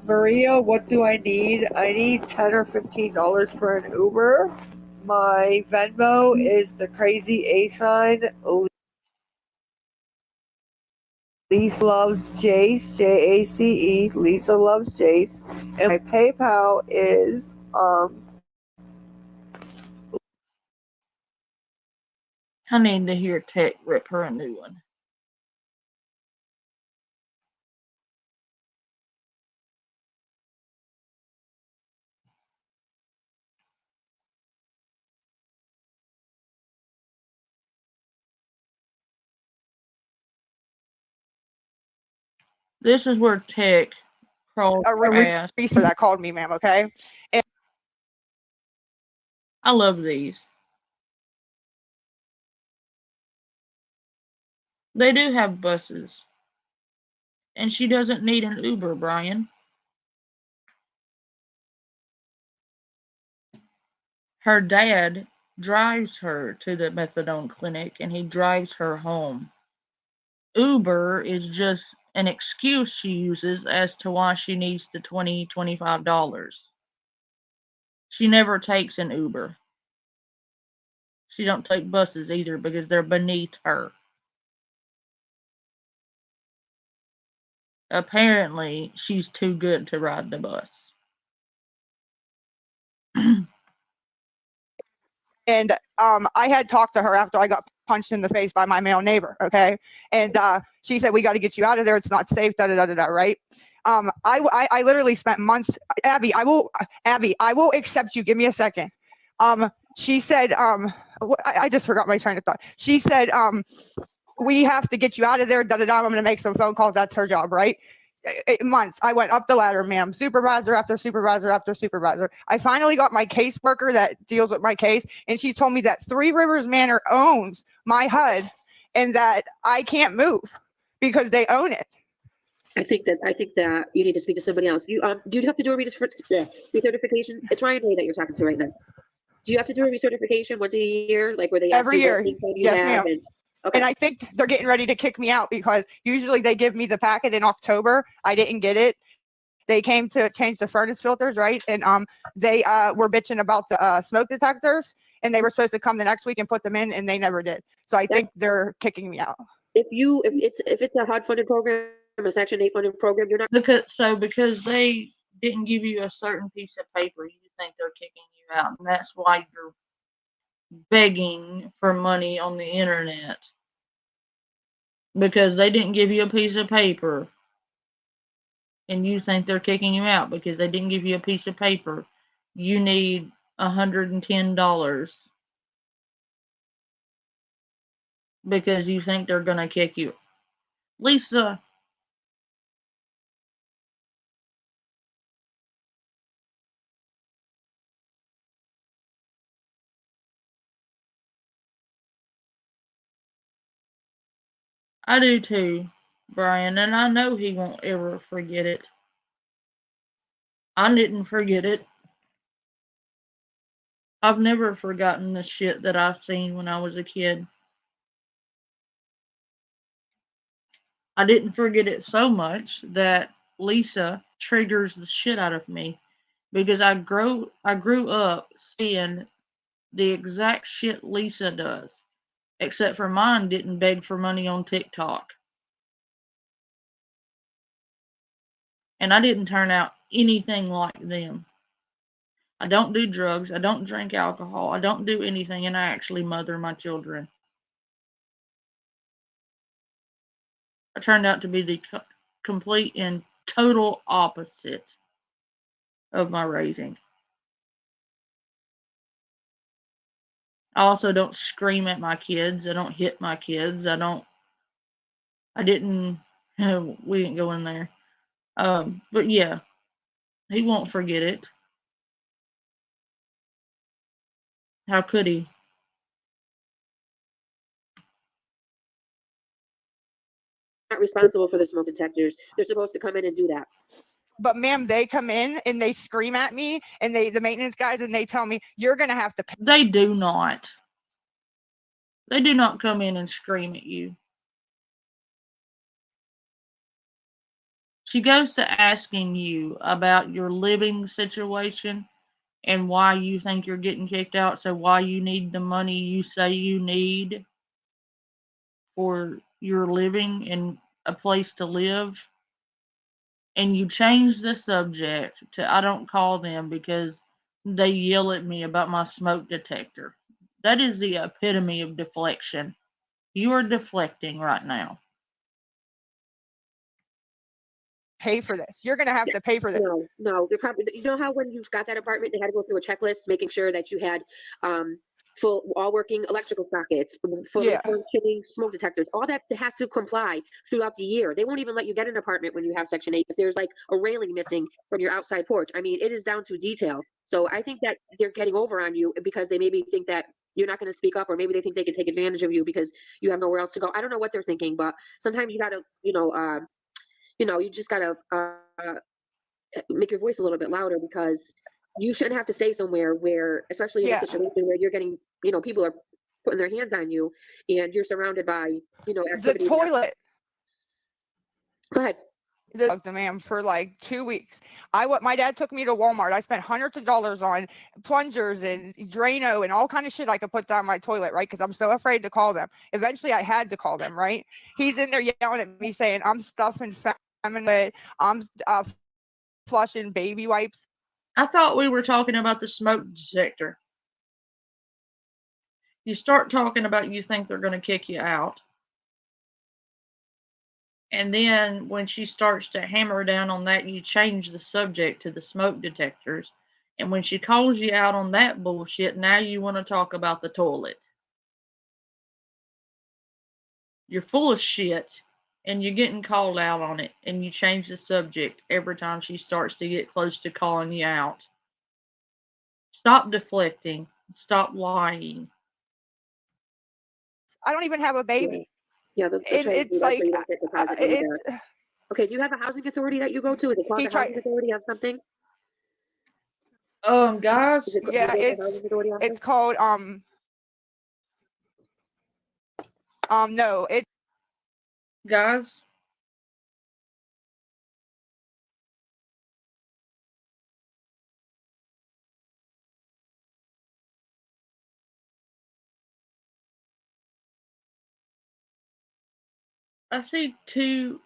Maria, what do I need? I need $10 or $15 for an Uber. My Venmo is the crazy A sign. Lisa loves Jace, Jace. Lisa loves Jace, and my PayPal is I need to hear Tech rip her a new one. This is where Tech crawls her ass. that called me, ma'am. Okay. And I love these. They do have buses. And she doesn't need an Uber, Brian. Her dad drives her to the methadone clinic and he drives her home. Uber is just an excuse she uses as to why she needs the $25. She never takes an Uber. She don't take buses either because they're beneath her. Apparently, she's too good to ride the bus. And I had talked to her after I got punched in the face by my male neighbor. Okay. And she said, we got to get you out of there. It's not safe. Right. I literally spent months. Abby, I will accept you. Give me a second. She said, I just forgot my train of thought. She said, we have to get you out of there. I'm going to make some phone calls. That's her job. Right. Months. I went up the ladder, ma'am, supervisor after supervisor after supervisor. I finally got my caseworker that deals with my case, and she told me that Three Rivers Manor owns my HUD and that I can't move because they own it. I think that you need to speak to somebody else. You do you have to do a recertification? It's Ryan Day that you're talking to right now. Do you have to do a recertification once a year, like where they every year? Yes, ma'am. Okay. And I think they're getting ready to kick me out because usually they give me the packet in October. I didn't get it. They came to change the furnace filters, right? And they were bitching about the smoke detectors, and they were supposed to come the next week and put them in, and they never did. So I think they're kicking me out. if it's a HUD funded program, a Section 8 funded program, you're not. Because they didn't give you a certain piece of paper, you think they're kicking you out, and that's why you're begging for money on the internet. Because they didn't give you a piece of paper, and you think they're kicking you out because they didn't give you a piece of paper. You need $110 because you think they're gonna kick you. Lisa, I do too, Brian, and I know he won't ever forget it. I didn't forget it. I've never forgotten the shit that I've seen when I was a kid. I didn't forget it so much that Lisa triggers the shit out of me because I grew up seeing the exact shit Lisa does, except for mine didn't beg for money on TikTok. And I didn't turn out anything like them. I don't do drugs, I don't drink alcohol, I don't do anything, and I actually mother my children. I turned out to be the complete and total opposite of my raising. I also don't scream at my kids. I don't hit my kids. I didn't, we didn't go in there. But yeah, he won't forget it. How could he? Not responsible for the smoke detectors. They're supposed to come in and do that. But ma'am, they come in and they scream at me, and the maintenance guys, and they tell me you're gonna have to pay. They do not. They do not come in and scream at you. She goes to asking you about your living situation and why you think you're getting kicked out, so why you need the money you say you need for your living and a place to live. And you change the subject to I don't call them because they yell at me about my smoke detector. That is the epitome of deflection. You are deflecting right now. Pay for this. You're gonna have to pay for this. No, they're probably. You know how when you got that apartment, they had to go through a checklist, making sure that you had full all working electrical sockets, fully Yeah. functioning smoke detectors. All that has to comply throughout the year. They won't even let you get an apartment when you have Section 8 if there's like a railing missing from your outside porch. I mean, it is down to detail. So I think that they're getting over on you because they maybe think that you're not going to speak up, or maybe they think they can take advantage of you because you have nowhere else to go. I don't know what they're thinking, but sometimes you got to, you just got to make your voice a little bit louder because you shouldn't have to stay somewhere where, especially in a situation where you're getting, people are putting their hands on you and you're surrounded by, The activity. toilet. Go ahead. The ma'am for like 2 weeks. My dad took me to Walmart. I spent hundreds of dollars on plungers and Drano and all kind of shit I could put down my toilet, right? Because I'm so afraid to call them. Eventually, I had to call them, right? He's in there yelling at me saying, "I'm stuffing feminine. I'm flushing baby wipes." I thought we were talking about the smoke detector. You start talking about you think they're going to kick you out. And then when she starts to hammer down on that, you change the subject to the smoke detectors. And when she calls you out on that bullshit, now you want to talk about the toilet. You're full of shit and you're getting called out on it. And you change the subject every time she starts to get close to calling you out. Stop deflecting. Stop lying. I don't even have a baby. Yeah, that's And right. it's That's why like, you don't get deposit money back. Okay, do you have a housing authority that you go to? Is it called the housing authority of something? Guys. Yeah, it's called no, it guys. I see two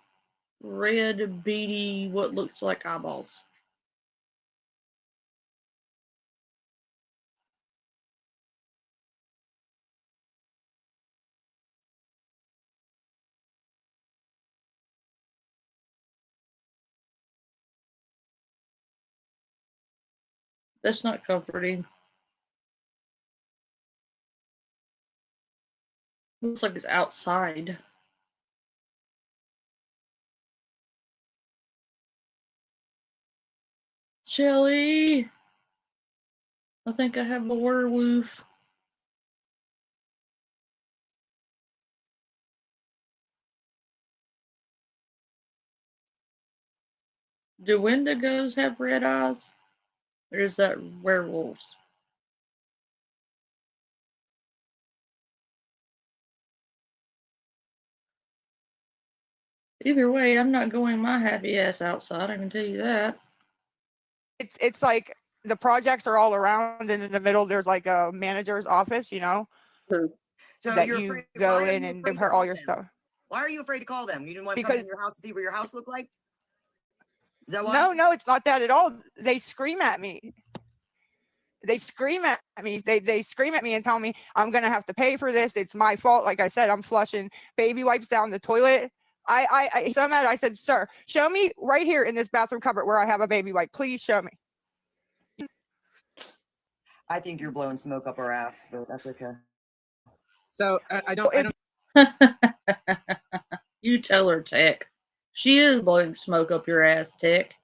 red, beady, what looks like eyeballs. That's not comforting. Looks like it's outside. Shelly, I think I have a werewolf. Do wendigos have red eyes? Or is that werewolves? Either way, I'm not going my happy ass outside, I can tell you that. It's like the projects are all around, and in the middle there's like a manager's office, you know, So that you're you afraid, go why are in you and afraid give to her all call your them? stuff. Why are you afraid to call them? You didn't want to come Because in your house to see what your house looked like? Is that why? no, it's not that at all. They scream at me. They scream at me. They scream at me and tell me I'm gonna have to pay for this. It's my fault. Like I said, I'm flushing baby wipes down the toilet. I so mad. I said, sir, show me right here in this bathroom cupboard where I have a baby wipe. Please show me. I think you're blowing smoke up our ass, but that's okay. So I don't. You tell her, Tech. She is blowing smoke up your ass, Tech.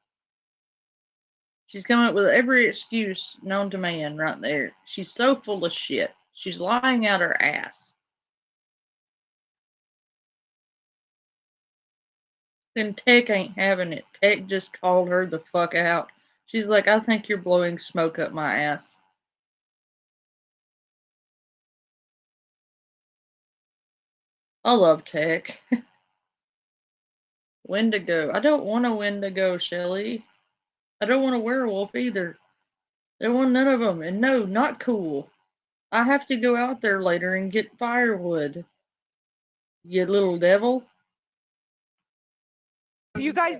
She's coming up with every excuse known to man right there. She's so full of shit. She's lying out her ass. Then Tech ain't having it. Tech just called her the fuck out. She's like, I think you're blowing smoke up my ass. I love Tech. Wendigo. I don't want a Wendigo, Shelly. I don't want a werewolf either. There want none of them. And no, not cool. I have to go out there later and get firewood. You little devil. If you guys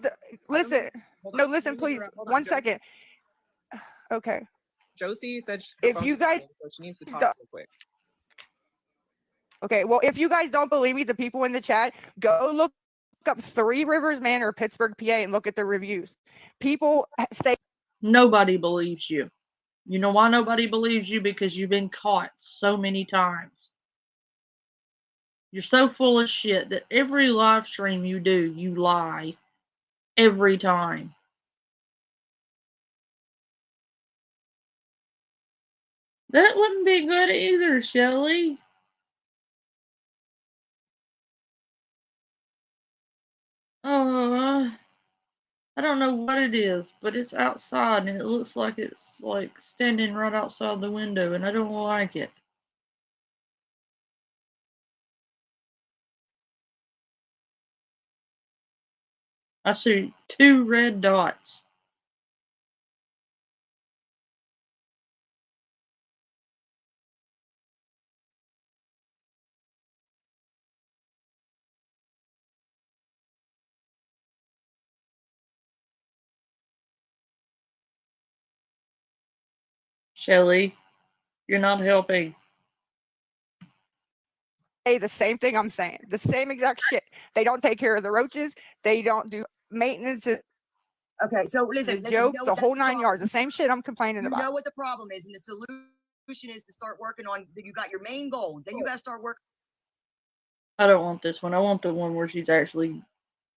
listen, no, listen, please. 1 second. Okay. Josie said if you guys, so she needs to talk real quick. Okay, well, if you guys don't believe me, the people in the chat, go look up Three Rivers Manor, Pittsburgh, PA, and look at the reviews. People say nobody believes you. You know why nobody believes you? Because you've been caught so many times. You're so full of shit that every live stream you do, you lie. Every time. That wouldn't be good either, Shelly. I don't know what it is, but it's outside and it looks like it's like standing right outside the window and I don't like it. I see 2 red dots. Shelly, you're not helping. the same thing I'm saying. The same exact shit. They don't take care of the roaches. They don't do maintenance. Okay, so listen, the joke, you know the what, whole that's the 9 yards. The same shit I'm complaining You about. know what the problem is, and the solution is to start working on. You got your main goal. Then you got to start working. I don't want this one. I want the one where she's actually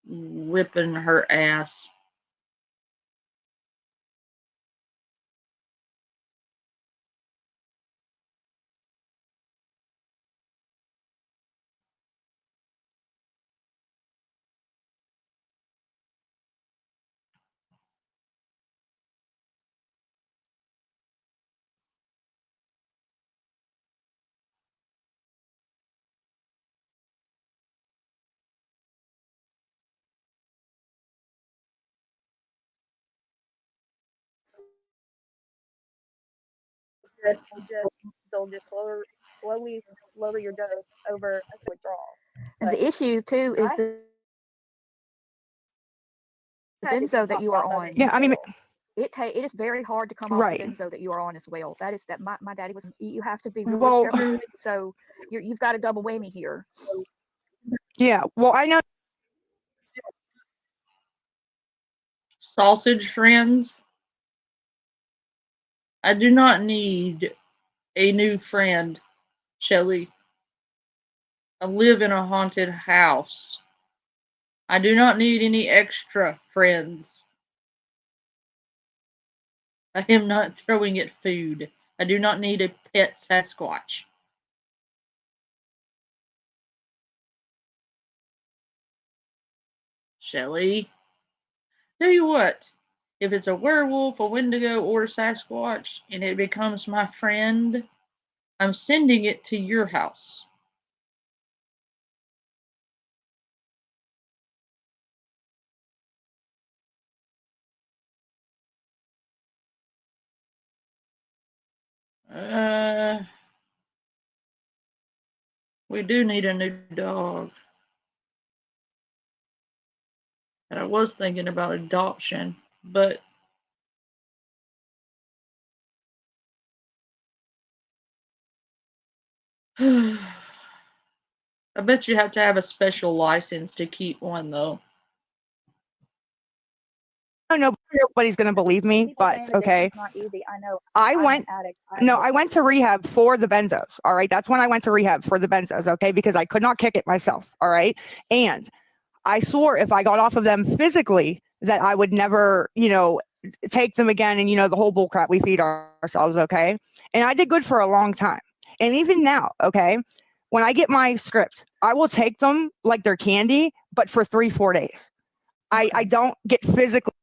whipping her ass. they'll just slowly lower your dose over withdrawals. And the issue too is the benzo that you are on. Yeah, I mean, it is very hard to come off the benzo that you are on as well. That is that my daddy was. You have to be really careful. So you've got a double whammy here. Yeah. Well, I know. Sausage friends. I do not need a new friend, Shelly. I live in a haunted house. I do not need any extra friends. I am not throwing it food. I do not need a pet Sasquatch. Shelly. Tell you what, if it's a werewolf, a Wendigo, or a Sasquatch, and it becomes my friend, I'm sending it to your house. We do need a new dog. And I was thinking about adoption, but I bet you have to have a special license to keep one, though. I don't know if nobody's going to believe me, but okay. It's not easy. I know. I I'm went, an addict. I went to rehab for the benzos. All right. That's when I went to rehab for the benzos. Okay. Because I could not kick it myself. All right. And I swore if I got off of them physically that I would never, take them again. And, the whole bull crap we feed ourselves. Okay. And I did good for a long time. And even now, okay, when I get my script, I will take them like they're candy, but for 3-4 days. I don't get physically.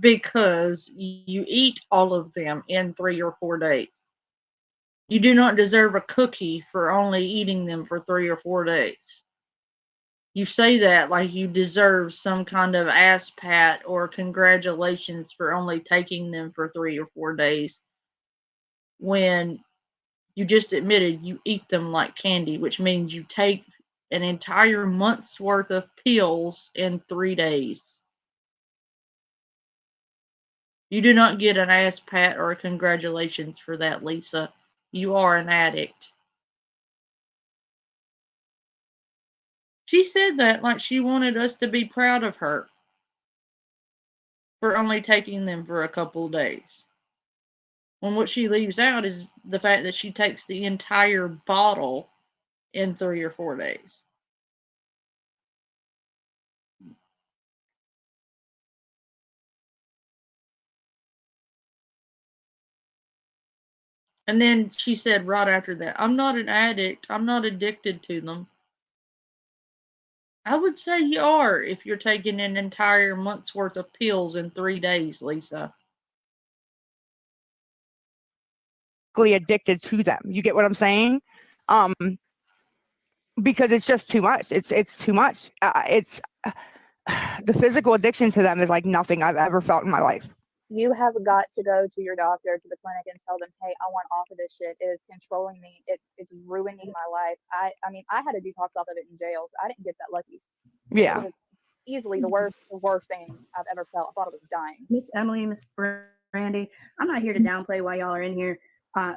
Because you eat all of them in 3 or 4 days. You do not deserve a cookie for only eating them for 3 or 4 days. You say that like you deserve some kind of ass pat or congratulations for only taking them for 3 or 4 days, when you just admitted you eat them like candy, which means you take an entire month's worth of pills in 3 days. You do not get an ass pat or a congratulations for that, Lisa. You are an addict. She said that like she wanted us to be proud of her for only taking them for a couple of days. When what she leaves out is the fact that she takes the entire bottle in 3 or 4 days. And then she said right after that, I'm not an addict. I'm not addicted to them. I would say you are if you're taking an entire month's worth of pills in 3 days, Lisa. Addicted to them. You get what I'm saying? Because it's just too much. It's too much. It's the physical addiction to them is like nothing I've ever felt in my life. You have got to go to your doctor, to the clinic, and tell them, hey, I want off of this shit. It is controlling me. It's ruining my life. I mean, I had to detox off of it in jail. So I didn't get that lucky. Yeah. It was easily the worst thing I've ever felt. I thought I was dying. Miss Emily, Miss Brandy, I'm not here to downplay why y'all are in here.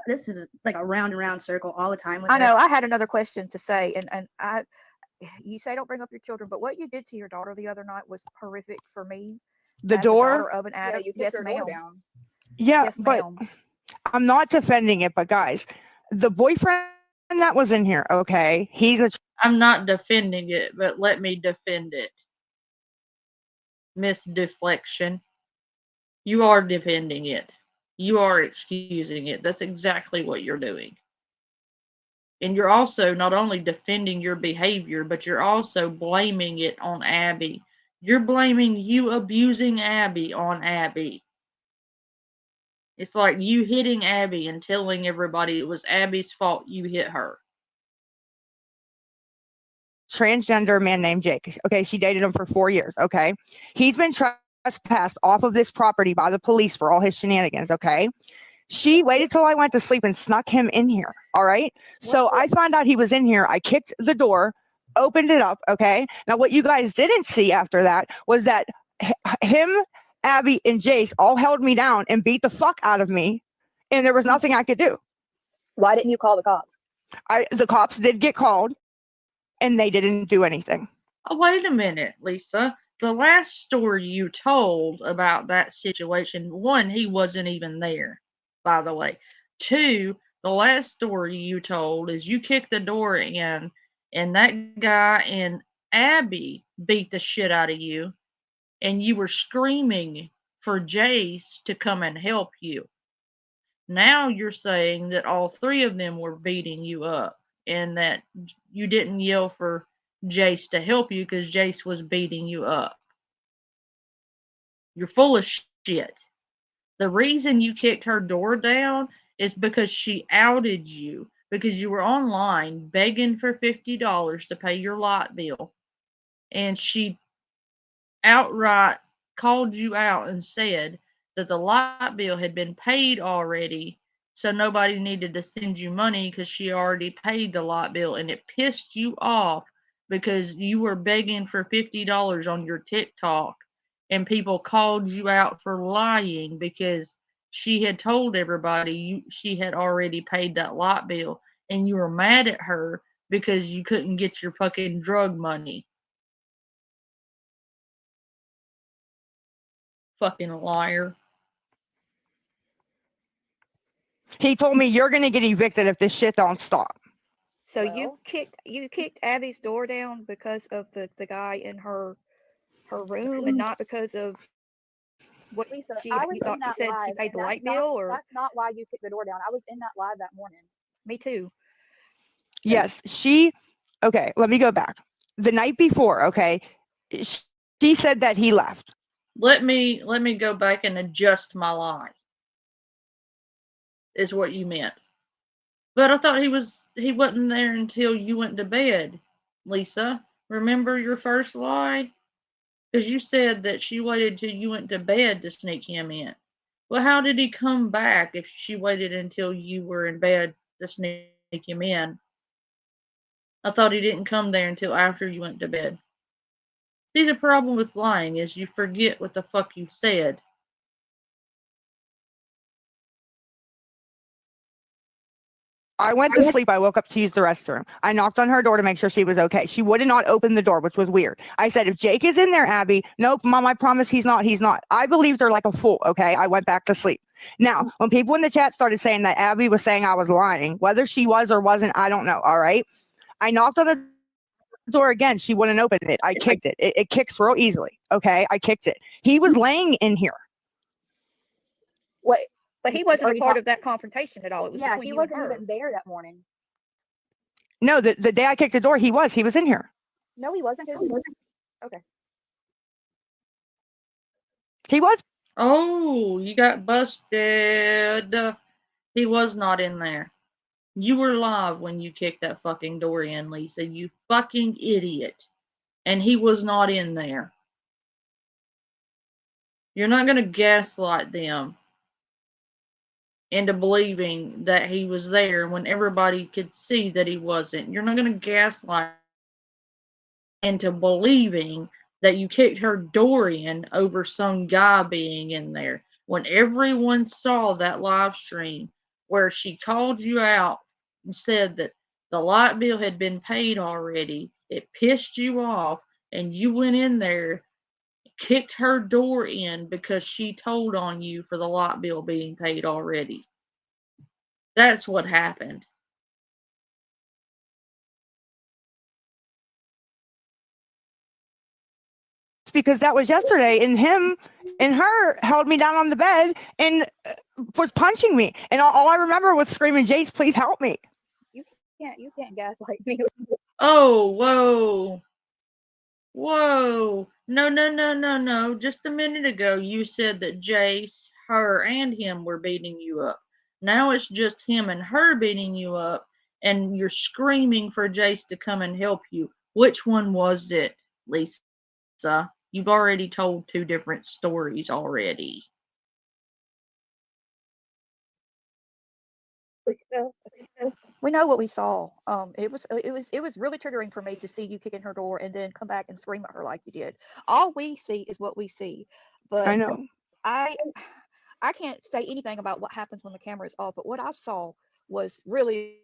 This is like a round and round circle all the time. With I her. know. I had another question to say, and you say don't bring up your children, but what you did to your daughter the other night was horrific for me. The as door? a daughter of an addict. you kicked Yes, her door ma'am. down. Yeah, Yes, but ma'am. I'm not defending it, but guys, the boyfriend that was in here, okay, he's a. I'm not defending it, but let me defend it. Miss Deflection. You are defending it. You are excusing it. That's exactly what you're doing. And you're also not only defending your behavior, but you're also blaming it on Abby. You're blaming you abusing Abby on Abby. It's like you hitting Abby and telling everybody it was Abby's fault you hit her. Transgender man named Jake. Okay, she dated him for 4 years. Okay, he's been trespassed off of this property by the police for all his shenanigans. Okay, She waited till I went to sleep and snuck him in here. All right. So I found out he was in here. I kicked the door, opened it up. Okay. Now, what you guys didn't see after that was that him, Abby, and Jace all held me down and beat the fuck out of me. And there was nothing I could do. Why didn't you call the cops? The cops did get called and they didn't do anything. Oh, wait a minute, Lisa. The last story you told about that situation, one, he wasn't even there, by the way. Two, the last story you told is you kicked the door in and that guy and Abby beat the shit out of you and you were screaming for Jace to come and help you. Now you're saying that all three of them were beating you up and that you didn't yell for Jace to help you because Jace was beating you up. You're full of shit. The reason you kicked her door down is because she outed you because you were online begging for $50 to pay your light bill. And she outright called you out and said that the light bill had been paid already, so nobody needed to send you money because she already paid the light bill, and it pissed you off because you were begging for $50 on your TikTok and people called you out for lying because she had told everybody she had already paid that light bill and you were mad at her because you couldn't get your fucking drug money. Fucking liar. He told me you're going to get evicted if this shit don't stop. So you kicked Abby's door down because of the guy in her room and not because of what Lisa, she I was you in thought she that said live. she paid And the light bill or that's not why you kicked the door down. I was in that live that morning. me too. Yes, okay, let me go back. The night before, okay, she said that he left. Let me go back and adjust my lie. Is what you meant. But I thought he wasn't there until you went to bed, Lisa. Remember your first lie? Because you said that she waited till you went to bed to sneak him in. Well, how did he come back if she waited until you were in bed to sneak him in? I thought he didn't come there until after you went to bed. See, the problem with lying is you forget what the fuck you said. I went to sleep. I woke up to use the restroom. I knocked on her door to make sure she was okay. She would not open the door, which was weird. I said, if Jake is in there, Abby, nope, Mom, I promise he's not. He's not. I believed her like a fool, okay? I went back to sleep. Now, when people in the chat started saying that Abby was saying I was lying, whether she was or wasn't, I don't know, all right? I knocked on the door again. She wouldn't open it. I kicked it. It kicks real easily, okay? I kicked it. He was laying in here. What? But he wasn't a part of that confrontation at all. It was between he you wasn't and her. even there that morning. No, the day I kicked the door, he was in here. No, he wasn't. Okay. He was. Oh, you got busted. He was not in there. You were live when you kicked that fucking door in, Lisa. You fucking idiot. And he was not in there. You're not going to gaslight them into believing that he was there when everybody could see that he wasn't. You're not going to gaslight into believing that you kicked her door in over some guy being in there when everyone saw that live stream where she called you out and said that the light bill had been paid already. It pissed you off and you went in there, kicked her door in because she told on you for the light bill being paid already. That's what happened. Because that was yesterday, and him and her held me down on the bed and was punching me, and all I remember was screaming, Jace, please help me. You can't gaslight me. Oh, whoa. Whoa. No. Just a minute ago, you said that Jace, her, and him were beating you up. Now it's just him and her beating you up, and you're screaming for Jace to come and help you. Which one was it, Lisa? You've already told two different stories already. We know what we saw. It was really triggering for me to see you kick in her door and then come back and scream at her like you did. All we see is what we see, I but know. I I can't say anything about what happens when the camera is off. But what I saw was really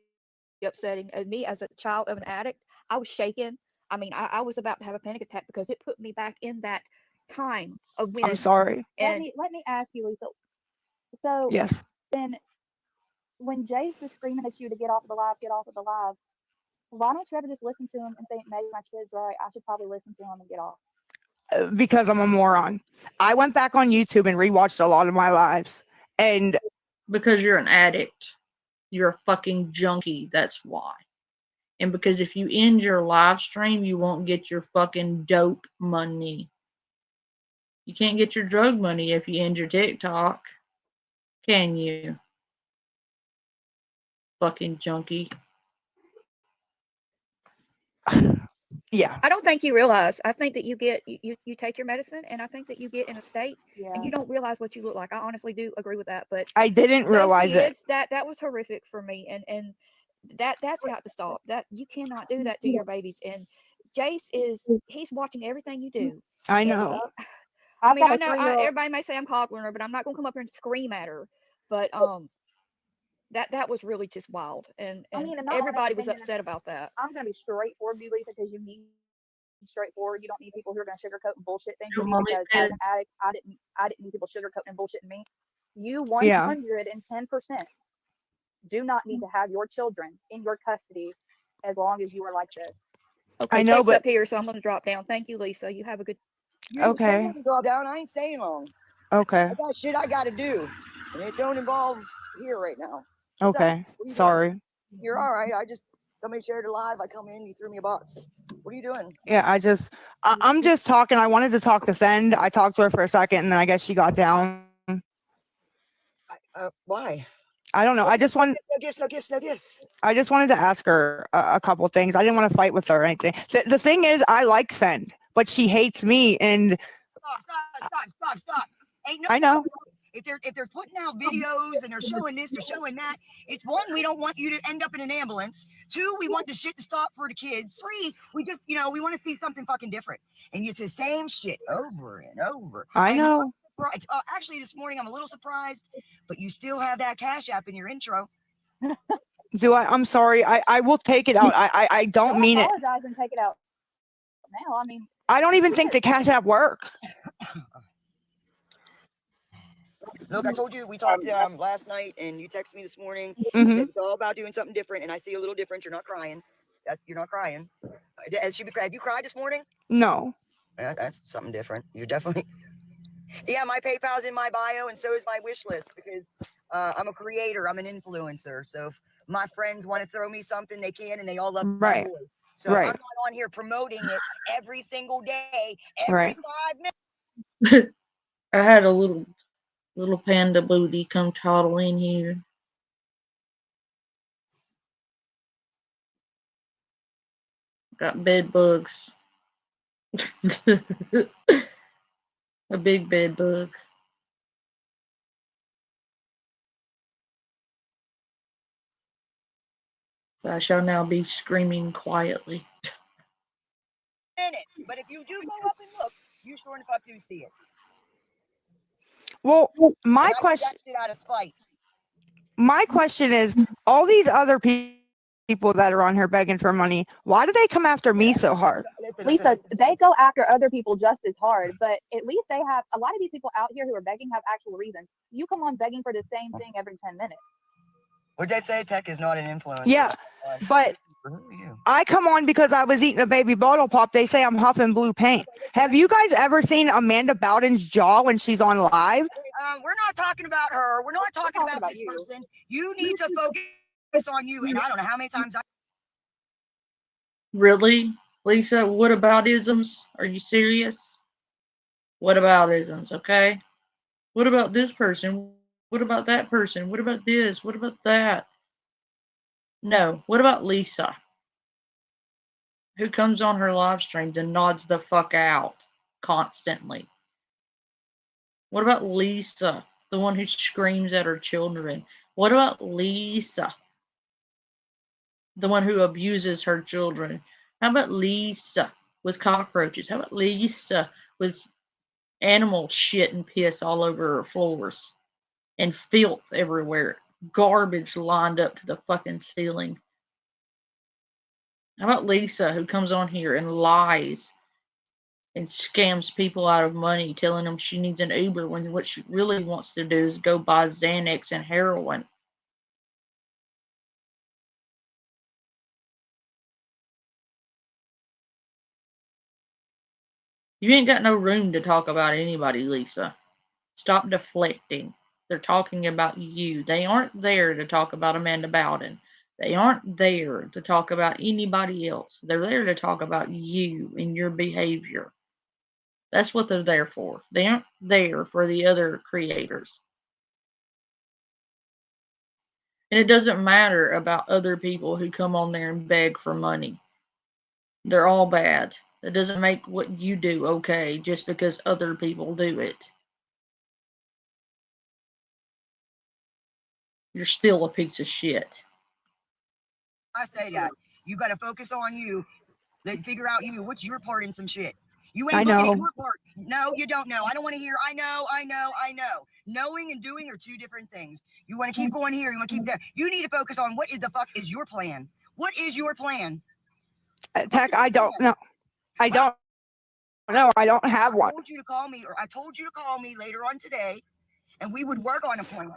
upsetting. As me as a child of an addict, I was shaken. I mean, I was about to have a panic attack because it put me back in that time of I'm when sorry. and Let me ask you, Lisa. So Yes. then, when Jace was screaming at you to get off of the live, get off of the live, why don't you ever just listen to him and think maybe my kid's right? I should probably listen to him and get off. Because I'm a moron. I went back on YouTube and rewatched a lot of my lives, and Because you're an addict. You're a fucking junkie. That's why. And because if you end your live stream, you won't get your fucking dope money. You can't get your drug money if you end your TikTok. Can you? Fucking junkie. Yeah. I don't think you realize. I think that you take your medicine, and I think that you get in a state, Yeah. and you don't realize what you look like. I honestly do agree with that. But I didn't those realize it. kids, that was horrific for me, and that's got to stop. That you cannot do that to your babies. And Jace he's watching everything you do. I And know. I I've mean, got I a know 3-year-old. everybody may say I'm coddling her, but I'm not gonna come up here and scream at her. But that was really just wild, and I mean, in my everybody honest was opinion, upset about that. I'm gonna be straightforward with you, Lisa, because you need straightforward. You don't need people who are gonna sugarcoat and bullshit things Your with you. mommy Because said as an addict, I didn't need people sugarcoating and bullshitting me. You Yeah. 110% do not need to have your children in your custody as long as you are like this. Okay, I know, Jake's but up here, so I'm gonna drop down. Thank you, Lisa. You have a good. You can okay. tell me to drop down. I ain't staying long. Okay. I got shit I gotta do, and it don't involve here right now. What's up? Okay. What are you doing? Sorry. You're all right. Somebody shared it live. I come in, you threw me a box. What are you doing? Yeah, I'm just talking. I wanted to talk to Fend. I talked to her for a second, and then I guess she got down. Why? I don't know. I just wanted. No gifts. I just wanted to ask her a couple things. I didn't want to fight with her or anything. The thing is, I like Fend, but she hates me, and Stop. Ain't no. I know. If they're putting out videos and they're showing this, they're showing that. It's one, we don't want you to end up in an ambulance. Two, we want the shit to stop for the kids. Three, we just, we want to see something fucking different. And it's the same shit over and over. I know. Actually, this morning I'm a little surprised, but you still have that Cash App in your intro. Do I? I'm sorry. I will take it out. I don't mean it. Apologize and take it out now. I mean, I don't even think the Cash App works. Look, I told you we talked last night, and you texted me this morning. Mhm. You said it's all about doing something different, and I see a little different. You're not crying. You're not crying. Have you cried this morning? No. That's something different. You're definitely. Yeah, my PayPal's in my bio, and so is my wish list because I'm a creator. I'm an influencer. So if my friends want to throw me something, they can, and they all love my Right. voice. So Right. I'm not on here promoting it every single day, every Right. 5 minutes. I had a little panda booty come toddle in here. Got bed bugs. A big bed bug. So I shall now be screaming quietly. Minutes. But if you do go up and look, you sure the fuck do see it. Well, my And I question. did that shit out of spite. My question is, all these other people that are on here begging for money, why do they come after me so hard? Lisa, they go after other people just as hard, but at least they have a lot of these people out here who are begging have actual reasons. You come on begging for the same thing every 10 minutes. What did they say? Tech is not an influencer. Yeah, but I come on because I was eating a baby bottle pop. They say I'm huffing blue paint. Have you guys ever seen Amanda Bowden's jaw when she's on live? We're not talking about her. We're not talking about this person. You need to focus on you. And I don't know how many times Really? Lisa, what about isms? Are you serious? What about isms, okay? What about this person? What about that person? What about this? What about that? No. What about Lisa? Who comes on her live streams and nods the fuck out constantly? What about Lisa? The one who screams at her children. What about Lisa? The one who abuses her children. How about Lisa with cockroaches? How about Lisa with animal shit and piss all over her floors and filth everywhere? Garbage lined up to the fucking ceiling. How about Lisa who comes on here and lies and scams people out of money, telling them she needs an Uber when what she really wants to do is go buy Xanax and heroin? You ain't got no room to talk about anybody, Lisa. Stop deflecting. They're talking about you. They aren't there to talk about Amanda Bowden. They aren't there to talk about anybody else. They're there to talk about you and your behavior. That's what they're there for. They aren't there for the other creators. And it doesn't matter about other people who come on there and beg for money. They're all bad. That doesn't make what you do okay just because other people do it. You're still a piece of shit. I say that. You got to focus on you. Then figure out you. What's your part in some shit? You ain't looking at your part. No, you don't know. I don't want to hear. I know. Knowing and doing are two different things. You want to keep going here. You want to keep there. You need to focus on what is the fuck is your plan. What is your plan? Tech, I don't know. I don't know. I don't have one. I told you to call me later on today, and we would work on a plan.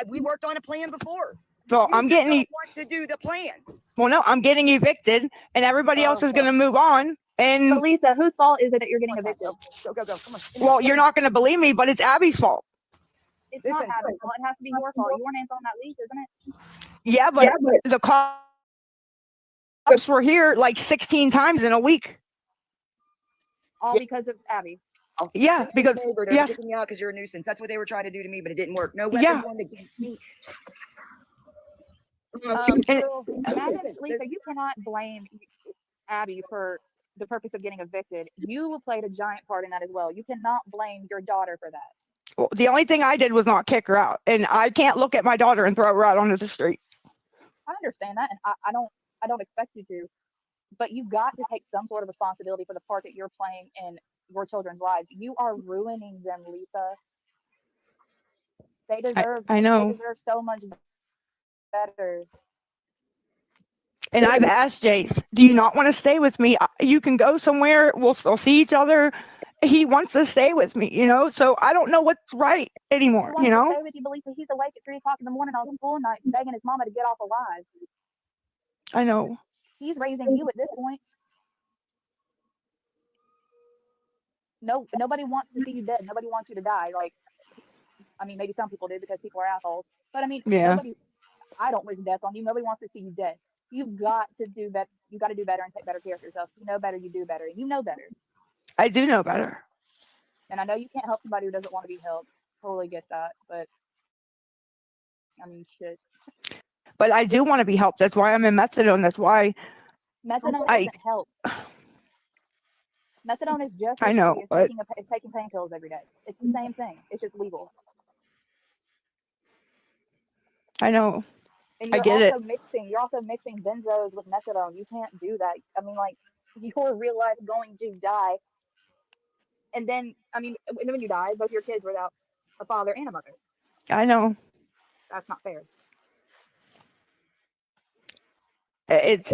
We worked on a plan before. Well, I'm getting want to do the plan. Well, no, I'm getting evicted, and everybody else is going to move on. And But Lisa, whose fault is it that you're getting evicted? Go. Come on. Well, you're not going to believe me, but it's Abby's fault. It's not Abby's fault. It has to be your fault. Your name's on that lease, isn't it? Yeah, but the cops were here like 16 times in a week. All because of Abby. Yeah, because they're kicking you out because you're a nuisance. That's what they were trying to do to me, but it didn't work. No weapon formed against me. Imagine, Lisa, you cannot blame Abby for the purpose of getting evicted. You played a giant part in that as well. You cannot blame your daughter for that. Well, the only thing I did was not kick her out, and I can't look at my daughter and throw her out onto the street. I understand that, and I don't expect you to, but you got to take some sort of responsibility for the part that you're playing in your children's lives. You are ruining them, Lisa. They deserve. I know. They deserve so much better. And I've asked Jace, do you not want to stay with me? You can go somewhere. We'll still see each other. He wants to stay with me, so I don't know what's right anymore, He wants to stay with you, but Lisa, he's awake at 3 o'clock in the morning on school nights begging his mama to get off alive. I know. He's raising you at this point. No, nobody wants to see you dead. Nobody wants you to die. Maybe some people do because people are assholes. But nobody. I don't wish death on you. Nobody wants to see you dead. You've got to do better. You got to do better and take better care of yourself. You know better, you do better. You know better. I do know better. And I know you can't help somebody who doesn't want to be helped. Totally get that. But shit. But I do want to be helped. That's why I'm in methadone. That's why. Methadone doesn't help. Methadone is just I know, but it's taking painkillers every day. It's the same thing. It's just legal. I know. And I get it. You're also mixing benzos with methadone. You can't do that. You're real life going to die. And then, when you die, both your kids were without a father and a mother. I know. That's not fair. It's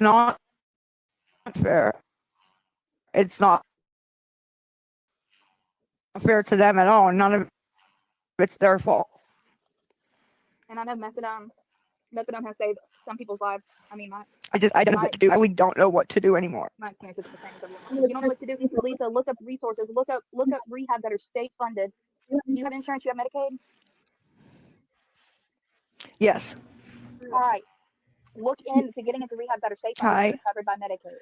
not fair. It's not fair to them at all. None of it's their fault. And I know methadone has saved some people's lives. I don't know what to do. We don't know what to do anymore. My experience is the same as everyone. You don't know what to do, Lisa. Look up resources. Look up rehabs that are state funded. Do you have insurance? You have Medicaid? Yes. All right. Look into getting into rehabs that are state funded and covered by Medicaid.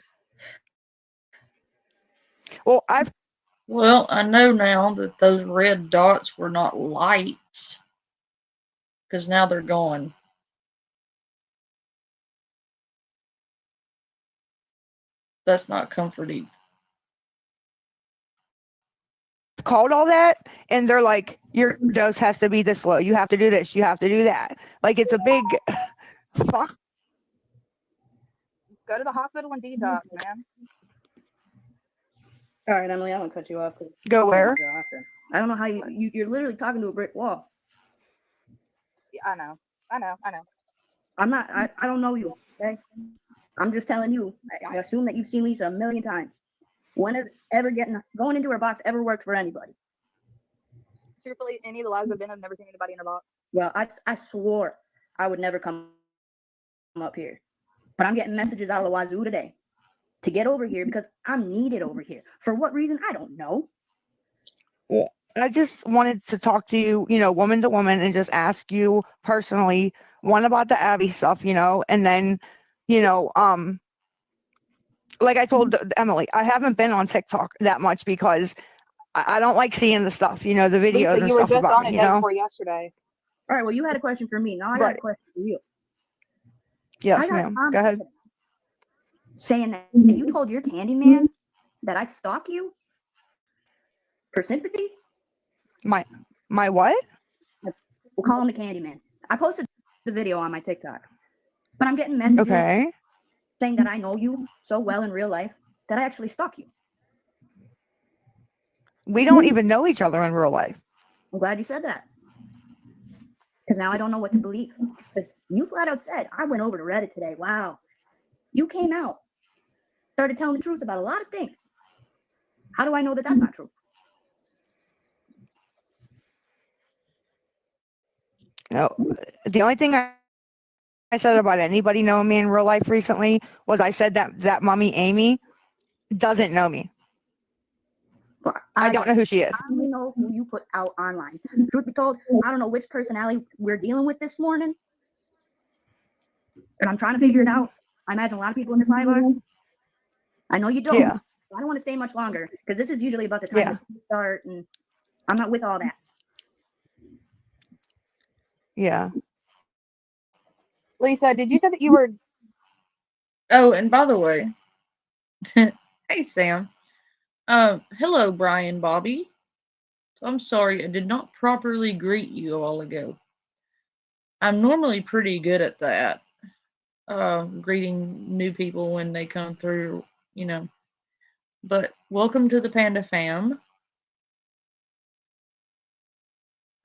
Well, I know now that those red dots were not lights, because now they're gone. That's not comforting. Called all that, and they're like, your dose has to be this low. You have to do this. You have to do that. Like it's a big fuck. Go to the hospital and detox, man. All right, Emily, I'm gonna cut you off. Go where? Exhausted. I don't know how you're literally talking to a brick wall. Yeah, I know. I'm not. I don't know you. Okay. I'm just telling you. I assume that you've seen Lisa a million times. When is ever going into her box ever worked for anybody? Truthfully, any of the lives I've been, I've never seen anybody in her box. Well, I swore I would never come up here, but I'm getting messages out of the wazoo today to get over here because I'm needed over here. For what reason? I don't know. Well, I just wanted to talk to you, woman to woman, and just ask you personally, one about the Abby stuff, and then, like I told Emily, I haven't been on TikTok that much because I don't like seeing the stuff, the videos Lisa, and you were stuff just about on me, it day before yesterday. All right, well, you had a question for me. Now I got a question for you. Yes, ma'am. Go ahead. Saying that you told your Candyman that I stalk you for sympathy? My what? We'll call him the Candyman. I posted the video on my TikTok, but I'm getting messages saying that I know you so well in real life that I actually stalk you. We don't even know each other in real life. I'm glad you said that. Because now I don't know what to believe. Because you flat out said, I went over to Reddit today. Wow. You came out, started telling the truth about a lot of things. How do I know that that's not true? No, the only thing I said about anybody knowing me in real life recently was I said that mommy Amy doesn't know me. I don't know who she is. I don't know who you put out online. Truth be told, I don't know which personality we're dealing with this morning. And I'm trying to figure it out. I imagine a lot of people in this live are. I know you don't. Yeah. I don't want to stay much longer because this is usually about the time that you start, and I'm not with all that. Yeah. Lisa, did you say that you were? Oh, and by the way, hey Sam. Hello, Brian Bobby. I'm sorry I did not properly greet you a while ago. I'm normally pretty good at that. Greeting new people when they come through, But welcome to the Panda Fam.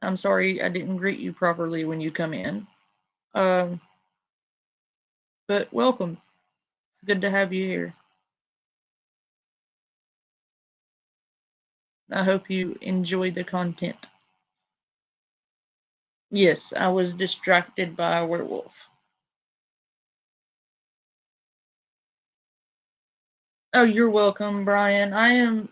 I'm sorry I didn't greet you properly when you come in. But welcome. It's good to have you here. I hope you enjoy the content. Yes, I was distracted by a werewolf. Oh, you're welcome, Brian. I am,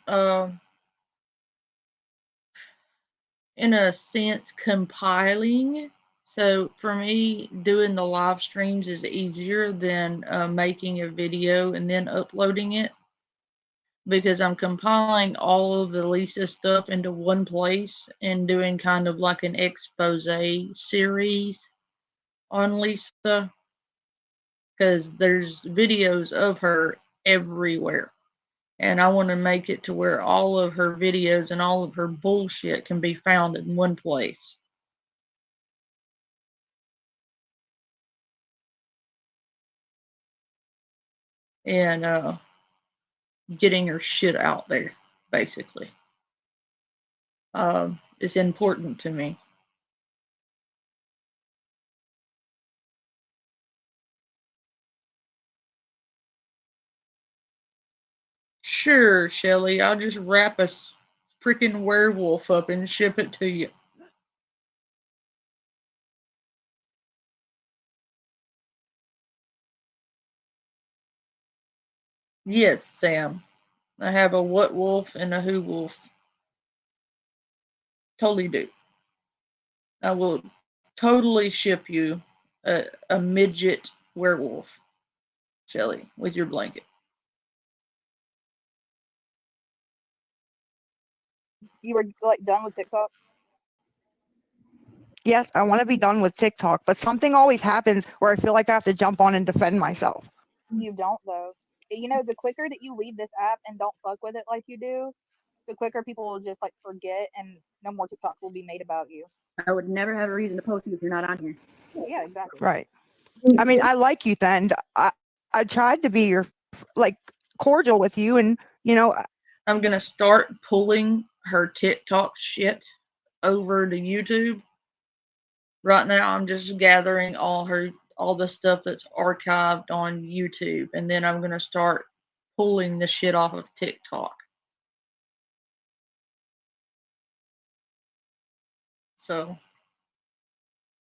in a sense, compiling. So for me, doing the live streams is easier than making a video and then uploading it, because I'm compiling all of the Lisa stuff into one place and doing kind of like an expose series on Lisa, because there's videos of her everywhere. And I want to make it to where all of her videos and all of her bullshit can be found in one place. And getting her shit out there, basically, is important to me. Sure, Shelly, I'll just wrap a freaking werewolf up and ship it to you. Yes, Sam. I have a what wolf and a who wolf. Totally do. I will totally ship you a midget werewolf, Shelly, with your blanket. You were like done with TikTok? Yes, I want to be done with TikTok, but something always happens where I feel like I have to jump on and defend myself. You don't though. The quicker that you leave this app and don't fuck with it like you do, the quicker people will just like forget, and no more TikToks will be made about you. I would never have a reason to post you if you're not on here. Yeah, exactly. Right. I mean, I like you, then. I tried to be your like cordial with you, and you know, I'm gonna start pulling her TikTok shit over to YouTube. Right now, I'm just gathering all the stuff that's archived on YouTube, and then I'm gonna start pulling the shit off of TikTok. So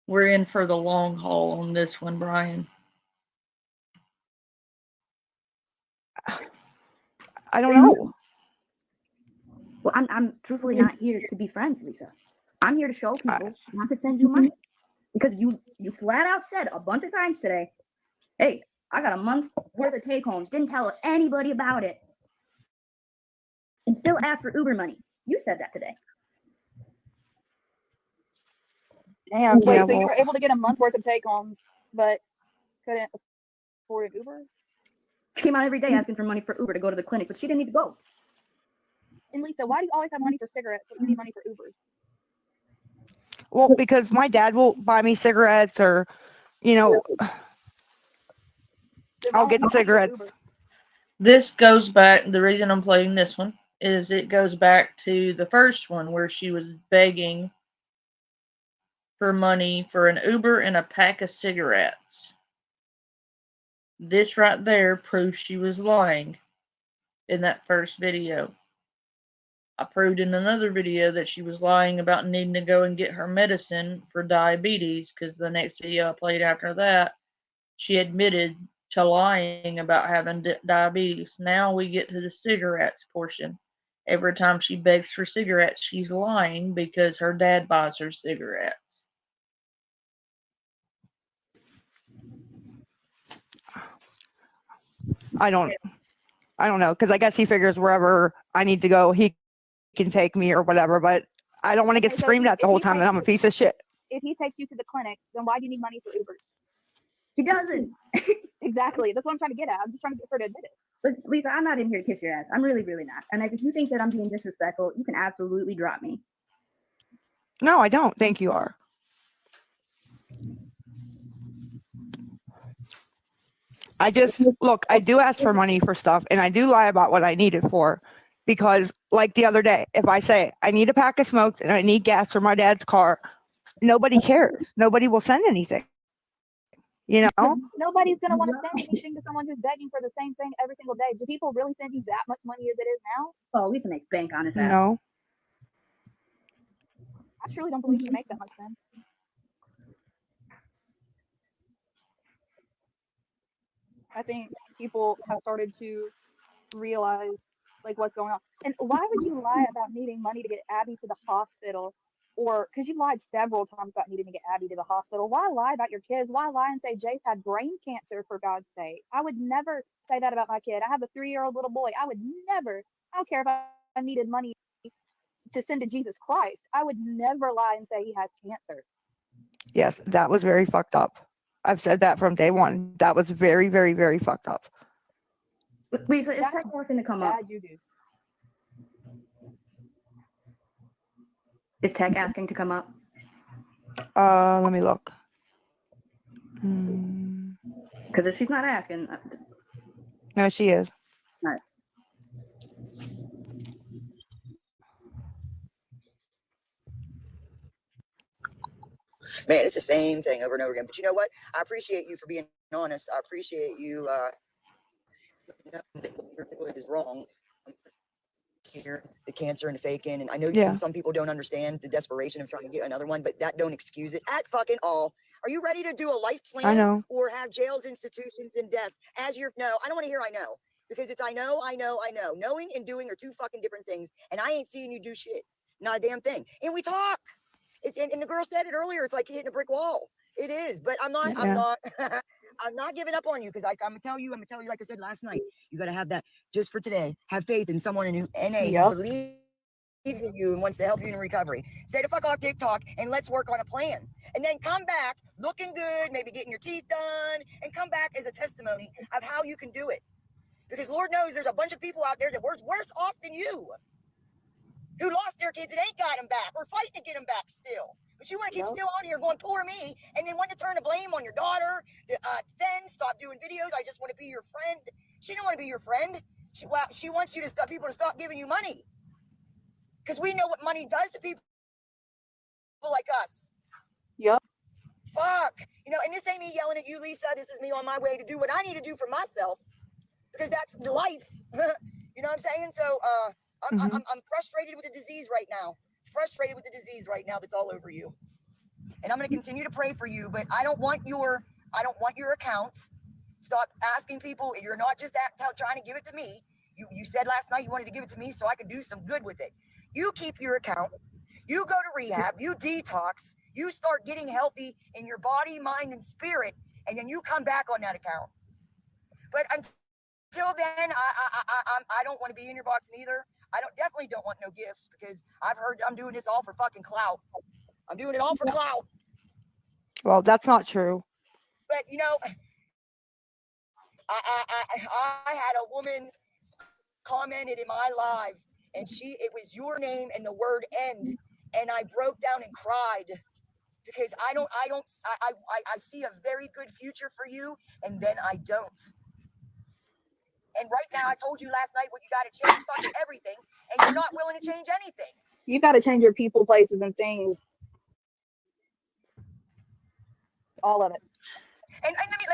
we're in for the long haul on this one, Brian. I don't know. Well, I'm truthfully not here to be friends, Lisa. I'm here to show people not to send you money. Because you flat out said a bunch of times today, hey, I got a month's worth of take homes, didn't tell anybody about it, and still asked for Uber money. You said that today. Damn. Wait, Yeah, so you well- were able to get a month worth of take homes, but couldn't afford an Uber? She came out every day asking for money for Uber to go to the clinic, but she didn't need to go. And Lisa, why do you always have money for cigarettes but you need money for Ubers? Well, because my dad will buy me cigarettes, or you know, I'll get cigarettes. This goes back, the reason I'm playing this one is it goes back to the first one where she was begging for money for an Uber and a pack of cigarettes. This right there proves she was lying in that first video. I proved in another video that she was lying about needing to go and get her medicine for diabetes, because the next video I played after that, she admitted to lying about having diabetes. Now we get to the cigarettes portion. Every time she begs for cigarettes, she's lying because her dad buys her cigarettes. I don't know, because I guess he figures wherever I need to go, he can take me or whatever. But I don't want to get Okay, so screamed at the if whole he time that takes I'm a you- piece of shit. If he takes you to the clinic, then why do you need money for Ubers? She doesn't. Exactly. That's what I'm trying to get at. I'm just trying to get her to admit it. But Lisa, I'm not in here to kiss your ass. I'm really, really not. And if you think that I'm being disrespectful, you can absolutely drop me. No, I don't think you are. I just look, I do ask for money for stuff, and I do lie about what I need it for, because like the other day, if I say I need a pack of smokes and I need gas for my dad's car, nobody cares. Nobody will send anything. You know? Nobody's going to want to send anything to someone who's begging for the same thing every single day. Do people really send you that much money as it is now? Oh, Lisa makes bank on his ass. No. I truly don't believe you make that much then. I think people have started to realize like what's going on. And why would you lie about needing money to get Abby to the hospital? Or because you lied several times about needing to get Abby to the hospital. Why lie about your kids? Why lie and say Jace had brain cancer, for God's sake? I would never say that about my kid. I have a 3-year-old little boy. I would never, I don't care if I needed money to send to Jesus Christ. I would never lie and say he has cancer. Yes, that was very fucked up. I've said that from day one. That was very, very, very fucked up. Lisa, is Tech asking to come up? Bad you do. Is Tech asking to come up? Let me look. Because if she's not asking, No, she is. all right. Man, it's the same thing over and over again. But you know what? I appreciate you for being honest. I appreciate you what is wrong here, the cancer and the faking. And I know some people don't understand the desperation of trying to get another one, but that don't excuse it at fucking all. Are you ready to do a life plan? I know. Or have jails, institutions, and death as your no? I don't want to hear I know. Because it's I know. Knowing and doing are two fucking different things. And I ain't seeing you do shit. Not a damn thing. And we talk. And the girl said it earlier. It's like hitting a brick wall. It is, but I'm not. I'm not giving up on you, because I'm gonna tell you. Like I said last night, you got to have that just for today. Have faith in someone in NA who believes in you and wants to help you in recovery. Stay the fuck off TikTok and let's work on a plan. And then come back looking good, maybe getting your teeth done, and come back as a testimony of how you can do it. Because Lord knows there's a bunch of people out there that works worse off than you. who lost their kids and ain't got them back. We're fighting to get them back still. But you want to keep still on here going, poor me, and then want to turn the blame on your daughter. Then stop doing videos. I just want to be your friend. She don't want to be your friend. She wants you to stop people to stop giving you money. Because we know what money does to people like us. Yep. Fuck. And this ain't me yelling at you, Lisa. This is me on my way to do what I need to do for myself. Because that's the life. You know what I'm saying? So I'm frustrated with the disease right now. Frustrated with the disease right now that's all over you. And I'm going to continue to pray for you, but I don't want your account. Stop asking people. You're not just trying to give it to me. You said last night you wanted to give it to me so I could do some good with it. You keep your account. You go to rehab. You detox. You start getting healthy in your body, mind, and spirit, and then you come back on that account. But until then, I don't want to be in your box neither. Definitely don't want no gifts because I've heard I'm doing this all for fucking clout. I'm doing it all for clout. Well, that's not true. But I had a woman commented in my live, and it was your name and the word end, and I broke down and cried because I see a very good future for you, and then I don't. And right now, I told you last night what you got to change fucking everything, and you're not willing to change anything. You got to change your people, places, and things. All of it. And let me.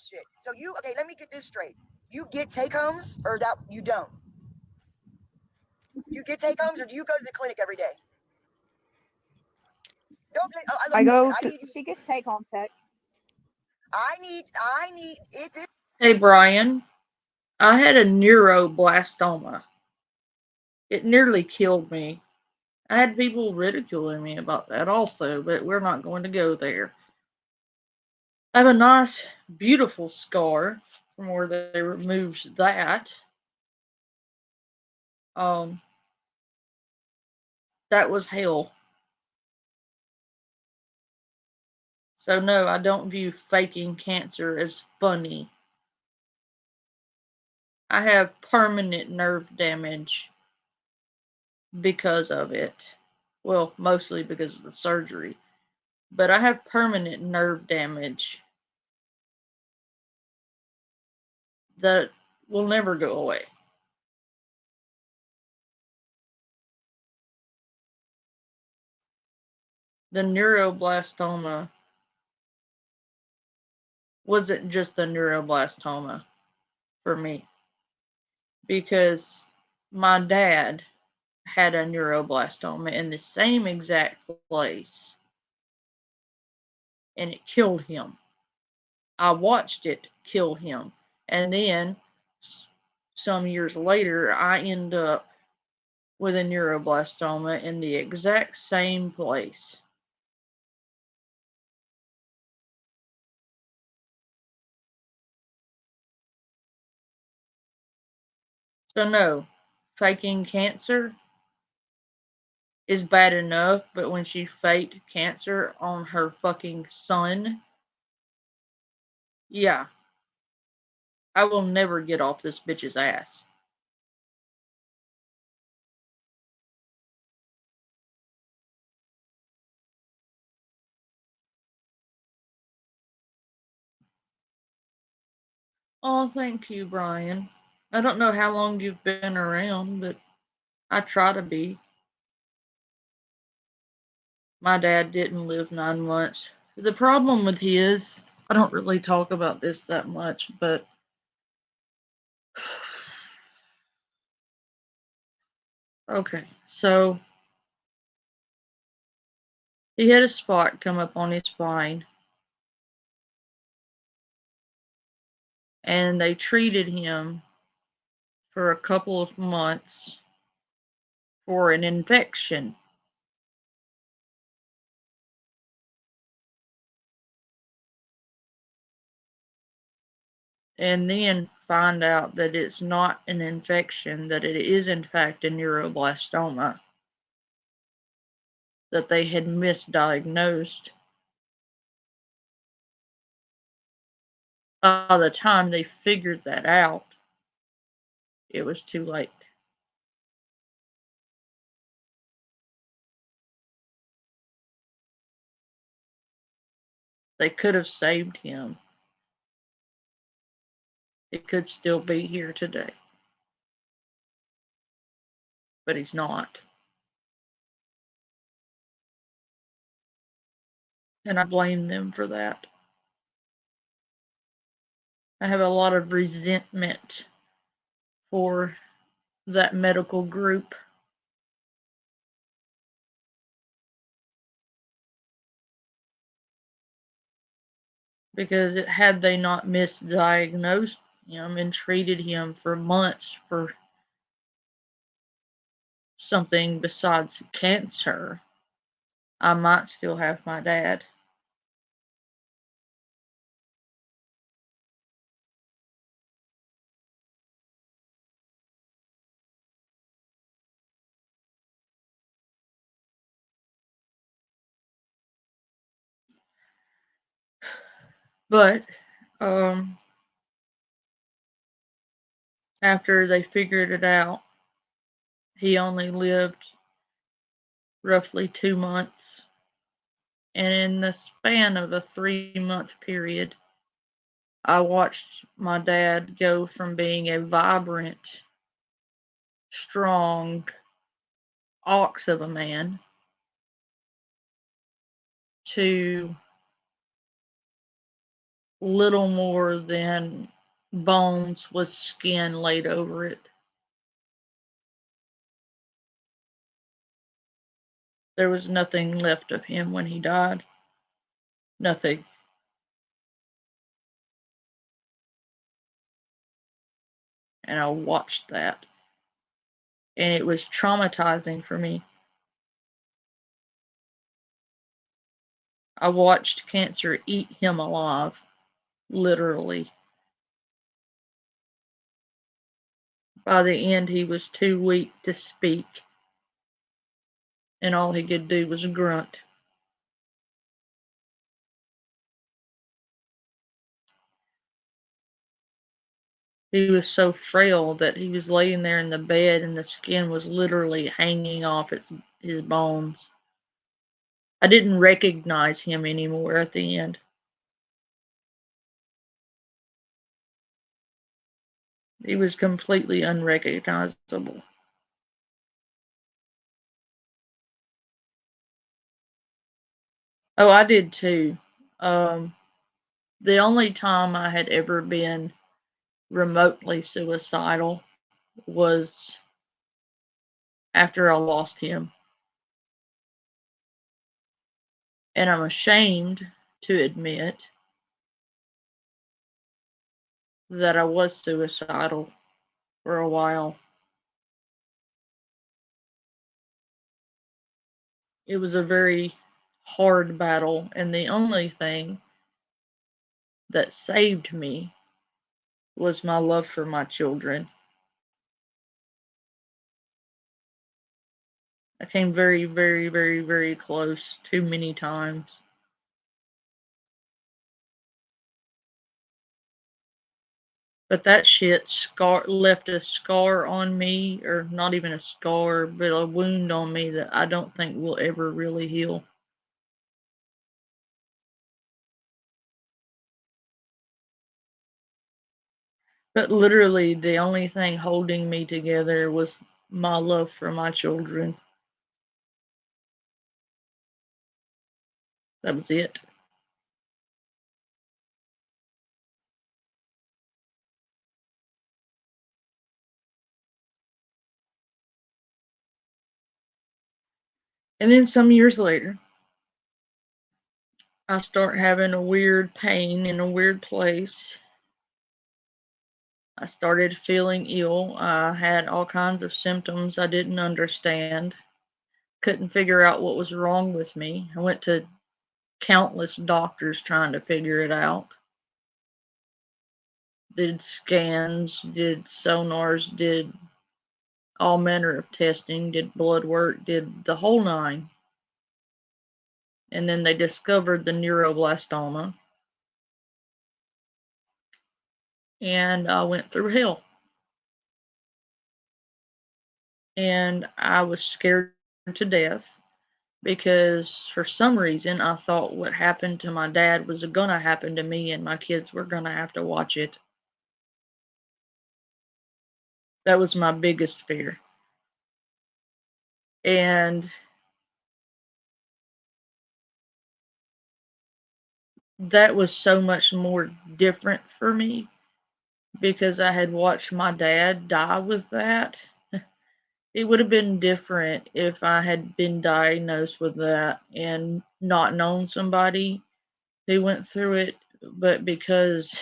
Shit. So let me get this straight. You get take-homes, or that you don't? You get take-homes, or do you go to the clinic every day? She gets take-homes, Tech. I need it. Hey, Brian, I had a neuroblastoma. It nearly killed me. I had people ridiculing me about that also, but we're not going to go there. I have a nice, beautiful scar from where they removed that. That was hell. So no, I don't view faking cancer as funny. I have permanent nerve damage because of it. Well, mostly because of the surgery. But I have permanent nerve damage that will never go away. The neuroblastoma wasn't just a neuroblastoma for me, because my dad had a neuroblastoma in the same exact place, and it killed him. I watched it kill him, and then some years later, I end up with a neuroblastoma in the exact same place. So no, faking cancer is bad enough, but when she faked cancer on her fucking son, yeah, I will never get off this bitch's ass. Oh, thank you, Brian. I don't know how long you've been around, but I try to be. My dad didn't live 9 months. The problem with his, I don't really talk about this that much, but okay, so he had a spot come up on his spine, and they treated him for a couple of months for an infection. And then find out that it's not an infection, that it is in fact a neuroblastoma that they had misdiagnosed. By the time they figured that out, it was too late. They could have saved him. He could still be here today. But he's not. And I blame them for that. I have a lot of resentment for that medical group. Because had they not misdiagnosed him and treated him for months for something besides cancer, I might still have my dad. But after they figured it out, he only lived roughly 2 months. And in the span of a 3-month period, I watched my dad go from being a vibrant, strong ox of a man to little more than bones with skin laid over it. There was nothing left of him when he died. Nothing. And I watched that. And it was traumatizing for me. I watched cancer eat him alive, literally. By the end, he was too weak to speak, and all he could do was grunt. He was so frail that he was laying there in the bed and the skin was literally hanging off his bones. I didn't recognize him anymore at the end. He was completely unrecognizable. Oh, I did too. The only time I had ever been remotely suicidal was after I lost him. And I'm ashamed to admit that I was suicidal for a while. It was a very hard battle, and the only thing that saved me was my love for my children. I came very, very, very, very close too many times. But that shit left a scar on me, or not even a scar, but a wound on me that I don't think will ever really heal. But literally, the only thing holding me together was my love for my children. That was it. And then some years later, I start having a weird pain in a weird place. I started feeling ill. I had all kinds of symptoms I didn't understand. Couldn't figure out what was wrong with me. I went to countless doctors trying to figure it out. Did scans, did sonars, did all manner of testing, did blood work, did the whole nine. And then they discovered the neuroblastoma. And I went through hell. And I was scared to death. because for some reason I thought what happened to my dad was gonna happen to me and my kids were gonna have to watch it. That was my biggest fear. And that was so much more different for me because I had watched my dad die with that. It would have been different if I had been diagnosed with that and not known somebody who went through it, but because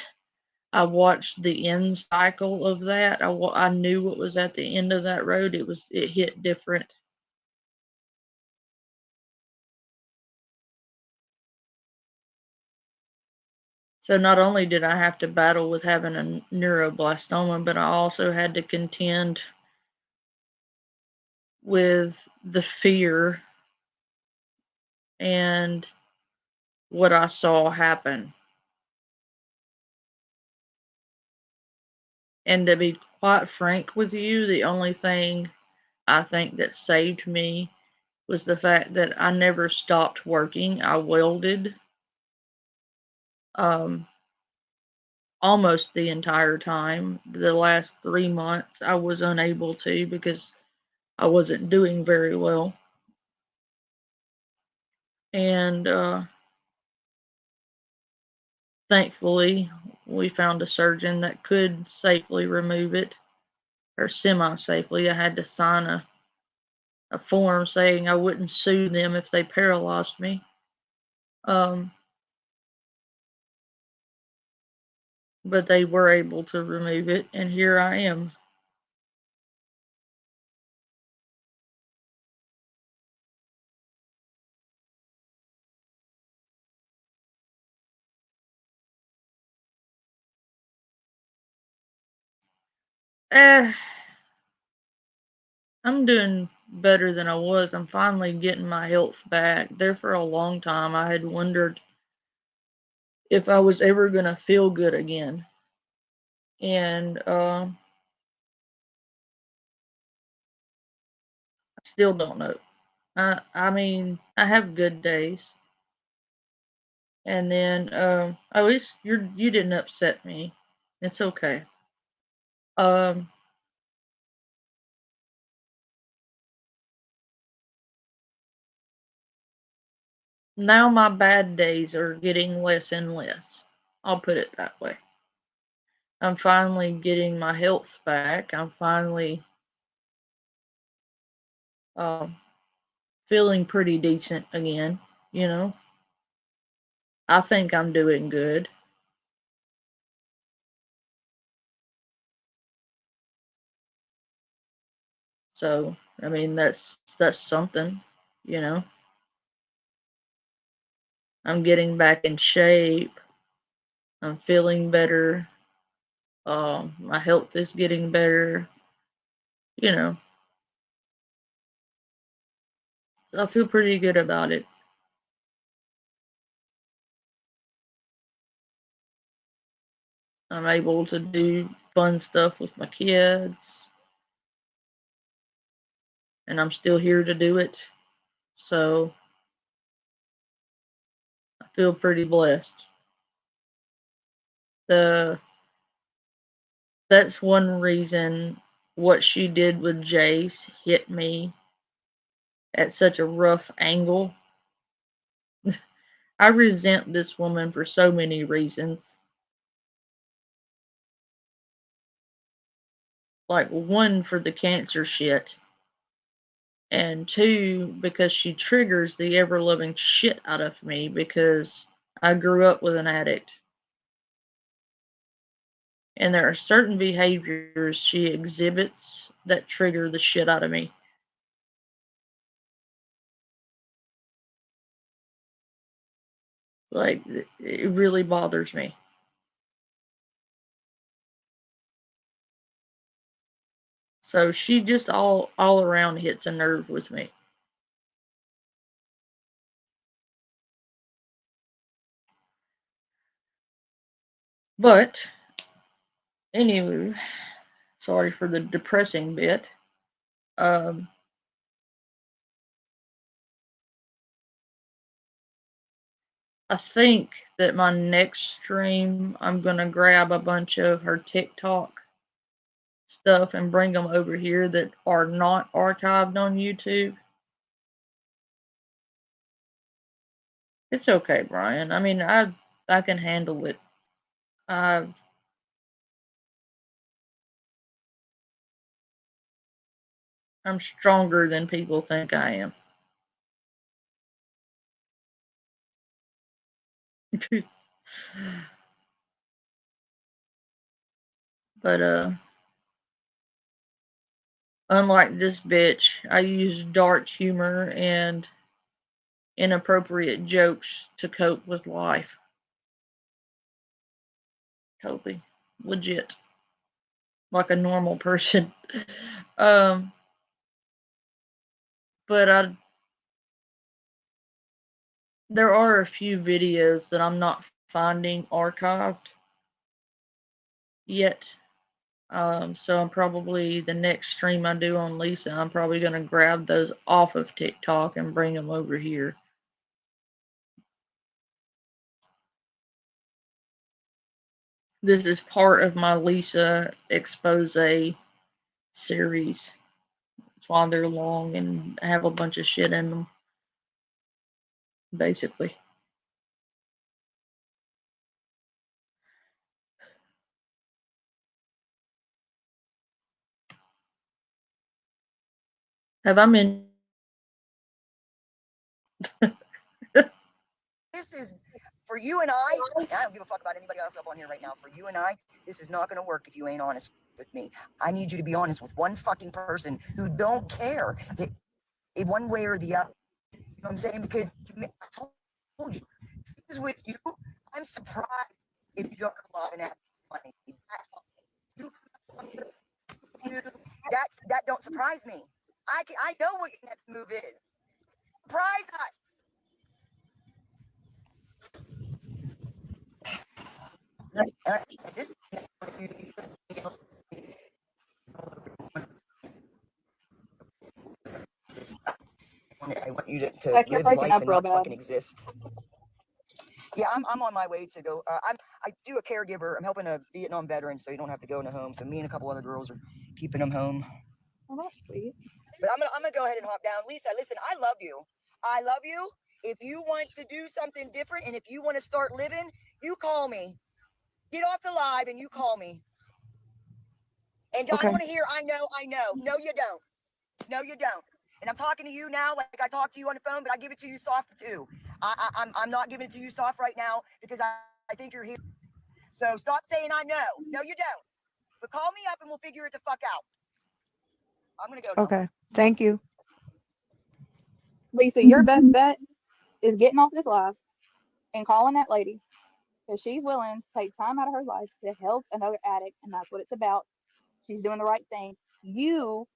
I watched the end cycle of that, I knew what was at the end of that road. It hit different. So not only did I have to battle with having a neuroblastoma, but I also had to contend with the fear and what I saw happen. And to be quite frank with you, the only thing I think that saved me was the fact that I never stopped working. I welded almost the entire time. The last 3 months I was unable to because I wasn't doing very well. And thankfully, we found a surgeon that could safely remove it, or semi-safely. I had to sign a form saying I wouldn't sue them if they paralyzed me. But they were able to remove it, and here I am. I'm doing better than I was. I'm finally getting my health back. There for a long time, I had wondered if I was ever going to feel good again. And I still don't know. I mean, I have good days. And then at least you didn't upset me. It's okay. Um Now my bad days are getting less and less. I'll put it that way. I'm finally getting my health back. I'm finally feeling pretty decent again, you know. I think I'm doing good. So, I mean, that's something, you know. I'm getting back in shape. I'm feeling better. My health is getting better, you know. So I feel pretty good about it. I'm able to do fun stuff with my kids. And I'm still here to do it. So I feel pretty blessed. That's one reason what she did with Jace hit me at such a rough angle. I resent this woman for so many reasons. Like, one, for the cancer shit. And two, because she triggers the ever loving shit out of me because I grew up with an addict. And there are certain behaviors she exhibits that trigger the shit out of me. Like, it really bothers me. So she just all around hits a nerve with me. But anyway, sorry for the depressing bit. I think that my next stream, I'm gonna grab a bunch of her TikTok stuff and bring them over here that are not archived on YouTube. It's okay, Brian. I mean, I can handle it. I'm stronger than people think I am. But unlike this bitch, I use dark humor and inappropriate jokes to cope with life. Totally legit. Like a normal person. um but there are a few videos that I'm not finding archived yet. So I'm probably the next stream I do on Lisa, I'm probably gonna grab those off of TikTok and bring them over here. This is part of my Lisa expose series. That's why they're long and have a bunch of shit in them, basically. Have I been? This is for you and I don't give a fuck about anybody else up on here right now. For you and I, this is not going to work if you ain't honest with me. I need you to be honest with one fucking person who don't care that in one way or the other. You know what I'm saying? Because to me, I told you, this is with you. I'm surprised if you don't come up and have money. That don't surprise me. I know what your next move is. Surprise us. This I want you to Like, you're live breaking life up and real not bad. fucking exist. Yeah, I'm on my way to go. I do a caregiver. I'm helping a Vietnam veteran, so you don't have to go in a home. So me and a couple other girls are keeping him home. Oh, that's sweet. But I'm gonna go ahead and hop down. Lisa, listen, I love you. I love you. If you want to do something different and if you want to start living, you call me. Get off the live and you call me. And I don't want to hear, I know. No, you don't. No, you don't. And I'm talking to you now like I talk to you on the phone, but I give it to you soft too. I'm not giving it to you soft right now because I think you're here. So stop saying I know. No, you don't. But call me up and we'll figure it the fuck out. I'm going to go now. Okay. Thank you. Lisa, your best bet is getting off this live and calling that lady because she's willing to take time out of her life to help another addict, and that's what it's about. She's doing the right thing. You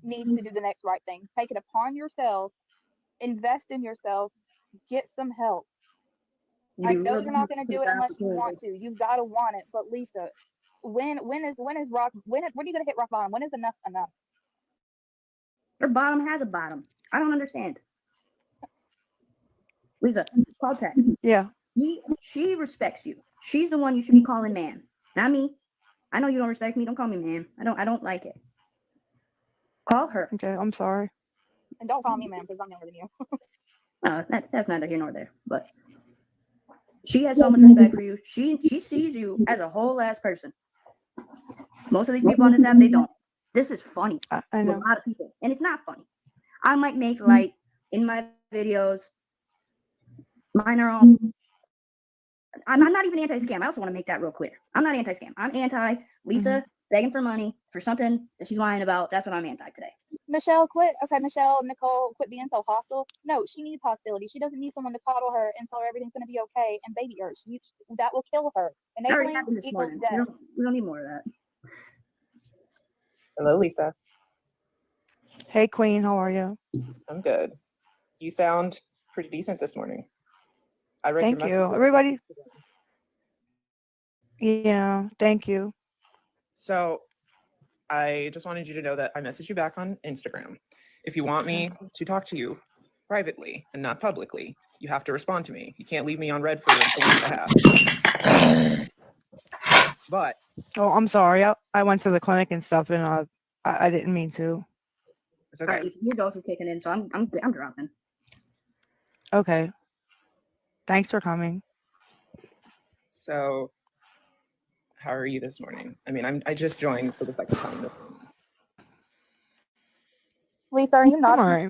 need to do the next right thing. Take it upon yourself, invest in yourself, get some help. I know you're not going to do it unless you want to. You've got to want it. But Lisa, when are you going to hit rock bottom? When is enough enough? Her bottom has a bottom. I don't understand. Lisa, call Tech. Yeah. She respects you. She's the one you should be calling man, not me. I know you don't respect me. Don't call me man. I don't like it. Call her. Okay, I'm sorry. And don't call me man because I'm younger than you. That's neither here nor there. But she has so much respect for you. She sees you as a whole ass person. Most of these people on this app, they don't. This is funny I to a know. lot of people, and it's not funny. I might make like in my videos. Mine are all. I'm not even anti-scam. I also want to make that real clear. I'm not anti-scam. I'm anti Lisa begging for money for something that she's lying about. That's what I'm anti today. Michelle, quit. Okay, Michelle, Nicole, quit being so hostile. No, she needs hostility. She doesn't need someone to coddle her and tell her everything's going to be okay and baby her. That will kill her. That already Enabling happened this equals morning. death. We don't need more of that. Hello, Lisa. Hey, Queen, how are you? I'm good. You sound pretty decent this morning. I read Thank your you. message. Everybody. Yeah, thank you. So I just wanted you to know that I messaged you back on Instagram. If you want me to talk to you, privately and not publicly. You have to respond to me. You can't leave me on red for a week and a half. But Oh, I'm sorry. I went to the clinic and stuff, and I didn't mean to. it's All okay. right, Lisa, your dose is kicking in, so I'm dropping. Okay. Thanks for coming. So, how are you this morning? I mean, I just joined for the second time. Lisa, are you I'm not? all right.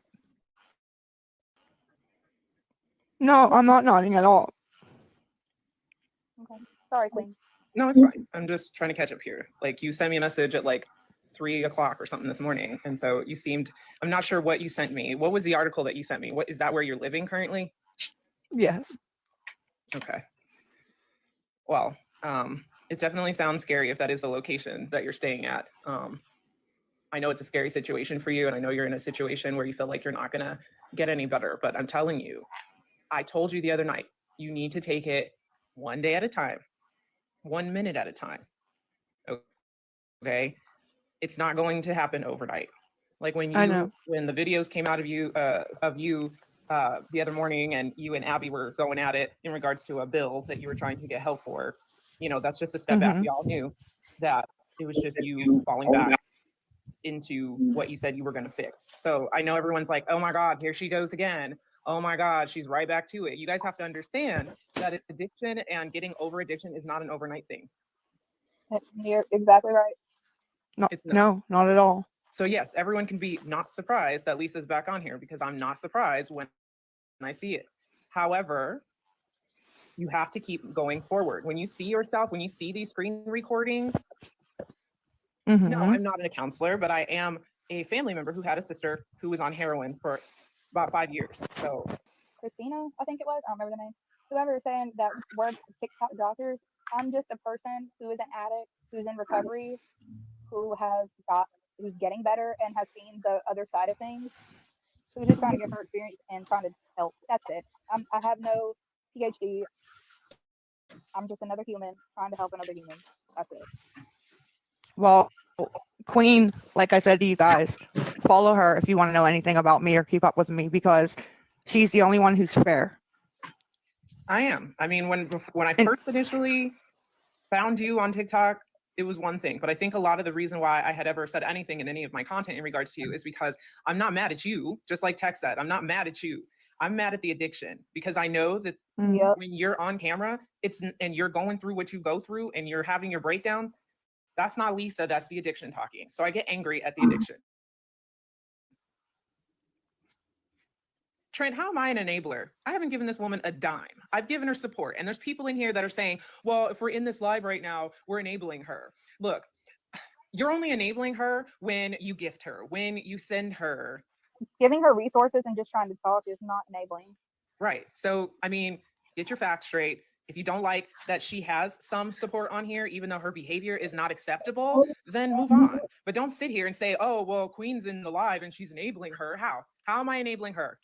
No, I'm not nodding at all. Okay. Sorry, Queen. No, it's fine. I'm just trying to catch up here. Like, you sent me a message at like 3 o'clock or something this morning, and so you seemed. I'm not sure what you sent me. What was the article that you sent me? What is that? Where you're living currently? Yes. Okay. Well, it definitely sounds scary if that is the location that you're staying at. I know it's a scary situation for you, and I know you're in a situation where you feel like you're not gonna get any better, but I'm telling you, I told you the other night, you need to take it one day at a time, 1 minute at a time. Okay? It's not going to happen overnight. Like when I know. when the videos came out of you the other morning, and you and Abby were going at it in regards to a bill that you were trying to get help for, that's just a step back. Mhm. We all knew that it was just you falling back into what you said you were going to fix. So I know everyone's like, oh my God, here she goes again. Oh my God, she's right back to it. You guys have to understand that addiction and getting over addiction is not an overnight thing. You're exactly right. It's not. No, not at all. So yes, everyone can be not surprised that Lisa's back on here, because I'm not surprised when I see it. However, you have to keep going forward. When you see yourself, when you see these screen recordings, no, I'm not a counselor, but I am a family member who had a sister who was on heroin for about 5 years. So Christina, I think it was. I don't remember the name. Whoever is saying that we're TikTok doctors, I'm just a person who is an addict, who's in recovery, who's getting better and has seen the other side of things, who's just trying to give her experience and trying to help. That's it. I have no PhD. I'm just another human trying to help another human. That's it. Well, Queen, like I said to you guys, follow her if you want to know anything about me or keep up with me, because she's the only one who's fair. I am. I mean, when I first initially found you on TikTok, it was one thing, but I think a lot of the reason why I had ever said anything in any of my content in regards to you is because I'm not mad at you, just like Tech said. I'm not mad at you. I'm mad at the addiction, because I know that when you're on camera, and you're going through what you go through and you're having your breakdowns, that's not Lisa, that's the addiction talking. So I get angry at the addiction. Trent, how am I an enabler? I haven't given this woman a dime. I've given her support. And there's people in here that are saying, well, if we're in this live right now, we're enabling her. Look, you're only enabling her when you gift her, when you send her. Giving her resources and just trying to talk is not enabling. Right. So, I mean, get your facts straight. If you don't like that she has some support on here, even though her behavior is not acceptable, then move on. But don't sit here and say, oh, well, Queen's in the live and she's enabling her. How? How am I enabling her?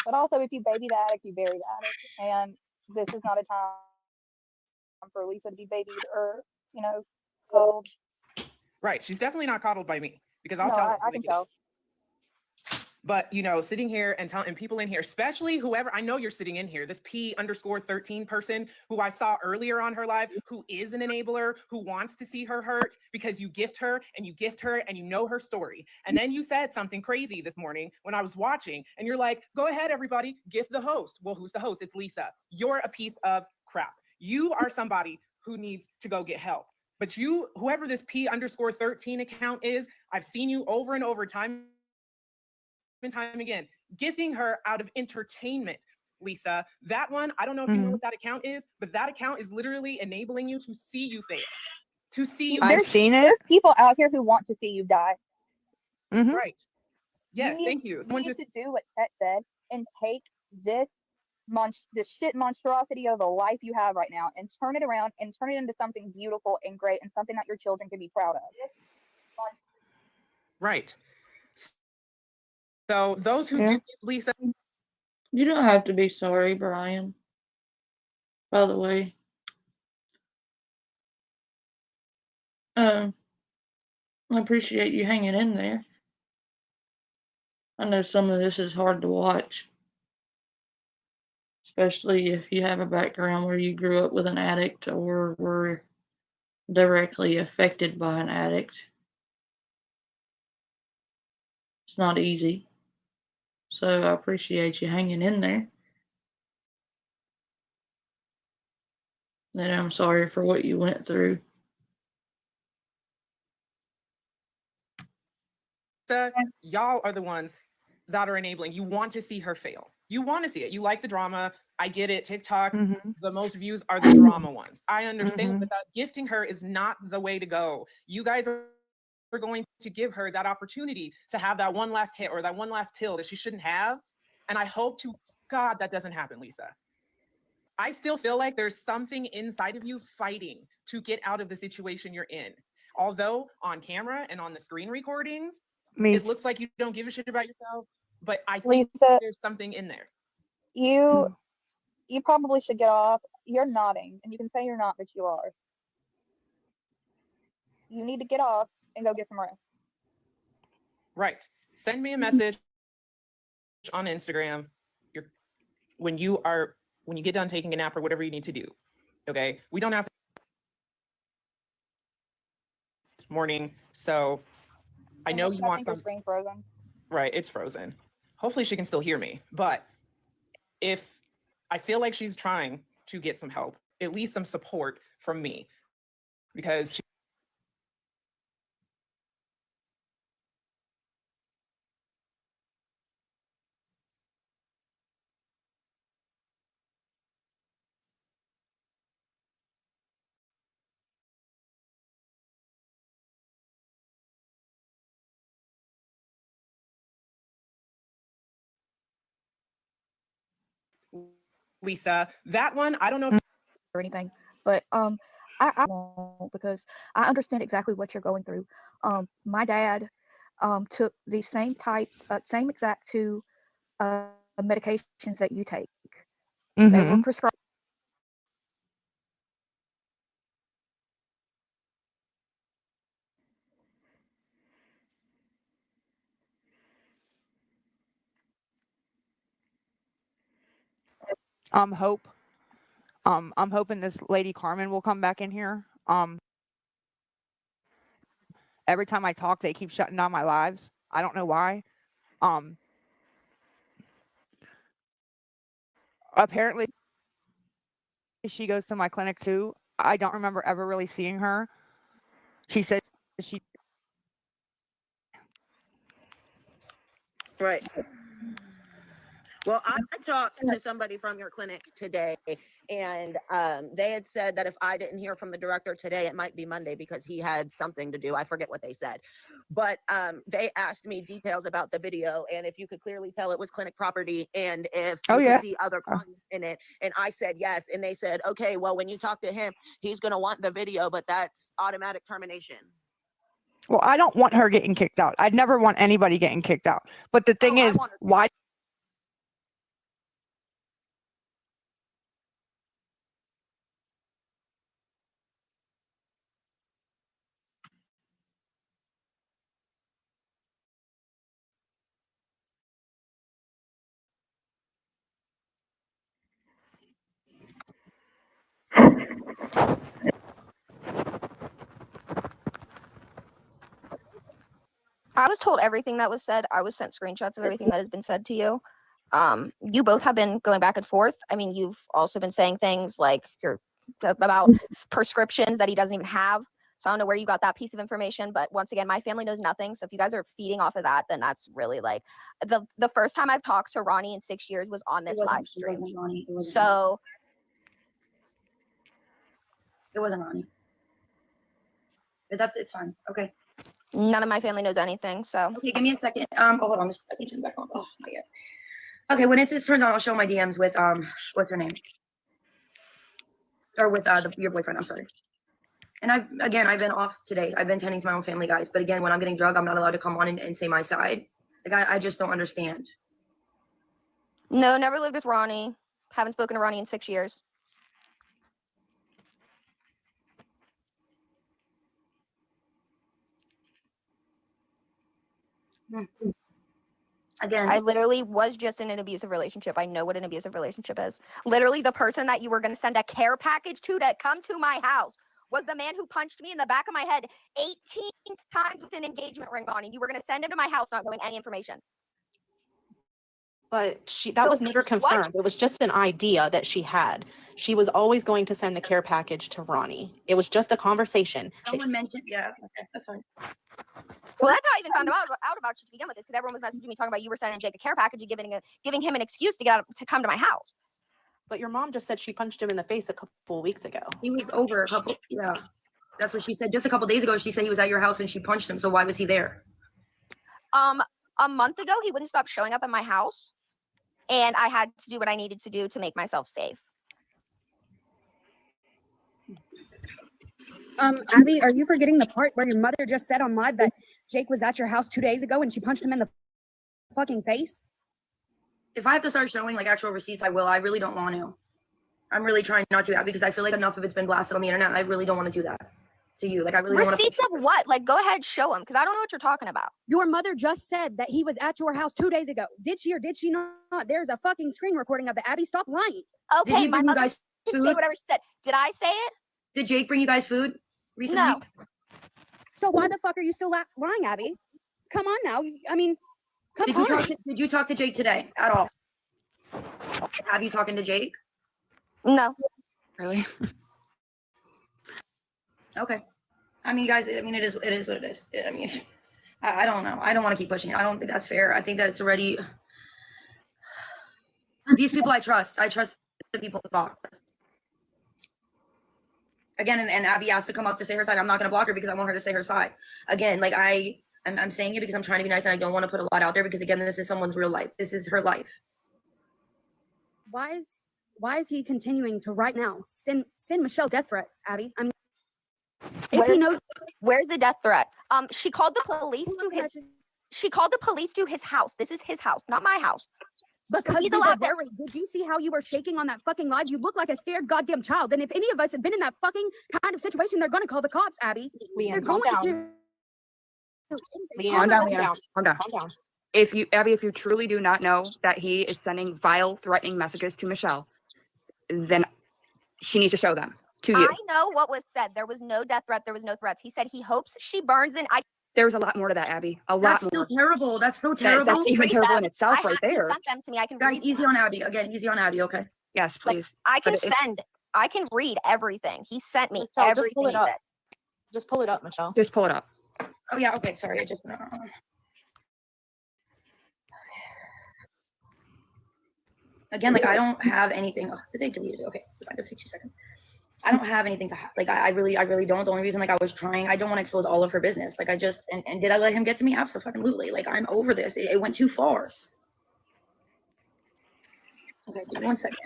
But also, if you baby the addict, you bury the addict. And this is not a time for Lisa to be babied or, coddled. Right. She's definitely not coddled by me, because I'll No, tell her. I can tell. But, sitting here and telling people in here, especially whoever, I know you're sitting in here, this P_13 person who I saw earlier on her live, who is an enabler, who wants to see her hurt because you gift her and you know her story. And then you said something crazy this morning when I was watching, and you're like, go ahead, everybody, gift the host. Well, who's the host? It's Lisa. You're a piece of crap. You are somebody who needs to go get help. But you, whoever this P_13 account is, I've seen you over and over time and time again, gifting her out of entertainment. Lisa, that one, I don't know if you know what that account is, but that account is literally enabling you to see you fail. To see you. I've seen it. There's people out here who want to see you die. Right. Yes, you thank you. You need to do what Tet said and take this shit monstrosity of a life you have right now and turn it around and turn it into something beautiful and great and something that your children can be proud of. Right. So those who do, Lisa. You don't have to be sorry, Brian. By the way. I appreciate you hanging in there. I know some of this is hard to watch, especially if you have a background where you grew up with an addict or were directly affected by an addict. It's not easy. So I appreciate you hanging in there. And I'm sorry for what you went through. Y'all are the ones that are enabling. You want to see her fail. You want to see it. You like the drama. I get it. TikTok, the most views are the drama ones. I understand, but that gifting her is not the way to go. You guys are going to give her that opportunity to have that one last hit or that one last pill that she shouldn't have. And I hope to God that doesn't happen, Lisa. I still feel like there's something inside of you fighting to get out of the situation you're in. Although on camera and on the screen recordings, it looks like you don't give a shit about yourself, but I think Lisa, there's something in there. you probably should get off. You're nodding, and you can say you're not, but you are. You need to get off and go get some rest. Right. Send me a message on Instagram. When you get done taking a nap or whatever you need to do. Okay. We don't have to morning. So I know you want your screen's frozen. Right. It's frozen. Hopefully she can still hear me. But if I feel like she's trying to get some help, at least some support from me, because she Lisa, that one, I don't know if or anything, but I won't, because I understand exactly what you're going through. My dad took the same exact two medications that you take. They were prescribed. Hope. I'm hoping this lady Carmen will come back in here. Every time I talk, they keep shutting down my lives. I don't know why. Apparently she goes to my clinic too. I don't remember ever really seeing her. She said she Right. Well, I talked to somebody from your clinic today, and they had said that if I didn't hear from the director today, it might be Monday because he had something to do. I forget what they said. But they asked me details about the video, and if you could clearly tell it was clinic property, and if you could see other clients in it. And I said yes. And they said, okay, well, when you talk to him, he's going to want the video, but that's automatic termination. Well, I don't want her getting kicked out. I'd never want anybody getting kicked out. But the thing is, why? I was told everything that was said. I was sent screenshots of everything that has been said to you. You both have been going back and forth. I mean, you've also been saying things like about prescriptions that he doesn't even have. So I don't know where you got that piece of information, but once again, my family knows nothing. So if you guys are feeding off of that, then that's really like the first time I've talked to Ronnie in 6 years was on this live stream. So It wasn't Ronnie. But it's fine. Okay. none of my family knows anything. So Okay, give me a second. Oh, hold on. This attention's back on. Oh my god. Okay, when it turns on, I'll show my DMs with what's her name? Or with your boyfriend. I'm sorry. And I've been off today. I've been tending to my own family, guys. But again, when I'm getting drugged, I'm not allowed to come on and say my side. Like I just don't understand. no, never lived with Ronnie. Haven't spoken to Ronnie in 6 years. Again, I literally was just in an abusive relationship. I know what an abusive relationship is. Literally, the person that you were going to send a care package to come to my house was the man who punched me in the back of my head 18 times with an engagement ring on, and you were going to send him to my house not knowing any information. But that was never confirmed. It was just an idea that she had. She was always going to send the care package to Ronnie. It was just a conversation. Someone mentioned, yeah, okay, that's fine. Well, that's how I even found out about you to begin with, because everyone was messaging me talking about you were sending Jake a care package and giving him an excuse to come to my house. But your mom just said she punched him in the face a couple of weeks ago. He was over a couple, yeah. That's what she said. Just a couple days ago, she said he was at your house and she punched him. So why was he there? A month ago, he wouldn't stop showing up at my house, and I had to do what I needed to do to make myself safe. Abby, are you forgetting the part where your mother just said on live that Jake was at your house 2 days ago and she punched him in the fucking face? If I have to start showing like actual receipts, I will. I really don't want to. I'm really trying not to, because I feel like enough of it's been blasted on the internet. And I really don't want to do that to you. Like, I really don't want to. Receipts of what? Like, go ahead, show him, because I don't know what you're talking about. Your mother just said that he was at your house 2 days ago. Did she or did she not? There's a fucking screen recording of it. Abby, stop lying. Okay, my mother say whatever she said. Did I say it? Did Jake bring you guys food recently? No. So why the fuck are you still lying, Abby? Come on now. I mean, come on. Did you talk to Jake today at all? Have you talking to Jake? No. Really? Okay. I mean, guys, I mean, it is what it is. I mean, I don't know. I don't want to keep pushing it. I don't think that's fair. I think that it's already, these people I trust the people in the box. Again, and Abby asked to come up to say her side. I'm not going to block her because I want her to say her side. Again, like I'm saying it because I'm trying to be nice and I don't want to put a lot out there because, again, this is someone's real life. This is her life. Why is he continuing to right now send Michelle death threats, Abby? I mean, Where's the death threat? She called the police to his. She called the police to his house. This is his house, not my house. Because he's we were allowed worried. Did you see how you were shaking on that fucking live? You look like a scared goddamn child. And if any of us have been in that fucking kind of situation, they're gonna call the cops, Abby. They're calm going down. to. Calm down. If you, Abby, if you truly do not know that he is sending vile, threatening messages to Michelle, then she needs to show them to you. I know what was said. There was no death threat. There was no threats. He said he hopes she burns in. There's a lot more to that, Abby. A lot more. That's still terrible. That's so terrible. That's even terrible in itself, right there. He sent them to me. I can Guys, read easy them. on Abby. Again, easy on Abby. Okay. Yes, please. I can I can read everything. He sent me Michelle, just everything pull it he up. said. Just pull it up, Michelle. Just pull it up. Oh yeah. Okay. Sorry. I just. Again, like I don't have anything. Oh, did they delete it? Okay, it's fine. It'll take 2 seconds. I don't have anything to like. I really don't. The only reason like I was trying, I don't want to expose all of her business. Like I just and did I let him get to me? Absolutely. Like I'm over this. It went too far. Okay, 1 second.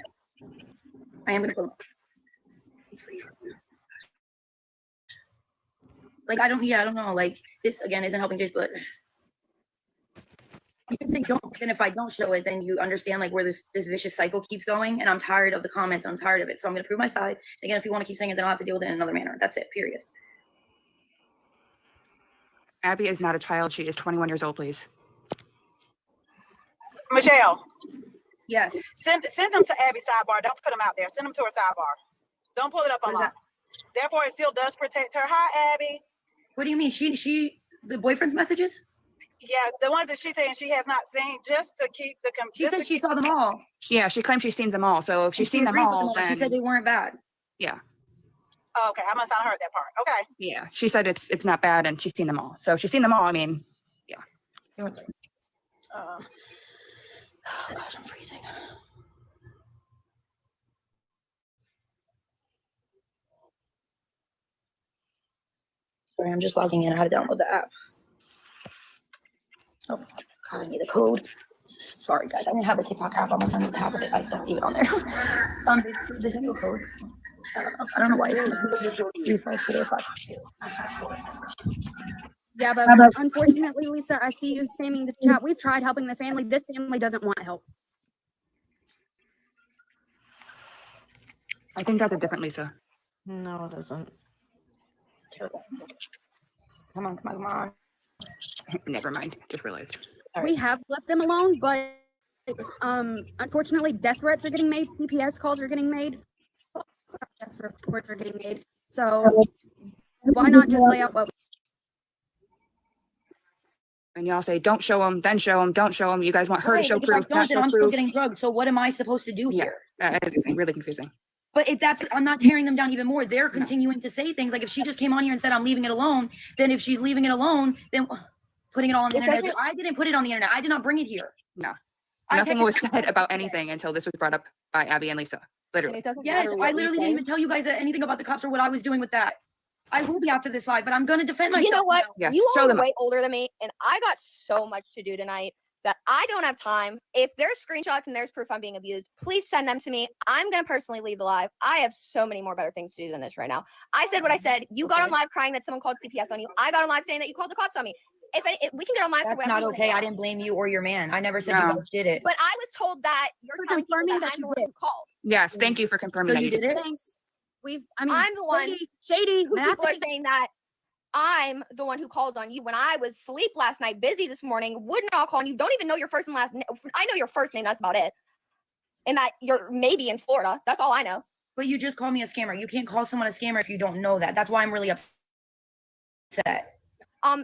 I am gonna pull up. Like I don't know. Like this again isn't helping Jace, but you can say don't. And if I don't show it, then you understand like where this vicious cycle keeps going. And I'm tired of the comments. I'm tired of it. So I'm gonna prove my side. Again, if you want to keep saying it, then I'll have to deal with it in another manner. That's it. Period. Abby is not a child. She is 21 years old, please. Michelle. Yes. Send them to Abby's sidebar. Don't put them out there. Send them to her sidebar. Don't pull it up online. Therefore, it still does protect her. Hi, Abby. What do you mean? She the boyfriend's messages? Yeah, the ones that she's saying she has not seen, just to keep the. She said she saw them all. Yeah, she claims she's seen them all. So if she's seen them all, then she said they weren't bad. Yeah. Oh, okay, I must not have heard that part. Okay. Yeah, she said it's not bad, and she's seen them all. So if she's seen them all, I mean, yeah. Oh gosh, I'm freezing. Sorry, I'm just logging in. I had to download the app. Oh, God, I need the code. Sorry, guys. I didn't have a TikTok app on my son's tablet. I don't leave it on there. This is no code. I don't know why it's 35452. Yeah, but unfortunately, Lisa, I see you spamming the chat. We've tried helping this family. This family doesn't want help. I think that's a different Lisa. No, it doesn't. Come on. Never mind. Just realized. We have left them alone, but unfortunately, death threats are getting made. CPS calls are getting made. Death reports are getting made. So why not just lay out what? And y'all say, don't show them, then show them, don't show them. You guys want her to show Like if I proof, don't, not then show I'm still proof. getting drugged. So what am I supposed to do Yeah, here? it's really confusing. But if that's, I'm not tearing them down even more. They're continuing to say things like if she just came on here and said I'm leaving it alone, then if she's leaving it alone, then putting it all on the internet. So I didn't put it on the internet. I did not bring it here. No, I nothing texted was you said about anything until this was brought up by Abby and Lisa. Literally. Yes, I literally didn't even tell you guys anything about the cops or what I was doing with that. I will be after this live, but I'm gonna defend myself. You know what? now. You all are way older than me, and I got so much to do tonight that I don't have time. If there's screenshots and there's proof I'm being abused, please send them to me. I'm gonna personally leave the live. I have so many more better things to do than this right now. I said what I said. You got on live crying that someone called CPS on you. I got on live saying that you called the cops on me. If we can get on live for That's whatever not reason, okay. I didn't blame you or your man. I never said you guys did it. But I was told that you're telling people that I'm the one who called. Yes, thank you for confirming So that you did it? Thanks. I'm the one. Shady. Who people are saying that I'm the one who called on you when I was asleep last night, busy this morning, would not call on you. Don't even know your first and last name. I know your first name. That's about it. And that you're maybe in Florida. That's all I know. But you just called me a scammer. You can't call someone a scammer if you don't know that. That's why I'm really upset.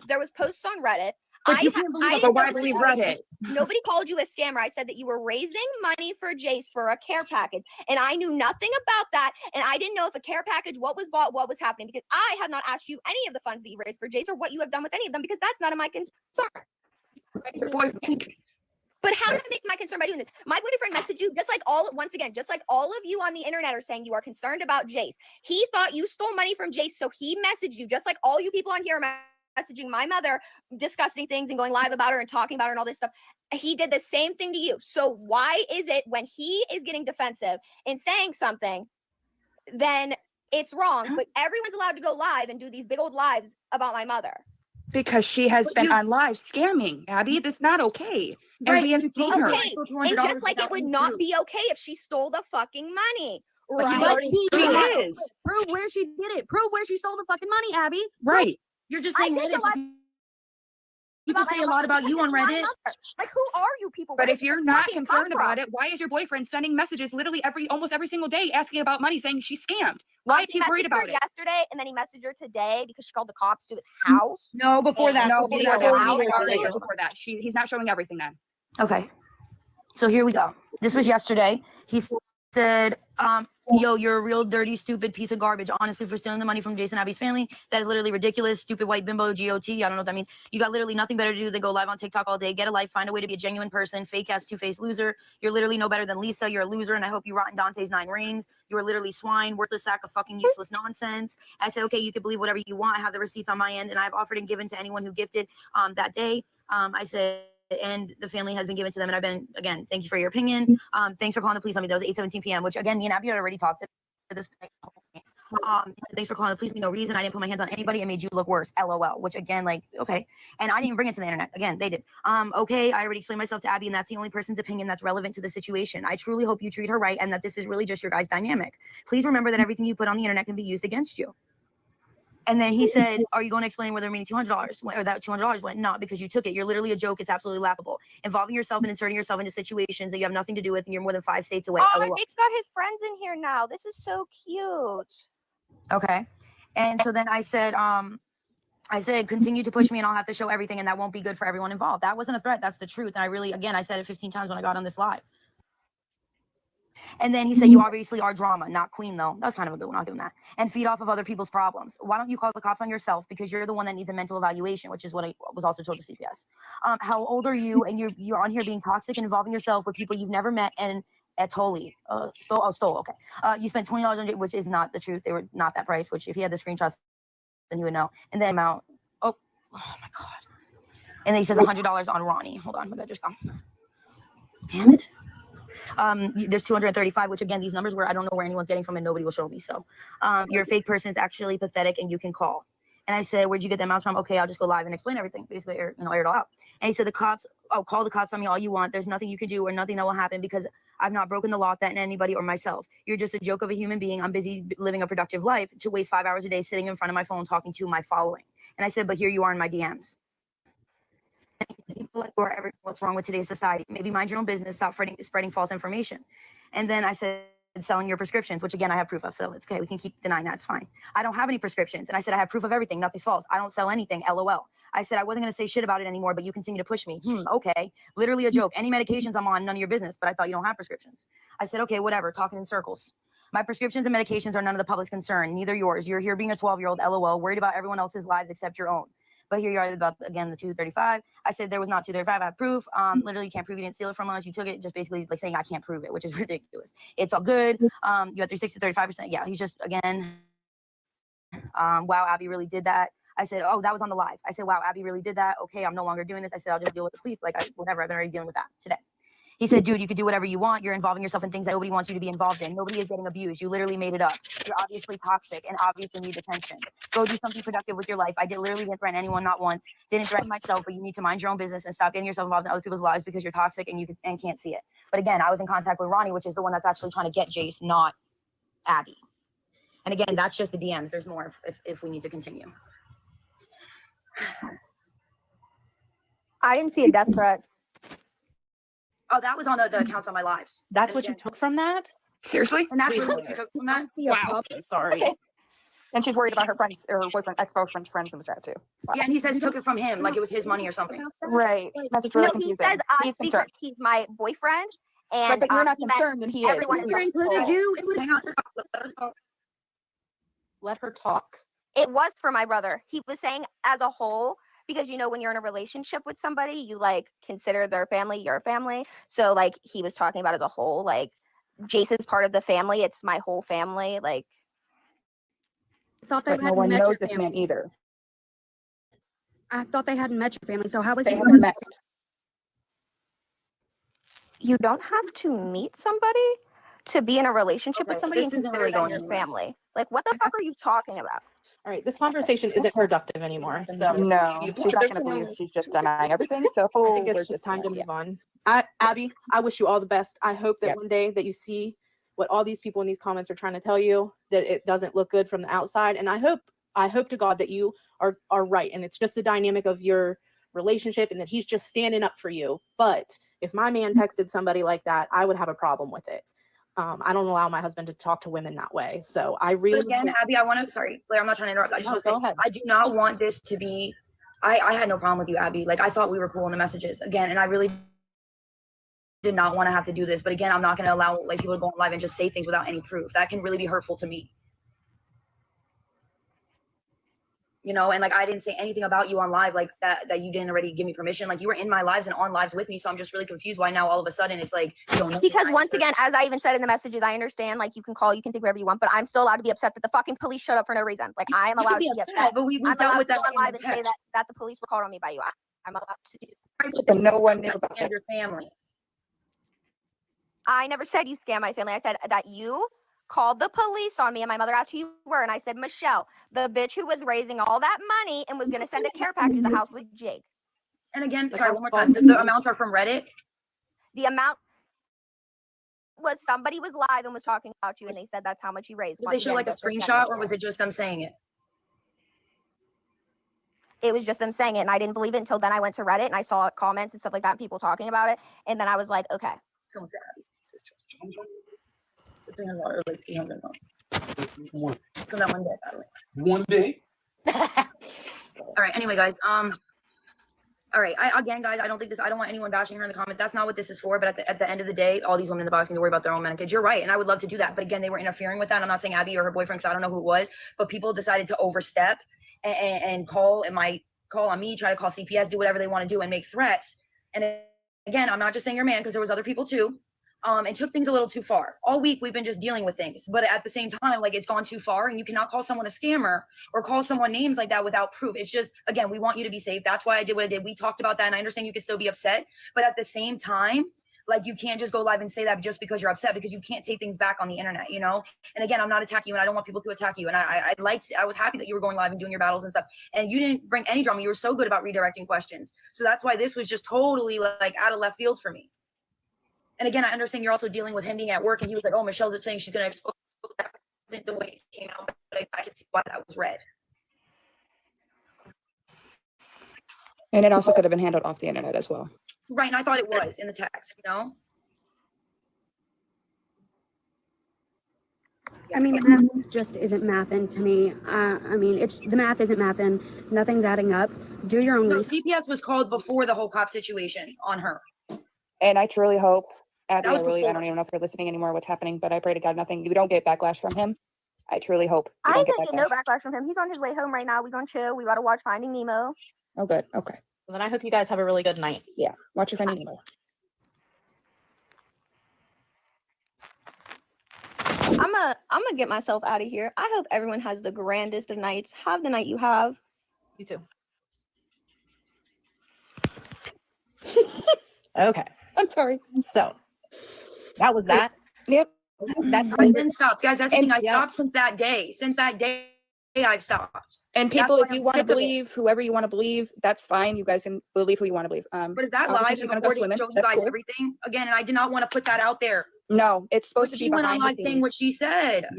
There was posts on Reddit. But you can't believe it. But why believe Reddit? Nobody called you a scammer. I said that you were raising money for Jace for a care package. And I knew nothing about that. And I didn't know if a care package, what was bought, what was happening. Because I have not asked you any of the funds that you raised for Jace or what you have done with any of them. Because that's none of my concern. But how did I make my concern by doing this? My boyfriend messaged you just like just like all of you on the internet are saying you are concerned about Jace. He thought you stole money from Jace. So he messaged you just like all you people on here are messaging my mother, discussing things and going live about her and talking about her and all this stuff. He did the same thing to you. So why is it when he is getting defensive and saying something, then it's wrong, but everyone's allowed to go live and do these big old lives about my mother? Because she has been on live scamming, Abby. That's not okay. And we have seen her. Okay, and just like it would not be okay if she stole the fucking money. Right? But she is. Prove where she did it. Prove where she stole the fucking money, Abby. Right. You're just saying people say a lot about you on Reddit. Like, who are you people? But if you're not concerned about it, why is your boyfriend sending messages literally almost every single day asking about money, saying she's scammed? Why is he worried about it? Yesterday, and then he messaged her today because she called the cops to his house. No, before that. No, Before before that. He's not showing everything then. Okay. So here we go. This was yesterday. He said, yo, you're a real dirty, stupid piece of garbage. Honestly, for stealing the money from Jason Abby's family, that is literally ridiculous. Stupid white bimbo, GOT. I don't know what that means. You got literally nothing better to do than go live on TikTok all day, get a life, find a way to be a genuine person, fake ass two-faced loser. You're literally no better than Lisa. You're a loser, and I hope you rot in Dante's 9 rings. You are literally swine, worthless sack of fucking useless nonsense. I said, okay, you can believe whatever you want. I have the receipts on my end, and I've offered and given to anyone who gifted that day. I said, and the family has been given to them. And I've been, again, thank you for your opinion. Thanks for calling the police on me. That was 8:17 p.m., which again, me and Abby had already talked to this. Thanks for calling the police. No reason. I didn't put my hands on anybody. It made you look worse. LOL. Which again, like, okay. And I didn't even bring it to the internet. Again, they did. Okay. I already explained myself to Abby, and that's the only person's opinion that's relevant to the situation. I truly hope you treat her right, and that this is really just your guys' dynamic. Please remember that everything you put on the internet can be used against you. And then he said, are you going to explain where the remaining $200 went, or that $200 went? Not because you took it. You're literally a joke. It's absolutely laughable. Involving yourself and inserting yourself into situations that you have nothing to do with, and you're more than 5 states away. Oh, Jake's got his friends in here now. This is so cute. Okay. And so then I said, continue to push me and I'll have to show everything, and that won't be good for everyone involved. That wasn't a threat. That's the truth. And I really, again, I said it 15 times when I got on this live. And then he said, you obviously are drama, not queen, though. That was kind of a good one. Not doing that. And feed off of other people's problems. Why don't you call the cops on yourself? Because you're the one that needs a mental evaluation, which is what I was also told to CPS. How old are you? And you're on here being toxic and involving yourself with people you've never met. And totally stole. Okay. You spent $20 on it, which is not the truth. They were not that price, which if he had the screenshots, then he would know. And then amount. Oh my God. And then he says $100 on Ronnie. Hold on. Where'd that just go? Damn it. There's 235, which again, these numbers where I don't know where anyone's getting from and nobody will show me. So you're a fake person. It's actually pathetic, and you can call. And I said, where'd you get the amounts from? Okay, I'll just go live and explain everything, basically, air it all out. And he said, call the cops on me all you want. There's nothing you can do or nothing that will happen because I've not broken the law, threatened anybody or myself. You're just a joke of a human being. I'm busy living a productive life to waste 5 hours a day sitting in front of my phone talking to my following. And I said, but here you are in my DMs. people like wherever, what's wrong with today's society? Maybe mind your own business, stop spreading false information. And then I said, selling your prescriptions, which again, I have proof of, so it's okay. We can keep denying that, it's fine. I don't have any prescriptions. And I said, I have proof of everything, nothing's false. I don't sell anything, LOL. I said, I wasn't gonna say shit about it anymore, but you continue to push me. Okay, literally a joke. Any medications I'm on, none of your business, but I thought you don't have prescriptions. I said, okay, whatever, talking in circles. My prescriptions and medications are none of the public's concern, neither yours. You're here being a 12-year-old, LOL, worried about everyone else's lives except your own. But here you are about, again, the 235. I said there was not 235. I have proof. Literally, you can't prove you didn't steal it from us. You took it, just basically like saying I can't prove it, which is ridiculous. It's all good. You had 360, 35%. Yeah, he's just, again, wow, Abby really did that. I said, oh, that was on the live. I said, wow, Abby really did that. Okay, I'm no longer doing this. I said, I'll just deal with the police. Like, whatever, I've been already dealing with that today. He said, dude, you could do whatever you want. You're involving yourself in things that nobody wants you to be involved in. Nobody is getting abused. You literally made it up. You're obviously toxic and obviously need attention. Go do something productive with your life. I literally didn't threaten anyone, not once. Didn't threaten myself, but you need to mind your own business and stop getting yourself involved in other people's lives because you're toxic and and can't see it. But again, I was in contact with Ronnie, which is the one that's actually trying to get Jace, not Abby. And again, that's just the DMs. There's more if we need to continue. I didn't see a death threat. Oh, that was on the accounts on my lives. That's what you took from that? Seriously? And that's what you took from that? Wow, so sorry. Okay. And she's worried about her friends or her boyfriend, ex-boyfriend's friends in the chat too. Wow. Yeah, and he says he took it from him, like it was his money or something. Right. That's just really No, confusing. he says He's because concerned. he's my boyfriend, Right, and but you're not he meant concerned, and he is. everyone He's in included the you. It was. Let her talk. It was for my brother. He was saying as a whole, because you know when you're in a relationship with somebody, you like consider their family your family. So like he was talking about as a whole, like Jace is part of the family. It's my whole family. Like I thought they But no hadn't one met your knows this man family. either. I thought they hadn't met your family. So how was They he? haven't met. you don't have to meet somebody to be in a relationship with somebody this and isn't consider really them going your anywhere. family. Like what the fuck are you talking about? All right, this conversation isn't productive anymore. So No, you she's not going to believe. She's just denying everything. So I think we're it's just time to yeah. move on. Abby, I wish you all the best. I hope that one day that you see what all these people in these comments are trying to tell you, that it doesn't look good from the outside. And I hope to God that you are right. And it's just the dynamic of your relationship and that he's just standing up for you. But if my man texted somebody like that, I would have a problem with it. I don't allow my husband to talk to women that way. So I really But again, Abby, I want to, sorry, Blair, I'm not trying to interrupt. I just No, want to go say, ahead. I do not want this to be, I had no problem with you, Abby. Like I thought we were cool in the messages again. And I really did not want to have to do this. But again, I'm not going to allow like people to go on live and just say things without any proof. That can really be hurtful to me. You know, and like I didn't say anything about you on live like that you didn't already give me permission. Like you were in my lives and on lives with me. So I'm just really confused why now all of a sudden it's like you don't know. Because once again, as I even said in the messages, I understand like you can call, you can think whatever you want, but I'm still allowed to be upset that the fucking police showed up for no reason. Like I am You can allowed be to be upset, upset. but we I'm dealt allowed with to that go on in live the and say text. that the police were called on me by you. I'm allowed to do. But no one knew about And it. your family. I never said you scam my family. I said that you called the police on me, and my mother asked who you were, and I said Michelle, the bitch who was raising all that money and was gonna send a care package to the house with Jake. And again, Like, sorry, one more time. The amounts are from Reddit. The amount was somebody was live and was talking about you, and they said that's how much you raised. Did they show like a screenshot or was it just them saying it? It was just them saying it, and I didn't believe it until then I went to Reddit and I saw comments and stuff like that, and people talking about it, and then I was like, okay. Someone said $300 or like $300. From that one day, by the way. One day. All right. Anyway, guys. All right. Again, guys, I don't want anyone bashing her in the comment. That's not what this is for. But at the end of the day, all these women in the box need to worry about their own men and kids. You're right, and I would love to do that. But again, they were interfering with that. I'm not saying Abby or her boyfriend because I don't know who it was. But people decided to overstep and call on me, try to call CPS, do whatever they want to do, and make threats. And again, I'm not just saying your man because there was other people too. And took things a little too far. All week we've been just dealing with things, but at the same time, like it's gone too far, and you cannot call someone a scammer or call someone names like that without proof. It's just, again, we want you to be safe. That's why I did what I did. We talked about that, and I understand you can still be upset, but at the same time, like you can't just go live and say that just because you're upset, because you can't take things back on the internet, you know? And again, I'm not attacking you, and I don't want people to attack you. And I was happy that you were going live and doing your battles and stuff, and you didn't bring any drama. You were so good about redirecting questions. So that's why this was just totally like out of left field for me. And again, I understand you're also dealing with him being at work, and he was like, oh, Michelle's just saying she's going to expose that. The way it came out, but I can see why that was read. And it also could have been handled off the internet as well. Right, and I thought it was in the text, you know? I mean, the math just isn't mathing to me. I mean, the math isn't mathing. Nothing's adding up. Do your own No, research. CPS was called before the whole cop situation on her. And I truly hope, Abby, That was I before. don't even know if you're listening anymore what's happening, but I pray to God you don't get backlash from him. I truly hope you I don't ain't get gonna get no backlash. backlash from him. He's on his way home right now. We gonna chill. We gotta watch Finding Nemo. Oh, good. Okay. Well, then I hope you guys have a really good night. Yeah. Watch your Finding Nemo. I'm gonna get myself out of here. I hope everyone has the grandest of nights. Have the night you have. You too. Okay. I'm sorry. So that was that. Yep. That's I've been stopped, guys. That's the thing. I yeah. stopped since that day. Since that day, I've stopped. And That's people, why if I'm you want to sick of it. believe whoever you want to believe, that's fine. You guys can believe who you want to believe. But if that obviously live she's and gonna go recording swimming. show you That's guys cool. everything again, and I did not want to put that out there. No, it's supposed But to be she went on behind the live saying what scenes. she said.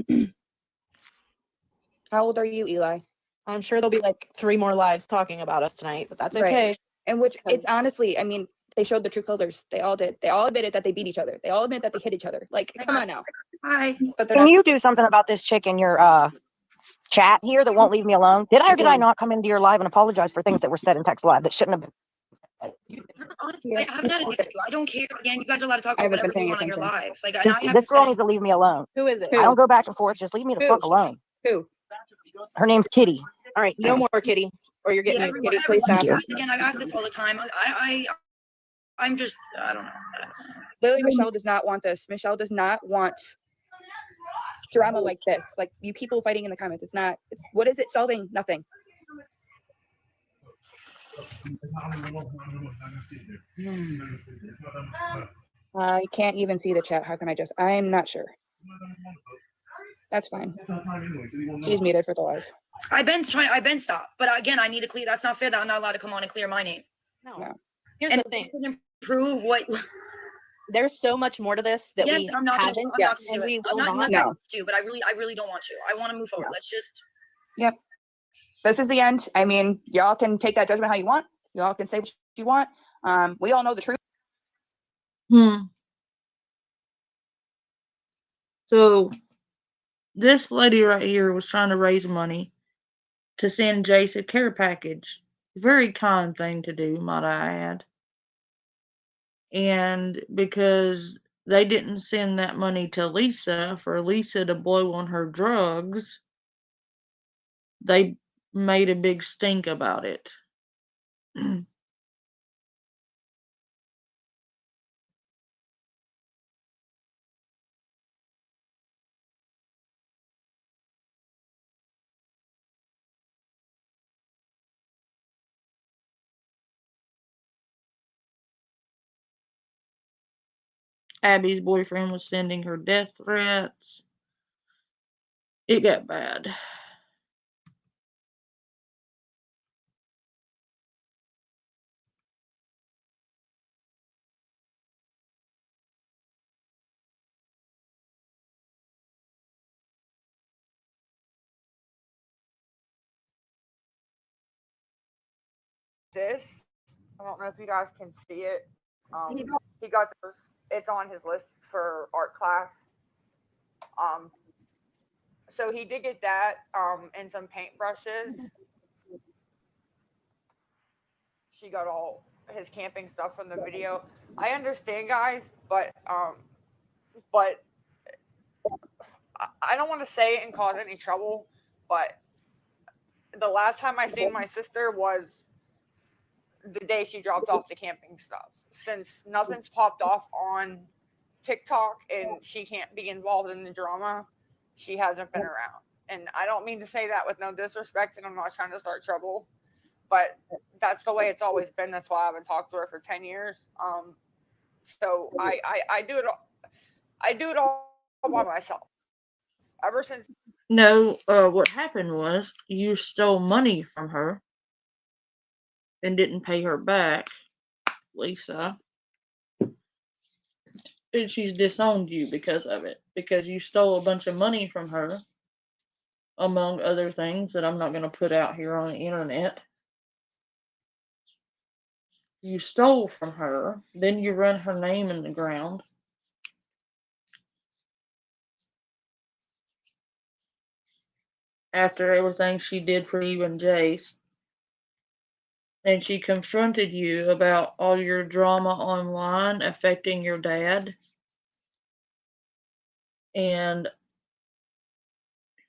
How old are you, Eli? I'm sure there'll be like 3 more lives talking about us tonight, but that's Right. okay. And which it's Because- honestly, I mean, they showed the true colors. They all did. They all admitted that they beat each other. They all admit that they hit each other. Like, come on now. Hi. But they're Can not. you do something about this chick in your chat here that won't leave me alone? Did I or did I not come into your live and apologize for things that were said in text live that shouldn't have been? Honestly, I haven't had an issue. I don't care. Again, you guys are allowed to talk I about haven't been whatever you paying want on your attention. lives. Like, and Just I have this to girl say, needs to leave me alone. Who is it? I don't go back and forth. Just leave me the Who? fuck alone. Who? Her name's Kitty. All right, no more, Kitty, or you're getting everyone, Kitty. Please everyone, stop. guys, again, I ask this all the time. I'm just, I don't know. Literally, Michelle does not want this. Michelle does not want drama like this. Like you people fighting in the comments. It's not. It's what is it solving? Nothing. I can't even see the chat. How can I just? I'm not sure. That's fine. She's muted for the live. I've been stopped, but again, I need to clear. That's not fair that I'm not allowed to come on and clear my name. No. Here's And the thing. Prove what. There's so much more to this that Yes, we I'm not. haven't, I'm not and gonna do we it. will I'm not. not to, but I really don't want to. I want to move forward. Let's just. Yep. This is the end. I mean, y'all can take that judgment how you want. Y'all can say what you want. We all know the truth. So this lady right here was trying to raise money to send Jace a care package. Very kind thing to do, might I add. And because they didn't send that money to Lisa for Lisa to blow on her drugs, they made a big stink about it. Abby's boyfriend was sending her death threats. It got bad. This, I don't know if you guys can see it. He got those. It's on his list for art class. So he did get that, and some paintbrushes. She got all his camping stuff from the video. I understand, guys, but I don't want to say it and cause any trouble, but the last time I seen my sister was the day she dropped off the camping stuff. Since nothing's popped off on TikTok and she can't be involved in the drama, she hasn't been around. And I don't mean to say that with no disrespect, and I'm not trying to start trouble, but that's the way it's always been. That's why I haven't talked to her for 10 years. So I do it all by myself. Ever since. No, what happened was you stole money from her and didn't pay her back, Lisa. And she's disowned you because of it. Because you stole a bunch of money from her, among other things that I'm not going to put out here on the internet. You stole from her, then you run her name in the ground. After everything she did for you and Jace. And she confronted you about all your drama online affecting your dad. And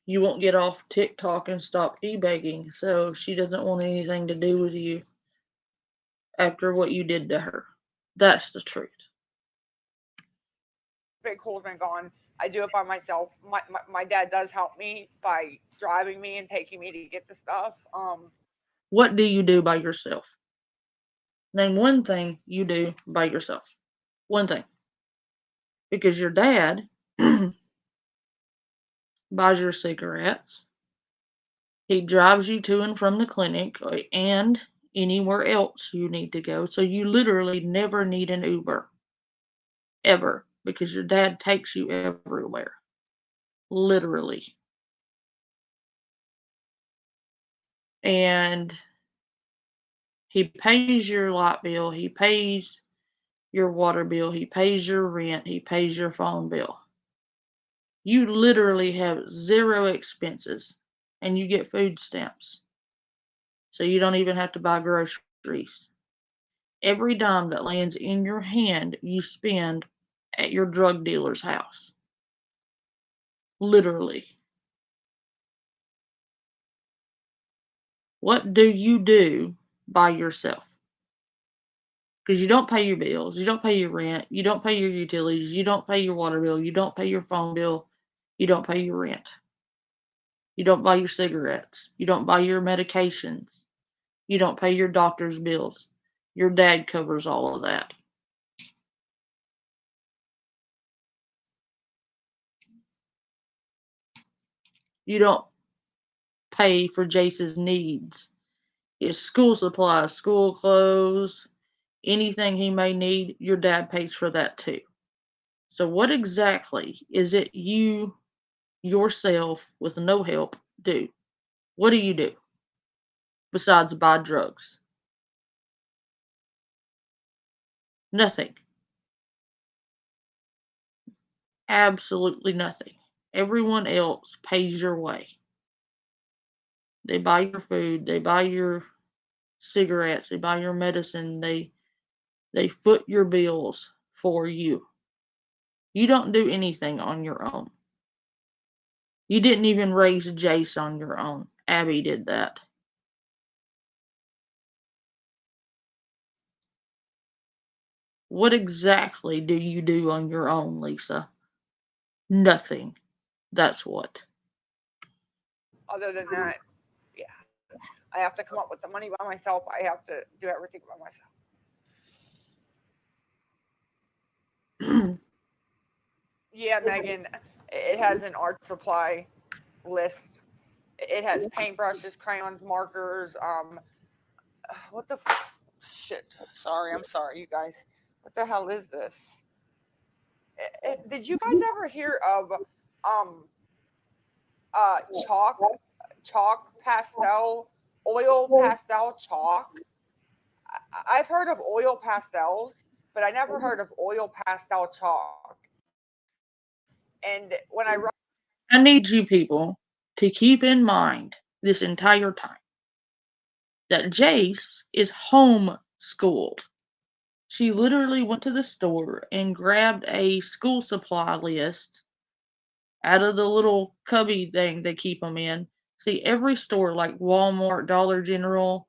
you won't get off TikTok and stop e-begging, so she doesn't want anything to do with you after what you did to her. That's the truth. Big Cool's been gone. I do it by myself. My dad does help me by driving me and taking me to get the stuff. What do you do by yourself? Name one thing you do by yourself. One thing. Because your dad buys your cigarettes. He drives you to and from the clinic and anywhere else you need to go. So you literally never need an Uber. Ever. Because your dad takes you everywhere. Literally. And he pays your light bill. He pays your water bill. He pays your rent. He pays your phone bill. You literally have zero expenses. And you get food stamps. So you don't even have to buy groceries. Every dime that lands in your hand, you spend at your drug dealer's house. Literally. What do you do by yourself? Because you don't pay your bills, you don't pay your rent, you don't pay your utilities, you don't pay your water bill, you don't pay your phone bill, you don't pay your rent. You don't buy your cigarettes, you don't buy your medications, you don't pay your doctor's bills. Your dad covers all of that. You don't pay for Jace's needs. His school supplies, school clothes, anything he may need, your dad pays for that too. So what exactly is it you yourself with no help do? What do you do besides buy drugs? Nothing. Absolutely nothing. Everyone else pays your way. They buy your food, they buy your cigarettes, they buy your medicine, they foot your bills for you. You don't do anything on your own. You didn't even raise Jace on your own. Abby did that. What exactly do you do on your own, Lisa? Nothing. That's what. Other than that, yeah, I have to come up with the money by myself. I have to do everything by myself. Yeah, Megan, it has an art supply list. It has paintbrushes, crayons, markers. What the shit? Sorry, I'm sorry, you guys. What the hell is this? Did you guys ever hear of um chalk pastel, oil pastel chalk? I've heard of oil pastels, but I never heard of oil pastel chalk. And when I need you people to keep in mind this entire time that Jace is homeschooled. She literally went to the store and grabbed a school supply list out of the little cubby thing they keep them in. See, every store like Walmart, Dollar General,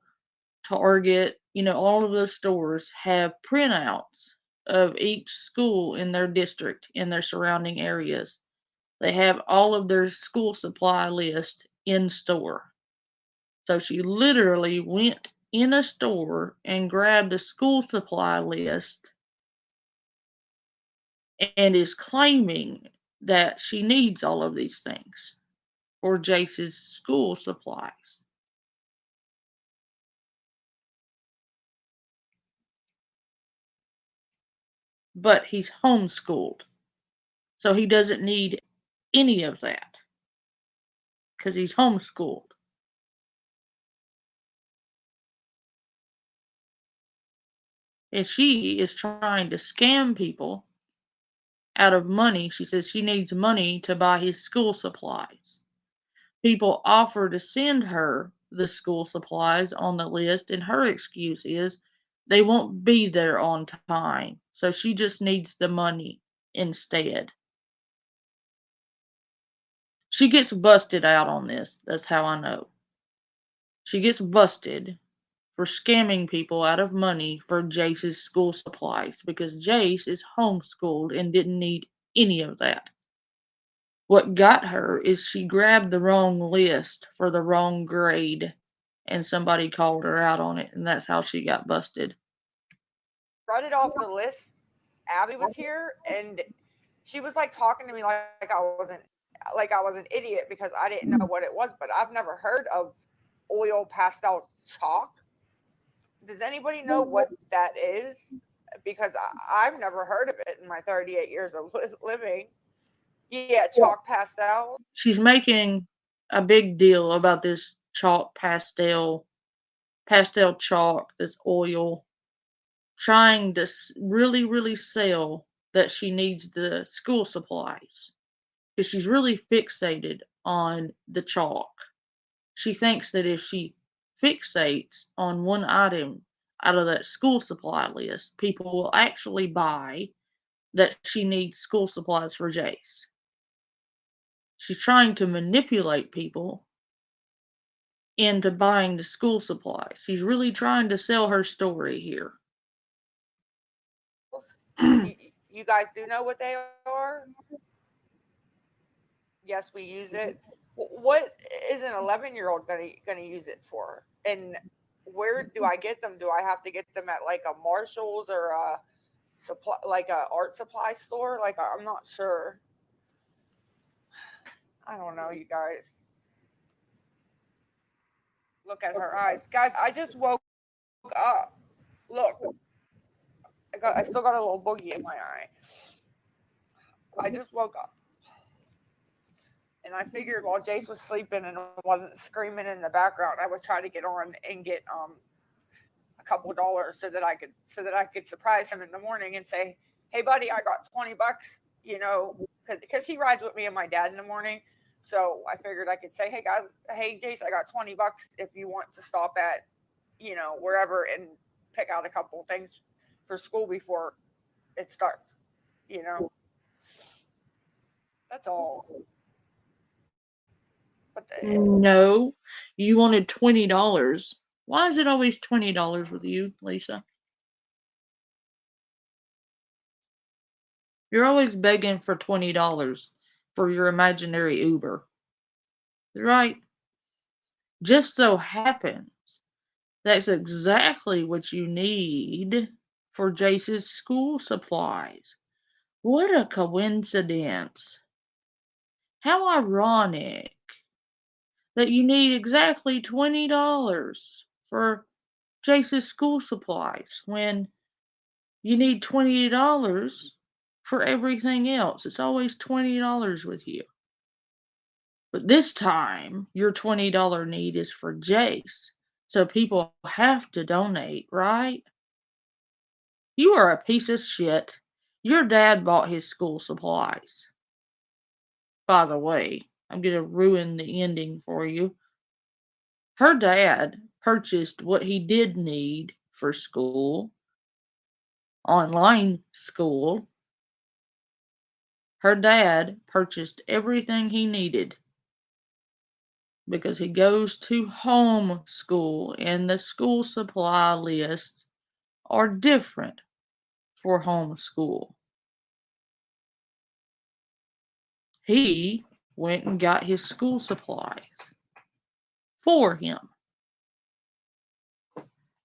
Target, all of those stores have printouts of each school in their district, in their surrounding areas. They have all of their school supply list in store. So she literally went in a store and grabbed a school supply list and is claiming that she needs all of these things for Jace's school supplies. But he's homeschooled, so he doesn't need any of that because he's homeschooled. And she is trying to scam people out of money. She says she needs money to buy his school supplies. People offer to send her the school supplies on the list, and her excuse is they won't be there on time. So she just needs the money instead. She gets busted out on this. That's how I know. She gets busted for scamming people out of money for Jace's school supplies because Jace is homeschooled and didn't need any of that. What got her is she grabbed the wrong list for the wrong grade and somebody called her out on it, and that's how she got busted. Read it off the list. Abby was here and she was like talking to me like I was an idiot because I didn't know what it was, but I've never heard of oil pastel chalk. Does anybody know what that is? Because I've never heard of it in my 38 years of living. Yeah, chalk pastel. She's making a big deal about this chalk pastel chalk, this oil, trying to really sell that she needs the school supplies because she's really fixated on the chalk. She thinks that if she fixates on one item out of that school supply list, people will actually buy that she needs school supplies for Jace. She's trying to manipulate people into buying the school supplies. She's really trying to sell her story here. You guys do know what they are? Yes, we use it. What is an 11-year-old gonna use it for? And where do I get them? Do I have to get them at like a Marshalls or a supply, like a art supply store? Like I'm not sure. I don't know, you guys. Look at her eyes, guys. I just woke up. Look, I still got a little boogie in my eye. I just woke up. And I figured while Jace was sleeping and wasn't screaming in the background, I would try to get on and get a couple dollars so that I could surprise him in the morning and say, "Hey, buddy, I got $20." You know, because he rides with me and my dad in the morning. So I figured I could say, "Hey guys, hey Jace, I got $20 if you want to stop at, you know, wherever and pick out a couple things for school before it starts." You know, that's all. No, you wanted $20. Why is it always $20 with you, Lisa? You're always begging for $20 for your imaginary Uber. Right? Just so happens that's exactly what you need for Jace's school supplies. What a coincidence. How ironic that you need exactly $20 for Jace's school supplies when you need $20 for everything else. It's always $20 with you. But this time, your $20 need is for Jace. So people have to donate, right? You are a piece of shit. Your dad bought his school supplies. By the way, I'm going to ruin the ending for you. Her dad purchased what he did need for school, online school. Her dad purchased everything he needed because he goes to home school and the school supply lists are different for homeschool. He went and got his school supplies for him.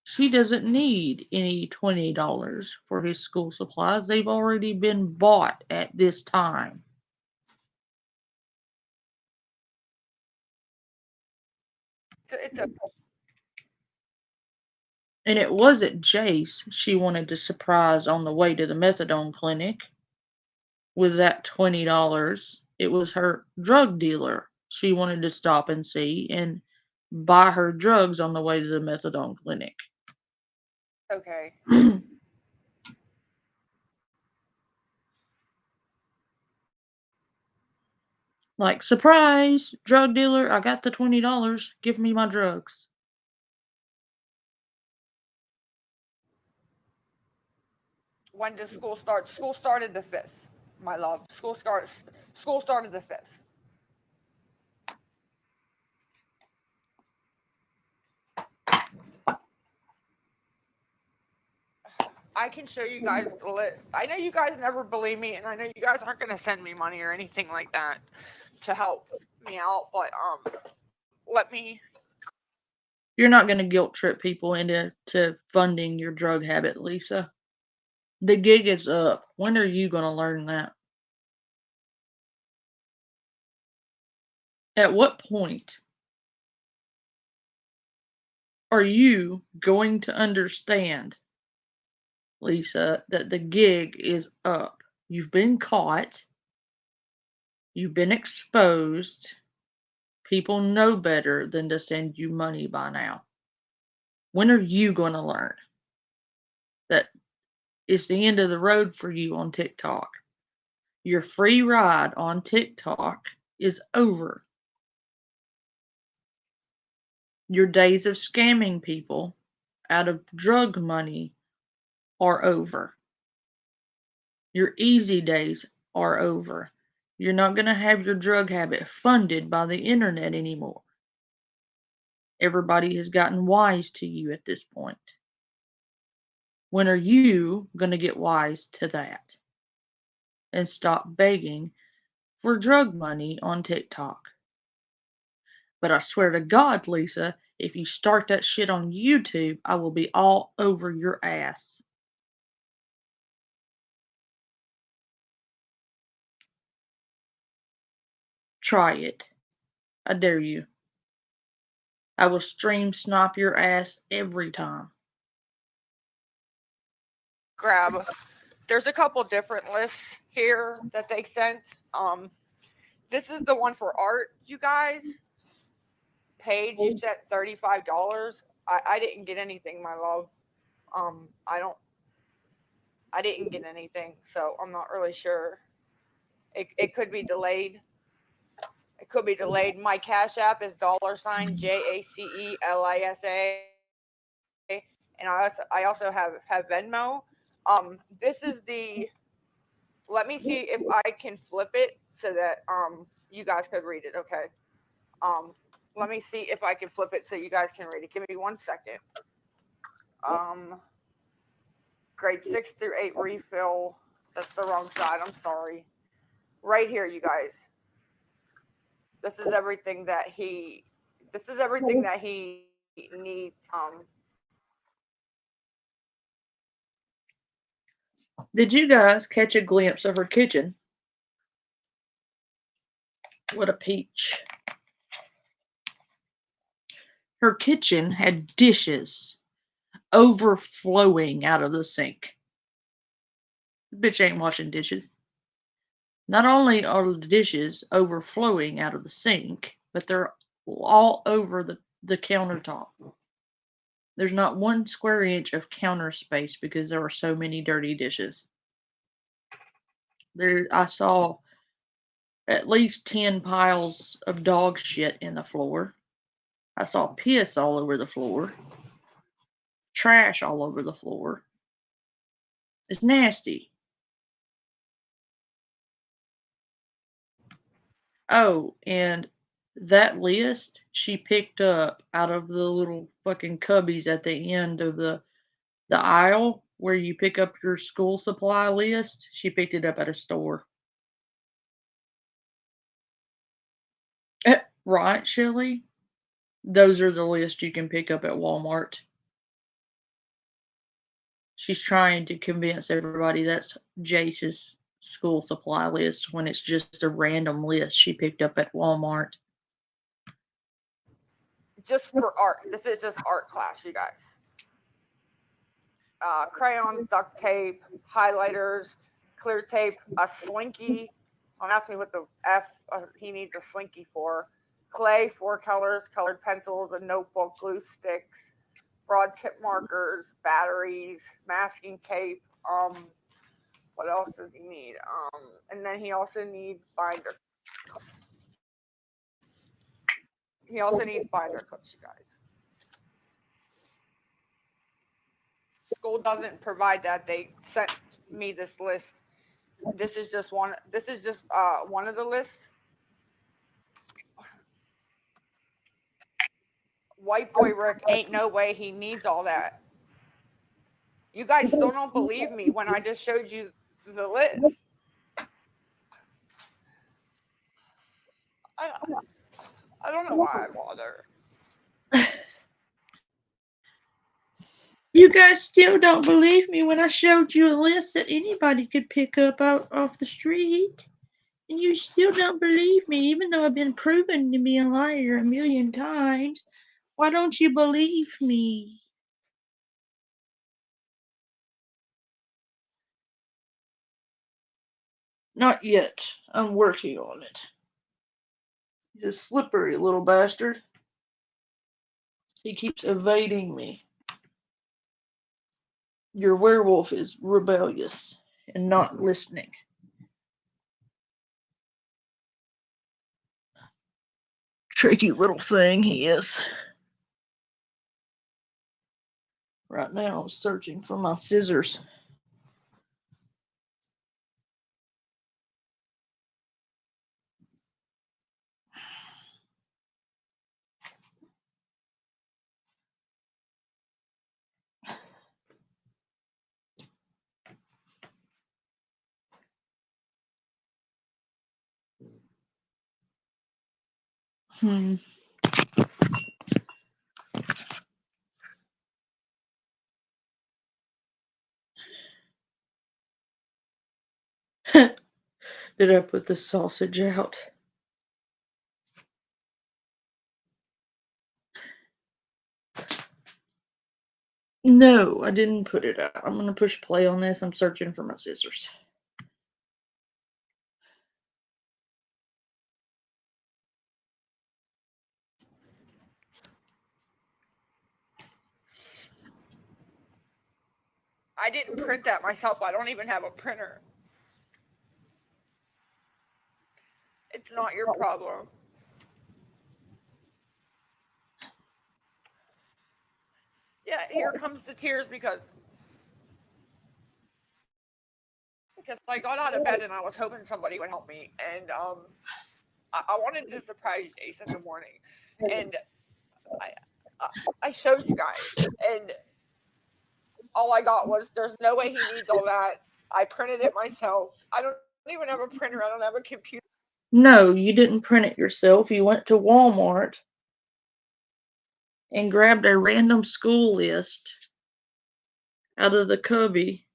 She doesn't need any $20 for his school supplies. They've already been bought at this time. It's a And it wasn't Jace she wanted to surprise on the way to the methadone clinic with that $20. It was her drug dealer she wanted to stop and see and buy her drugs on the way to the methadone clinic. okay. Like, surprise, drug dealer, I got the $20. Give me my drugs. When does school start? School started the 5th, my love. School started the 5th. I can show you guys the list. I know you guys never believe me, and I know you guys aren't going to send me money or anything like that to help me out, but let me. You're not going to guilt trip people into funding your drug habit, Lisa. The gig is up. When are you going to learn that? At what point are you going to understand, Lisa, that the gig is up? You've been caught. You've been exposed. People know better than to send you money by now. When are you going to learn that it's the end of the road for you on TikTok? Your free ride on TikTok is over. Your days of scamming people out of drug money are over. Your easy days are over. You're not going to have your drug habit funded by the internet anymore. Everybody has gotten wise to you at this point. When are you going to get wise to that and stop begging for drug money on TikTok? But I swear to God, Lisa, if you start that shit on YouTube, I will be all over your ass. Try it. I dare you. I will stream snipe your ass every time. Grab. There's a couple different lists here that they sent. This is the one for art, you guys. Paige, you sent $35. I didn't get anything, my love. I didn't get anything, so I'm not really sure. It could be delayed. It could be delayed. My Cash App is $JACELISA, and I also have Venmo. This is the. Let me see if I can flip it so that you guys could read it. Okay. Let me see if I can flip it so you guys can read it. Give me 1 second. Grade 6 through 8 refill. That's the wrong side. I'm sorry. Right here, you guys. This is everything that he. This is everything that he needs. Did you guys catch a glimpse of her kitchen? What a peach. Her kitchen had dishes overflowing out of the sink. The bitch ain't washing dishes. Not only are the dishes overflowing out of the sink, but they're all over the countertop. There's not 1 square inch of counter space because there are so many dirty dishes. I saw at least 10 piles of dog shit in the floor. I saw piss all over the floor. Trash all over the floor. It's nasty. Oh, and that list she picked up out of the little fucking cubbies at the end of the aisle where you pick up your school supply list. She picked it up at a store. Right, Shelley? Those are the lists you can pick up at Walmart. She's trying to convince everybody that's Jace's school supply list when it's just a random list she picked up at Walmart. Just for art. This is just art class, you guys. Crayons, duct tape, highlighters, clear tape, a slinky. Don't ask me what the F he needs a slinky for. Clay, 4 colors, colored pencils, a notebook, glue sticks, broad tip markers, batteries, masking tape. What else does he need? And then he also needs binder. He also needs binder clips, you guys. School doesn't provide that. They sent me this list. This is just one. This is just one of the lists. White boy Rick ain't no way he needs all that. You guys still don't believe me when I just showed you the list. I don't know why I bother. You guys still don't believe me when I showed you a list that anybody could pick up out off the street. And you still don't believe me, even though I've been proven to be a liar a million times. Why don't you believe me? Not yet. I'm working on it. He's a slippery little bastard. He keeps evading me. Your werewolf is rebellious and not listening. Tricky little thing he is. Right now I'm searching for my scissors. Did I put the sausage out? No, I didn't put it out. I'm going to push play on this. I'm searching for my scissors. I didn't print that myself. I don't even have a printer. It's not your problem. Yeah, here comes the tears because I got out of bed and I was hoping somebody would help me. And I wanted to surprise Jace in the morning. And I showed you guys. And all I got was, there's no way he needs all that. I printed it myself. I don't even have a printer. I don't have a computer. No, you didn't print it yourself. You went to Walmart and grabbed a random school list out of the cubby.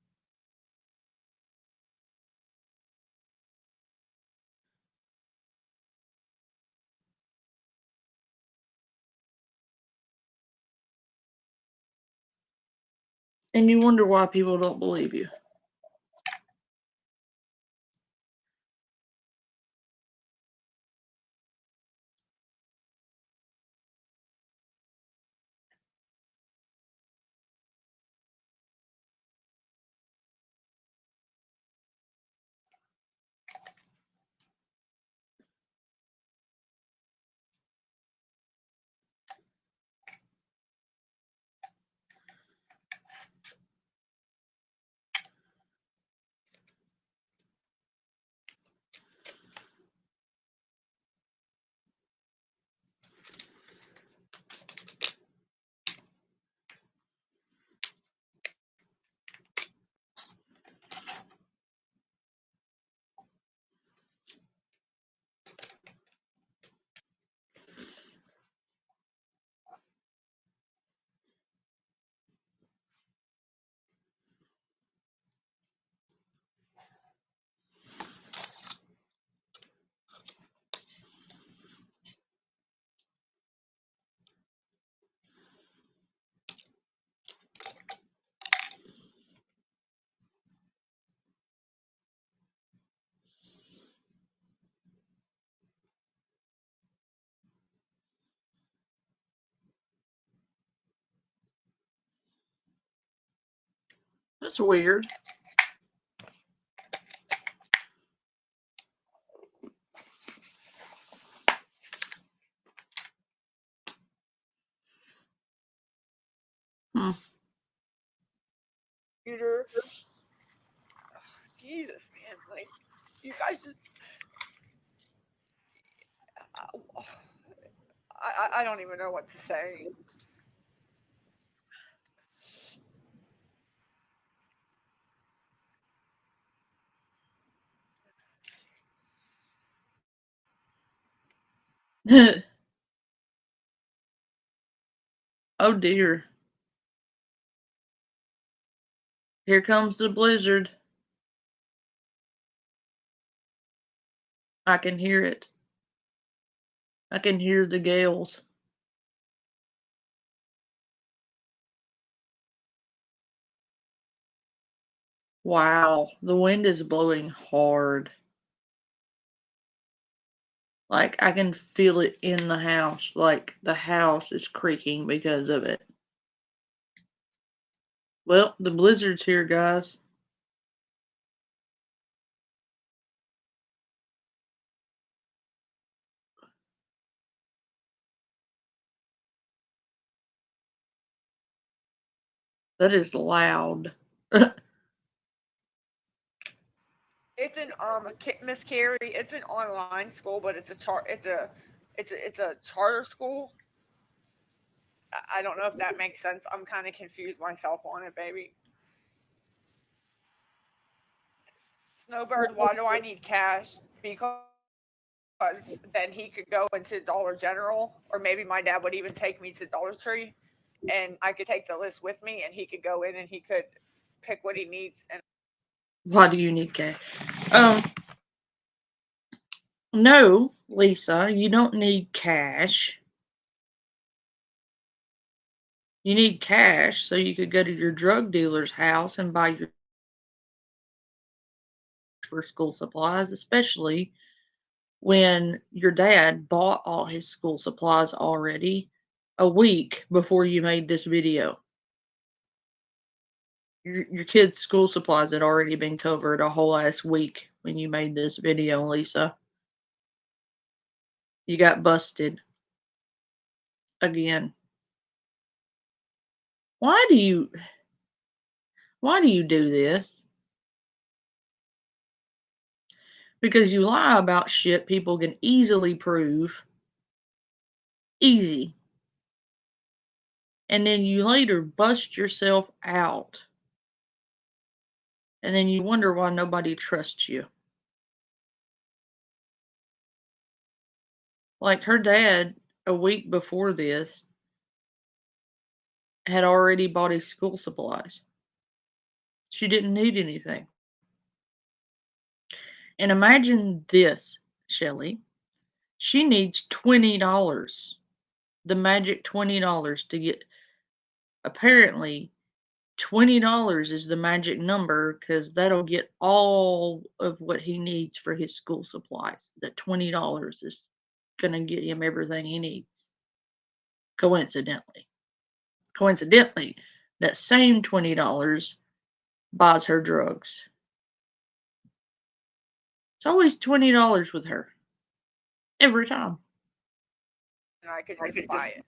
And you wonder why people don't believe you. That's weird. You guys just. I don't even know what to say. Oh dear. Here comes the blizzard. I can hear it. I can hear the gales. Wow, the wind is blowing hard. Like, I can feel it in the house. Like, the house is creaking because of it. Well, the blizzard's here, guys. That is loud. It's an Miss Carrie. It's an online school, but it's a charter school. I don't know if that makes sense. I'm kind of confused myself on it, baby. Snowbird, why do I need cash? Because then he could go into Dollar General, or maybe my dad would even take me to Dollar Tree, and I could take the list with me, and he could go in and he could pick what he needs. And Why do you need cash? No, Lisa, you don't need cash. You need cash so you could go to your drug dealer's house and buy your for school supplies, especially when your dad bought all his school supplies already a week before you made this video. Your kids' school supplies had already been covered a whole ass week when you made this video, Lisa. You got busted. Again. Why do you do this? Because you lie about shit people can easily prove. Easy. And then you later bust yourself out. And then you wonder why nobody trusts you. Like her dad, a week before this, had already bought his school supplies. She didn't need anything. And imagine this, Shelly. She needs $20. The magic $20 to get. Apparently, $20 is the magic number because that'll get all of what he needs for his school supplies. That $20 is going to get him everything he needs. Coincidentally, that same $20 buys her drugs. It's always $20 with her. Every time. I could just buy it.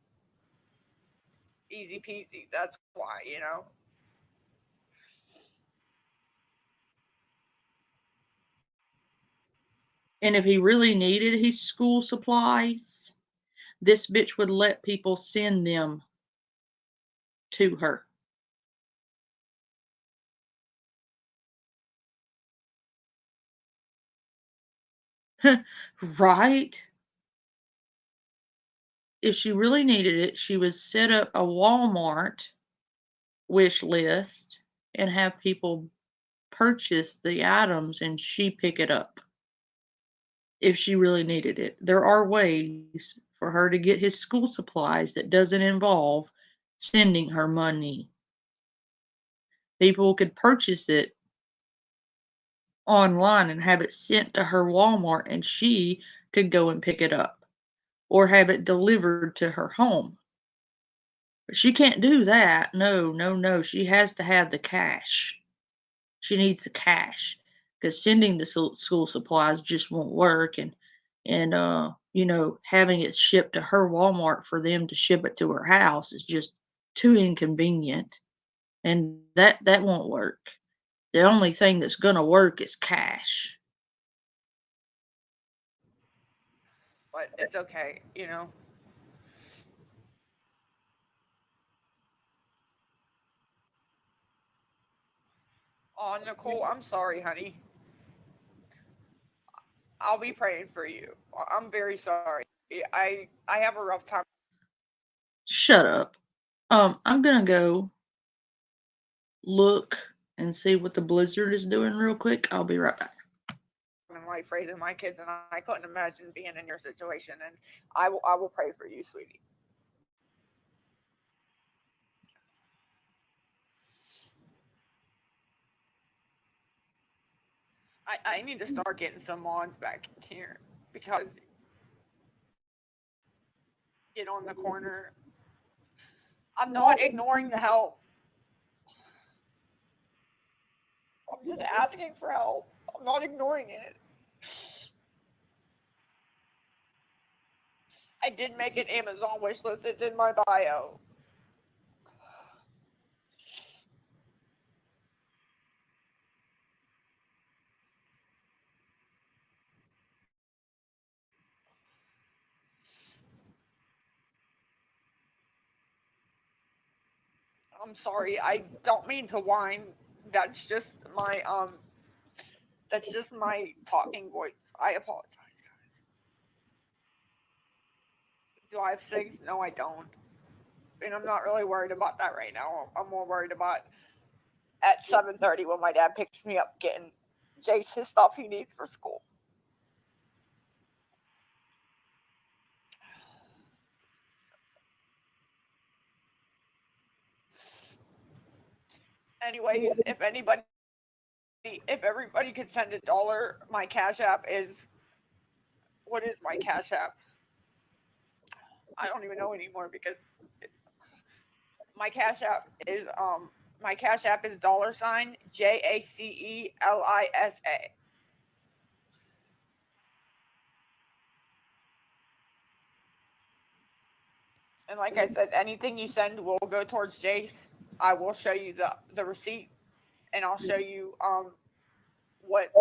Easy peasy. That's why, you know. And if he really needed his school supplies, this bitch would let people send them to her. Right? If she really needed it, she would set up a Walmart wish list and have people purchase the items and she pick it up. If she really needed it. There are ways for her to get his school supplies that doesn't involve sending her money. People could purchase it online and have it sent to her Walmart and she could go and pick it up or have it delivered to her home. But she can't do that. No. She has to have the cash. She needs the cash because sending the school supplies just won't work and having it shipped to her Walmart for them to ship it to her house is just too inconvenient and that won't work. The only thing that's going to work is cash. but it's okay, you know. Oh, Nicole, I'm sorry, honey. I'll be praying for you. I'm very sorry. I have a rough time. Shut up. I'm gonna go look and see what the blizzard is doing real quick. I'll be right back. In life raising my kids, and I couldn't imagine being in your situation. And I will pray for you, sweetie. I need to start getting some mods back in here because get on the corner. I'm not ignoring the help. I'm just asking for help. I'm not ignoring it. I did make an Amazon wish list. It's in my bio. I'm sorry. I don't mean to whine. That's just my That's just my talking voice. I apologize, guys. Do I have SIGs? No, I don't. And I'm not really worried about that right now. I'm more worried about at 7:30 when my dad picks me up getting Jace his stuff he needs for school. Anyways, if everybody could send $1, my Cash App is, what is my Cash App? I don't even know anymore because my Cash App is $JACELISA. And like I said, anything you send will go towards Jace. I will show you the receipt, and I'll show you what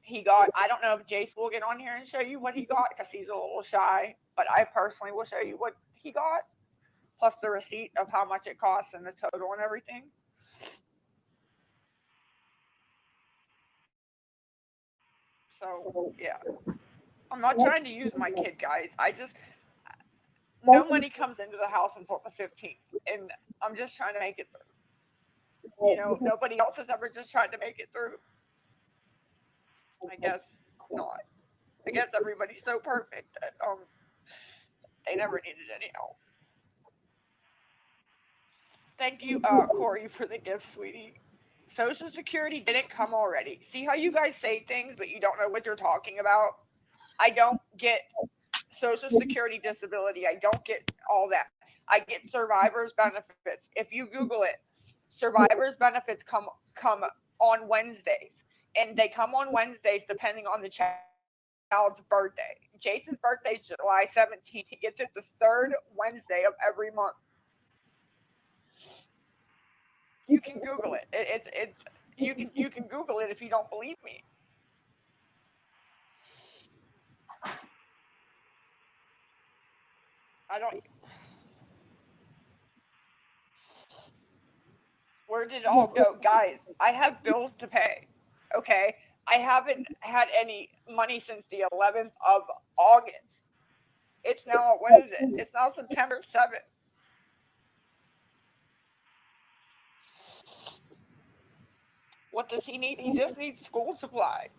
he got. I don't know if Jace will get on here and show you what he got because he's a little shy, but I personally will show you what he got, plus the receipt of how much it costs and the total and everything. So yeah, I'm not trying to use my kid, guys. No money comes into the house until the 15th, and I'm just trying to make it through. You know, nobody else has ever just tried to make it through. I guess not. I guess everybody's so perfect that they never needed any help. Thank you, Corey, for the gift, sweetie. Social Security didn't come already. See how you guys say things, but you don't know what you're talking about? I don't get Social Security disability. I don't get all that. I get survivor's benefits. If you Google it, survivor's benefits come on Wednesdays. And they come on Wednesdays depending on the child's birthday. Jason's birthday is July 17th. He gets it the third Wednesday of every month. You can Google it. You can Google it if you don't believe me. I don't. Where did it all go, guys? I have bills to pay. Okay, I haven't had any money since the 11th of August. It's now, what is it? It's now September 7th. What does he need? He just needs school supplies.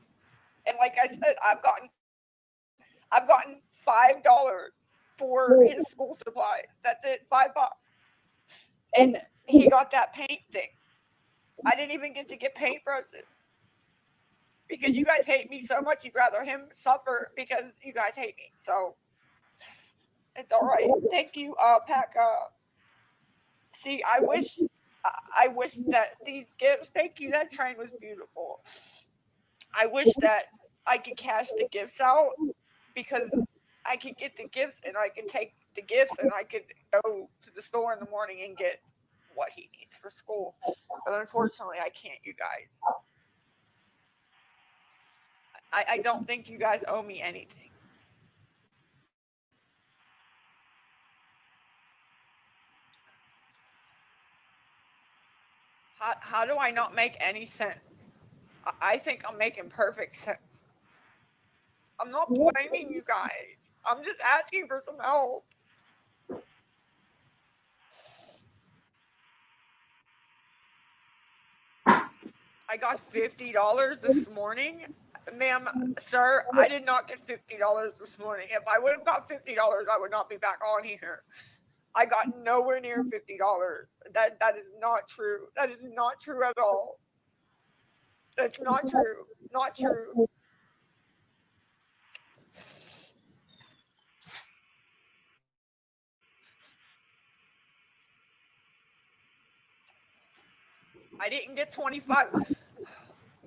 And like I said, I've gotten $5 for his school supplies. That's it, $5. And he got that paint thing. I didn't even get to get paintbrushes. Because you guys hate me so much, you'd rather him suffer because you guys hate me. So it's all right. Thank you, Pack. See, I wish that these gifts. Thank you. That train was beautiful. I wish that I could cash the gifts out because I could get the gifts and I could take the gifts and I could go to the store in the morning and get what he needs for school. But unfortunately, I can't, you guys. I don't think you guys owe me anything. How do I not make any sense? I think I'm making perfect sense. I'm not blaming you guys. I'm just asking for some help. I got $50 this morning. Ma'am, sir, I did not get $50 this morning. If I would have got $50, I would not be back on here. I got nowhere near $50. That is not true. That is not true at all. That's not true. Not true. I didn't get 25.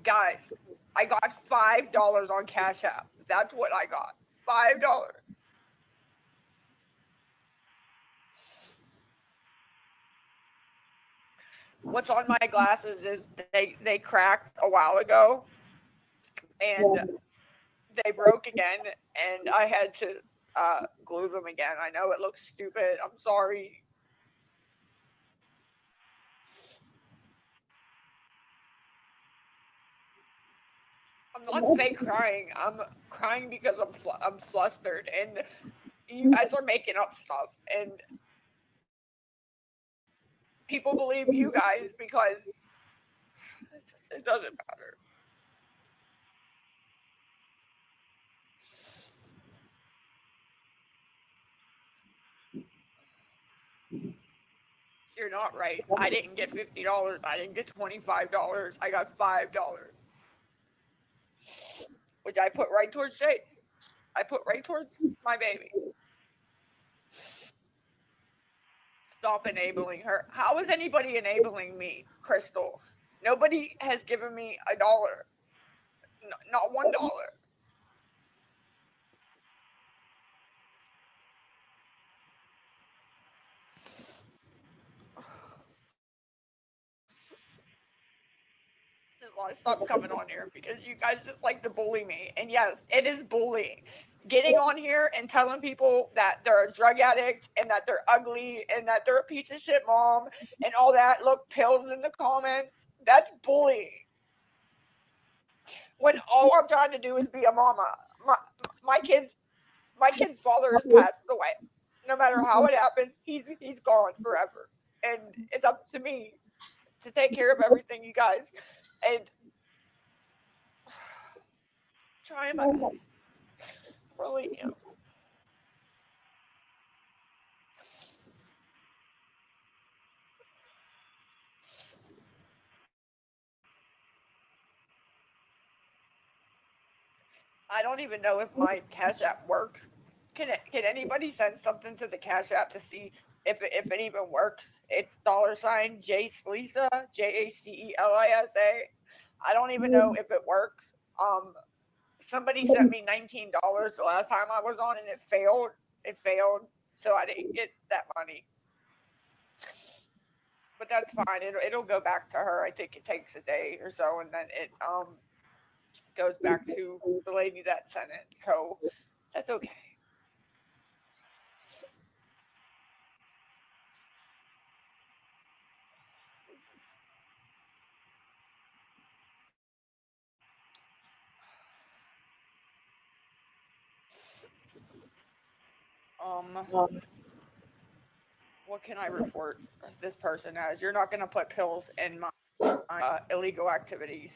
Guys, I got $5 on Cash App. That's what I got. $5. What's on my glasses is they cracked a while ago and they broke again and I had to glue them again. I know it looks stupid. I'm sorry. I'm not fake crying. I'm crying because I'm flustered and you guys are making up stuff and people believe you guys because it doesn't matter. You're not right. I didn't get $50. I didn't get $25. I got $5, which I put right towards Jace. I put right towards my baby. Stop enabling her. How is anybody enabling me, Crystal? Nobody has given me $1. Not $1. This is why I stopped coming on here because you guys just like to bully me. And yes, it is bullying. Getting on here and telling people that they're a drug addict and that they're ugly and that they're a piece of shit mom and all that. Look, pills in the comments. That's bullying. When all I'm trying to do is be a mama. My kid's father has passed away. No matter how it happened, he's gone forever. And it's up to me to take care of everything, you guys. And trying my best. Really am. I don't even know if my Cash App works. Can anybody send something to the Cash App to see if it even works? It's $Jace Lisa, JACELISA. I don't even know if it works. Somebody sent me $19 the last time I was on and it failed. It failed, so I didn't get that money. But that's fine. It'll go back to her. I think it takes a day or so, and then it goes back to the lady that sent it. So that's okay. What can I report this person as? You're not going to put pills in my illegal activities.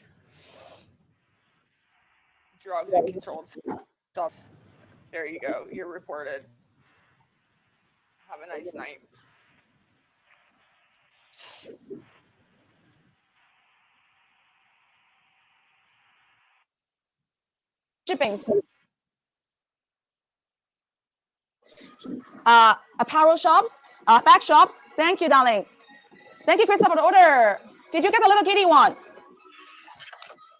Drugs and controlled stuff. There you go. You're reported. Have a nice night. Shippings. Apparel shops, bag shops. Thank you, darling. Thank you, Krista, for the order. Did you get the little kitty one?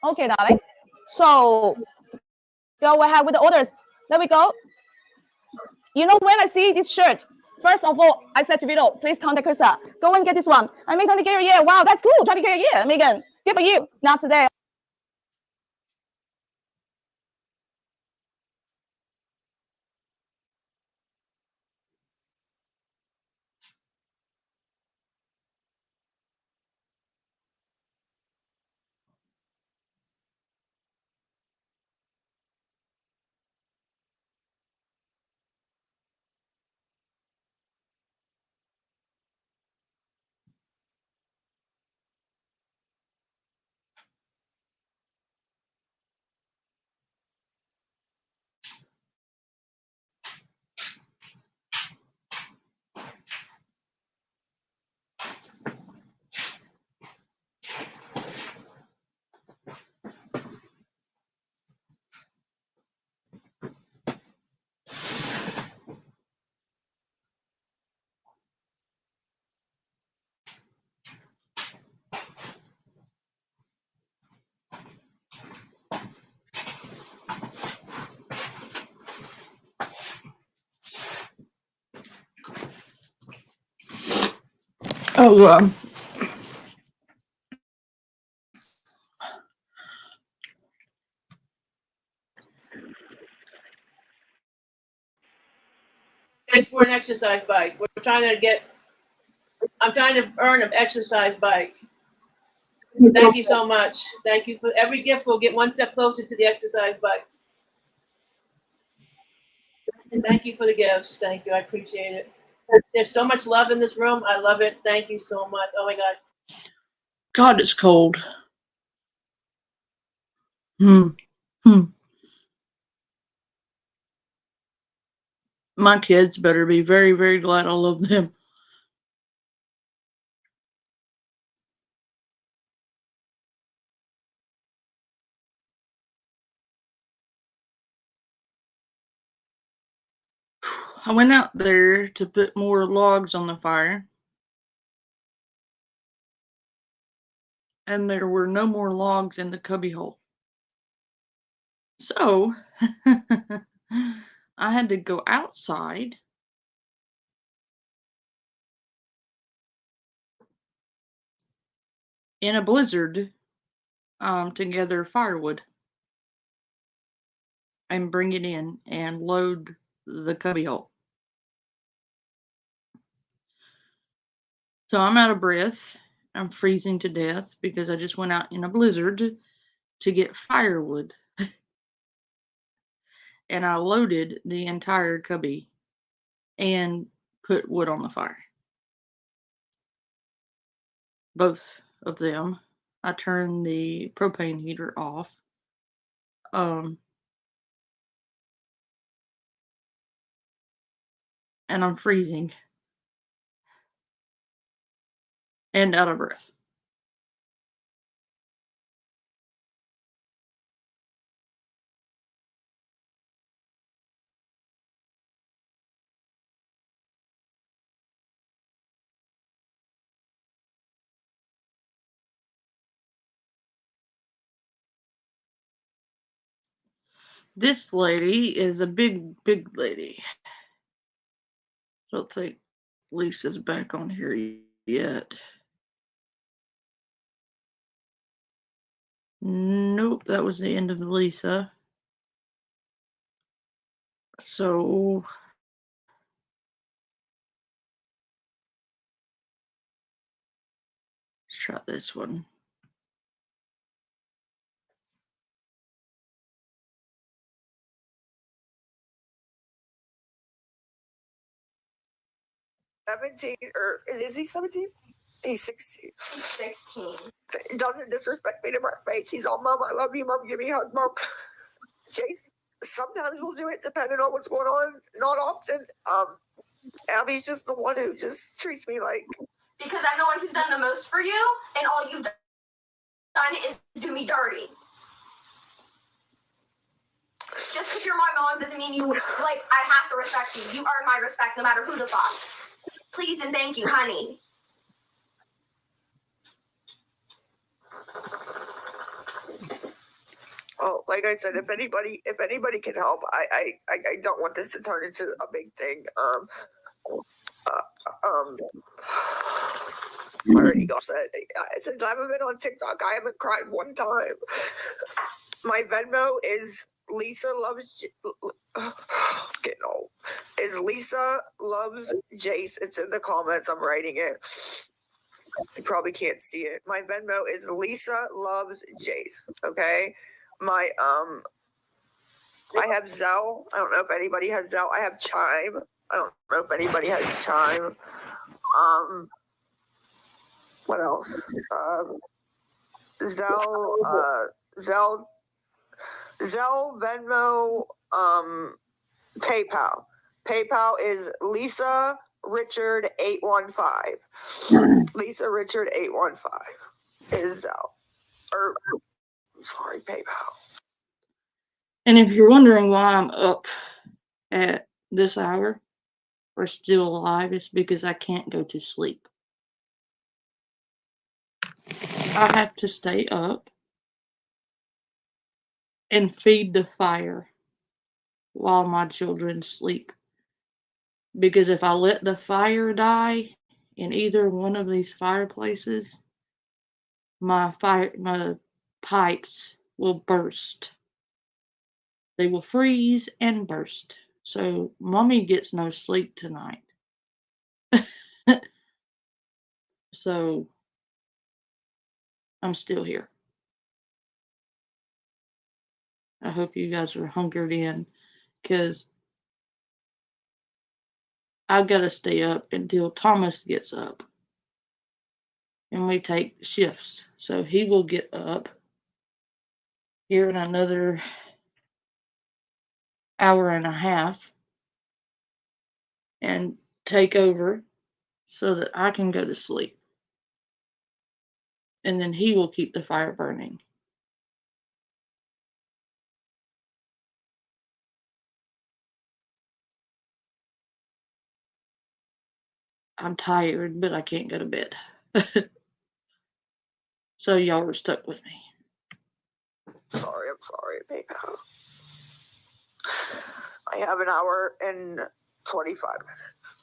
Okay, darling. So, go ahead with the orders. There we go. You know, when I see this shirt, first of all, I said to Vito, please contact Krista. Go and get this one. I made 20K a year. Wow, that's cool. 20K a year, Megan. Good for you. Not today. Oh, It's for an exercise bike. I'm trying to earn an exercise bike. Thank you so much. Thank you for every gift. We'll get one step closer to the exercise bike. Thank you for the gifts. Thank you. I appreciate it. There's so much love in this room. I love it. Thank you so much. Oh my God. God, it's cold. My kids better be very, very glad I love them. I went out there to put more logs on the fire, and there were no more logs in the cubbyhole. So I had to go outside in a blizzard to gather firewood and bring it in and load the cubbyhole. So I'm out of breath. I'm freezing to death because I just went out in a blizzard to get firewood. And I loaded the entire cubby and put wood on the fire. Both of them. I turned the propane heater off. And I'm freezing and out of breath. This lady is a big, big lady. Don't think Lisa's back on here yet. Nope, that was the end of Lisa. So let's try this one. Or is he 17? He's 16. 16. He doesn't disrespect me to my face. He's all, Mom, I love you, Mom, give me a hug, Mom. Jace, sometimes we'll do it depending on what's going on. Not often. Abby's just the one who just treats me like. Because I'm the one who's done the most for you, and all you've done is do me dirty. Just because you're my mom doesn't mean you, like, I have to respect you. You earn my respect no matter who the fuck. Please and thank you, honey. Oh, like I said, if anybody can help, I don't want this to turn into a big thing. I already got said. Since I haven't been on TikTok, I haven't cried one time. My Venmo is Lisa loves. Getting old. Is Lisa loves Jace? It's in the comments. I'm writing it. You probably can't see it. My Venmo is Lisa loves Jace. Okay. My I have Zelle. I don't know if anybody has Zelle. I have Chime. I don't know if anybody has Chime. What else? Zelle, Venmo, PayPal. PayPal is Lisa Richard 815. Lisa Richard 815 is Zelle. Or sorry, PayPal. And if you're wondering why I'm up at this hour or still alive, it's because I can't go to sleep. I have to stay up and feed the fire while my children sleep. Because if I let the fire die, in either one of these fireplaces, my pipes will burst. They will freeze and burst. So mommy gets no sleep tonight. So I'm still here. I hope you guys are hunkered in because I've got to stay up until Thomas gets up. And we take shifts. So he will get up here in another hour and a half and take over so that I can go to sleep. And then he will keep the fire burning. I'm tired, but I can't go to bed. So y'all are stuck with me. I'm sorry, baby. I have an hour and 25 minutes.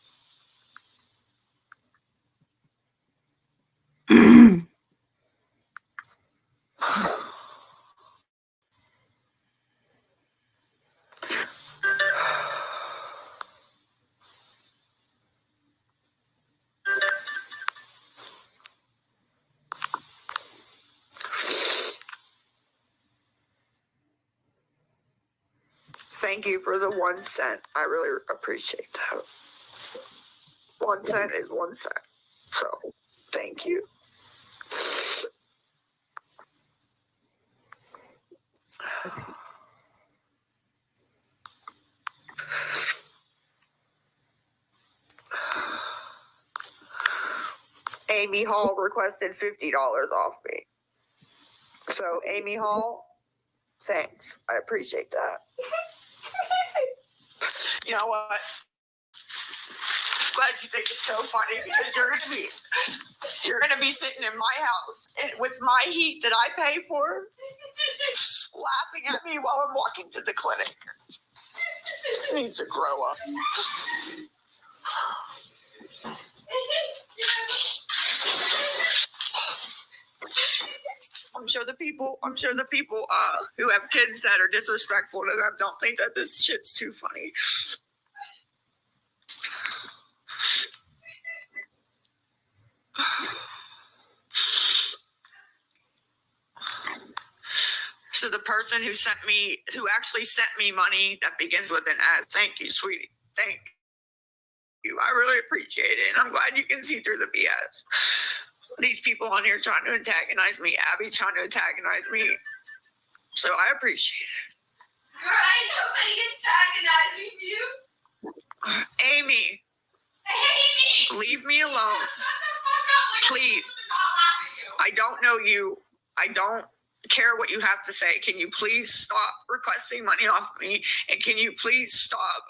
Thank you for the 1 cent. I really appreciate that. 1 cent is 1 cent. So, thank you. Amy Hall requested $50 off me. So, Amy Hall, thanks. I appreciate that. You know what? Glad you think it's so funny because you're gonna be sitting in my house and with my heat that I pay for, laughing at me while I'm walking to the clinic. He needs to grow up. I'm sure the people who have kids that are disrespectful to them don't think that this shit's too funny. So the person who actually sent me money that begins with an S, thank you, sweetie. Thank you. I really appreciate it. And I'm glad you can see through the BS. These people on here trying to antagonize me, Abby trying to antagonize me. So I appreciate it. Right? Nobody antagonizing you. Amy. Amy! Leave me alone. Please. I don't know you. I don't care what you have to say. Can you please stop requesting money off of me? And can you please stop?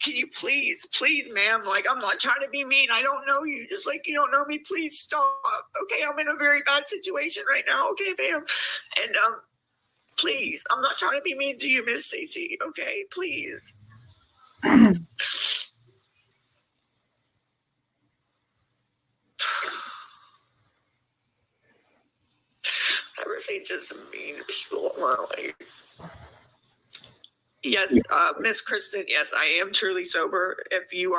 Can you please, ma'am? I'm not trying to be mean. I don't know you. Just like you don't know me. Please stop. Okay, I'm in a very bad situation right now. Okay, ma'am. And please, I'm not trying to be mean to you, Miss Stacy. Okay, please. I've never seen just mean people in my life. Yes, Miss Kristen, yes, I am truly sober. If you,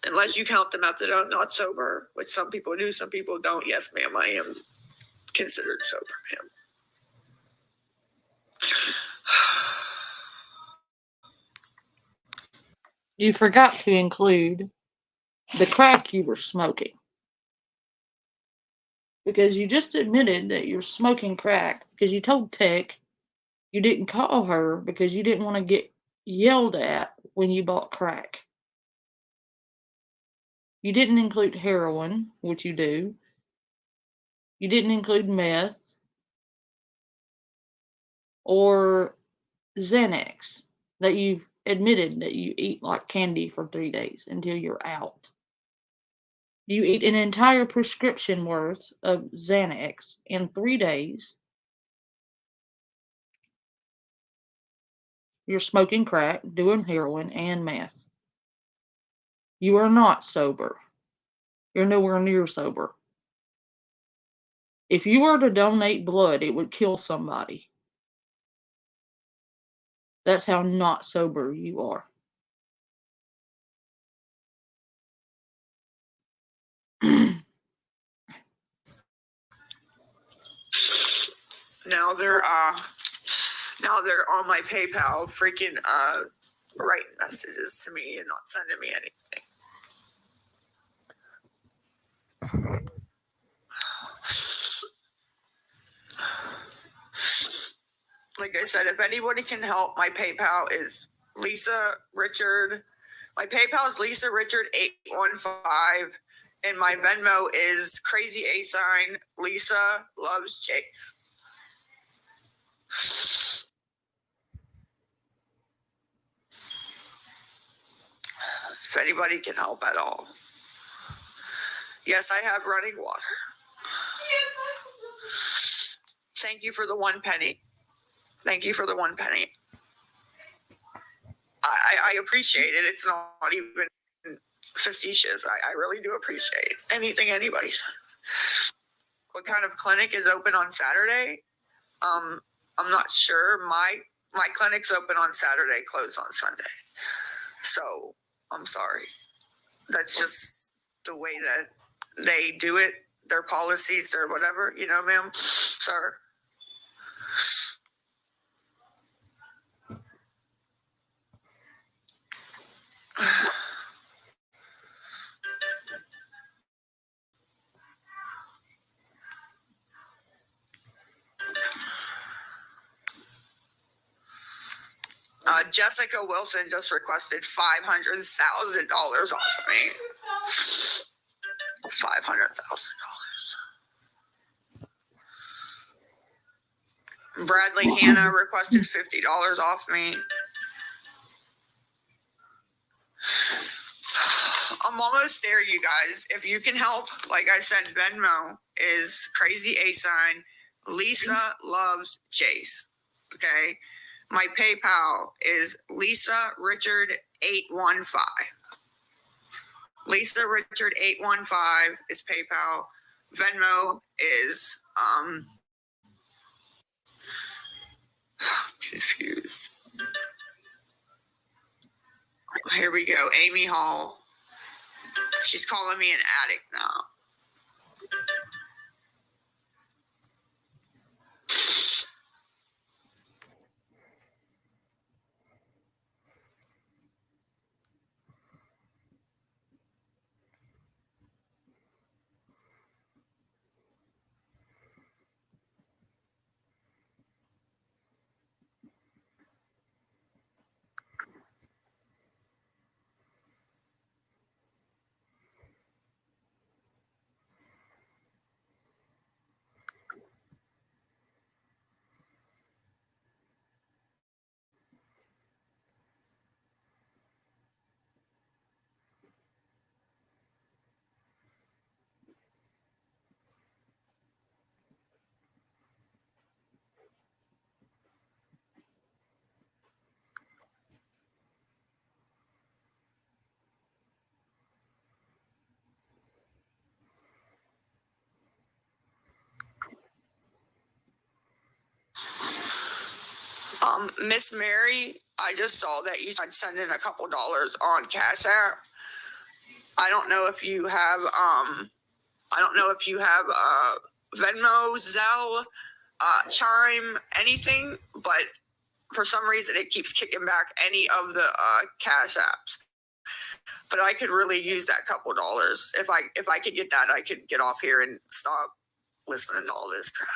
unless you count the method of not sober, which some people do, some people don't. Yes, ma'am, I am considered sober, ma'am. You forgot to include the crack you were smoking. Because you just admitted that you're smoking crack because you told Tech you didn't call her because you didn't want to get yelled at when you bought crack. You didn't include heroin, which you do. You didn't include meth or Xanax that you've admitted that you eat like candy for 3 days until you're out. You eat an entire prescription worth of Xanax in 3 days. You're smoking crack, doing heroin, and meth. You are not sober. You're nowhere near sober. If you were to donate blood, it would kill somebody. That's how not sober you are. Now they're on my PayPal freaking writing messages to me and not sending me anything. Like I said, if anybody can help, my PayPal is Lisa Richard. My PayPal is Lisa Richard 815, and my Venmo is crazy A sign Lisa loves Jace. If anybody can help at all. Yes, I have running water. Thank you for the 1 penny. Thank you for the 1 penny. I appreciate it. It's not even facetious. I really do appreciate anything anybody says. What kind of clinic is open on Saturday? I'm not sure. My clinic's open on Saturday, closed on Sunday. So I'm sorry. That's just the way that they do it. Their policies, their whatever, you know, ma'am, sir. Jessica Wilson just requested $500,000 off of me. $500,000. Bradley Hannah requested $50 off me. I'm almost there, you guys. If you can help, like I said, Venmo is crazy A sign Lisa loves Jace. Okay. My PayPal is Lisa Richard 815. Lisa Richard 815 is PayPal. Venmo is confused. Here we go. Amy Hall. She's calling me an addict now. Miss Mary, I just saw that you tried sending a couple dollars on Cash App. I don't know if you have Venmo, Zelle, Chime, anything, but for some reason it keeps kicking back any of the Cash Apps. But I could really use that couple dollars. If I could get that, I could get off here and stop listening to all this crap.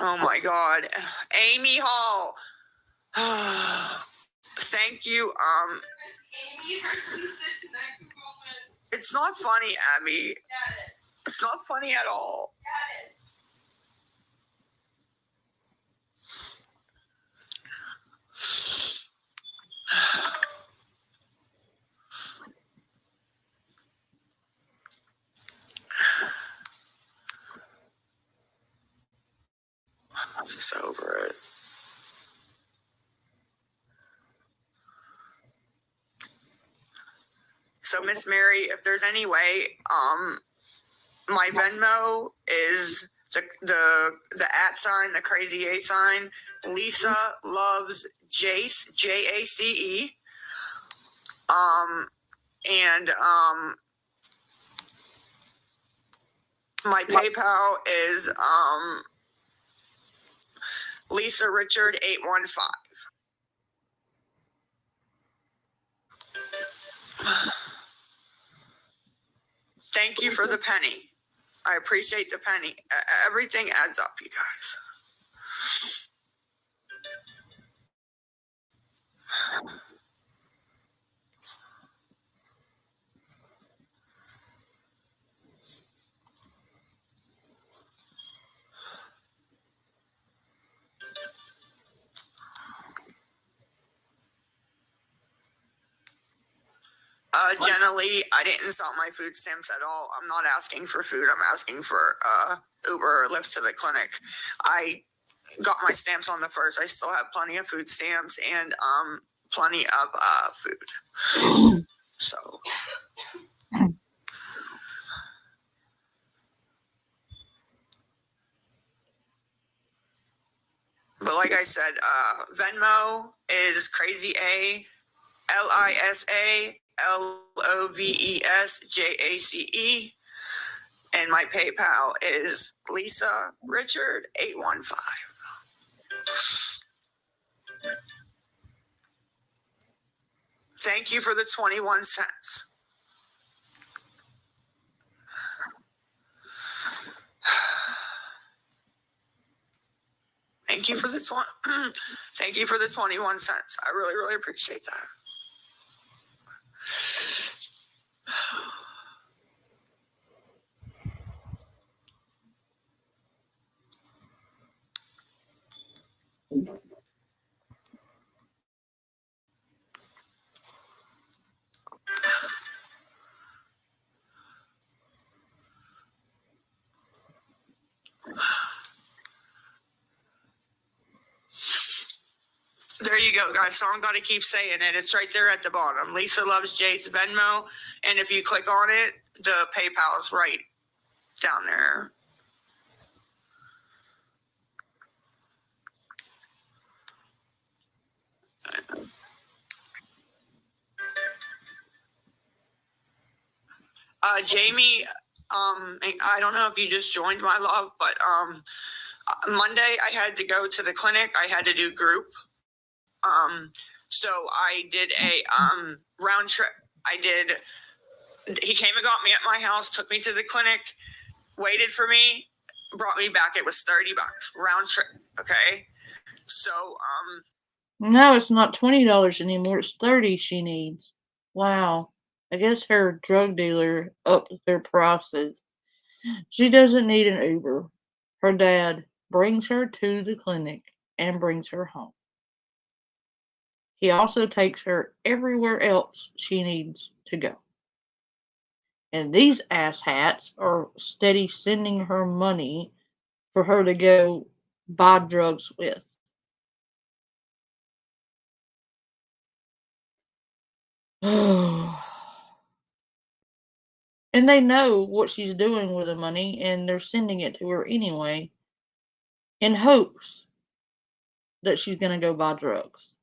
Oh my God. Amy Hall. Thank you. It's not funny, Abby. It's not funny at all. just over it. So Miss Mary, if there's any way, my Venmo is the @ sign, the crazy A sign. Lisa loves Jace, Jace. And my PayPal is Lisa Richard 815. Thank you for the penny. I appreciate the penny. Everything adds up, you guys. Jenna Lee, I didn't sell my food stamps at all. I'm not asking for food. I'm asking for Uber or Lyft to the clinic. I got my stamps on the 1st. I still have plenty of food stamps and plenty of food. So. But like I said, Venmo is Crazy A, LISALOVESJACE, and my PayPal is Lisa Richard 815. Thank you for the 21 cents. Thank you for the Thank you for the 21 cents. I really, really appreciate that. There you go, guys. So I'm going to keep saying it. It's right there at the bottom. Lisa loves Jace Venmo. And if you click on it, the PayPal is right down there. Jamie, I don't know if you just joined, my love, but Monday I had to go to the clinic. I had to do group. So I did a round trip. He came and got me at my house, took me to the clinic, waited for me, brought me back. It was $30 round trip. Okay. So No, it's not $20 anymore. It's $30 she needs. Wow. I guess her drug dealer upped their prices. She doesn't need an Uber. Her dad brings her to the clinic and brings her home. He also takes her everywhere else she needs to go. And these asshats are steady sending her money for her to go buy drugs with. And they know what she's doing with the money, and they're sending it to her anyway in hopes that she's going to go buy drugs.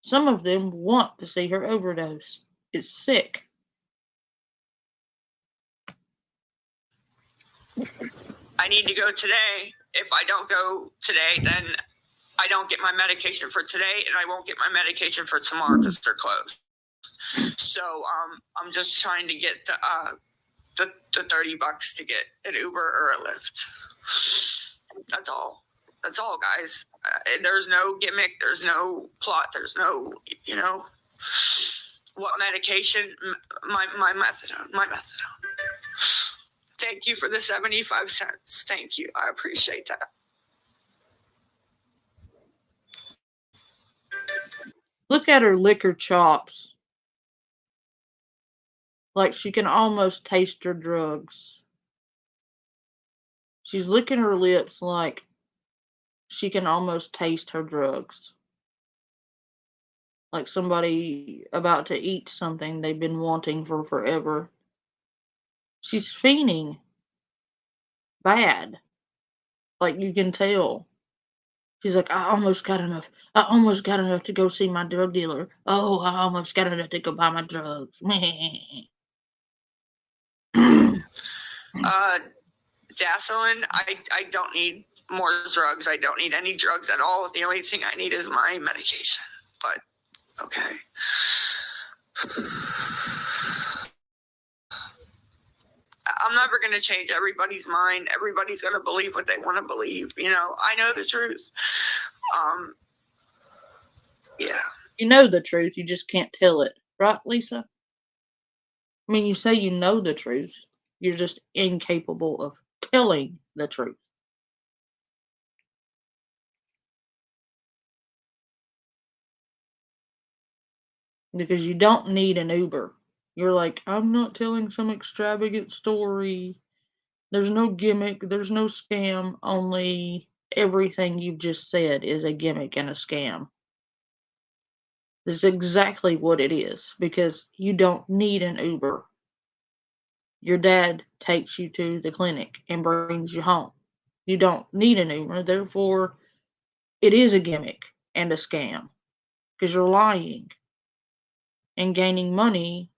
Some of them want to see her overdose. It's sick. I need to go today. If I don't go today, then I don't get my medication for today, and I won't get my medication for tomorrow because they're closed. So I'm just trying to get the $30 to get an Uber or a Lyft. That's all. That's all, guys. There's no gimmick. There's no plot. There's no, what medication? My methadone. My methadone. Thank you for the 75 cents. Thank you. I appreciate that. Look at her liquor chops. Like she can almost taste her drugs. She's licking her lips like she can almost taste her drugs. Like somebody about to eat something they've been wanting for forever. She's fiending bad. Like you can tell. She's like, I almost got enough. I almost got enough to go see my drug dealer. Oh, I almost got enough to go buy my drugs. Dazzlin, I don't need more drugs. I don't need any drugs at all. The only thing I need is my medication. But okay. I'm never going to change everybody's mind. Everybody's going to believe what they want to believe. You know, I know the truth. Yeah. You know the truth, you just can't tell it. Right, Lisa? I mean, you say you know the truth. You're just incapable of telling the truth. Because you don't need an Uber. You're like, I'm not telling some extravagant story. There's no gimmick. There's no scam. Only everything you've just said is a gimmick and a scam. This is exactly what it is. Because you don't need an Uber. Your dad takes you to the clinic and brings you home. You don't need an Uber. Therefore, it is a gimmick and a scam. Because you're lying and gaining money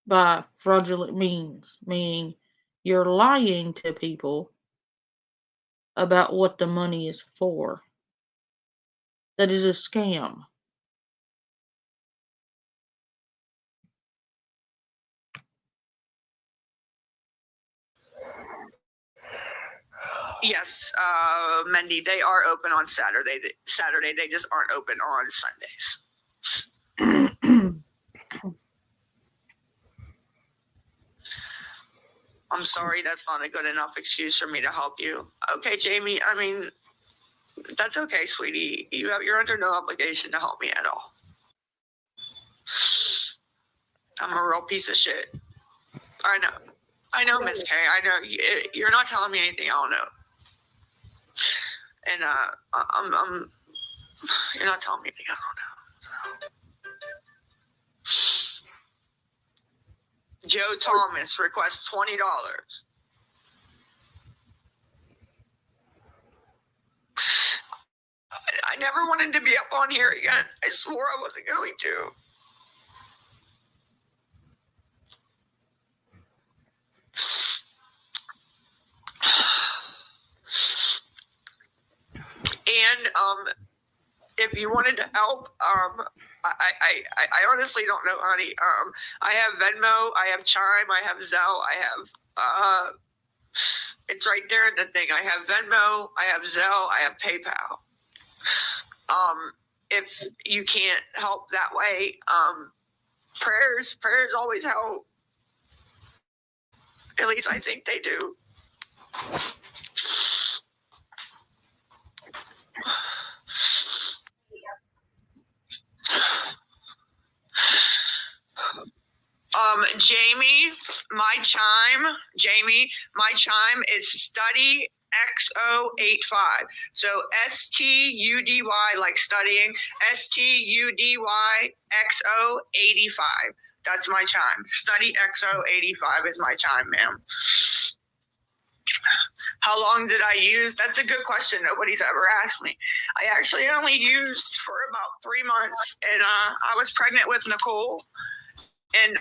by fraudulent means, meaning you're lying to people about what the money is for. That is a scam. Yes, Mendy, they are open on Saturday. They just aren't open on Sundays. I'm sorry, that's not a good enough excuse for me to help you. Okay, Jamie, I mean, that's okay, sweetie. You're under no obligation to help me at all. I'm a real piece of shit. I know, Miss K. I know you're not telling me anything I don't know. And I'm you're not telling me anything I don't know. Joe Thomas requests $20. I never wanted to be up on here again. I swore I wasn't going to. And if you wanted to help, I honestly don't know, honey. I have Venmo, I have Chime, I have Zelle, I have it's right there in the thing. I have Venmo, I have Zelle, I have PayPal. If you can't help that way, prayers always help. At least I think they do. Jamie, my chime is study XO85. So STUDY, like studying, STUDY XO85. That's my chime. Study XO85 is my chime, ma'am. How long did I use? That's a good question. Nobody's ever asked me. I actually only used for about 3 months, and I was pregnant with Nicole, and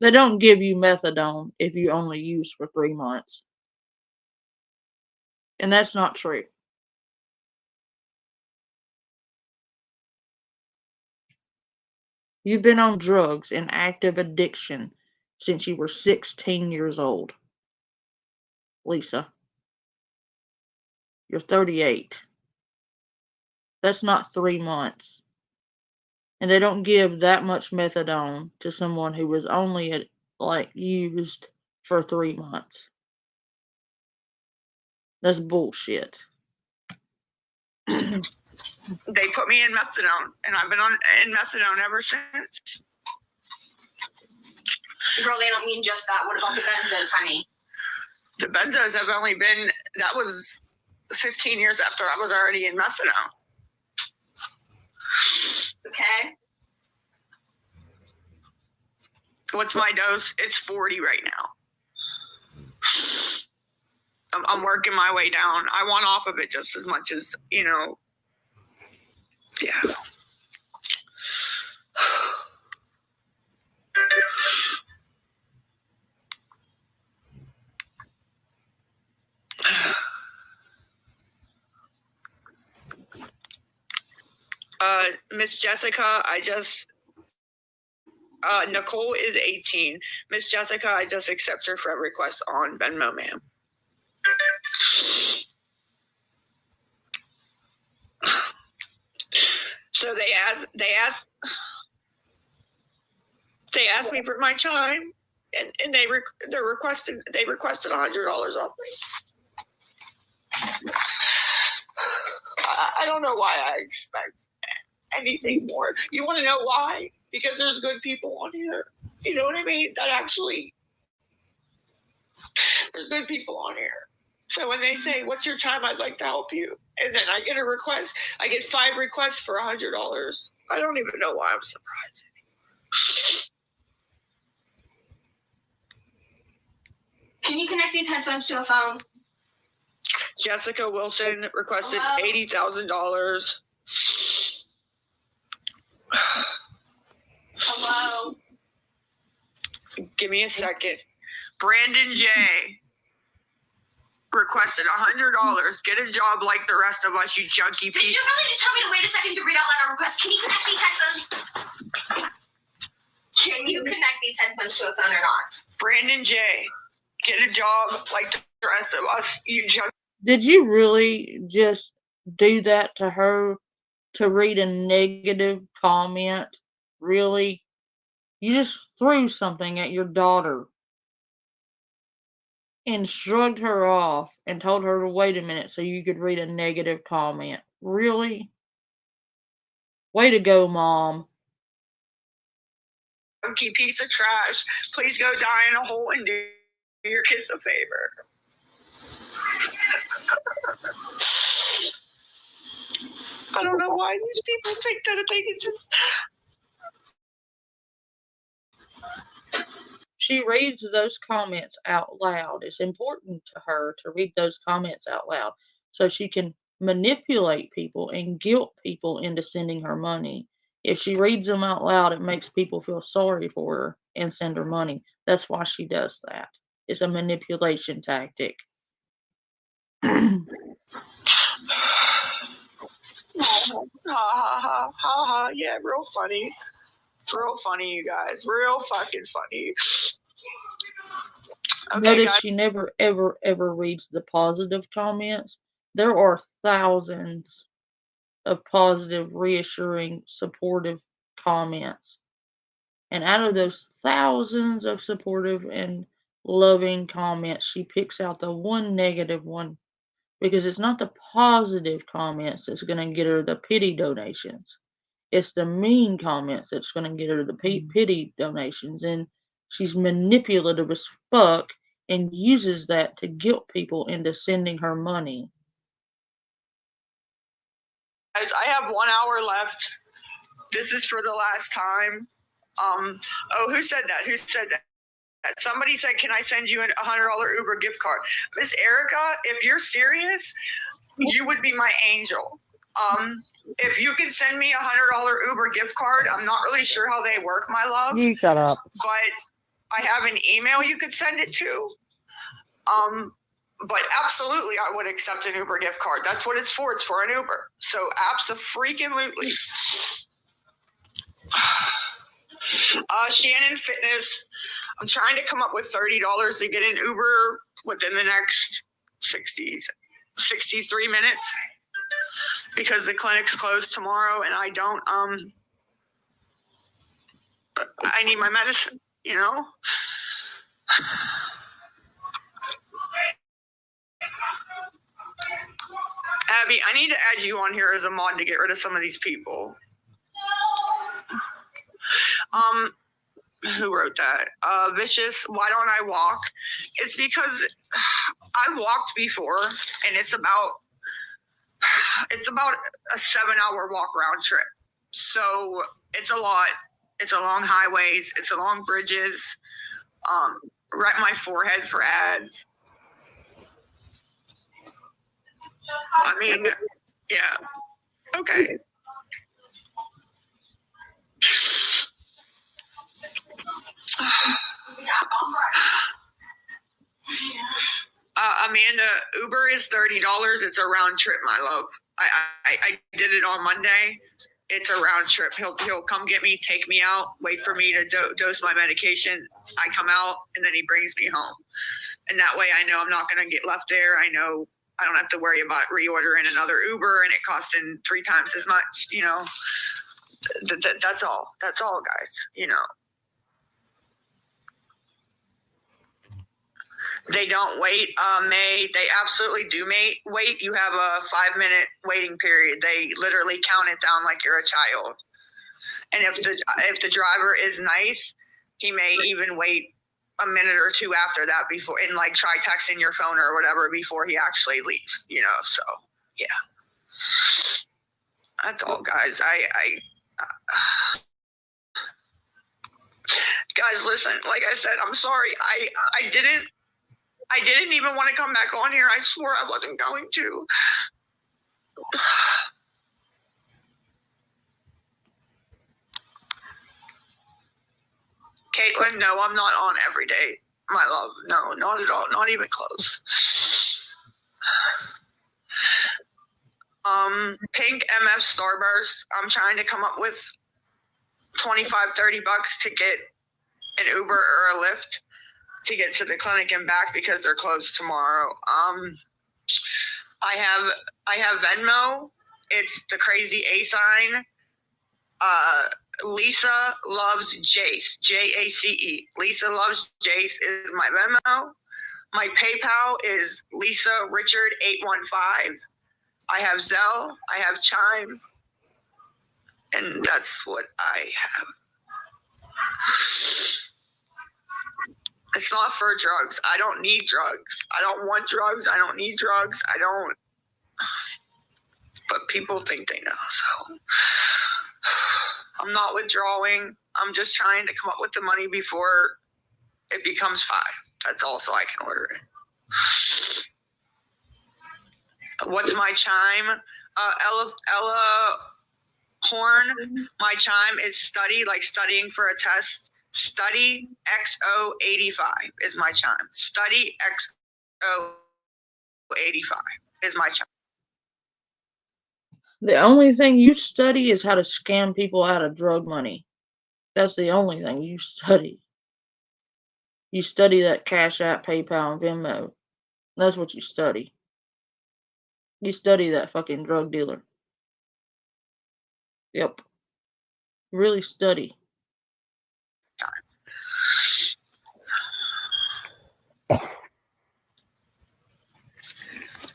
they don't give you methadone if you only use for 3 months. And that's not true. You've been on drugs and active addiction since you were 16 years old. Lisa. You're 38. That's not 3 months. And they don't give that much methadone to someone who was only used for 3 months. That's bullshit. They put me in methadone, and I've been in methadone ever since. Girl, they don't mean just that. What about the benzos, honey? The benzos have only been, that was 15 years after I was already in methadone. Okay. What's my dose? It's 40 right now. I'm working my way down. I want off of it just as much as, you know, yeah. Miss Jessica, Nicole is 18. Miss Jessica, I just accept your friend request on Venmo, ma'am. So they asked me for my chime, and they requested $100 off me. I don't know why I expect anything more. You want to know why? Because there's good people on here. You know what I mean? There's good people on here. So when they say, what's your time? I'd like to help you. And then I get a request. I get 5 requests for $100. I don't even know why I'm surprised. Can you connect these headphones to a phone? Jessica Wilson requested $80,000. Hello? Give me a second. Brandon J. requested $100. Get a job like the rest of us, you junkie piece. Did you really just tell me to wait a second to read out loud a request? Can you connect these headphones? Can you connect these headphones to a phone or not? Brandon J. Get a job like the rest of us, you junkie. Did you really just do that to her to read a negative comment? Really? You just threw something at your daughter and shrugged her off and told her to wait a minute so you could read a negative comment. Really? Way to go, Mom. Junkie piece of trash. Please go die in a hole and do your kids a favor. I don't know why these people think that they can just... She reads those comments out loud. It's important to her to read those comments out loud so she can manipulate people and guilt people into sending her money. If she reads them out loud, it makes people feel sorry for her and send her money. That's why she does that. It's a manipulation tactic. Ha ha ha ha ha. Yeah, real funny. It's real funny, you guys. Real fucking funny. Okay, Notice guys. she never, ever, ever reads the positive comments. There are thousands of positive, reassuring, supportive comments. And out of those thousands of supportive and loving comments, she picks out the one negative one because it's not the positive comments that's going to get her the pity donations. It's the mean comments that's going to get her the pity donations. And she's manipulative as fuck and uses that to guilt people into sending her money. Guys, I have 1 hour left. This is for the last time. Who said that? Who said that? Somebody said, can I send you a $100 Uber gift card? Miss Erica, if you're serious, you would be my angel. If you can send me a $100 Uber gift card, I'm not really sure how they work, my love. You shut up. But I have an email you could send it to. But absolutely, I would accept an Uber gift card. That's what it's for. It's for an Uber. So abso-freaking-lutely. Shannon Fitness. I'm trying to come up with $30 to get an Uber within the next 63 minutes because the clinic's closed tomorrow and I don't, I need my medicine, you know? Abby, I need to add you on here as a mod to get rid of some of these people. who wrote that? Vicious, why don't I walk? It's because I walked before, and it's about a 7-hour walk round trip. So it's a lot. It's along highways. It's along bridges. Right my forehead for ads. I mean, yeah. Okay. Amanda, Uber is $30. It's a round trip, my love. I did it on Monday. It's a round trip. He'll come get me, take me out, wait for me to dose my medication. I come out, and then he brings me home. And that way I know I'm not going to get left there. I know I don't have to worry about reordering another Uber and it costing 3 times as much, you know. That's all. That's all, guys, you know. They don't wait, May. They absolutely do wait. You have a 5-minute waiting period. They literally count it down like you're a child. And if the driver is nice, he may even wait a minute or two after that before, and like try texting your phone or whatever before he actually leaves, you know. So yeah, that's all, guys. Guys, listen, like I said, I'm sorry. I didn't even want to come back on here. I swore I wasn't going to. Caitlin, no, I'm not on every day, my love. No, not at all. Not even close. Pink MF Starburst. I'm trying to come up with $25-30 to get an Uber or a Lyft to get to the clinic and back because they're closed tomorrow. I have Venmo. It's the crazy A sign. Lisa loves Jace. Jace. Lisa loves Jace is my Venmo. My PayPal is Lisa Richard 815. I have Zelle. I have Chime. And that's what I have. It's not for drugs. I don't need drugs. I don't want drugs. I don't need drugs. I don't. But people think they know, so I'm not withdrawing. I'm just trying to come up with the money before it becomes 5. That's all, so I can order it. What's my chime? Ella Horn. My chime is study, like studying for a test. Study XO85 is my chime. Study XO85 is my chime. The only thing you study is how to scam people out of drug money. That's the only thing you study. You study that Cash App, PayPal, and Venmo. That's what you study. You study that fucking drug dealer. Yep. Really study.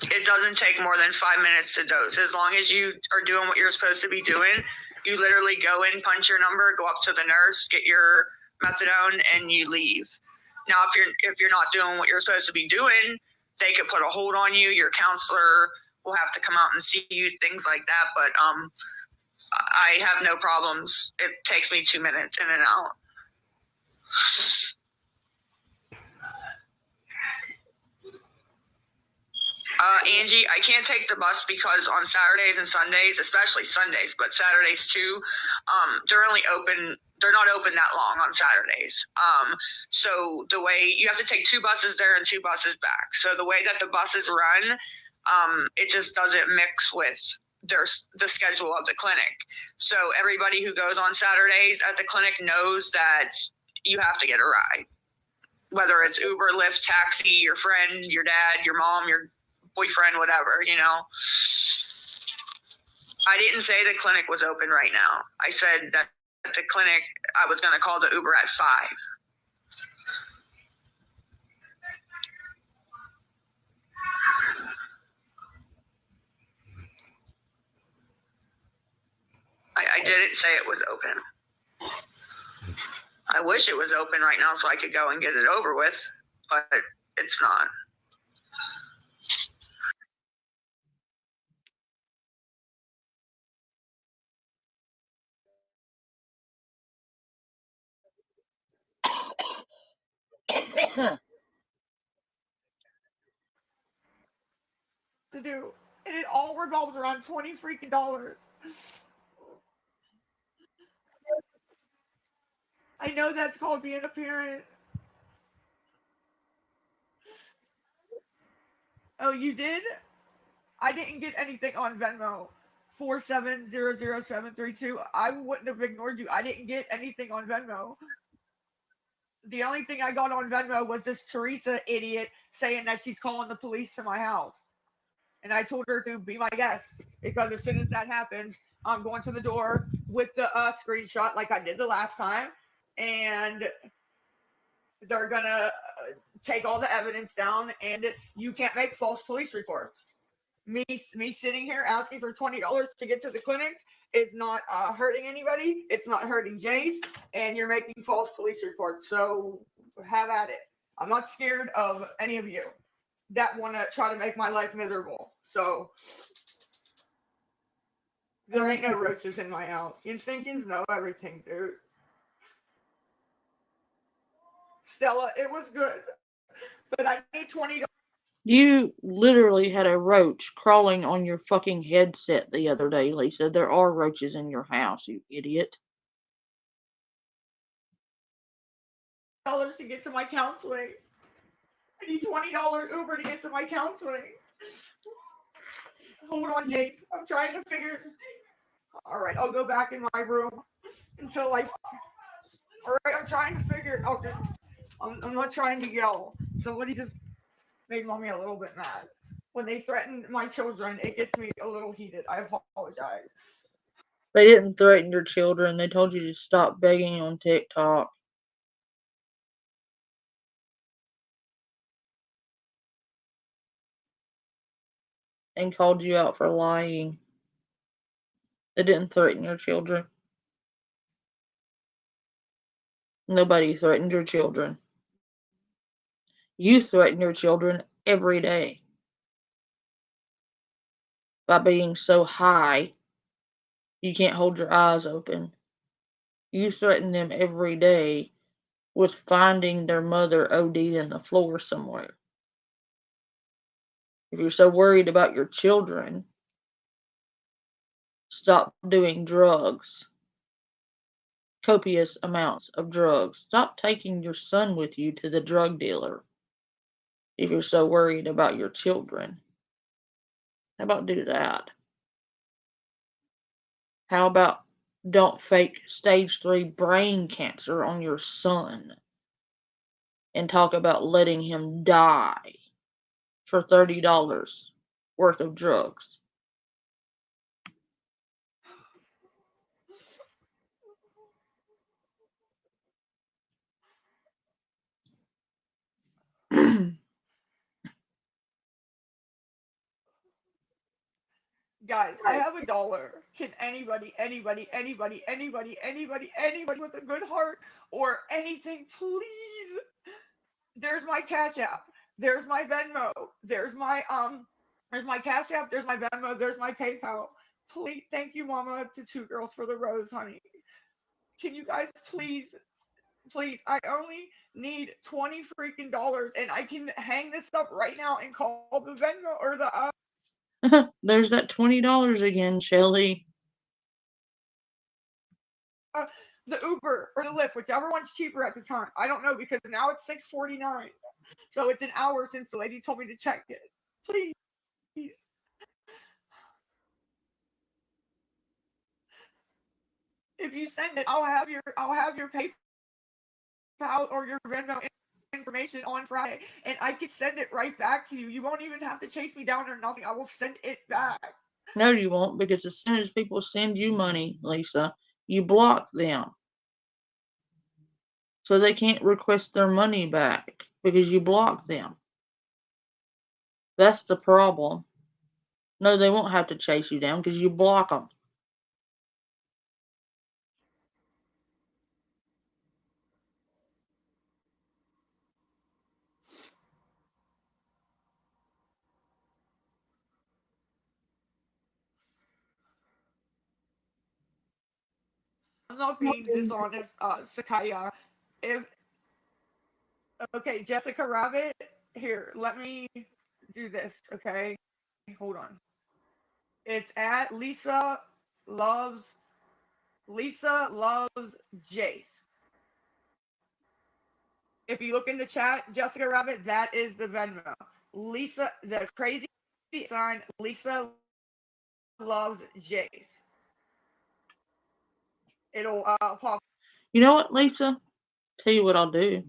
It doesn't take more than 5 minutes to dose. As long as you are doing what you're supposed to be doing, you literally go in, punch your number, go up to the nurse, get your methadone, and you leave. Now, if you're not doing what you're supposed to be doing, they could put a hold on you. Your counselor will have to come out and see you, things like that. But I have no problems. It takes me 2 minutes in and out. Angie, I can't take the bus because on Saturdays and Sundays, especially Sundays, but Saturdays too, they're only open. They're not open that long on Saturdays. So the way you have to take 2 buses there and 2 buses back. So the way that the buses run, it just doesn't mix with the schedule of the clinic. So everybody who goes on Saturdays at the clinic knows that you have to get a ride, whether it's Uber, Lyft, taxi, your friend, your dad, your mom, your boyfriend, whatever, you know. I didn't say the clinic was open right now. I said that the clinic, I was going to call the Uber at 5. I didn't say it was open. I wish it was open right now so I could go and get it over with, but it's not. To do, and it all revolves around $20 freaking dollars. I know that's called being a parent. Oh, you did? I didn't get anything on Venmo. 4700732. I wouldn't have ignored you. I didn't get anything on Venmo. The only thing I got on Venmo was this Teresa idiot saying that she's calling the police to my house. And I told her to be my guest because as soon as that happens, I'm going to the door with the screenshot like I did the last time. And they're going to take all the evidence down and you can't make false police reports. Me sitting here asking for $20 to get to the clinic is not hurting anybody. It's not hurting Jace, and you're making false police reports. So have at it. I'm not scared of any of you that want to try to make my life miserable. So there ain't no roaches in my house. You stinkins know everything, dude. Stella, it was good, but I need $20. You literally had a roach crawling on your fucking headset the other day, Lisa. There are roaches in your house, you idiot. To get to my counseling. I need $20 Uber to get to my counseling. Hold on, Jace. I'm trying to figure. All right, I'll go back in my room until I. All right, I'm trying to figure. I'm not trying to yell. Somebody just made mommy a little bit mad. When they threaten my children, it gets me a little heated. I apologize. They didn't threaten your children. They told you to stop begging on TikTok. And called you out for lying. They didn't threaten your children. Nobody threatened your children. You threaten your children every day by being so high you can't hold your eyes open. You threaten them every day with finding their mother OD'd in the floor somewhere. If you're so worried about your children, stop doing drugs. Copious amounts of drugs. Stop taking your son with you to the drug dealer. If you're so worried about your children, how about do that? How about don't fake stage 3 brain cancer on your son and talk about letting him die for $30 worth of drugs? Guys, I have $1. Can anybody with a good heart or anything, please? There's my Cash App. There's my Venmo. There's my Cash App. There's my Venmo. There's my PayPal. Please, thank you, Mama, to Two Girls for the Rose, honey. Can you guys please? I only need $20 freaking dollars, and I can hang this up right now and call the Venmo or the There's that $20 again, Shelly. The Uber or the Lyft, whichever one's cheaper at the time. I don't know because now it's $6.49, so it's an hour since the lady told me to check it. Please. If you send it, I'll have your PayPal or your Venmo information on Friday, and I can send it right back to you. You won't even have to chase me down or nothing. I will send it back. No, you won't, because as soon as people send you money, Lisa, you block them. So they can't request their money back because you block them. That's the problem. No, they won't have to chase you down because you block them. I'm not being dishonest, Sakaya. Okay, Jessica Rabbit, here, let me do this, okay? Hold on. It's at Lisa loves Jace. If you look in the chat, Jessica Rabbit, that is the Venmo. Lisa, the crazy sign, Lisa loves Jace. It'll pop. You know what, Lisa? Tell you what I'll do.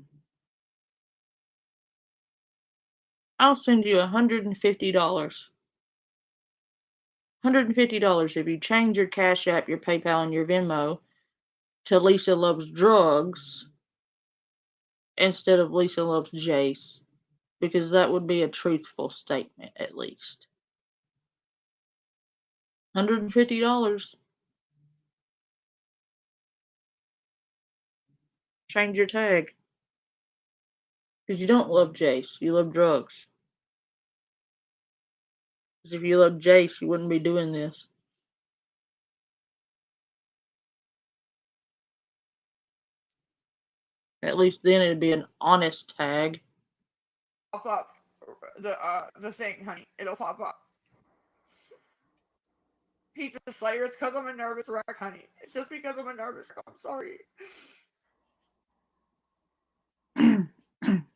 I'll send you $150. $150 if you change your Cash App, your PayPal, and your Venmo to Lisa Loves Drugs instead of Lisa Loves Jace. Because that would be a truthful statement, at least. $150. Change your tag. Because you don't love Jace, you love drugs. Because if you love Jace, you wouldn't be doing this. At least then it'd be an honest tag. Pop up the thing, honey. It'll pop up. Pizza Slayer, it's because I'm a nervous wreck, honey. It's just because I'm a nervous wreck. I'm sorry.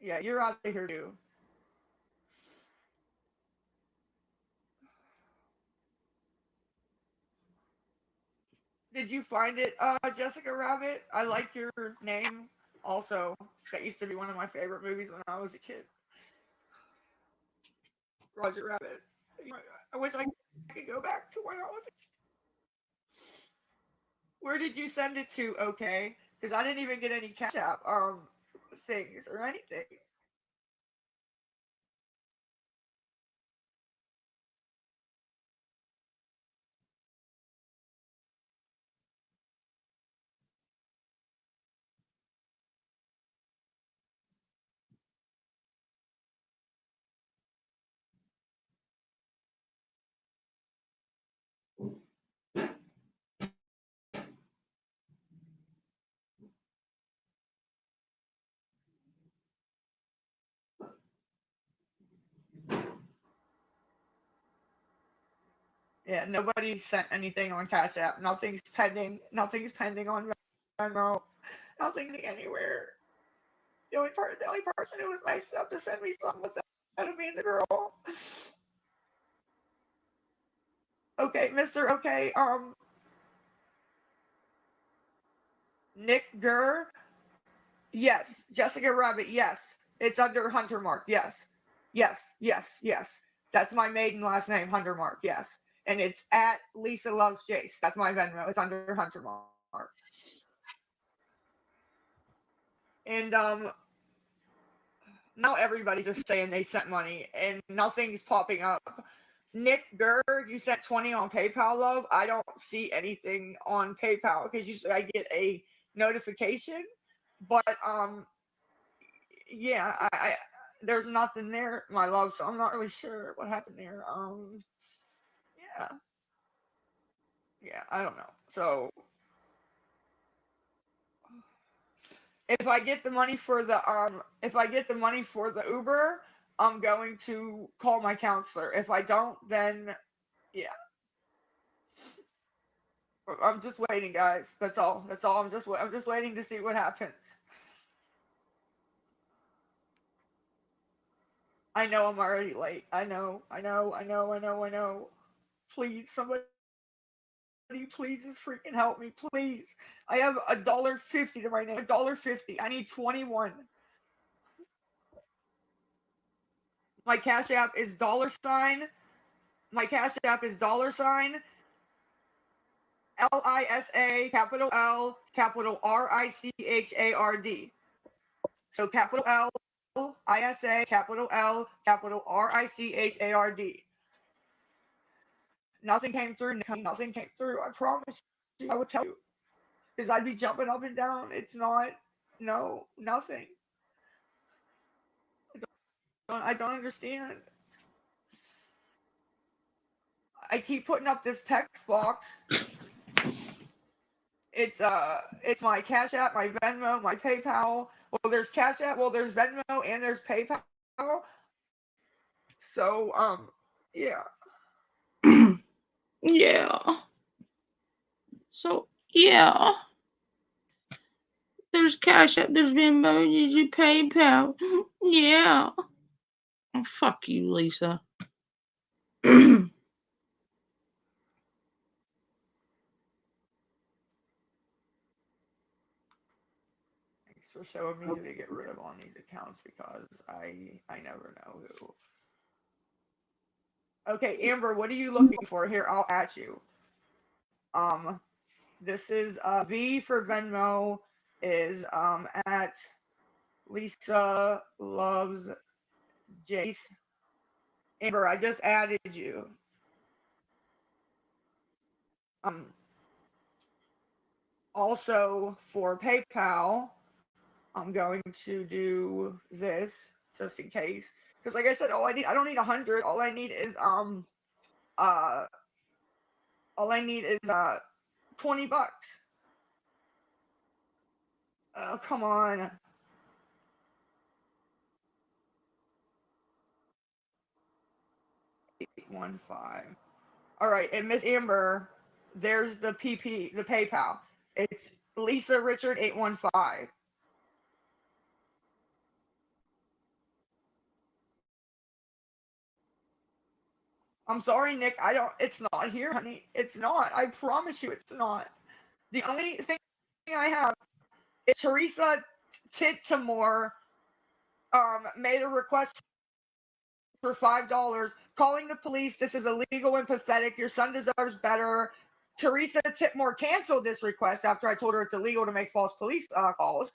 Yeah, you're out of here too. Did you find it, Jessica Rabbit? I like your name also. That used to be one of my favorite movies when I was a kid. Roger Rabbit. I wish I could go back to when I was a kid. Where did you send it to, okay? Because I didn't even get any Cash App things or anything. Yeah, nobody sent anything on Cash App. Nothing's pending. Nothing's pending on Venmo. Nothing anywhere. The only person who was nice enough to send me something was that me and the girl. Okay, Mr. Okay, Nick Gurr. Yes. Jessica Rabbit. Yes. It's under Hunter Mark. Yes. Yes. Yes. Yes. That's my maiden last name, Hunter Mark. Yes. And it's at Lisa Loves Jace. That's my Venmo. It's under Hunter Mark. And now everybody's just saying they sent money and nothing's popping up. Nick Gurr, you sent 20 on PayPal, love. I don't see anything on PayPal because usually I get a notification. But yeah, I there's nothing there, my love, so I'm not really sure what happened there. Yeah. Yeah, I don't know. So if I get the money for the Uber, I'm going to call my counselor. If I don't, then yeah. I'm just waiting, guys. That's all. That's all. I'm just waiting to see what happens. I know I'm already late. I know. Please, somebody please just freaking help me, please. I have $1.50 to my name. $1.50. I need 21. My Cash App is $. My Cash App is $. LISA, capital L, capital RICHARD. So capital L, ISA, capital L, capital RICHARD. Nothing came through. Nothing came through. I promise you. I will tell you. Because I'd be jumping up and down. It's not. No, nothing. I don't understand. I keep putting up this text box. It's my Cash App, my Venmo, my PayPal. Well, there's Cash App, well, there's Venmo, and there's PayPal. So, yeah. Yeah. So, yeah. There's Cash App, there's Venmo, there's your PayPal. Yeah. Oh, fuck you, Lisa. Thanks for showing me who to get rid of on these accounts because I never know who. Okay, Amber, what are you looking for? Here, I'll at you. This is V for Venmo is at Lisa loves Jace. Amber, I just added you. Also for PayPal, I'm going to do this just in case. Because like I said, I don't need 100. All I need is 20 bucks. Oh, come on. $815. All right, and Miss Amber, there's the PayPal. It's Lisa Richard 815. I'm sorry, Nick. It's not here, honey. It's not. I promise you it's not. The only thing I have is Teresa Tittamore made a request for $5, calling the police. This is illegal and pathetic. Your son deserves better. Teresa Titmore canceled this request after I told her it's illegal to make false police calls.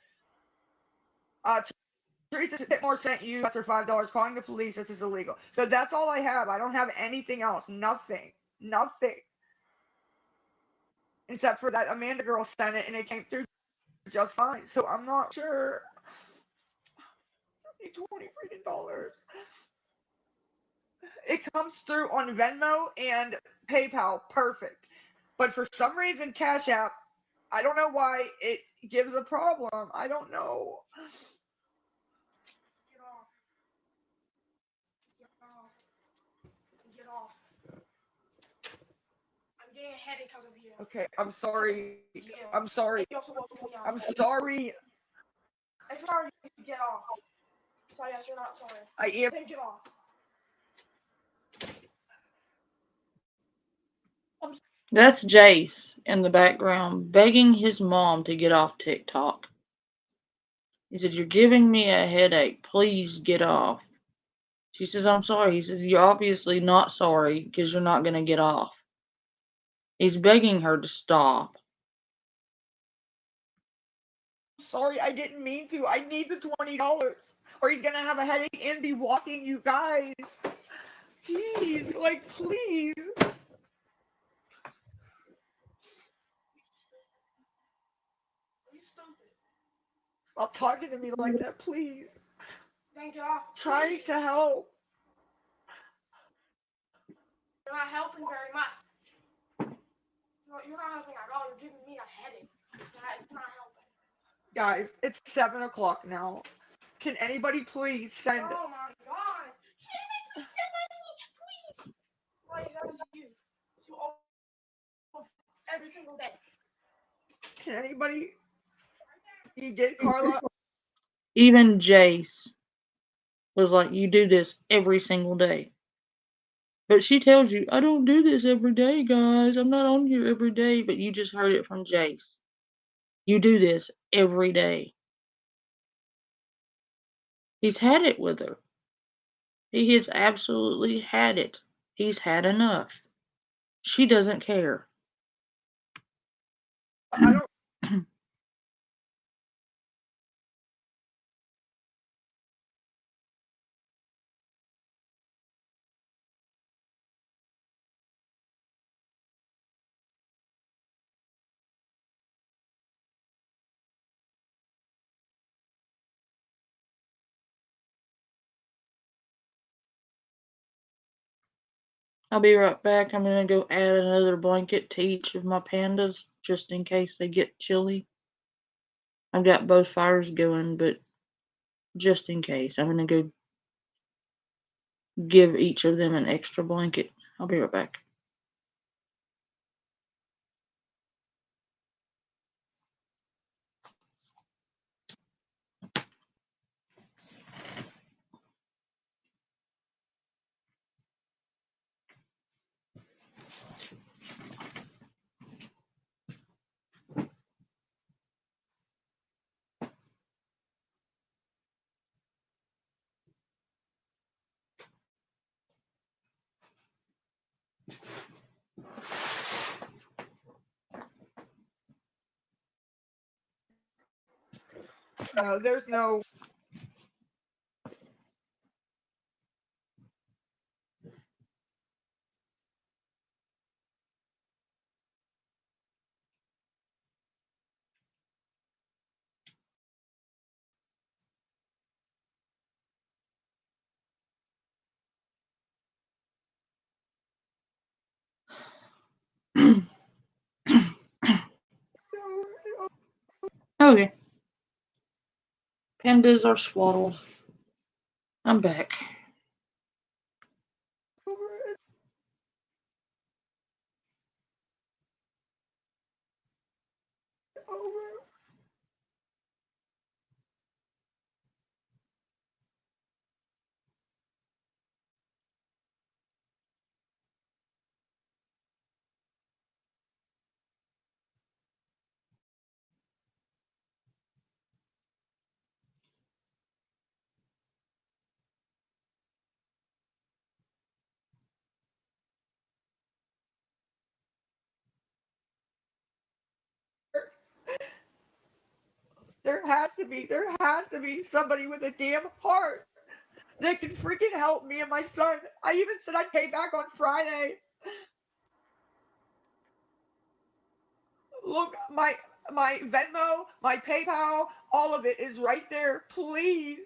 Teresa Titmore sent you for $5 calling the police. This is illegal. So that's all I have. I don't have anything else. Nothing. Except for that Amanda girl sent it and it came through just fine. So I'm not sure. Just need $20 freaking. It comes through on Venmo and PayPal. Perfect. But for some reason, Cash App, I don't know why it gives a problem. I don't know. Get off. I'm getting a headache because of you. Okay, I'm sorry. I'm sorry. You also woke me up. I'm sorry. I'm sorry. Get off. So I guess you're not sorry. I am. Then get off. That's Jace in the background begging his mom to get off TikTok. He said, "You're giving me a headache. Please get off." She says, "I'm sorry." He said, "You're obviously not sorry because you're not going to get off." He's begging her to stop. Sorry, I didn't mean to. I need the $20. Or he's gonna have a headache and be walking, you guys. Jeez, like, please. Stop talking to me like that, please. Then get off. Trying to help. You're not helping very much. You're not helping at all. You're giving me a headache. It's not helping. Guys, it's 7 o'clock now. Can anybody please send... Oh my god. Can you please send money? Please. Like, that's you. You all every single day. Can anybody... You did, Carla? Even Jace was like, "You do this every single day." But she tells you, "I don't do this every day, guys. I'm not on here every day." But you just heard it from Jace. You do this every day. He's had it with her. He has absolutely had it. He's had enough. She doesn't care. I don't... I'll be right back. I'm gonna go add another blanket to each of my pandas just in case they get chilly. I've got both fires going, but just in case, I'm gonna go give each of them an extra blanket. I'll be right back. No, there's no. Okay. Pandas are swaddled. I'm back. There has to be somebody with a damn heart that can freaking help me and my son. I even said I'd pay back on Friday. Look, my Venmo, my PayPal, all of it is right there. Please.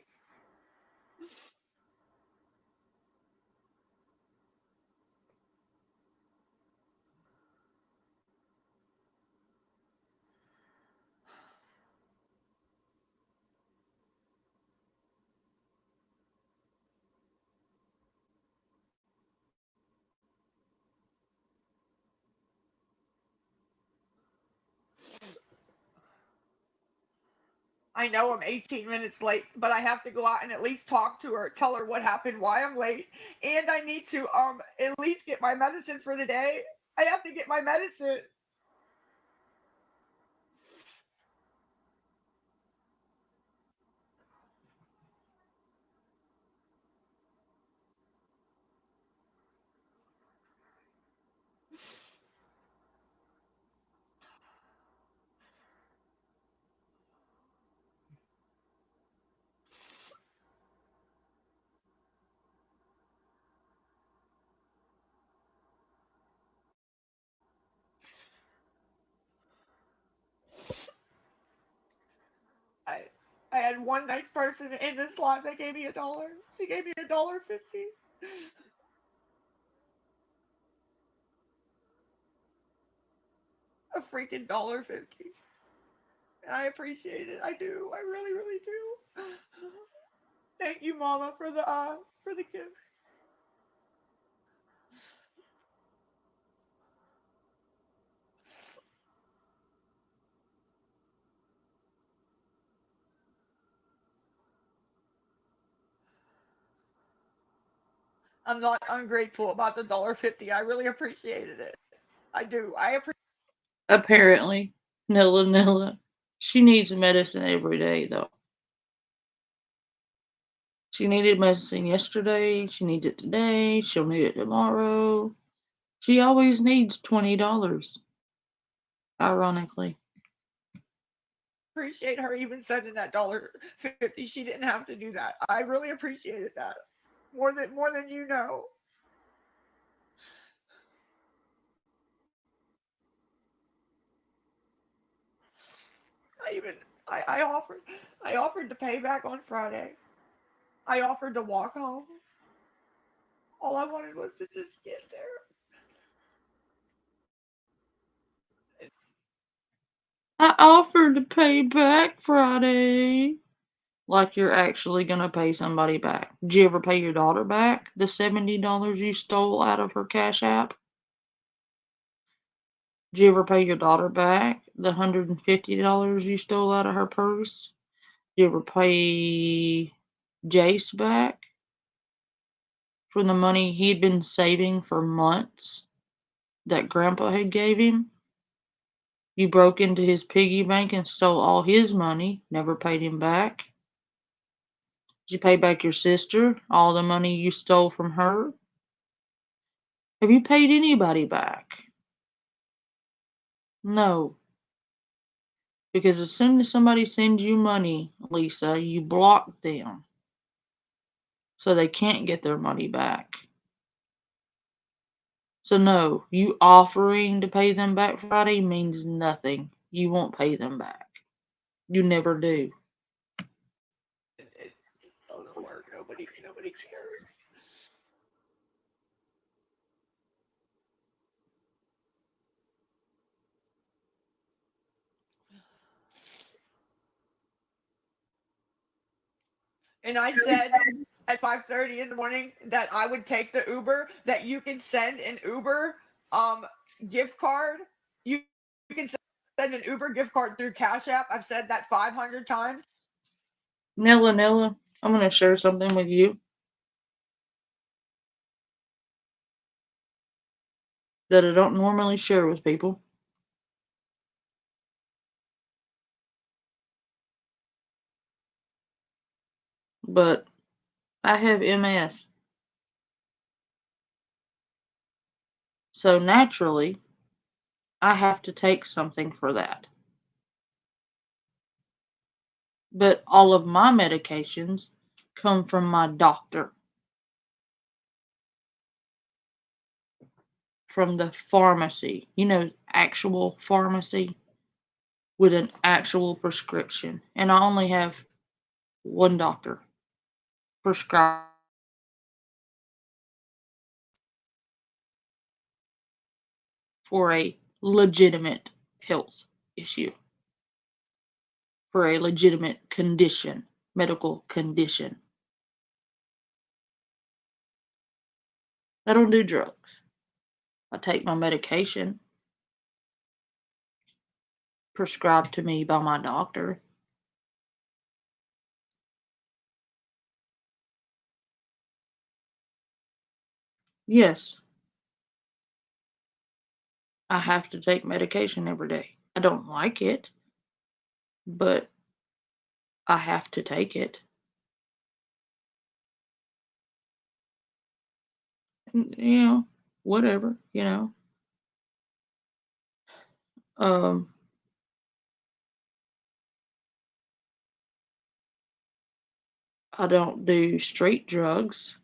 I know I'm 18 minutes late, but I have to go out and at least talk to her, tell her what happened, why I'm late, and I need to at least get my medicine for the day. I have to get my medicine. I I had one nice person in this live that gave me $1. She gave me $1.50. A freaking $1.50. And I appreciate it. I do. I really, really do. Thank you, Mama, for the gifts. I'm not ungrateful about the $1.50. I really appreciated it. I do. I appreciate. Apparently, Nilla. She needs medicine every day, though. She needed medicine yesterday. She needs it today. She'll need it tomorrow. She always needs $20. Ironically. Appreciate her even sending that $1.50. She didn't have to do that. I really appreciated that more than you know. I offered to pay back on Friday. I offered to walk home. All I wanted was to just get there. I offered to pay back Friday. Like you're actually gonna pay somebody back. Did you ever pay your daughter back the $70 you stole out of her Cash App? Did you ever pay your daughter back the $150 you stole out of her purse? Did you ever pay Jace back for the money he'd been saving for months that Grandpa had gave him? You broke into his piggy bank and stole all his money, never paid him back. Did you pay back your sister all the money you stole from her? Have you paid anybody back? No. Because as soon as somebody sends you money, Lisa, you block them. So they can't get their money back. So no, you offering to pay them back Friday means nothing. You won't pay them back. You never do. It just doesn't work. Nobody cares. And I said at 5:30 in the morning that I would take the Uber, that you can send an Uber gift card. You can send an Uber gift card through Cash App. I've said that 500 times. Nella, I'm going to share something with you that I don't normally share with people. But I have MS. So naturally, I have to take something for that. But all of my medications come from my doctor. From the pharmacy. You know, actual pharmacy with an actual prescription. And I only have one doctor prescribe for a legitimate health issue, for a legitimate condition, medical condition. I don't do drugs. I take my medication prescribed to me by my doctor. Yes, I have to take medication every day. I don't like it, but I have to take it. You know, whatever, you know. Um, I don't do street drugs,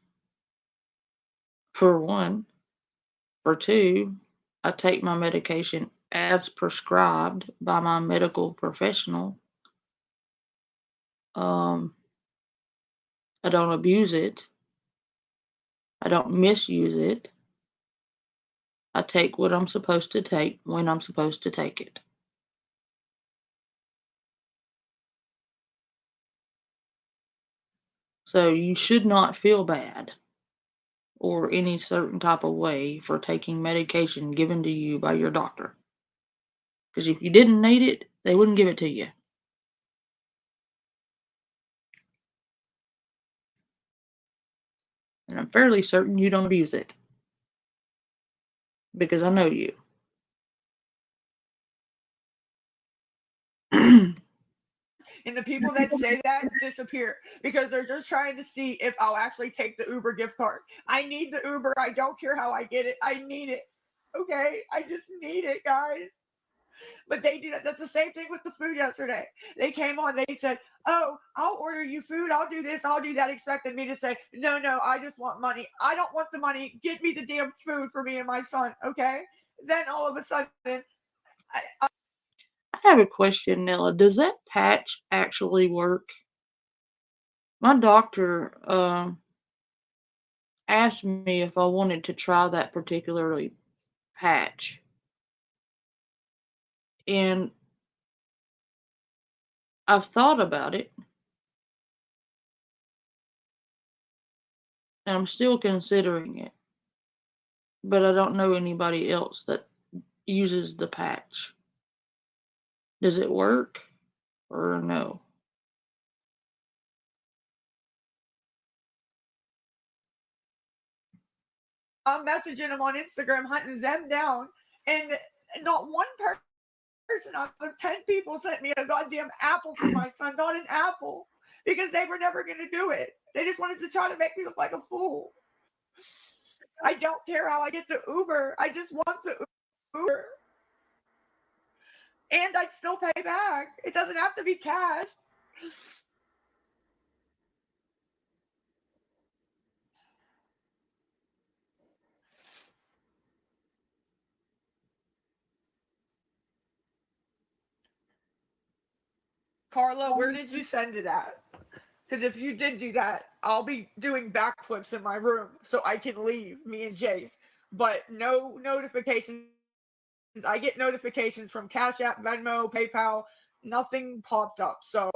for one. For two, I take my medication as prescribed by my medical professional. Um, I don't abuse it. I don't misuse it. I take what I'm supposed to take when I'm supposed to take it. So you should not feel bad or any certain type of way for taking medication given to you by your doctor. Because if you didn't need it, they wouldn't give it to you. And I'm fairly certain you don't abuse it. Because I know you. And the people that say that disappear because they're just trying to see if I'll actually take the Uber gift card. I need the Uber. I don't care how I get it. I need it. Okay? I just need it, guys. But they do that. That's the same thing with the food yesterday. They came on, they said, "Oh, I'll order you food. I'll do this. I'll do that." Expected me to say, "No, I just want money. I don't want the money. Get me the damn food for me and my son." Okay? Then all of a sudden, I have a question, Nella. Does that patch actually work? My doctor asked me if I wanted to try that particularly patch. And I've thought about it, and I'm still considering it. But I don't know anybody else that uses the patch. Does it work or no? I'm messaging them on Instagram, hunting them down, and not one person out of 10 people sent me a goddamn apple for my son, not an apple, because they were never going to do it. They just wanted to try to make me look like a fool. I don't care how I get the Uber. I just want the Uber. And I'd still pay back. It doesn't have to be cash. Carla, where did you send it at? Because if you did do that, I'll be doing backflips in my room so I can leave, me and Jace. But no notifications. I get notifications from Cash App, Venmo, PayPal. Nothing popped up. So,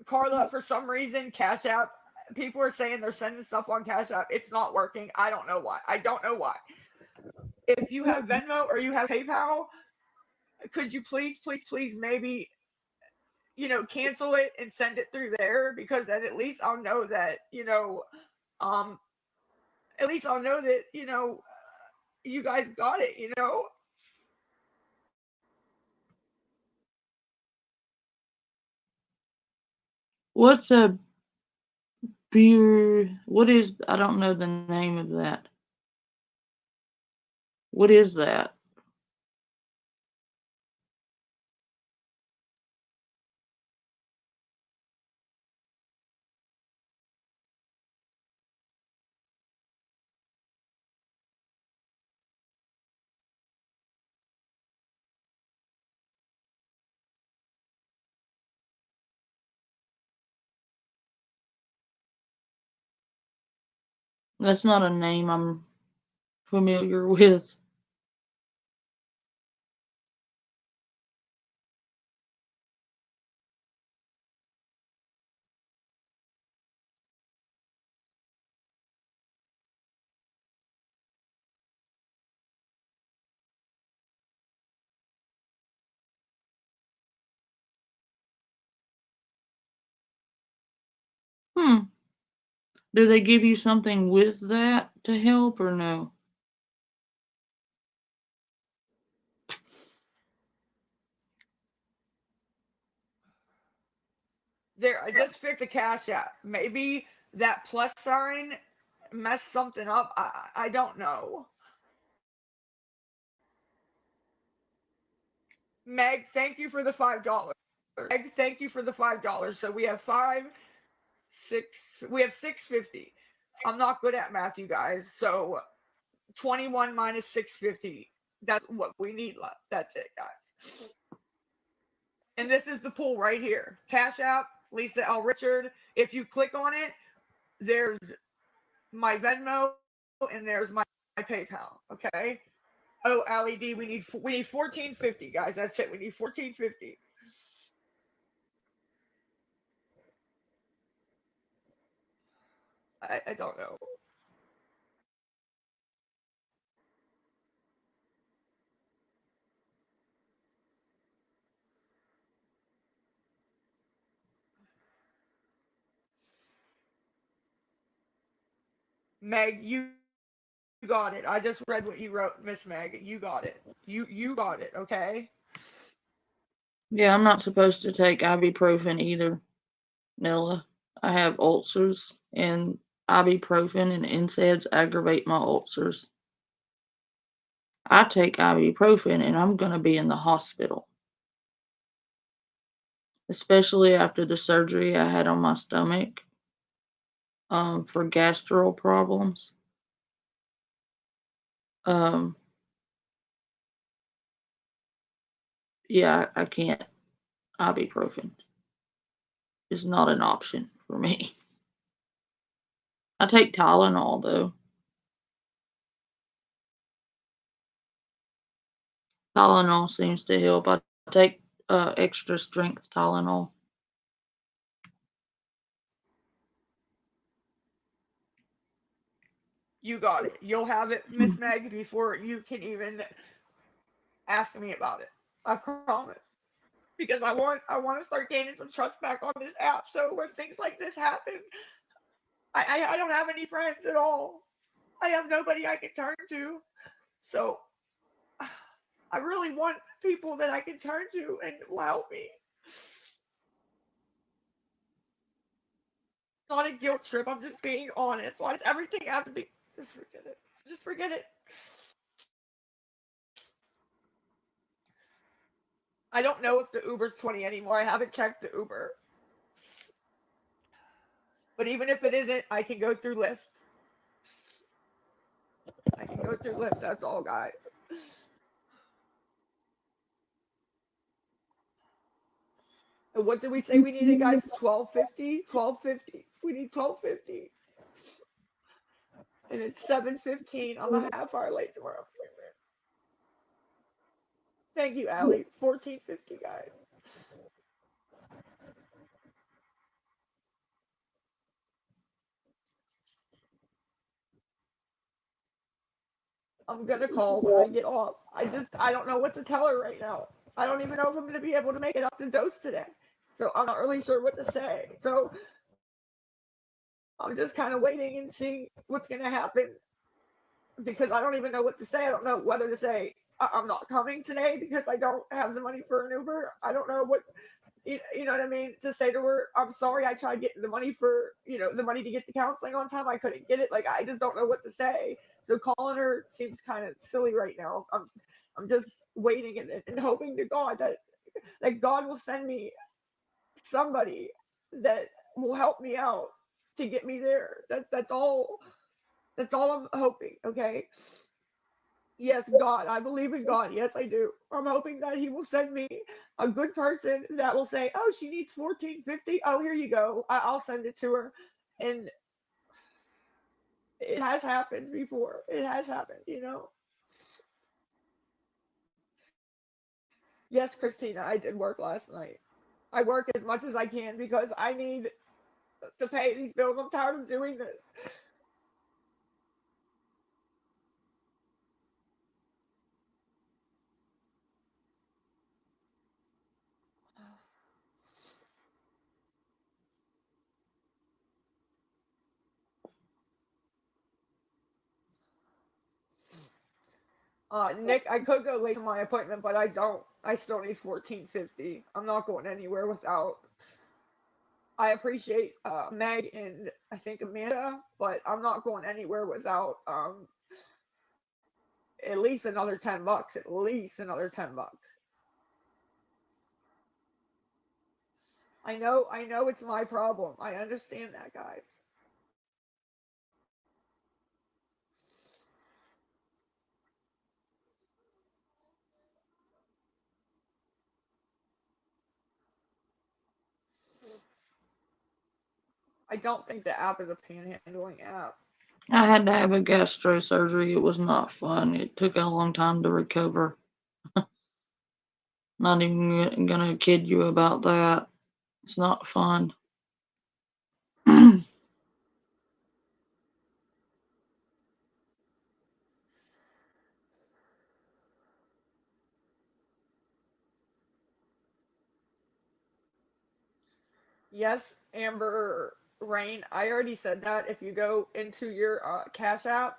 Carla, for some reason, Cash App, people are saying they're sending stuff on Cash App. It's not working. I don't know why. I don't know why. If you have Venmo or you have PayPal, could you please, maybe, cancel it and send it through there? Because then at least I'll know that, at least I'll know that, you guys got it, What's a beer? What is, I don't know the name of that. What is that? That's not a name I'm familiar with. Hmm. Do they give you something with that to help or no? There, I just fixed a Cash App. Maybe that plus sign messed something up. I don't know. Meg, thank you for the $5. Meg, thank you for the $5. So we have we have 650. I'm not good at math, you guys. So 21 minus 650. That's what we need left. That's it, guys. And this is the pool right here. Cash App, Lisa L. Richard. If you click on it, there's my Venmo and there's my PayPal. Okay. Oh, LED, we need 1450, guys. That's it. We need 1450. I don't know. Meg, you got it. I just read what you wrote, Miss Meg. You got it. You got it. Okay. Yeah, I'm not supposed to take ibuprofen either, Nilla. I have ulcers, and ibuprofen and NSAIDs aggravate my ulcers. I take ibuprofen, and I'm going to be in the hospital, especially after the surgery I had on my stomach for gastro problems. Um, yeah, I can't ibuprofen. is not an option for me. I take Tylenol though. Tylenol seems to help. I take extra strength Tylenol. You got it. You'll have it, Miss Meg, before you can even ask me about it. I promise. Because I want to start gaining some trust back on this app. So when things like this happen, I don't have any friends at all. I have nobody I can turn to. So I really want people that I can turn to and will help me. Not a guilt trip. I'm just being honest. Why does everything have to be? Just forget it. Just forget it. I don't know if the Uber's 20 anymore. I haven't checked the Uber. But even if it isn't, I can go through Lyft. I can go through Lyft. That's all, guys. And what did we say we needed, guys? 1250? 1250. We need 1250. And it's 7:15. I'm a half hour late to our appointment. Thank you, Allie. 1450, guys. I'm gonna call when I get off. I don't know what to tell her right now. I don't even know if I'm gonna be able to make it up to dose today. So I'm not really sure what to say. So I'm just kind of waiting and seeing what's gonna happen because I don't even know what to say. I don't know whether to say I'm not coming today because I don't have the money for an Uber. I don't know what you know what I mean, to say to her, I'm sorry, I tried getting the money for, the money to get the counseling on time. I couldn't get it. Like, I just don't know what to say. So calling her seems kind of silly right now. I'm just waiting and hoping to God that God will send me somebody that will help me out to get me there. That's all I'm hoping. Okay. Yes, God. I believe in God. Yes, I do. I'm hoping that He will send me a good person that will say, "Oh, she needs 1450. Oh, here you go. I'll send it to her." And it has happened before. It has happened. Yes, Christina, I did work last night. I work as much as I can because I need to pay these bills. I'm tired of doing this. Nick, I could go late to my appointment, but I don't. I still need 1450. I'm not going anywhere without. I appreciate Meg and I think Amanda, but I'm not going anywhere without at least another $10. At least another $10. I know it's my problem. I understand that, guys. I don't think the app is a panhandling app. I had to have a gastro surgery. It was not fun. It took a long time to recover. Not even gonna kid you about that. It's not fun. Yes, Amber Rain, I already said that. If you go into your Cash App,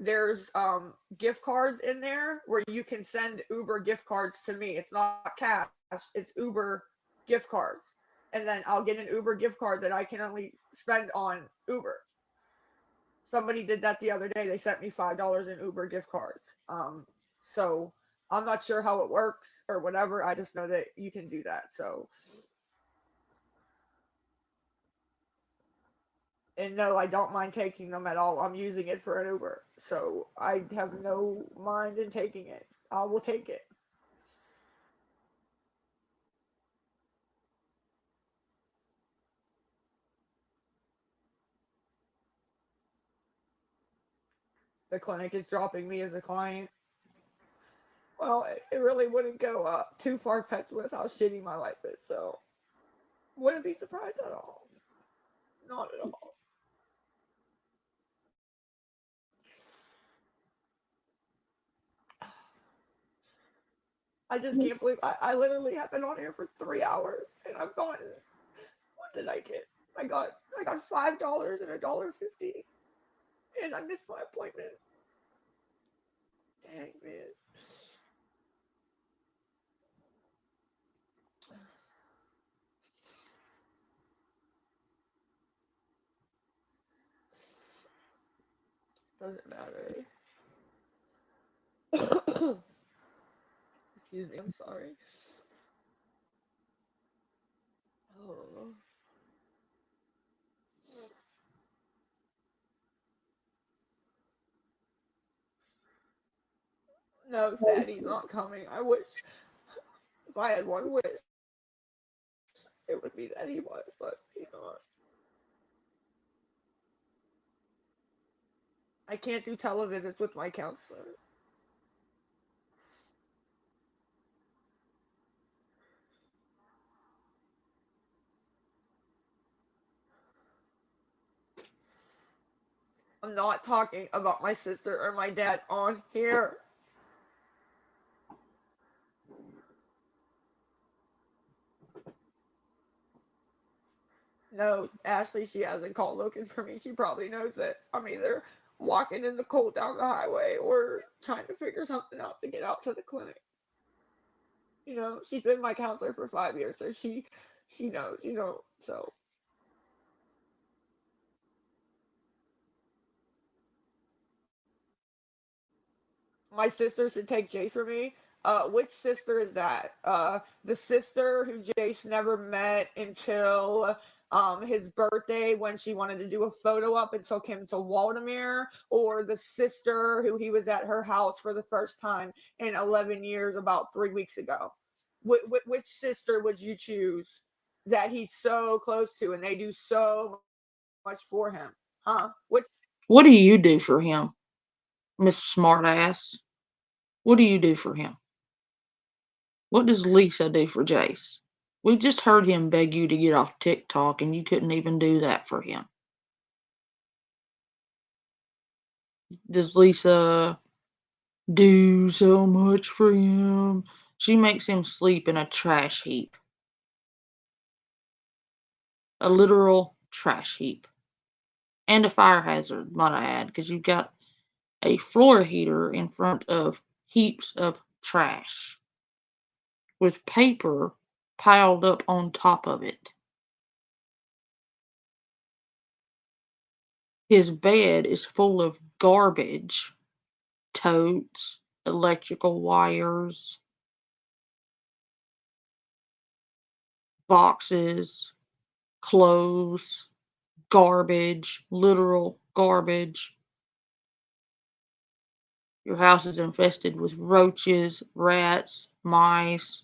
there's gift cards in there where you can send Uber gift cards to me. It's not cash, it's Uber gift cards. And then I'll get an Uber gift card that I can only spend on Uber. Somebody did that the other day. They sent me $5 in Uber gift cards. So I'm not sure how it works or whatever. I just know that you can do that. So, and no, I don't mind taking them at all. I'm using it for an Uber. So I have no mind in taking it. I will take it. the clinic is dropping me as a client. Well, it really wouldn't go too far-fetched with how shitty my life is, so wouldn't be surprised at all. Not at all. I just can't believe I literally have been on here for 3 hours and I've gotten, what did I get? I got $5 and $1.50 and I missed my appointment. Dang, man. Doesn't matter. Excuse me, I'm sorry. Oh. No, Fatty's not coming. I wish if I had one wish, it would be that he was, but he's not. I can't do televisits with my counselor. I'm not talking about my sister or my dad on here. No, Ashley, she hasn't called looking for me. She probably knows that I'm either walking in the cold down the highway or trying to figure something out to get out to the clinic. You know, she's been my counselor for 5 years, so she knows, you know, so. My sister should take Jace from me. Which sister is that? The sister who Jace never met until his birthday when she wanted to do a photo up and took him to Waldemere, or the sister who he was at her house for the first time in 11 years about 3 weeks ago? Which sister would you choose that he's so close to and they do so much for him? Huh? What do you do for him, Miss Smartass? What do you do for him? What does Lisa do for Jace? We just heard him beg you to get off TikTok, and you couldn't even do that for him. Does Lisa do so much for him? She makes him sleep in a trash heap. A literal trash heap. And a fire hazard, might I add, because you've got a floor heater in front of heaps of trash with paper piled up on top of it. His bed is full of garbage, totes, electrical wires, boxes, clothes, garbage, literal garbage. Your house is infested with roaches, rats, mice,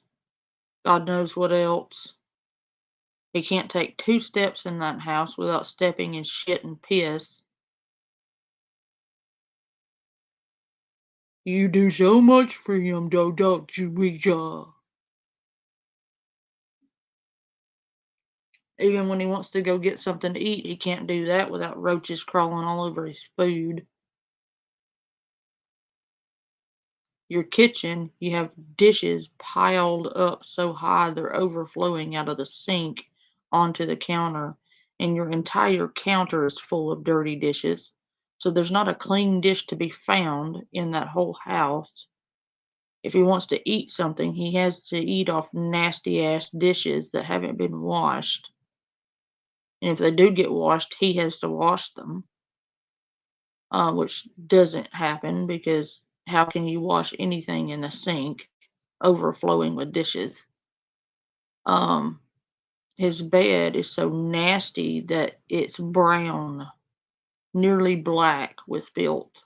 God knows what else. He can't take 2 steps in that house without stepping in shit and piss. You do so much for him, though, don't you, Rita? Even when he wants to go get something to eat, he can't do that without roaches crawling all over his food. Your kitchen, you have dishes piled up so high they're overflowing out of the sink onto the counter, and your entire counter is full of dirty dishes. So there's not a clean dish to be found in that whole house. If he wants to eat something, he has to eat off nasty ass dishes that haven't been washed. And if they do get washed, he has to wash them, which doesn't happen because how can you wash anything in a sink overflowing with dishes? His bed is so nasty that it's brown, nearly black with filth.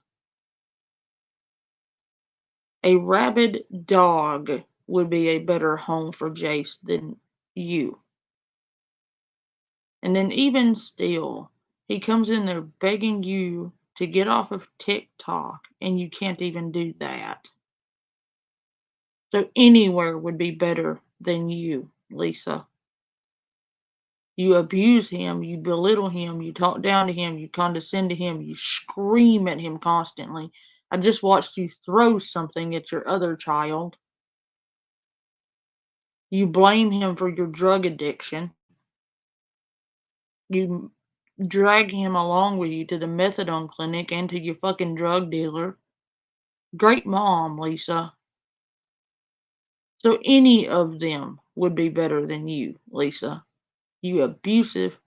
A rabid dog would be a better home for Jace than you. And then even still, he comes in there begging you to get off of TikTok, and you can't even do that. So anywhere would be better than you, Lisa. You abuse him, you belittle him, you talk down to him, you condescend to him, you scream at him constantly. I just watched you throw something at your other child. You blame him for your drug addiction. You drag him along with you to the methadone clinic and to your fucking drug dealer. Great mom, Lisa. So any of them would be better than you, Lisa. You abusive,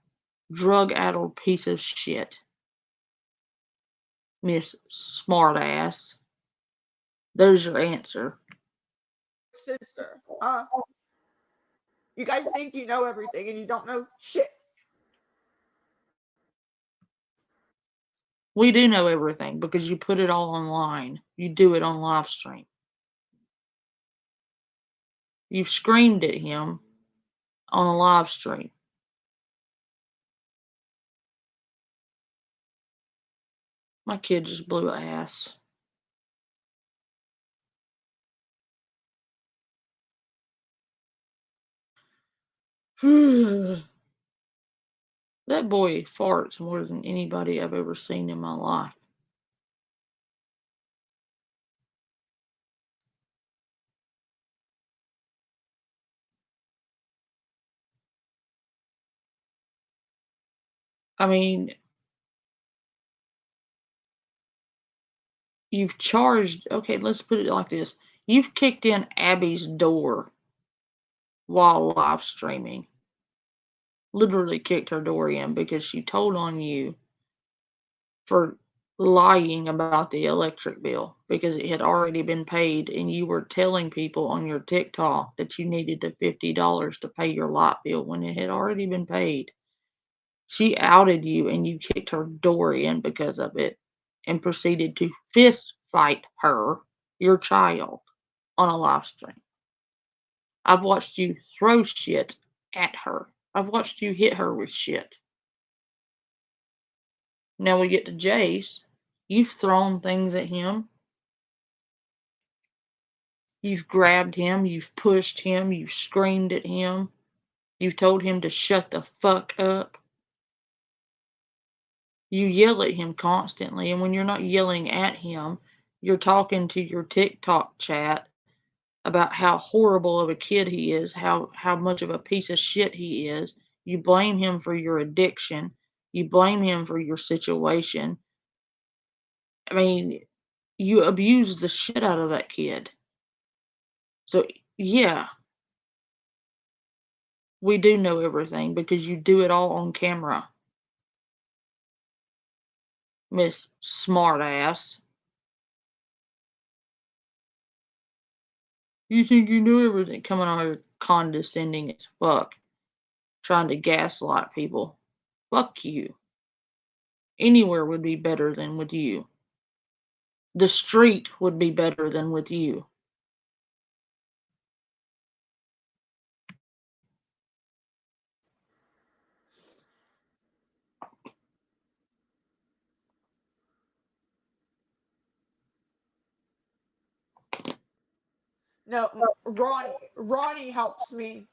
drug-addled piece of shit. Miss Smartass. There's your answer. Sister, you guys think you know everything and you don't know shit. We do know everything because you put it all online. You do it on live stream. You've screamed at him on a live stream. My kid just blew ass. That boy farts more than anybody I've ever seen in my life. I mean, you've charged, okay, let's put it like this. You've kicked in Abby's door while live streaming. Literally kicked her door in because she told on you for lying about the electric bill because it had already been paid, and you were telling people on your TikTok that you needed the $50 to pay your light bill when it had already been paid. She outed you and you kicked her door in because of it and proceeded to fist fight her, your child, on a live stream. I've watched you throw shit at her. I've watched you hit her with shit. Now we get to Jace. You've thrown things at him. You've grabbed him. You've pushed him. You've screamed at him. You've told him to shut the fuck up. You yell at him constantly, and when you're not yelling at him, you're talking to your TikTok chat about how horrible of a kid he is, how much of a piece of shit he is. You blame him for your addiction. You blame him for your situation. I mean, you abuse the shit out of that kid. So, yeah, we do know everything because you do it all on camera. Miss Smartass. You think you know everything, coming on here condescending as fuck, trying to gaslight people. Fuck you. Anywhere would be better than with you. The street would be better than with you. No, Ronnie helps me.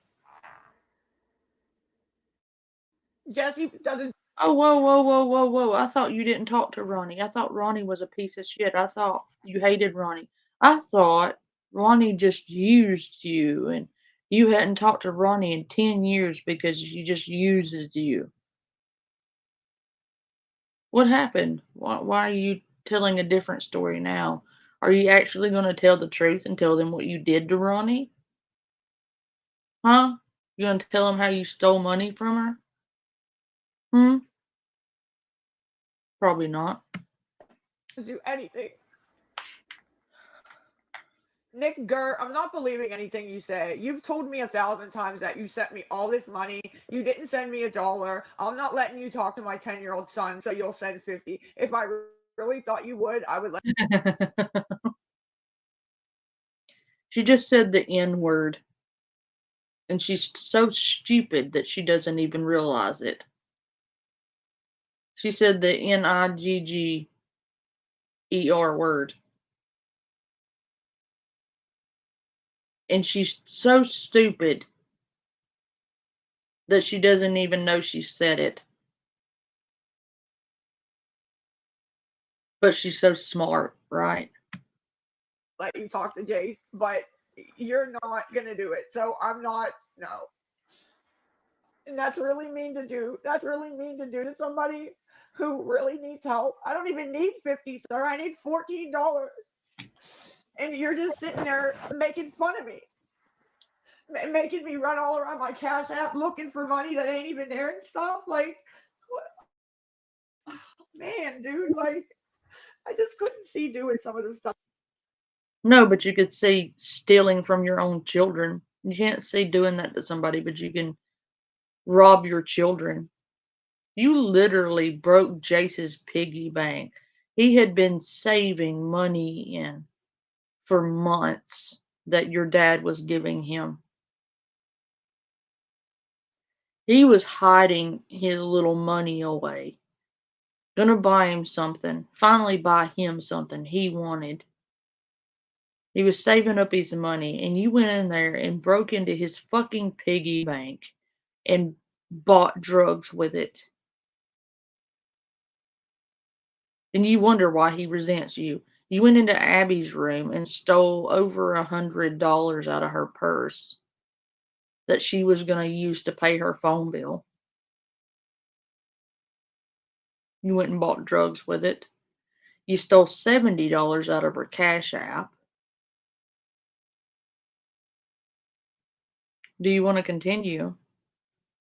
Jesse doesn't. Oh, whoa, whoa, whoa, whoa, whoa. I thought you didn't talk to Ronnie. I thought Ronnie was a piece of shit. I thought you hated Ronnie. I thought Ronnie just used you and you hadn't talked to Ronnie in 10 years because he just uses you. What happened? Why are you telling a different story now? Are you actually going to tell the truth and tell them what you did to Ronnie? Huh? You going to tell them how you stole money from her? Hmm? Probably not. Do anything. Nick Gert, I'm not believing anything you say. You've told me 1,000 times that you sent me all this money. You didn't send me $1. I'm not letting you talk to my 10-year-old son, so you'll send 50. If I really thought you would, I would let. She just said the N word. And she's so stupid that she doesn't even realize it. She said the Nigg ER word. And she's so stupid that she doesn't even know she said it. But she's so smart, right? Let you talk to Jace, but you're not gonna do it. So I'm not. No. And that's really mean to do. That's really mean to do to somebody who really needs help. I don't even need 50, sir. I need $14. And you're just sitting there making fun of me. Making me run all around my Cash App looking for money that ain't even there and stuff. Like, man, dude, like, I just couldn't see doing some of this stuff. No, but you could see stealing from your own children. You can't see doing that to somebody, but you can rob your children. You literally broke Jace's piggy bank. He had been saving money in for months that your dad was giving him. He was hiding his little money away. Gonna buy him something. Finally buy him something he wanted. He was saving up his money, and you went in there and broke into his fucking piggy bank and bought drugs with it. And you wonder why he resents you. You went into Abby's room and stole over $100 out of her purse that she was going to use to pay her phone bill. You went and bought drugs with it. You stole $70 out of her Cash App. Do you want to continue?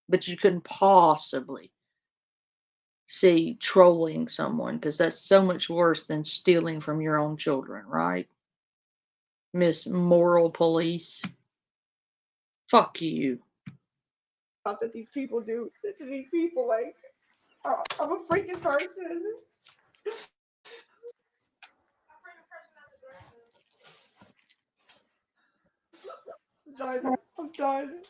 But you couldn't possibly see trolling someone, because that's so much worse than stealing from your own children, right? Miss Moral Police. Fuck you. That these people do to these people. Like, I'm a freaking person. I'm done. I'm done.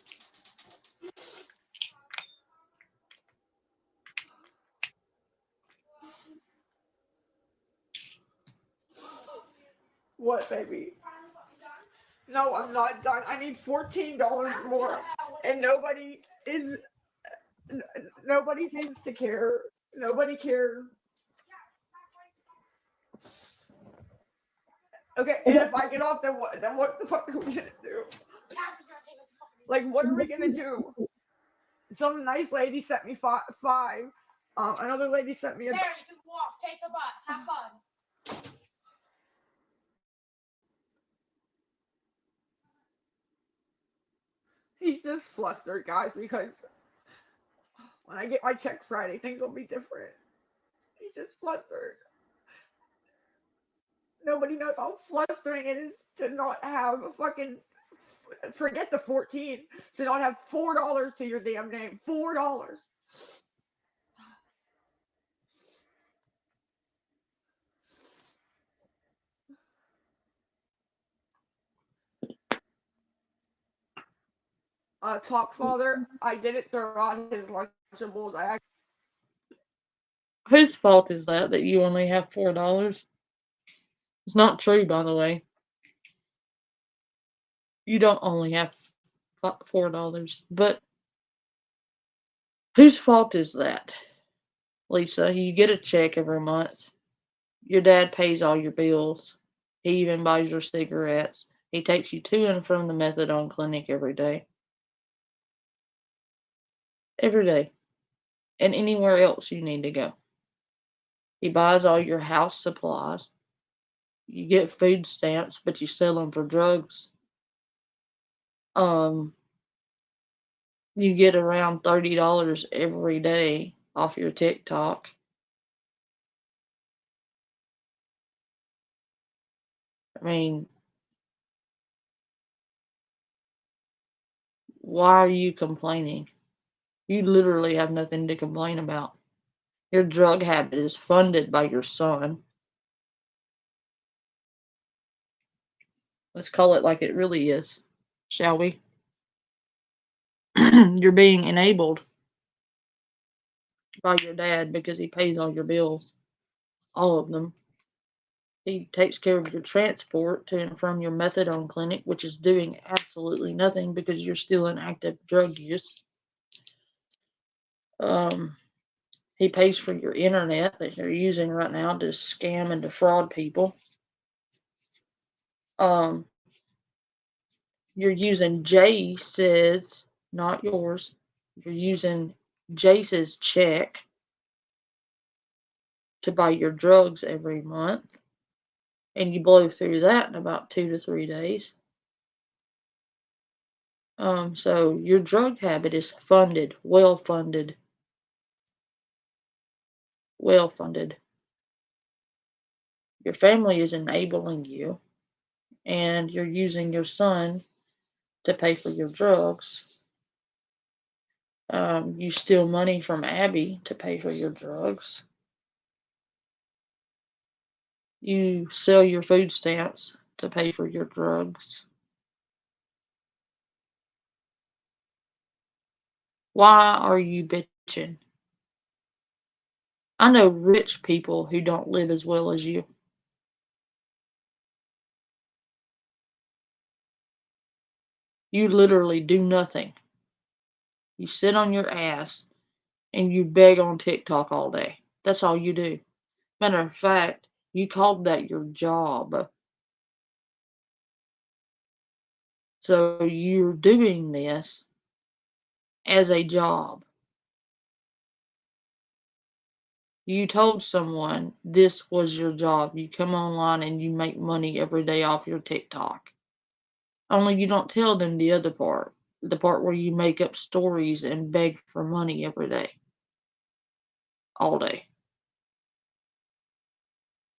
What, baby? No, I'm not done. I need $14 more, and nobody seems to care. Nobody cares. Okay, and if I get off, then what? Then what the fuck are we gonna do? Like, what are we gonna do? Some nice lady sent me five. Another lady sent me a. There, you can walk. Take the bus. Have fun. He's just flustered, guys, because when I get my check Friday, things will be different. He's just flustered. Nobody knows how flustering it is to not have a fucking, forget the 14, to not have $4 to your damn name. $4. Talk father, I didn't throw out his Lunchables. Whose fault is that you only have $4? It's not true, by the way. You don't only have $4, but whose fault is that, Lisa? You get a check every month. Your dad pays all your bills. He even buys your cigarettes. He takes you to and from the methadone clinic every day. Every day. And anywhere else you need to go. He buys all your house supplies. You get food stamps, but you sell them for drugs. You get around $30 every day off your TikTok. I mean, why are you complaining? You literally have nothing to complain about. Your drug habit is funded by your son. Let's call it like it really is, shall we? You're being enabled by your dad because he pays all your bills. All of them. He takes care of your transport to and from your methadone clinic, which is doing absolutely nothing because you're still in active drug use. He pays for your internet that you're using right now to scam and defraud people. You're using Jace's, not yours. You're using Jace's check to buy your drugs every month, and you blow through that in about 2 to 3 days. So your drug habit is funded, well funded. Well funded. Your family is enabling you, and you're using your son to pay for your drugs. You steal money from Abby to pay for your drugs. You sell your food stamps to pay for your drugs. Why are you bitching? I know rich people who don't live as well as you. You literally do nothing. You sit on your ass and you beg on TikTok all day. That's all you do. Matter of fact, you called that your job. So you're doing this as a job. You told someone this was your job. You come online and you make money every day off your TikTok. Only you don't tell them the other part. The part where you make up stories and beg for money every day. All day.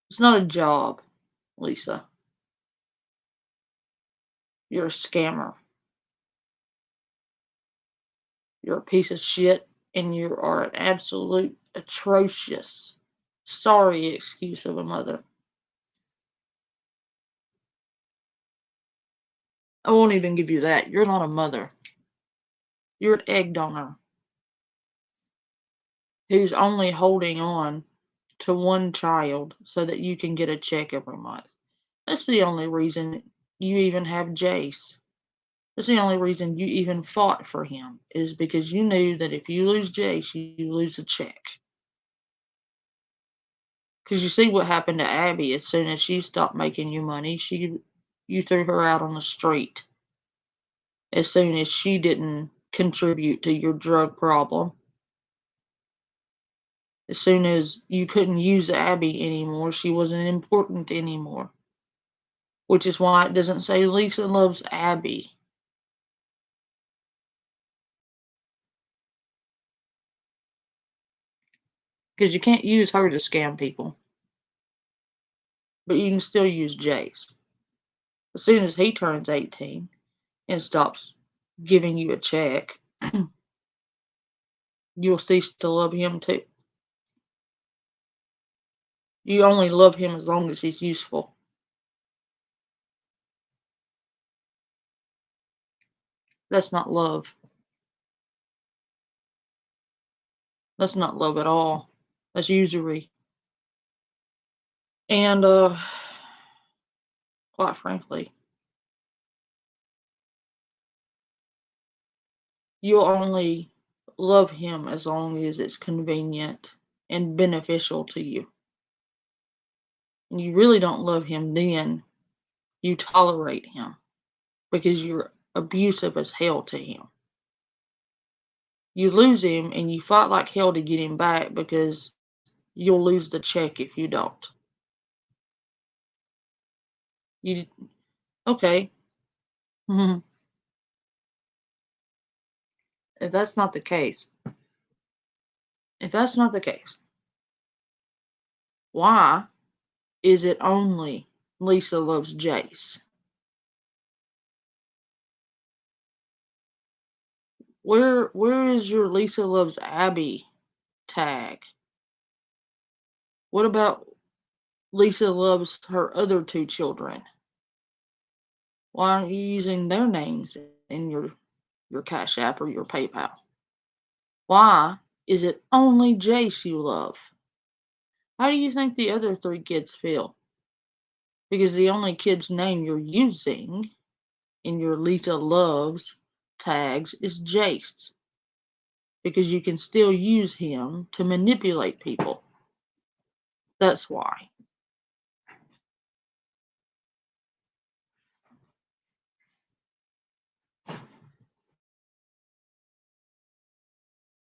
It's not a job, Lisa. You're a scammer. You're a piece of shit, and you are an absolute atrocious, sorry excuse of a mother. I won't even give you that. You're not a mother. You're an egg donor who's only holding on to one child so that you can get a check every month. That's the only reason you even have Jace. That's the only reason you even fought for him, is because you knew that if you lose Jace, you lose a check. Because you see what happened to Abby as soon as she stopped making you money. You threw her out on the street as soon as she didn't contribute to your drug problem. As soon as you couldn't use Abby anymore, she wasn't important anymore. Which is why it doesn't say Lisa loves Abby. Because you can't use her to scam people. But you can still use Jace. As soon as he turns 18 and stops giving you a check, you'll cease to love him too. You only love him as long as he's useful. That's not love. That's not love at all. That's usury. And, quite frankly, you'll only love him as long as it's convenient and beneficial to you. And you really don't love him then. You tolerate him because you're abusive as hell to him. You lose him and you fight like hell to get him back because you'll lose the check if you don't. Okay. If that's not the case, why is it only Lisa loves Jace? Where is your Lisa loves Abby tag? What about Lisa loves her other two children? Why aren't you using their names in your Cash App or your PayPal? Why is it only Jace you love? How do you think the other three kids feel? Because the only kid's name you're using in your Lisa Loves tags is Jace. Because you can still use him to manipulate people. That's why.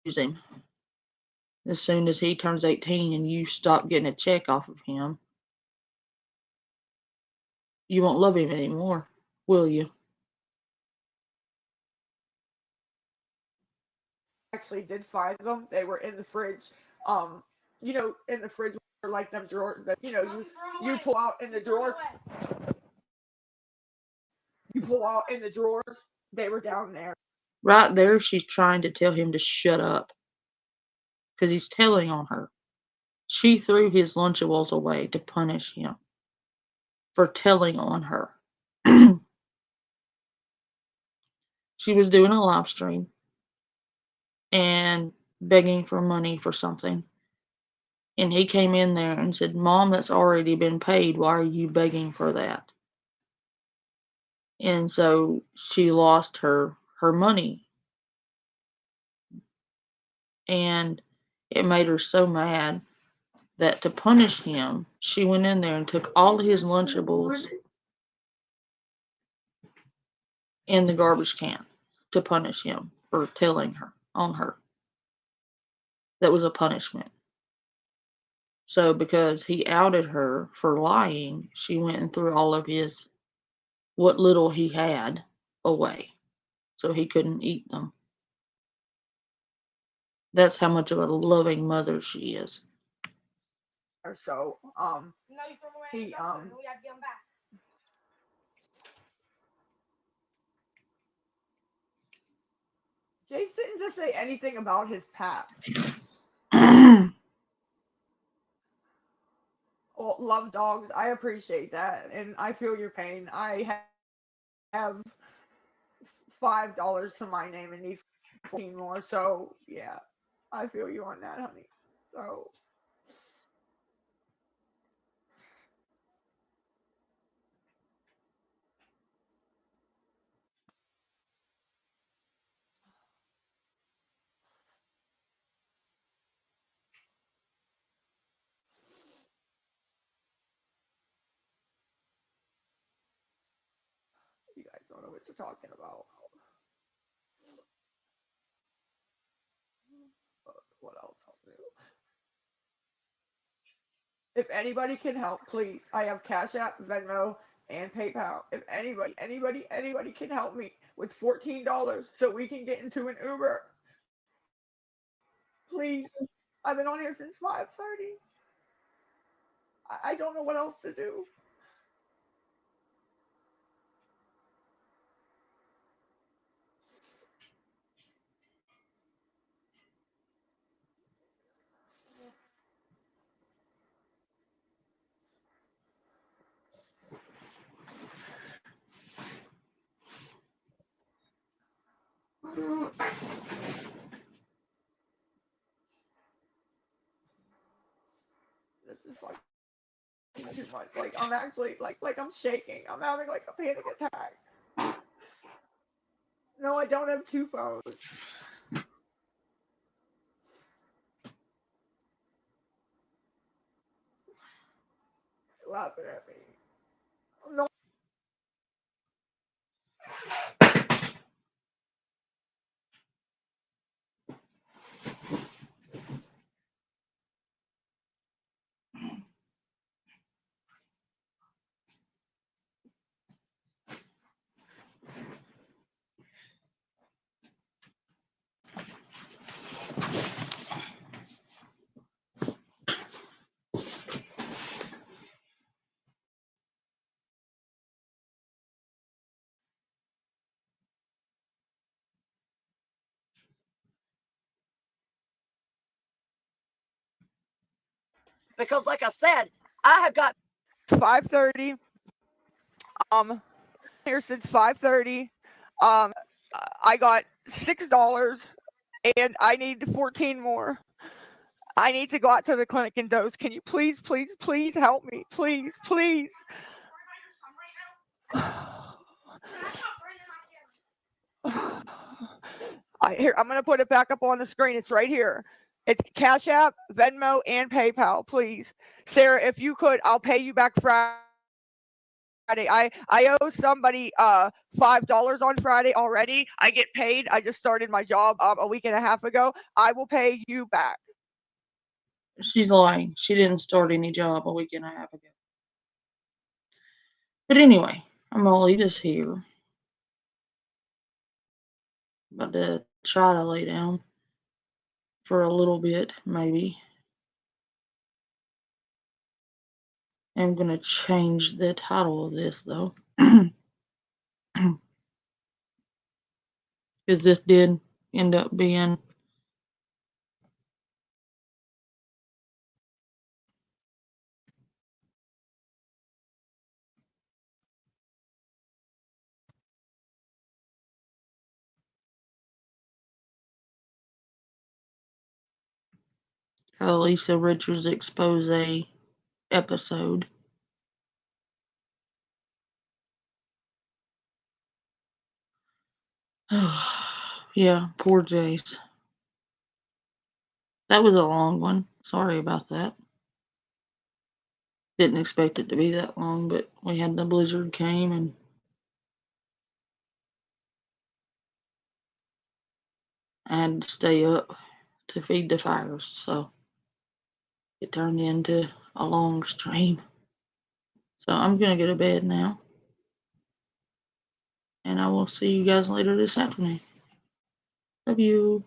Use him. As soon as he turns 18 and you stop getting a check off of him, you won't love him anymore, will you? Actually did find them. They were in the fridge. You know, in the fridge were like them drawers that, you know, you pull out in the drawer. You pull out in the drawers. They were down there. Right there, she's trying to tell him to shut up. Because he's telling on her. She threw his Lunchables away to punish him for telling on her. She was doing a live stream and begging for money for something. And he came in there and said, Mom, that's already been paid. Why are you begging for that? And so she lost her money. And it made her so mad that to punish him, she went in there and took all his Lunchables in the garbage can to punish him for telling her on her. That was a punishment. So because he outed her for lying, she went and threw all of his, what little he had, away. So he couldn't eat them. That's how much of a loving mother she is. So, he, we have to get him back. Jace didn't just say anything about his pap. Well, love dogs. I appreciate that, and I feel your pain. I have $5 to my name and need 14 more. So yeah, I feel you on that, honey. So. You guys don't know what you're talking about. What else I'll do? If anybody can help, please. I have Cash App, Venmo, and PayPal. If anybody can help me with $14 so we can get into an Uber. Please. I've been on here since 5:30. I don't know what else to do. This is like too much. Like I'm actually like I'm shaking. I'm having like a panic attack. No, I don't have two phones. Laughing at me. No. Because like I said, I have got 5:30. Here since 5:30. I got $6 and I need 14 more. I need to go out to the clinic and dose. Can you please help me? Please. I'm gonna put it back up on the screen. It's right here. It's Cash App, Venmo, and PayPal. Please, Sarah, if you could, I'll pay you back Friday. I owe somebody $5 on Friday already. I get paid. I just started my job a week and a half ago. I will pay you back. She's lying. She didn't start any job a week and a half ago. But anyway, I'm gonna leave this here. About to try to lay down for a little bit, maybe. I'm gonna change the title of this though. Because this did end up being a Lisa Richards expose episode. Yeah, poor Jace. That was a long one. Sorry about that. Didn't expect it to be that long, but we had the blizzard came and I had to stay up to feed the fires, so it turned into a long stream. So I'm gonna go to bed now. And I will see you guys later this afternoon. Love you.